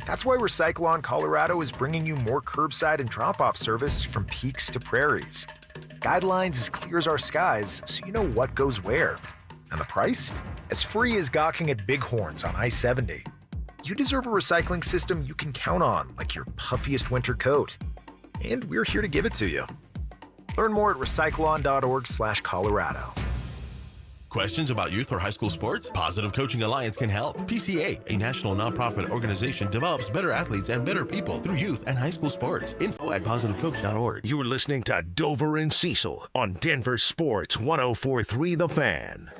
That's why Recycle-On Colorado is bringing you more curbside and drop-off service from peaks to prairies. Guidelines as clear as our skies, so you know what goes where. And the price? As free as gawking at Bighorns on I-70. You deserve a recycling system you can count on, like your puffiest winter coat. And we're here to give it to you. Learn more at recycleon.org/Colorado. Questions about youth or high school sports? Positive Coaching Alliance can help. PCA, a national nonprofit organization, develops better athletes and better people through youth and high school sports. Info at positivecoach.org. You are listening to Dover and Cecil on Denver Sports 104.3 The Fan.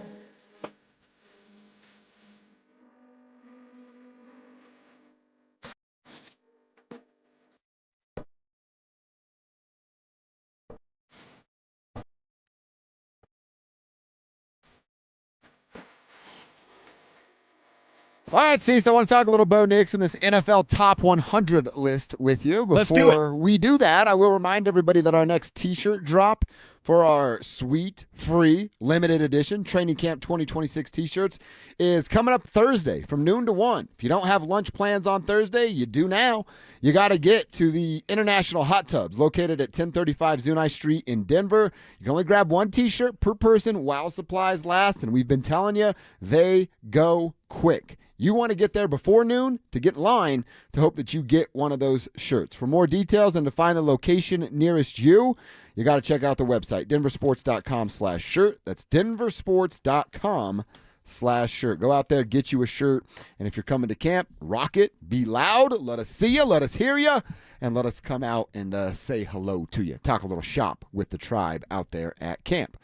All right, Cecil, I want to talk a little Bo Nix in this NFL Top 100 list with you. Before we do that, I will remind everybody that our next T-shirt drop for our sweet, free, limited edition Training Camp 2026 T-shirts is coming up Thursday from noon to 1. If you don't have lunch plans on Thursday, you do now. You got to get to the International Hot Tubs located at 1035 Zuni Street in Denver. You can only grab one T-shirt per person while supplies last, and we've been telling you, they go quick. You want to get there before noon to get in line to hope that you get one of those shirts. For more details and to find the location nearest you, you got to check out the website, DenverSports.com/shirt. That's DenverSports.com/shirt. Go out there, get you a shirt, and if you're coming to camp, rock it, be loud, let us see you, let us hear you, and let us come out and say hello to you. Talk a little shop with the tribe out there at camp.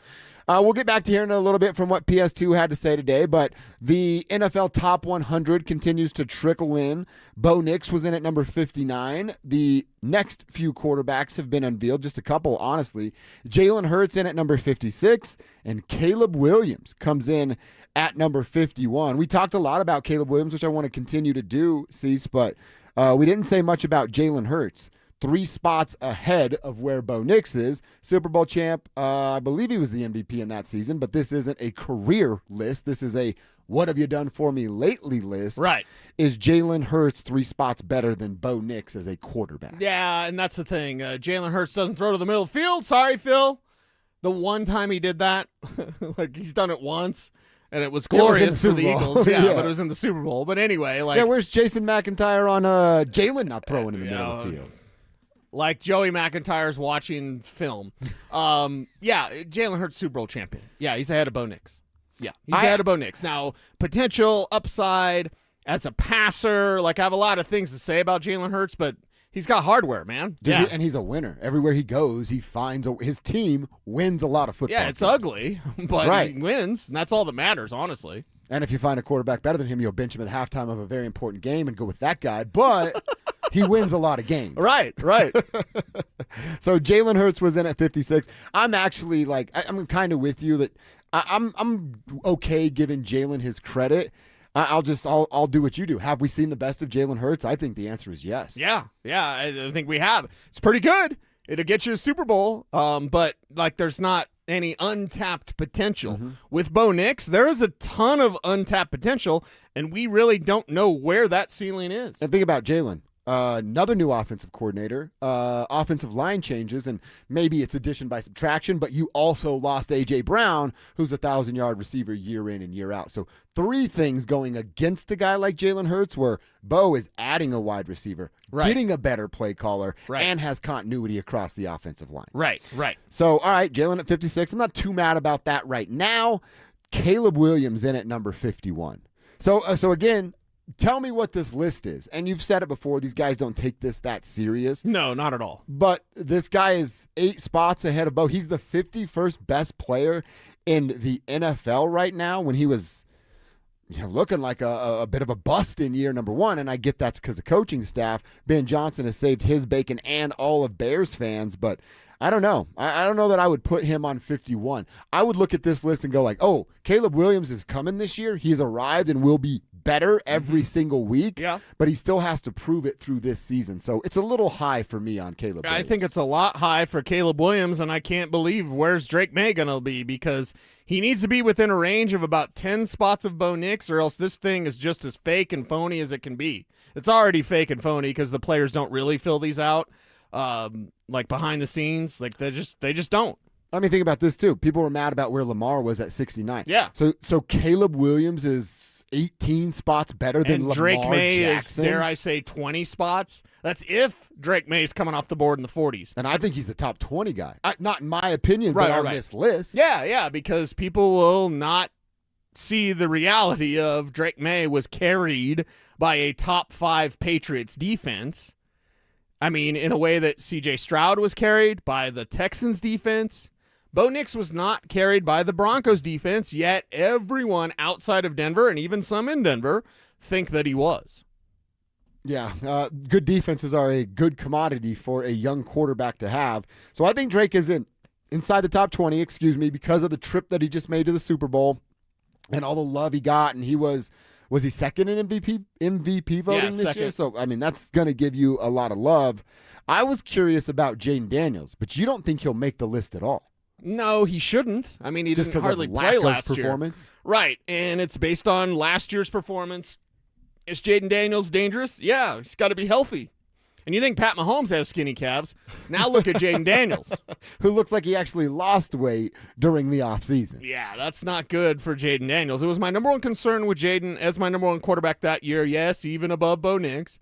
We'll get back to hearing a little bit from what PS2 had to say today, but the NFL Top 100 continues to trickle in. Bo Nix was in at number 59. The next few quarterbacks have been unveiled, just a couple, honestly. Jalen Hurts in at number 56, and Caleb Williams comes in at number 51. We talked a lot about Caleb Williams, which I want to continue to do, Cease, but we didn't say much about Jalen Hurts. 3 spots ahead of where Bo Nix is. Super Bowl champ, I believe he was the MVP in that season, but this isn't a career list. This is a what have you done for me lately list. Right. Is Jalen Hurts 3 spots better than Bo Nix as a quarterback? Yeah, and that's the thing. Jalen Hurts doesn't throw to the middle of the field. Sorry, Phil. The one time he did that, like he's done it once. And it was glorious for the Eagles. Yeah, but it was in the Super Bowl. But anyway, like. Yeah, where's Jason McIntyre on Jalen not throwing in the middle of the field? Like Joey McIntyre's watching film. Jalen Hurts Super Bowl champion. Yeah, he's ahead of Bo Nix. Yeah, he's ahead of Bo Nix. Now, potential upside as a passer. Like, I have a lot of things to say about Jalen Hurts, but He's got hardware, man. Dude, and he's a winner. Everywhere he goes, he finds his team wins a lot of football. Yeah, it's games. ugly, but he wins, and that's all that matters, honestly. And if you find a quarterback better than him, you'll bench him at halftime of a very important game and go with that guy. But he wins a lot of games. Right. So Jalen Hurts was in at 56. I'm actually I'm kind of with you that I'm okay giving Jalen his credit. I'll do what you do. Have we seen the best of Jalen Hurts? I think the answer is yes. Yeah, I think we have. It's pretty good. It'll get you a Super Bowl, but there's not any untapped potential. With Bo Nix, there is a ton of untapped potential, and we really don't know where that ceiling is. And think about Jalen. Another new offensive coordinator, offensive line changes, and maybe it's addition by subtraction, but you also lost A.J. Brown, who's a 1,000-yard receiver year in and year out. So 3 things going against a guy like Jalen Hurts where Bo is adding a wide receiver, getting a better play caller, and has continuity across the offensive line. Right. So, all right, Jalen at 56. I'm not too mad about that right now. Caleb Williams in at number 51. So again, tell me what this list is. And you've said it before, these guys don't take this that serious. No, not at all. But this guy is 8 spots ahead of Bo. He's the 51st best player in the NFL right now when he was looking like a bit of a bust in year number 1. And I get that's because of coaching staff. Ben Johnson has saved his bacon and all of Bears fans. But I don't know. I don't know that I would put him on 51. I would look at this list and go oh, Caleb Williams is coming this year. He's arrived and will be better every single week, but he still has to prove it through this season. So it's a little high for me on Caleb Williams. I think it's a lot high for Caleb Williams, and I can't believe where's Drake May going to be because he needs to be within a range of about 10 spots of Bo Nix, or else this thing is just as fake and phony as it can be. It's already fake and phony because the players don't really fill these out, behind the scenes. They just don't. Let me think about this, too. People were mad about where Lamar was at 69. Yeah. So Caleb Williams is 18 spots better than Lamar Drake May Jackson. is, dare I say, 20 spots. That's if Drake May is coming off the board in the 40s. And I think he's a top 20 guy. Not in my opinion, but on this list. Yeah, because people will not see the reality of Drake May was carried by a top 5 Patriots defense. I mean, in a way that C.J. Stroud was carried by the Texans defense. Bo Nix was not carried by the Broncos defense, yet everyone outside of Denver, and even some in Denver, think that he was. Yeah, good defenses are a good commodity for a young quarterback to have. So I think Drake is inside the top 20, because of the trip that he just made to the Super Bowl and all the love he got. And he was he second in MVP voting this year? So, I mean, that's going to give you a lot of love. I was curious about Jaden Daniels, but you don't think he'll make the list at all. No, he shouldn't. I mean, he just didn't hardly play last year. Right, and it's based on last year's performance. Is Jaden Daniels dangerous? Yeah, he's got to be healthy. And you think Pat Mahomes has skinny calves. Now look at Jaden Daniels. Who looks like he actually lost weight during the offseason. Yeah, that's not good for Jaden Daniels. It was my number one concern with Jaden as my number one quarterback that year. Yes, even above Bo Nix.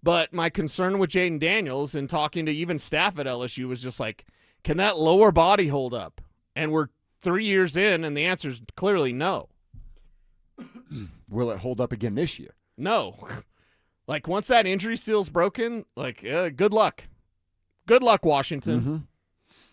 But my concern with Jaden Daniels and talking to even staff at LSU was just like, can that lower body hold up? And we're 3 years in, and the answer is clearly no. Will it hold up again this year? No. Like, once that injury seal's broken, good luck. Good luck, Washington. Mm-hmm.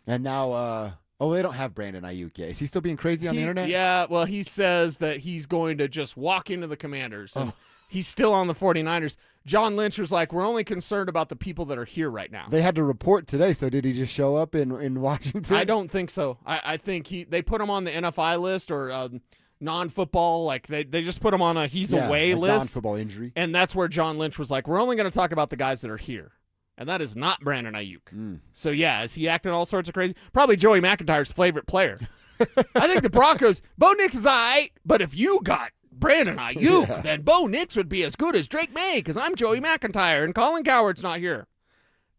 And now, they don't have Brandon Ayuk yet. Is he still being crazy on the internet? Yeah, well, he says that he's going to just walk into the Commanders. And he's still on the 49ers. John Lynch was like, we're only concerned about the people that are here right now. They had to report today, so did he just show up in Washington? I don't think so. I think they put him on the NFI list or non-football. Like they just put him on a he's away list. Non-football injury. And that's where John Lynch was like, we're only going to talk about the guys that are here. And that is not Brandon Ayuk. So, yeah, is he acting all sorts of crazy? Probably Joey McIntyre's favorite player. I think the Broncos, Bo Nix is all right, but if you got Brandon Ayuk, then Bo Nix would be as good as Drake May because I'm Joey McIntyre and Colin Cowherd's not here.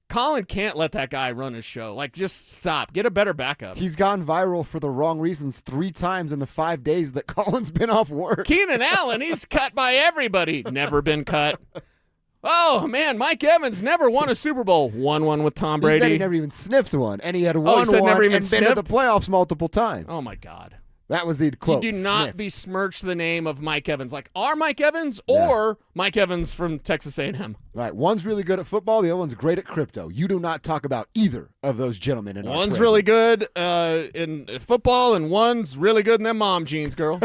Colin can't let that guy run his show. Like, just stop. Get a better backup. He's gone viral for the wrong reasons 3 times in the 5 days that Colin's been off work. Keenan Allen, he's cut by everybody. Never been cut. Oh, man, Mike Evans never won a Super Bowl. Won one with Tom Brady. He said he never even sniffed one, and he had won never even and sniffed? been to the playoffs multiple times. Oh, my God. That was the quote. You do not sniff. besmirch the name of Mike Evans, like our Mike Evans or Mike Evans from Texas A&M. Right. One's really good at football. The other one's great at crypto. You do not talk about either of those gentlemen. One's really good in football, and one's really good in them mom jeans, girl.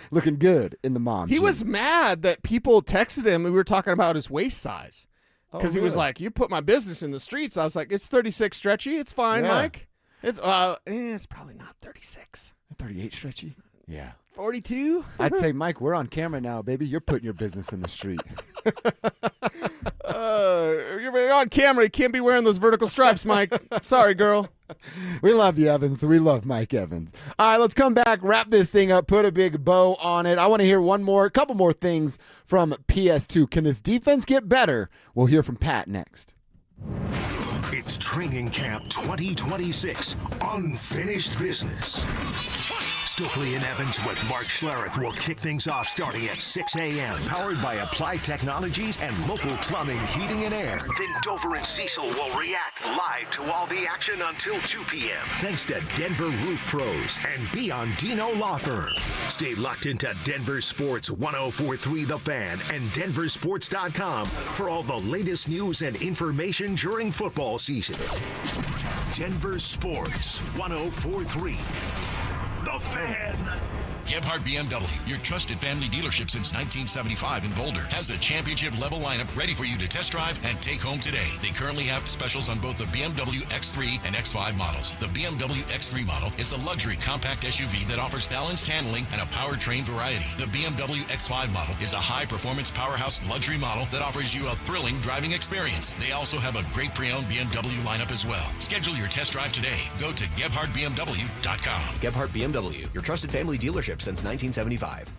Looking good in the mom He jeans. was mad that people texted him. We were talking about his waist size. Because he was like, you put my business in the streets. I was like, it's 36 stretchy. It's fine, Mike. It's probably not 36. 38 stretchy? Yeah. 42? I'd say, Mike, we're on camera now, baby. You're putting your business in the street. You're on camera. You can't be wearing those vertical stripes, Mike. Sorry, girl. We love you, Evans. We love Mike Evans. All right, let's come back, wrap this thing up, put a big bow on it. I want to hear a couple more things from PS2. Can this defense get better? We'll hear from Pat next. It's Training Camp 2026, Unfinished Business. Stokely and Evans with Mark Schlereth will kick things off starting at 6 a.m. Powered by Applied Technologies and local plumbing, heating, and air. Then Dover and Cecil will react live to all the action until 2 p.m. Thanks to Denver Roof Pros and Biondino Law Firm. Stay locked into Denver Sports 104.3 The Fan and DenverSports.com for all the latest news and information during football season. Denver Sports 104.3 The Fan. Gebhardt BMW, your trusted family dealership since 1975 in Boulder, has a championship-level lineup ready for you to test drive and take home today. They currently have specials on both the BMW X3 and X5 models. The BMW X3 model is a luxury compact SUV that offers balanced handling and a powertrain variety. The BMW X5 model is a high-performance powerhouse luxury model that offers you a thrilling driving experience. They also have a great pre-owned BMW lineup as well. Schedule your test drive today. Go to GebhardtBMW.com. Gebhardt BMW, your trusted family dealership since 1975.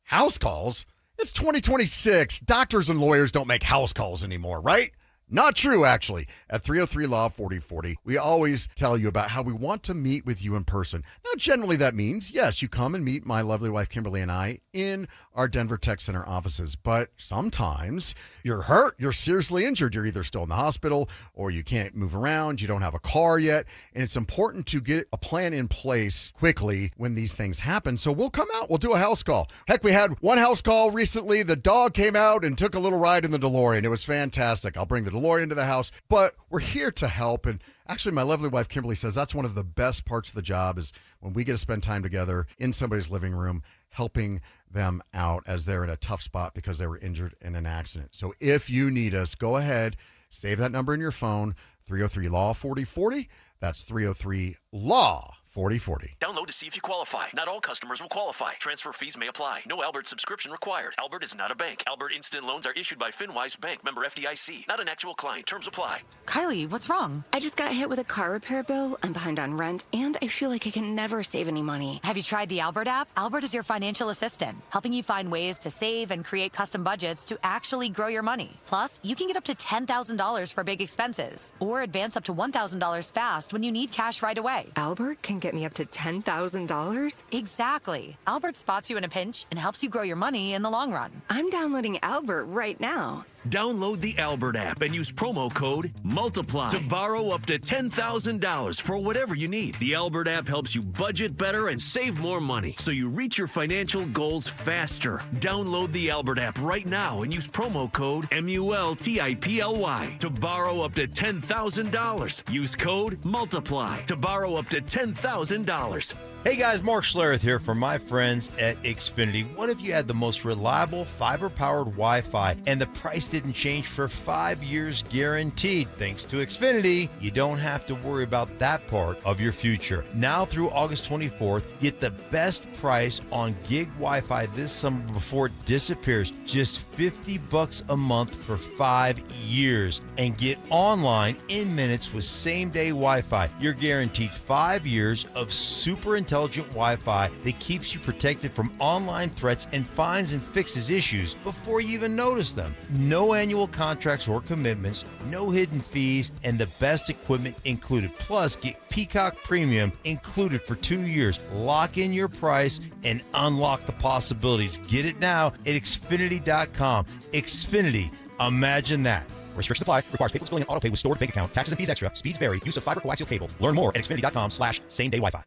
House calls? It's 2026. Doctors and lawyers don't make house calls anymore, right? Not true, actually. At 303 Law 4040, we always tell you about how we want to meet with you in person. Now, generally that means, yes, you come and meet my lovely wife, Kimberly, and I in our Denver Tech Center offices. But sometimes you're hurt, you're seriously injured. You're either still in the hospital or you can't move around, you don't have a car yet. And it's important to get a plan in place quickly when these things happen. So we'll come out, we'll do a house call. Heck, we had one house call recently. The dog came out and took a little ride in the DeLorean. It was fantastic. I'll bring the DeLorean to the house, but we're here to help. And actually, my lovely wife, Kimberly, says that's one of the best parts of the job is when we get to spend time together in somebody's living room, helping them out as they're in a tough spot because they were injured in an accident. So if you need us, go ahead, save that number in your phone, 303 Law 4040. That's 303 Law 4040. Download to see if you qualify. Not all customers will qualify. Transfer fees may apply. No Albert subscription required. Albert is not a bank. Albert Instant Loans are issued by FinWise Bank, member FDIC. Not an actual client. Terms apply. Kylie, what's wrong? I just got hit with a car repair bill. I'm behind on rent, and I feel like I can never save any money. Have you tried the Albert app? Albert is your financial assistant, helping you find ways to save and create custom budgets to actually grow your money. Plus, you can get up to $10,000 for big expenses, or advance up to $1,000 fast when you need cash right away. Albert can get me up to $10,000? Exactly. Albert spots you in a pinch and helps you grow your money in the long run. I'm downloading Albert right now. Download the Albert app and use promo code MULTIPLY to borrow up to $10,000 for whatever you need. The Albert app helps you budget better and save more money so you reach your financial goals faster. Download the Albert app right now and use promo code MULTIPLY to borrow up to $10,000. Use code MULTIPLY to borrow up to $10,000. Hey guys, Mark Schlereth here from my friends at Xfinity. What if you had the most reliable fiber-powered Wi-Fi and the price didn't change for 5 years guaranteed? Thanks to Xfinity, you don't have to worry about that part of your future. Now through August 24th, get the best price on gig Wi-Fi this summer before it disappears. Just $50 a month for 5 years. And get online in minutes with same-day Wi-Fi. You're guaranteed 5 years of super intelligent Wi-Fi that keeps you protected from online threats and finds and fixes issues before you even notice them. No annual contracts or commitments, no hidden fees, and the best equipment included. Plus, get Peacock Premium included for 2 years. Lock in your price and unlock the possibilities. Get it now at Xfinity.com. Xfinity, imagine that. Restrictions apply. Requires paperless billing and autopay with stored bank account. Taxes and fees extra. Speeds vary. Use of fiber coaxial cable. Learn more at Xfinity.com/same-day Wi-Fi.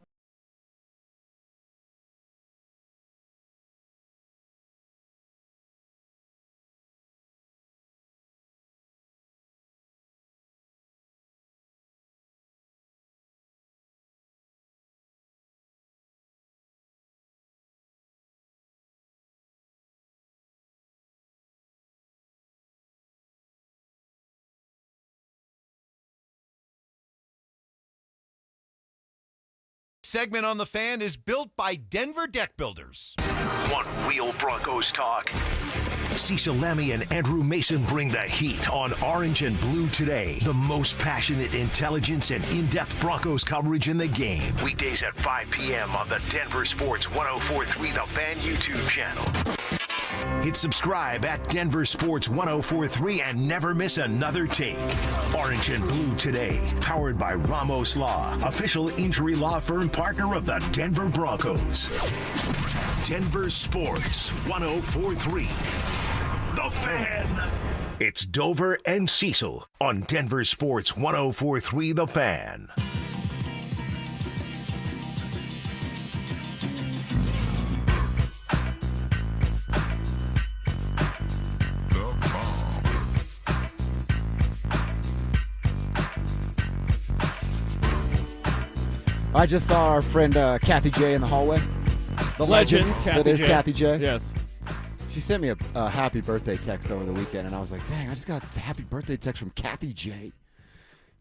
Segment on the Fan is built by Denver Deck Builders. Want real Broncos talk? Cecil Lammy and Andrew Mason bring the heat on Orange and Blue Today. The most passionate intelligence and in-depth Broncos coverage in the game. Weekdays at 5 p.m. on the Denver Sports 104.3 The Fan YouTube channel. Hit subscribe at DenverSports 104.3 and never miss another take. Orange and Blue Today, powered by Ramos Law, official injury law firm partner of the Denver Broncos. Denver Sports 104.3 The Fan. It's Dover and Cecil on Denver Sports 104.3 The Fan. I just saw our friend Kathy J in the hallway. The legend that is Kathy J. Yes. She sent me a happy birthday text over the weekend, and I was like, dang, I just got a happy birthday text from Kathy J.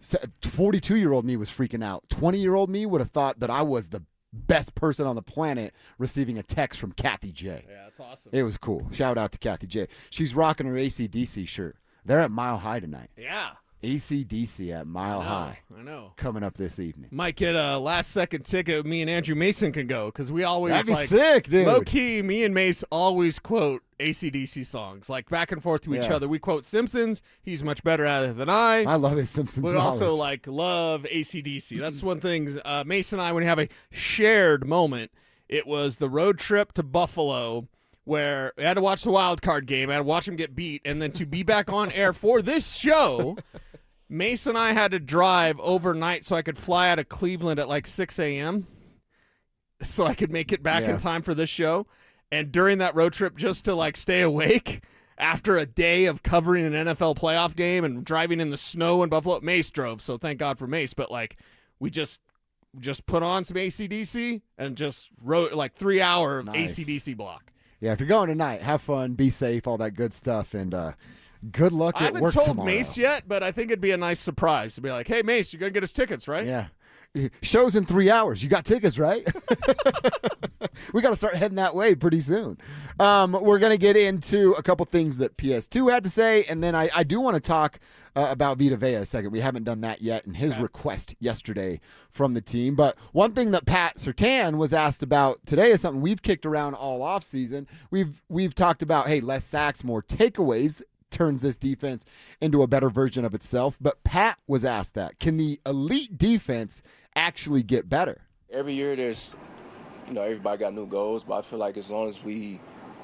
42-year-old me was freaking out. 20-year-old me would have thought that I was the best person on the planet receiving a text from Kathy J. Yeah, that's awesome. It was cool. Shout out to Kathy J. She's rocking her AC/DC shirt. They're at Mile High tonight. Yeah. AC/DC at Mile High. I know. Coming up this evening. Might get a last-second ticket. Me and Andrew Mason can go because we always That'd be sick, dude. Low-key, me and Mace always quote AC/DC songs, like back and forth to each other. We quote Simpsons. He's much better at it than I. I love his Simpsons We also love AC/DC. That's one thing. Mace and I, when we have a shared moment, it was the road trip to Buffalo where we had to watch the wild card game. I had to watch him get beat, and then to be back on air for this show, Mace and I had to drive overnight so I could fly out of Cleveland at like 6 a.m. so I could make it back in time for this show. And during that road trip, just to like stay awake after a day of covering an NFL playoff game and driving in the snow in Buffalo, Mace drove, so thank God for Mace. But like we just put on some AC/DC and just wrote like 3-hour AC/DC block. Yeah, if you're going tonight, have fun, be safe, all that good stuff, and good luck I at work haven't told tomorrow. Mace yet, but I think it'd be a nice surprise to be like, hey, Mace, you're going to get us tickets, right? Yeah. Show's in 3 hours. You got tickets, right? We got to start heading that way pretty soon. We're going to get into a couple things that PS2 had to say, and then I do want to talk about Vita Vea a second. We haven't done that yet, and his request yesterday from the team. But one thing that Pat Surtain was asked about today is something we've kicked around all offseason. We've talked about, hey, less sacks, more takeaways turns this defense into a better version of itself. But Pat was asked that. Can the elite defense actually get better? Every year there's, everybody got new goals, but I feel like as long as we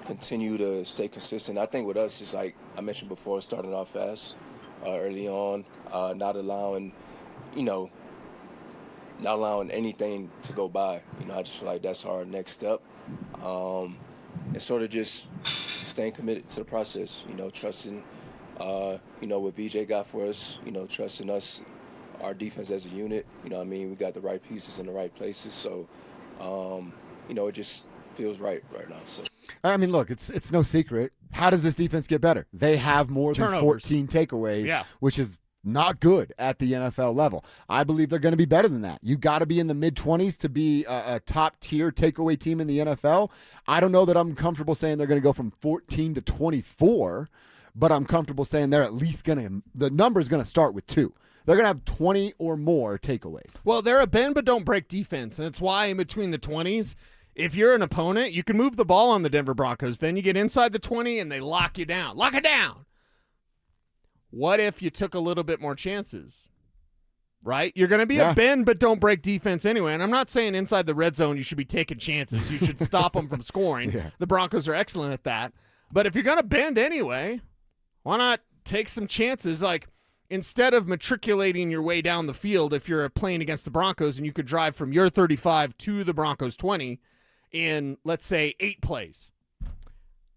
continue to stay consistent, I think with us, it's like I mentioned before, starting off fast early on, not allowing anything to go by. I just feel like that's our next step. And sort of just staying committed to the process, trusting, what VJ got for us, trusting us, our defense as a unit. We got the right pieces in the right places. So, it just feels right now. So, look, it's no secret. How does this defense get better? They have more than 14 takeaways, which is not good at the NFL level. I believe they're going to be better than that. You got to be in the mid-20s to be a top-tier takeaway team in the NFL. I don't know that I'm comfortable saying they're going to go from 14 to 24, but I'm comfortable saying they're at least the number is going to start with 2. They're going to have 20 or more takeaways. Well, they're a bend but don't break defense, and it's why in between the 20s, if you're an opponent, you can move the ball on the Denver Broncos. Then you get inside the 20 and they lock you down. Lock it down. What if you took a little bit more chances, right? You're going to be a bend but don't break defense anyway. And I'm not saying inside the red zone you should be taking chances. You should stop them from scoring. Yeah. The Broncos are excellent at that. But if you're going to bend anyway, why not take some chances? Like instead of matriculating your way down the field, if you're playing against the Broncos and you could drive from your 35 to the Broncos 20 in, let's say, 8 plays.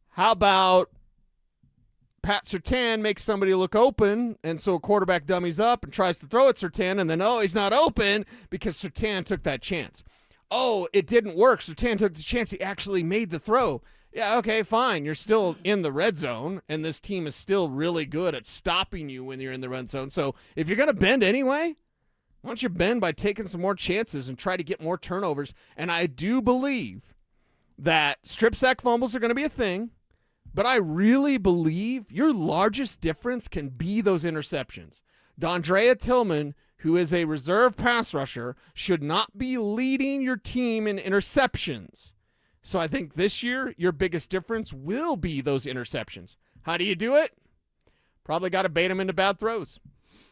How about Pat Surtain makes somebody look open, and so a quarterback dummies up and tries to throw at Surtain, and then, he's not open because Surtain took that chance. Oh, it didn't work. Surtain took the chance. He actually made the throw. Yeah, okay, fine. You're still in the red zone, and this team is still really good at stopping you when you're in the red zone. So if you're going to bend anyway, Why don't you bend by taking some more chances and try to get more turnovers? And I do believe that strip sack fumbles are going to be a thing, but I really believe your largest difference can be those interceptions. Dondrea Tillman, who is a reserve pass rusher, should not be leading your team in interceptions. So I think this year your biggest difference will be those interceptions. How do you do it? Probably got to bait them into bad throws.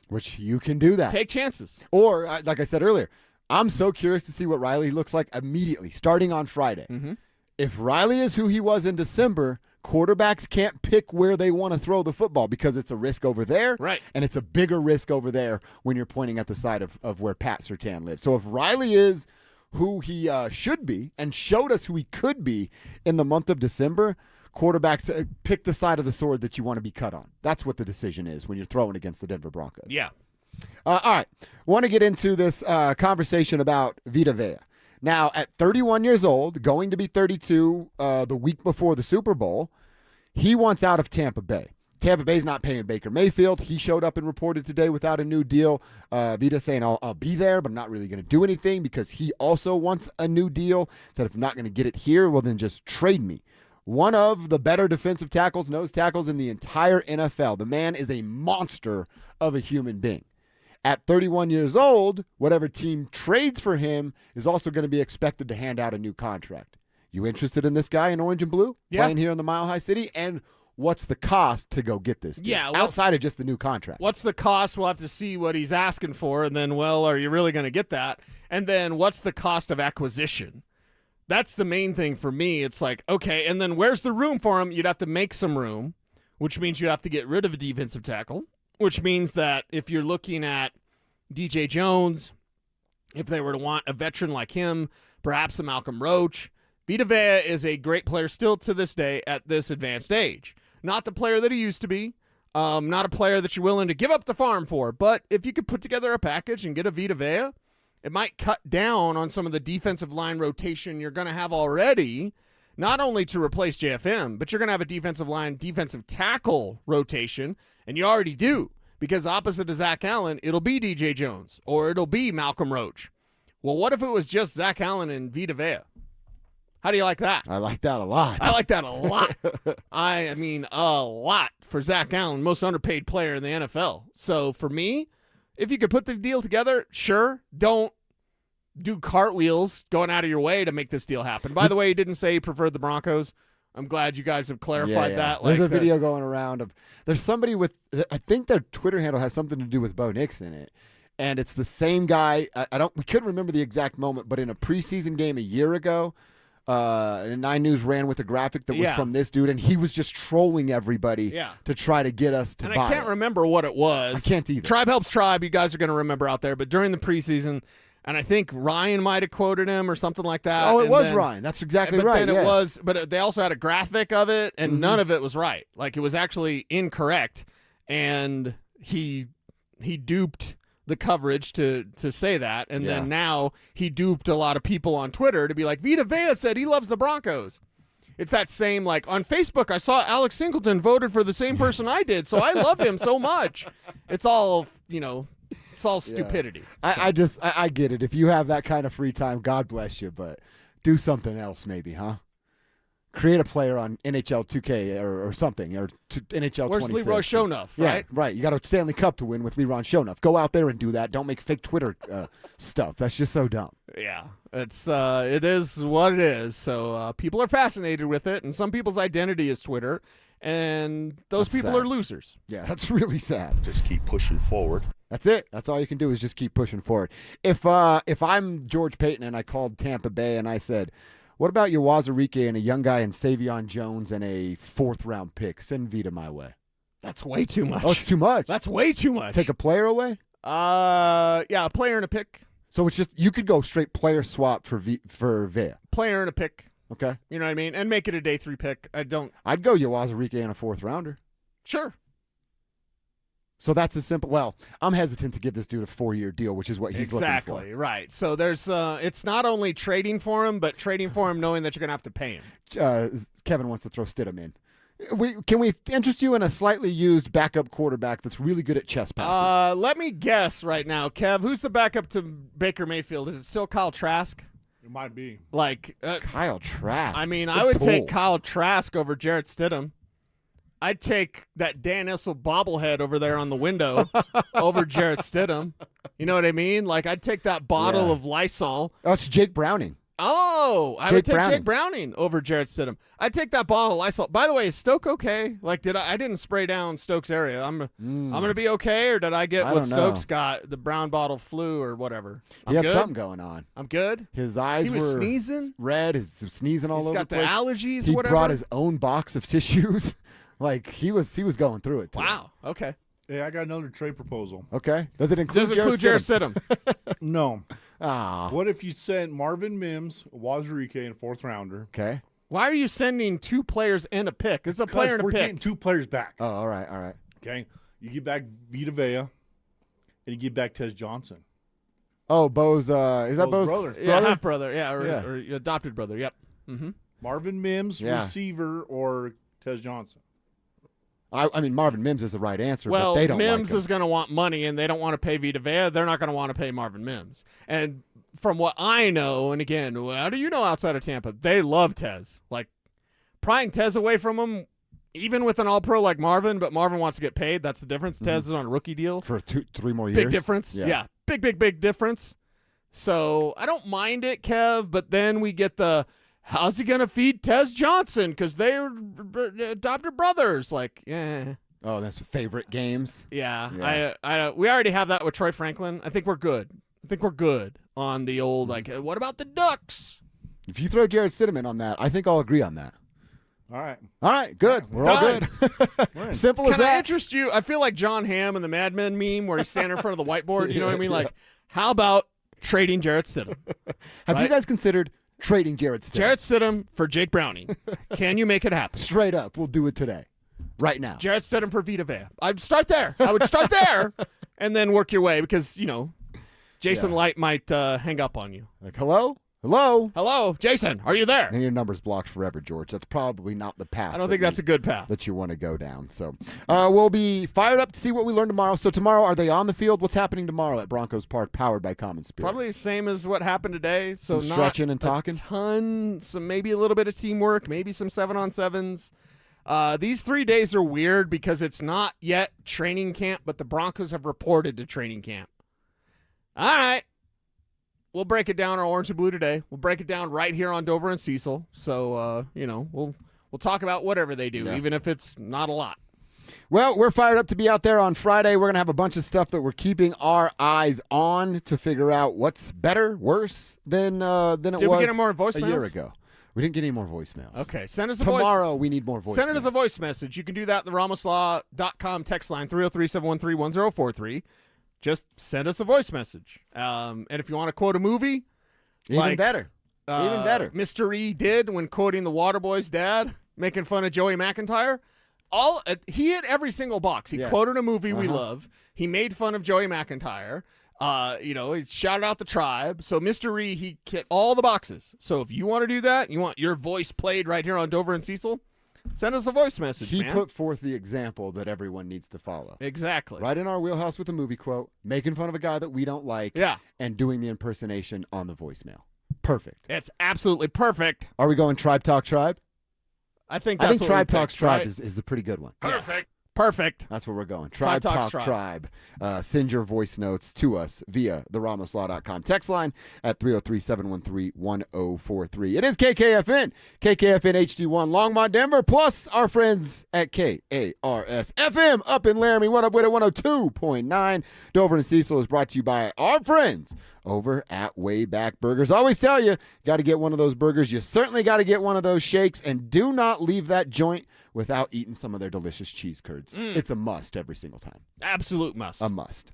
Which you can do that. Take chances. Or, like I said earlier, I'm so curious to see what Riley looks like immediately, starting on Friday. Mm-hmm. If Riley is who he was in December, quarterbacks can't pick where they want to throw the football because it's a risk over there. Right. And it's a bigger risk over there when you're pointing at the side of where Pat Surtain lives. So if Riley is who he should be and showed us who he could be in the month of December, quarterbacks pick the side of the sword that you want to be cut on. That's what the decision is when you're throwing against the Denver Broncos. Yeah. All right. Want to get into this conversation about Vita Vea. Now, at 31 years old, going to be 32 the week before the Super Bowl, he wants out of Tampa Bay. Tampa Bay's not paying Baker Mayfield. He showed up and reported today without a new deal. Vita saying, I'll be there, but I'm not really going to do anything because he also wants a new deal. Said, if I'm not going to get it here, well, then just trade me. One of the better defensive tackles, nose tackles in the entire NFL. The man is a monster of a human being. At 31 years old, whatever team trades for him is also going to be expected to hand out a new contract. You interested in this guy in orange and blue playing here in the Mile High City? And what's the cost to go get this guy? Yeah, outside of just the new contract. What's the cost? We'll have to see what he's asking for, and then, well, are you really going to get that? And then what's the cost of acquisition? That's the main thing for me. It's like, okay, and then where's the room for him? You'd have to make some room, which means you have to get rid of a defensive tackle, which means that if you're looking at DJ Jones, if they were to want a veteran like him, perhaps a Malcolm Roach, Vita Vea is a great player still to this day at this advanced age. Not the player that he used to be, not a player that you're willing to give up the farm for, but if you could put together a package and get a Vita Vea, it might cut down on some of the defensive line rotation you're going to have already, not only to replace JFM, but you're going to have a defensive line, defensive tackle rotation, and you already do, because opposite of Zach Allen, it'll be DJ Jones, or it'll be Malcolm Roach. Well, what if it was just Zach Allen and Vita Vea? How do you like that? I like that a lot. I like that a lot. I mean, a lot for Zach Allen, most underpaid player in the NFL. So for me, if you could put the deal together, sure. Don't do cartwheels going out of your way to make this deal happen. By the way, he didn't say he preferred the Broncos. I'm glad you guys have clarified that. There's a video going around of there's somebody with, I think their Twitter handle has something to do with Bo Nix in it. And it's the same guy. We couldn't remember the exact moment, but in a preseason game a year ago, and 9 News ran with a graphic that was from this dude, and he was just trolling everybody to try to get us to buy it. And I can't remember what it was. I can't either. Tribe helps tribe. You guys are going to remember out there. But during the preseason, and I think Ryan might have quoted him or something like that. Oh, it was Ryan. That's exactly right. But then it was, but they also had a graphic of it, and none of it was right. Like, it was actually incorrect, and he duped the coverage to say that, and then now he duped a lot of people on Twitter to be like, Vita Vea said he loves the Broncos. It's that same, like, on Facebook, I saw Alex Singleton voted for the same person I did, so I love him so much. It's all, it's all stupidity. I get it. If you have that kind of free time, God bless you, but do something else maybe, huh? Create a player on NHL 2K or something, or NHL 26. Where's Leroy Shonuff, right? Yeah, right. You got a Stanley Cup to win with Leroy Shonuff. Go out there and do that. Don't make fake Twitter stuff. That's just so dumb. Yeah, it is what it is. So people are fascinated with it, and some people's identity is Twitter, and those people are losers. Yeah, that's really sad. Just keep pushing forward. That's it. That's all you can do is just keep pushing forward. If I'm George Payton and I called Tampa Bay and I said, what about your Wazirike and a young guy in Savion Jones and a 4th-round pick? Send Vita my way. That's way too much. Oh, it's too much. That's way too much. Take a player away? Yeah, a player and a pick. So it's just you could go straight player swap for Vea. Player and a pick. Okay. You know what I mean? And make it a day 3 pick. I'd go Wazirike and a 4th-rounder. Sure. So that's a simple. Well, I'm hesitant to give this dude a 4-year deal, which is what he's looking for. Exactly, right. So there's it's not only trading for him, but trading for him knowing that you're going to have to pay him. Kevin wants to throw Stidham in. Can we interest you in a slightly used backup quarterback that's really good at chest passes? Let me guess right now, Kev. Who's the backup to Baker Mayfield? Is it still Kyle Trask? It might be. Like Kyle Trask. I mean, Good I would pull. take Kyle Trask over Jarrett Stidham. I'd take that Dan Issel bobblehead over there on the window over Jarrett Stidham. You know what I mean? Like, I'd take that bottle of Lysol. Oh, it's Jake Browning. Oh, I would take Jake Browning over Jarrett Stidham. I'd take that bottle of Lysol. By the way, is Stoke okay? Like, I didn't spray down Stokes' area. I'm gonna be okay, or did I get what Stokes got, the brown bottle flu or whatever? He had something going on. I'm good. His eyes he was were sneezing, red. His sneezing all over the place. He's got the allergies. He whatever. brought his own box of tissues. Like he was going through it. Today. Wow. Okay. Hey, I got another trade proposal. Okay. Does it include Jarrett Stidham? No. Ah. What if you sent Marvin Mims, Wazirike, and 4th rounder? Okay. Why are you sending 2 players and a pick? It's a player and a we're pick. getting 2 players back. Oh, all right. Okay. You get back Vita Vea, and you get back Tez Johnson. Oh, Bo's. Is that Bo's brother? Yeah, half brother. Yeah, or adopted brother. Yep. Mm-hmm. Marvin Mims, receiver, or Tez Johnson. I mean, Marvin Mims is the right answer, Well, but they don't Mims like him. is going to want money, and they don't want to pay Vita Vea. They're not going to want to pay Marvin Mims. And from what I know, and again, how do you know outside of Tampa? They love Tez. Like, prying Tez away from him, even with an all-pro like Marvin, but Marvin wants to get paid. That's the difference. Tez is on a rookie deal. For 3 more years. Big difference. Yeah. Big difference. So I don't mind it, Kev, but then we get the, how's he going to feed Tez Johnson? Because they're adopted brothers. Like, yeah. Oh, that's favorite games? Yeah. We already have that with Troy Franklin. I think we're good. On the old, like, what about the Ducks? If you throw Jarrett Stidham in on that, I think I'll agree on that. All right, good. We're all good. Simple as Can I that. interest you? I feel like John Hamm in the Mad Men meme where he's standing in front of the whiteboard. You know what I mean? Like, how about trading Jarrett Stidham? Have you guys considered trading Jarrett Stidham? Jarrett Stidham for Jake Browning. Can you make it happen? Straight up. We'll do it today. Right now. Jarrett Stidham for Vita Vea. I'd start there. I would start there and then work your way because, Jason Light might hang up on you. Like, hello, Jason, are you there? And your number's blocked forever, George. That's probably not the path. I don't think that's a good path that you want to go down. So we'll be fired up to see what we learn tomorrow. So tomorrow, are they on the field? What's happening tomorrow at Broncos Park, powered by Common Spirit? Probably the same as what happened today. So some stretching and talking. Maybe a little bit of teamwork, maybe some 7-on-7s. These 3 days are weird because it's not yet training camp, but the Broncos have reported to training camp. All right. We'll break it down on Orange and Blue today. We'll break it down right here on Dover and Cecil. So, we'll talk about whatever they do, even if it's not a lot. Well, we're fired up to be out there on Friday. We're going to have a bunch of stuff that we're keeping our eyes on to figure out what's better, worse than it was Did we get any more voicemails? a year ago. We didn't get any more voicemails. Okay, send us a Tomorrow we need more voicemails. Send it as a voice message. You can do that at the ramoslaw.com text line, 303-713-1043. Just send us a voice message. And if you want to quote a movie, even better. Even better. Mr. E did when quoting the Waterboy's dad, making fun of Joey McIntyre. He hit every single box. He quoted a movie we love. He made fun of Joey McIntyre. He shouted out the Tribe. So Mr. E, he hit all the boxes. So if you want to do that, you want your voice played right here on Dover and Cecil, send us a voice message, He man. put forth the example that everyone needs to follow. Exactly. Right in our wheelhouse with a movie quote, making fun of a guy that we don't like, and doing the impersonation on the voicemail. Perfect. It's absolutely perfect. Are we going Tribe Talk Tribe? I think Tribe Talks Tribe is a pretty good one. Perfect. That's where we're going. Tribe Talk Tribe. Send your voice notes to us via the ramoslaw.com text line at 303-713-1043. It is KKFN HD1 Longmont, Denver, plus our friends at KARS FM up in Laramie. What up with it? 102.9. Dover and Cecil is brought to you by our friends over at Wayback Burgers. I always tell you, got to get one of those burgers. You certainly got to get one of those shakes, and do not leave that joint without eating some of their delicious cheese curds. It's a must every single time. Absolute must. A must.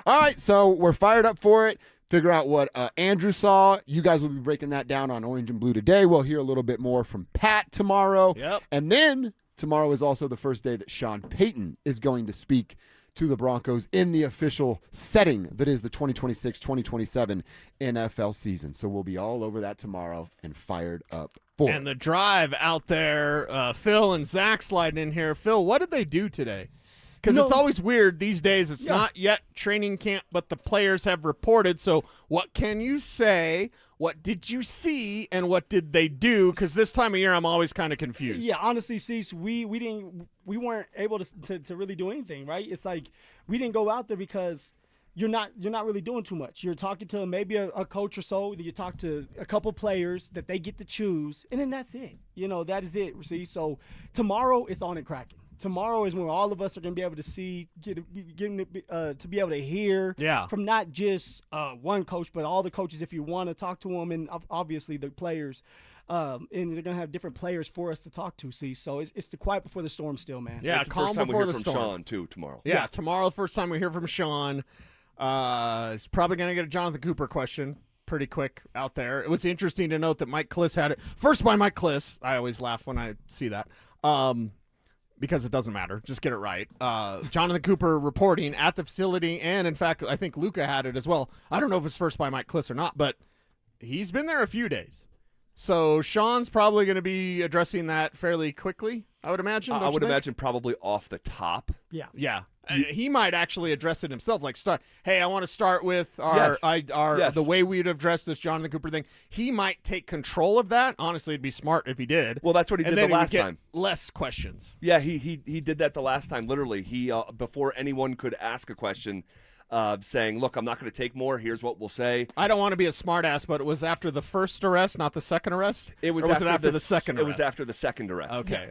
All right, so we're fired up for it. Figure out what Andrew saw. You guys will be breaking that down on Orange and Blue today. We'll hear a little bit more from Pat tomorrow. Yep. And then tomorrow is also the first day that Sean Payton is going to speak to the Broncos in the official setting that is the 2026-2027 NFL season. So we'll be all over that tomorrow and fired up for it. And the drive out there, Phil and Zach sliding in here. Phil, what did they do today? Because it's always weird these days. It's not yet training camp, but the players have reported. So what can you say? What did you see, and what did they do? Because this time of year, I'm always kind of confused. Yeah, honestly, Cease, we weren't able to really do anything, right? It's like we didn't go out there because you're not really doing too much. You're talking to maybe a coach or so. You talk to a couple players that they get to choose, and then that's it. That is it. See, so tomorrow it's on and cracking. Tomorrow is when all of us are going to be able to see, to be able to hear from not just one coach, but all the coaches if you want to talk to them, and obviously the players. And they're going to have different players for us to talk to, see. So it's the quiet before the storm still, man. Yeah, it's the first time we hear from Sean, too, tomorrow. Yeah, tomorrow, the first time we hear from Sean. It's probably going to get a Jonathan Cooper question pretty quick out there. It was interesting to note that Mike Kliss had it. First by Mike Kliss. I always laugh when I see that. Because it doesn't matter. Just get it right. Jonathan Cooper reporting at the facility, and, in fact, I think Luca had it as well. I don't know if it's first by Mike Kliss or not, but he's been there a few days. So Sean's probably going to be addressing that fairly quickly, I would imagine. I would imagine probably off the top. Yeah. Yeah. He might actually address it himself. Like, hey, I want to start with the way we'd address this Jonathan Cooper thing. He might take control of that. Honestly, it'd be smart if he did. Well, that's what he did the last time. Less questions. Yeah, he did that the last time. Literally, he before anyone could ask a question, saying, "Look, I'm not going to take more. Here's what we'll say." I don't want to be a smartass, but it was after the first arrest, not the second arrest. It was, after the second arrest. It was after the second arrest. Okay,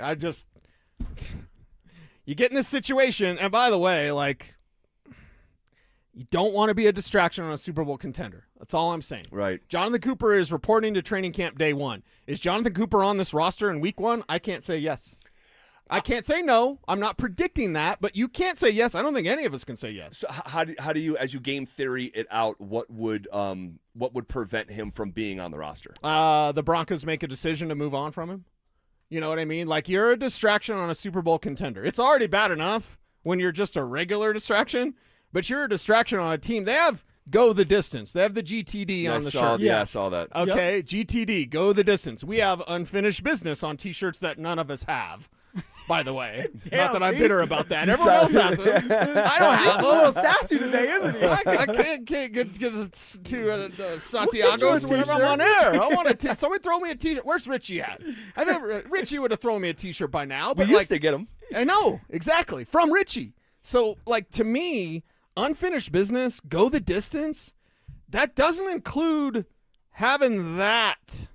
you get in this situation, and by the way, you don't want to be a distraction on a Super Bowl contender. That's all I'm saying. Right. Jonathan Cooper is reporting to training camp day one. Is Jonathan Cooper on this roster in week one? I can't say yes. I can't say no. I'm not predicting that, but you can't say yes. I don't think any of us can say yes. So how do you, as you game theory it out, what would prevent him from being on the roster? The Broncos make a decision to move on from him. You know what I mean? Like, you're a distraction on a Super Bowl contender. It's already bad enough when you're just a regular distraction, but you're a distraction on a team. They have go the distance. They have the GTD on the shirt. Yeah, I saw that. Okay, GTD, go the distance. We have unfinished business on T-shirts that none of us have. By the way, not that I'm bitter about that. Everyone else has them. I don't have them. A little sassy today, isn't he? I can't get to Santiago's whenever I'm on air. I want a somebody throw me a T-shirt. Where's Richie at? Richie would have thrown me a T-shirt by now. But we used to get them. I know, exactly, from Richie. So, to me, unfinished business, go the distance, that doesn't include having that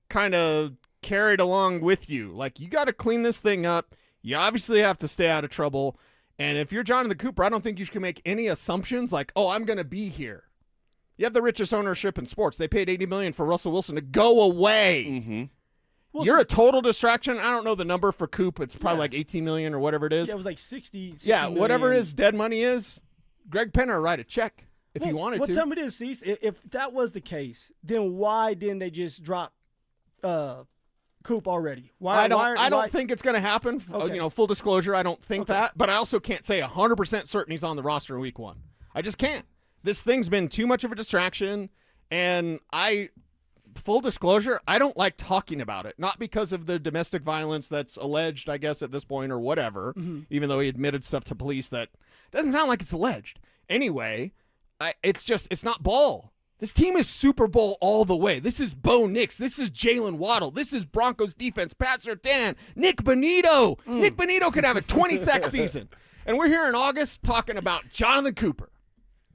kind of carried along with you. You got to clean this thing up. You obviously have to stay out of trouble. And if you're Jonathan Cooper, I don't think you should make any assumptions like, oh, I'm going to be here. You have the richest ownership in sports. They paid $80 million for Russell Wilson to go away. Mm-hmm. Well, you're a total distraction. I don't know the number for Coop. It's probably like $18 million or whatever it is. Yeah, it was like 60 yeah, whatever million. his dead money is, Greg Penner write a check if he wanted to. Well, tell me this, Cease. If that was the case, then why didn't they just drop Coop already? Why? I don't think it's going to happen. Okay. Full disclosure, I don't think that. But I also can't say 100% certain he's on the roster in week one. I just can't. This thing's been too much of a distraction, and full disclosure, I don't like talking about it. Not because of the domestic violence that's alleged, I guess, at this point or whatever, even though he admitted stuff to police that doesn't sound like it's alleged. Anyway, it's not ball. This team is Super Bowl all the way. This is Bo Nix. This is Jalen Waddle. This is Broncos defense. Pat Surtain. Nick Bonito. Nick Bonito could have a 20-sack season. And we're here in August talking about Jonathan Cooper.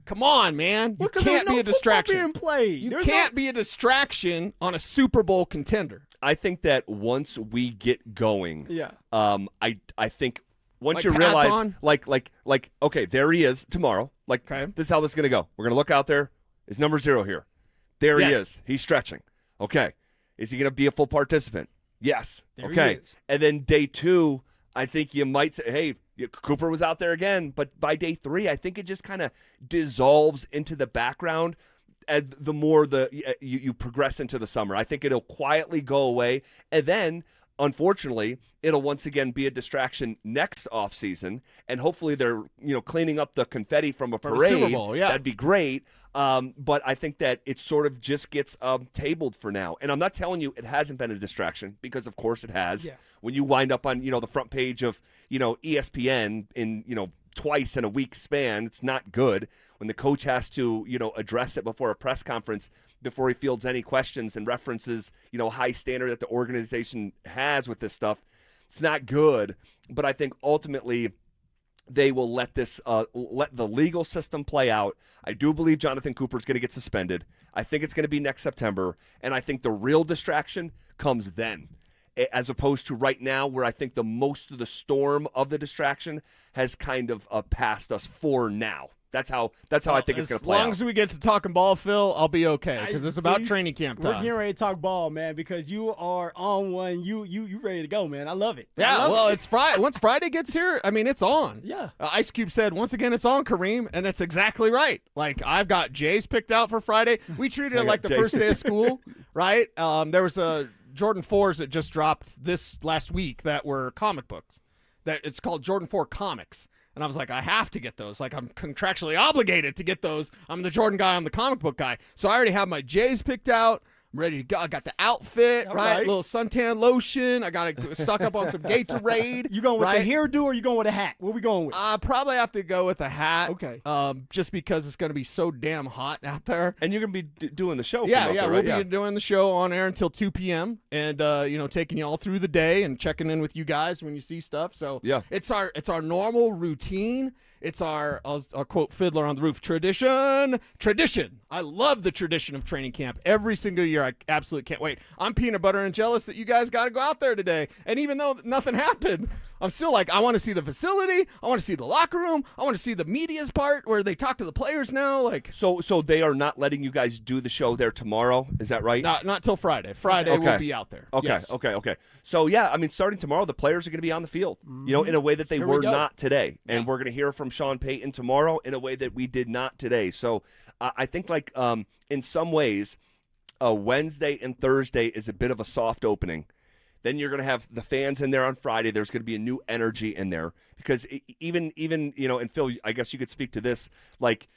Come on, man. You can't be a distraction. Being played. You can't be a distraction on a Super Bowl contender. I think that once we get going, I think once you Pat's realize, on? okay, there he is tomorrow. This is how this is going to go. We're going to look out there. Is number 0 here? There he is. He's stretching. Okay. Is he going to be a full participant? Yes. There okay. he is. And then day 2, I think you might say, hey, Cooper was out there again. But by day 3, I think it just kind of dissolves into the background as the more you progress into the summer. I think it'll quietly go away. And then Unfortunately, it'll once again be a distraction next offseason, and hopefully they're cleaning up the confetti from a parade. Super Bowl, yeah. That'd be great. But I think that it sort of just gets tabled for now. And I'm not telling you it hasn't been a distraction, because of course it has. Yeah. When you wind up on the front page of ESPN in twice in a week span, it's not good. When the coach has to address it before a press conference, before he fields any questions and references high standard that the organization has with this stuff, it's not good. But I think ultimately they will let the legal system play out. I do believe Jonathan Cooper's going to get suspended. I think it's going to be next September, and I think the real distraction comes then, as opposed to right now, where I think the most of the storm of the distraction has kind of passed us for now. That's how I think it's going to play out. As long as we get to talking ball, Phil, I'll be okay, because it's about training camp time. We're getting ready to talk ball, man, because you are on one. You ready to go, man. I love it. Yeah, well, it's Friday. Once Friday gets here, I mean, it's on. Yeah. Ice Cube said, once again, it's on, Kareem, and it's exactly right. Like, I've got Jays picked out for Friday. We treated it like the first day of school, right? There was a Jordan 4s that just dropped this last week that were comic books. That it's called Jordan 4 Comics. And I was like, I have to get those. Like, I'm contractually obligated to get those. I'm the Jordan guy. I'm the comic book guy. So I already have my Jays picked out. I'm ready to go. I got the outfit, right? A little suntan lotion. I got to stock up on some Gatorade. You going with a hairdo or you going with a hat? What are we going with? I probably have to go with a hat. Okay. Just because it's going to be so damn hot out there. And you're going to be doing the show. Yeah, we'll be doing the show on air until 2 p.m. and taking you all through the day and checking in with you guys when you see stuff. So yeah, it's our normal routine. It's our, I'll quote Fiddler on the Roof, tradition. I love the tradition of training camp. Every single year, I absolutely can't wait. I'm peanut butter and jealous that you guys got to go out there today. And even though nothing happened, I'm still like, I want to see the facility. I want to see the locker room. I want to see the media's part where they talk to the players now. Like, so they are not letting you guys do the show there tomorrow. Is that right? Not till Friday. Friday we'll be out there. Okay. Yes. Okay. So yeah, I mean, starting tomorrow, the players are going to be on the field, in a way that they were not today. And we're going to hear from Sean Payton tomorrow in a way that we did not today. So I think in some ways, Wednesday and Thursday is a bit of a soft opening. Then you're going to have the fans in there on Friday. There's going to be a new energy in there because even and Phil, I guess you could speak to this, like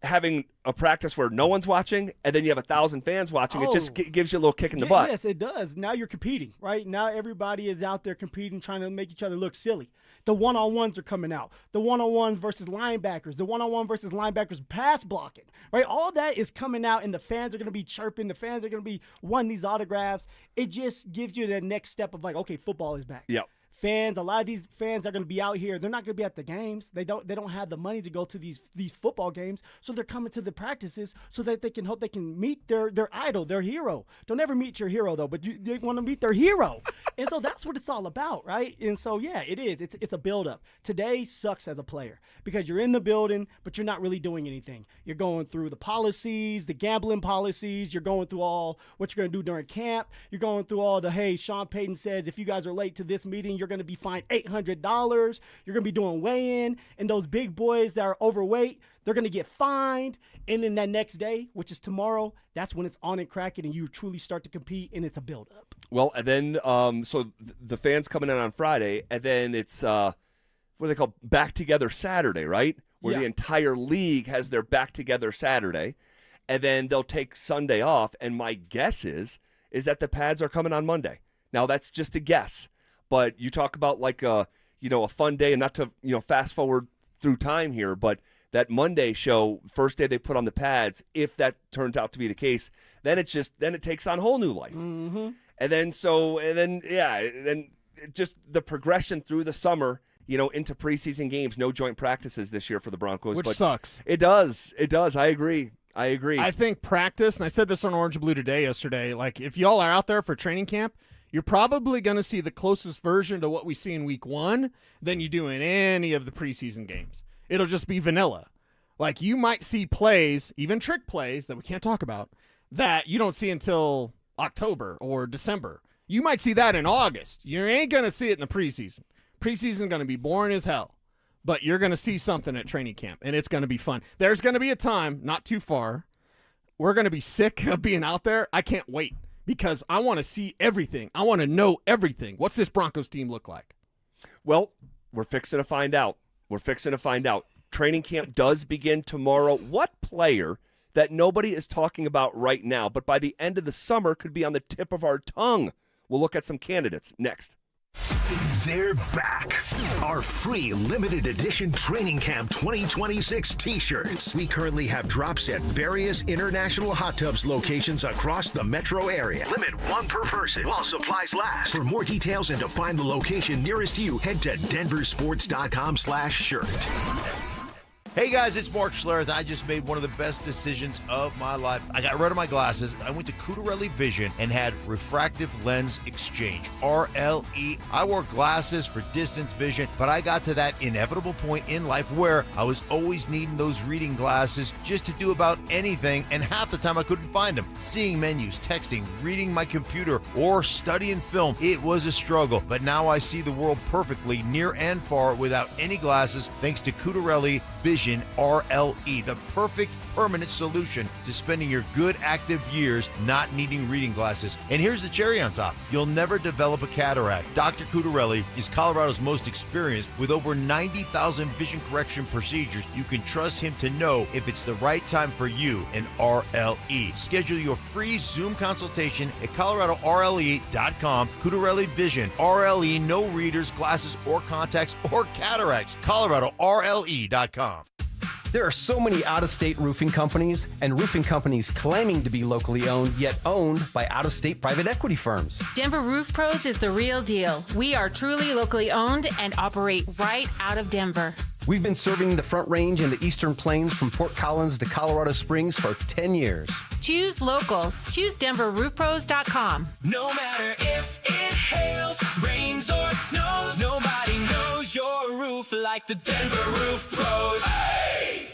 having a practice where no one's watching and then you have 1,000 fans watching, it just gives you a little kick in the butt. Yes, it does. Now you're competing, right? Now everybody is out there competing, trying to make each other look silly. The one-on-ones are coming out. The one-on-ones versus linebackers. The one-on-one versus linebackers pass blocking, right? All that is coming out, and the fans are going to be chirping. The fans are going to be wanting these autographs. It just gives you the next step of like, okay, football is back. Yep. Fans, a lot of these fans are going to be out here. They're not going to be at the games. They don't have the money to go to these football games, so they're coming to the practices so that they can meet their idol, their hero. Don't ever meet your hero though, but they want to meet their hero, and so that's what it's all about, right? And so yeah, it is. It's a build-up. Today sucks as a player because you're in the building, but you're not really doing anything. You're going through the policies, the gambling policies. You're going through all what you're going to do during camp. You're going through all the, hey, Sean Payton says if you guys are late to this meeting, you're going to be fined $800. You're going to be doing weigh-in, and those big boys that are overweight, they're going to get fined. And then that next day, which is tomorrow, that's when it's on and cracking and you truly start to compete, and it's a build-up. Well, and then so the fans coming in on Friday, and then it's what they call back together Saturday, right? Where the entire league has their back together Saturday, and then they'll take Sunday off. And my guess is that the pads are coming on Monday. Now that's just a guess. But you talk about like a fun day, and not to fast forward through time here, but that Monday show, first day they put on the pads, if that turns out to be the case, then it takes on a whole new life. Mm-hmm. And then just the progression through the summer, into preseason games, no joint practices this year for the Broncos, which but sucks. It does. I agree. I think practice, and I said this on Orange and Blue Today yesterday, like if y'all are out there for training camp, you're probably going to see the closest version to what we see in week 1 than you do in any of the preseason games. It'll just be vanilla. Like you might see plays, even trick plays that we can't talk about, that you don't see until October or December. You might see that in August. You ain't going to see it in the preseason. Preseason is going to be boring as hell, but you're going to see something at training camp, and it's going to be fun. There's going to be a time, not too far, we're going to be sick of being out there. I can't wait. because I want to see everything. I want to know everything. What's this Broncos team look like? Well, we're fixing to find out. Training camp does begin tomorrow. What player that nobody is talking about right now, but by the end of the summer could be on the tip of our tongue? We'll look at some candidates next. They're back. Our free limited edition Training Camp 2026 t-shirts. We currently have drops at various international hot tubs locations across the metro area. Limit 1 per person while supplies last. For more details and to find the location nearest you, head to DenverSports.com/shirt. Hey guys, it's Mark Schlereth. I just made one of the best decisions of my life. I got rid of my glasses. I went to Cutarelli Vision and had refractive lens exchange, RLE. I wore glasses for distance vision, but I got to that inevitable point in life where I was always needing those reading glasses just to do about anything, and half the time I couldn't find them. Seeing menus, texting, reading my computer, or studying film, it was a struggle. But now I see the world perfectly, near and far, without any glasses, thanks to Cutarelli Vision RLE, the perfect permanent solution to spending your good active years not needing reading glasses. And here's the cherry on top. You'll never develop a cataract. Dr. Cutarelli is Colorado's most experienced with over 90,000 vision correction procedures. You can trust him to know if it's the right time for you and RLE. Schedule your free Zoom consultation at coloradorle.com. Cutarelli Vision, RLE, no readers, glasses, or contacts, or cataracts. coloradorle.com. There are so many out-of-state roofing companies and roofing companies claiming to be locally owned, yet owned by out-of-state private equity firms. Denver Roof Pros is the real deal. We are truly locally owned and operate right out of Denver. We've been serving the Front Range and the Eastern Plains from Fort Collins to Colorado Springs for 10 years. Choose local. Choose DenverRoofPros.com. No matter if it hails, rains, or snows, nobody knows your roof like the Denver Roof Pros. Hey!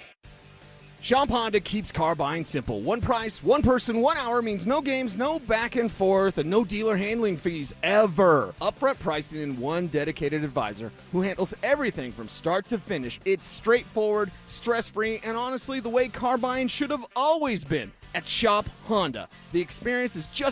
Shop Honda keeps car buying simple. One price, one person, 1 hour means no games, no back and forth, and no dealer handling fees ever. Upfront pricing and one dedicated advisor who handles everything from start to finish. It's straightforward, stress-free, and honestly the way car buying should have always been. At Shop Honda, the experience is just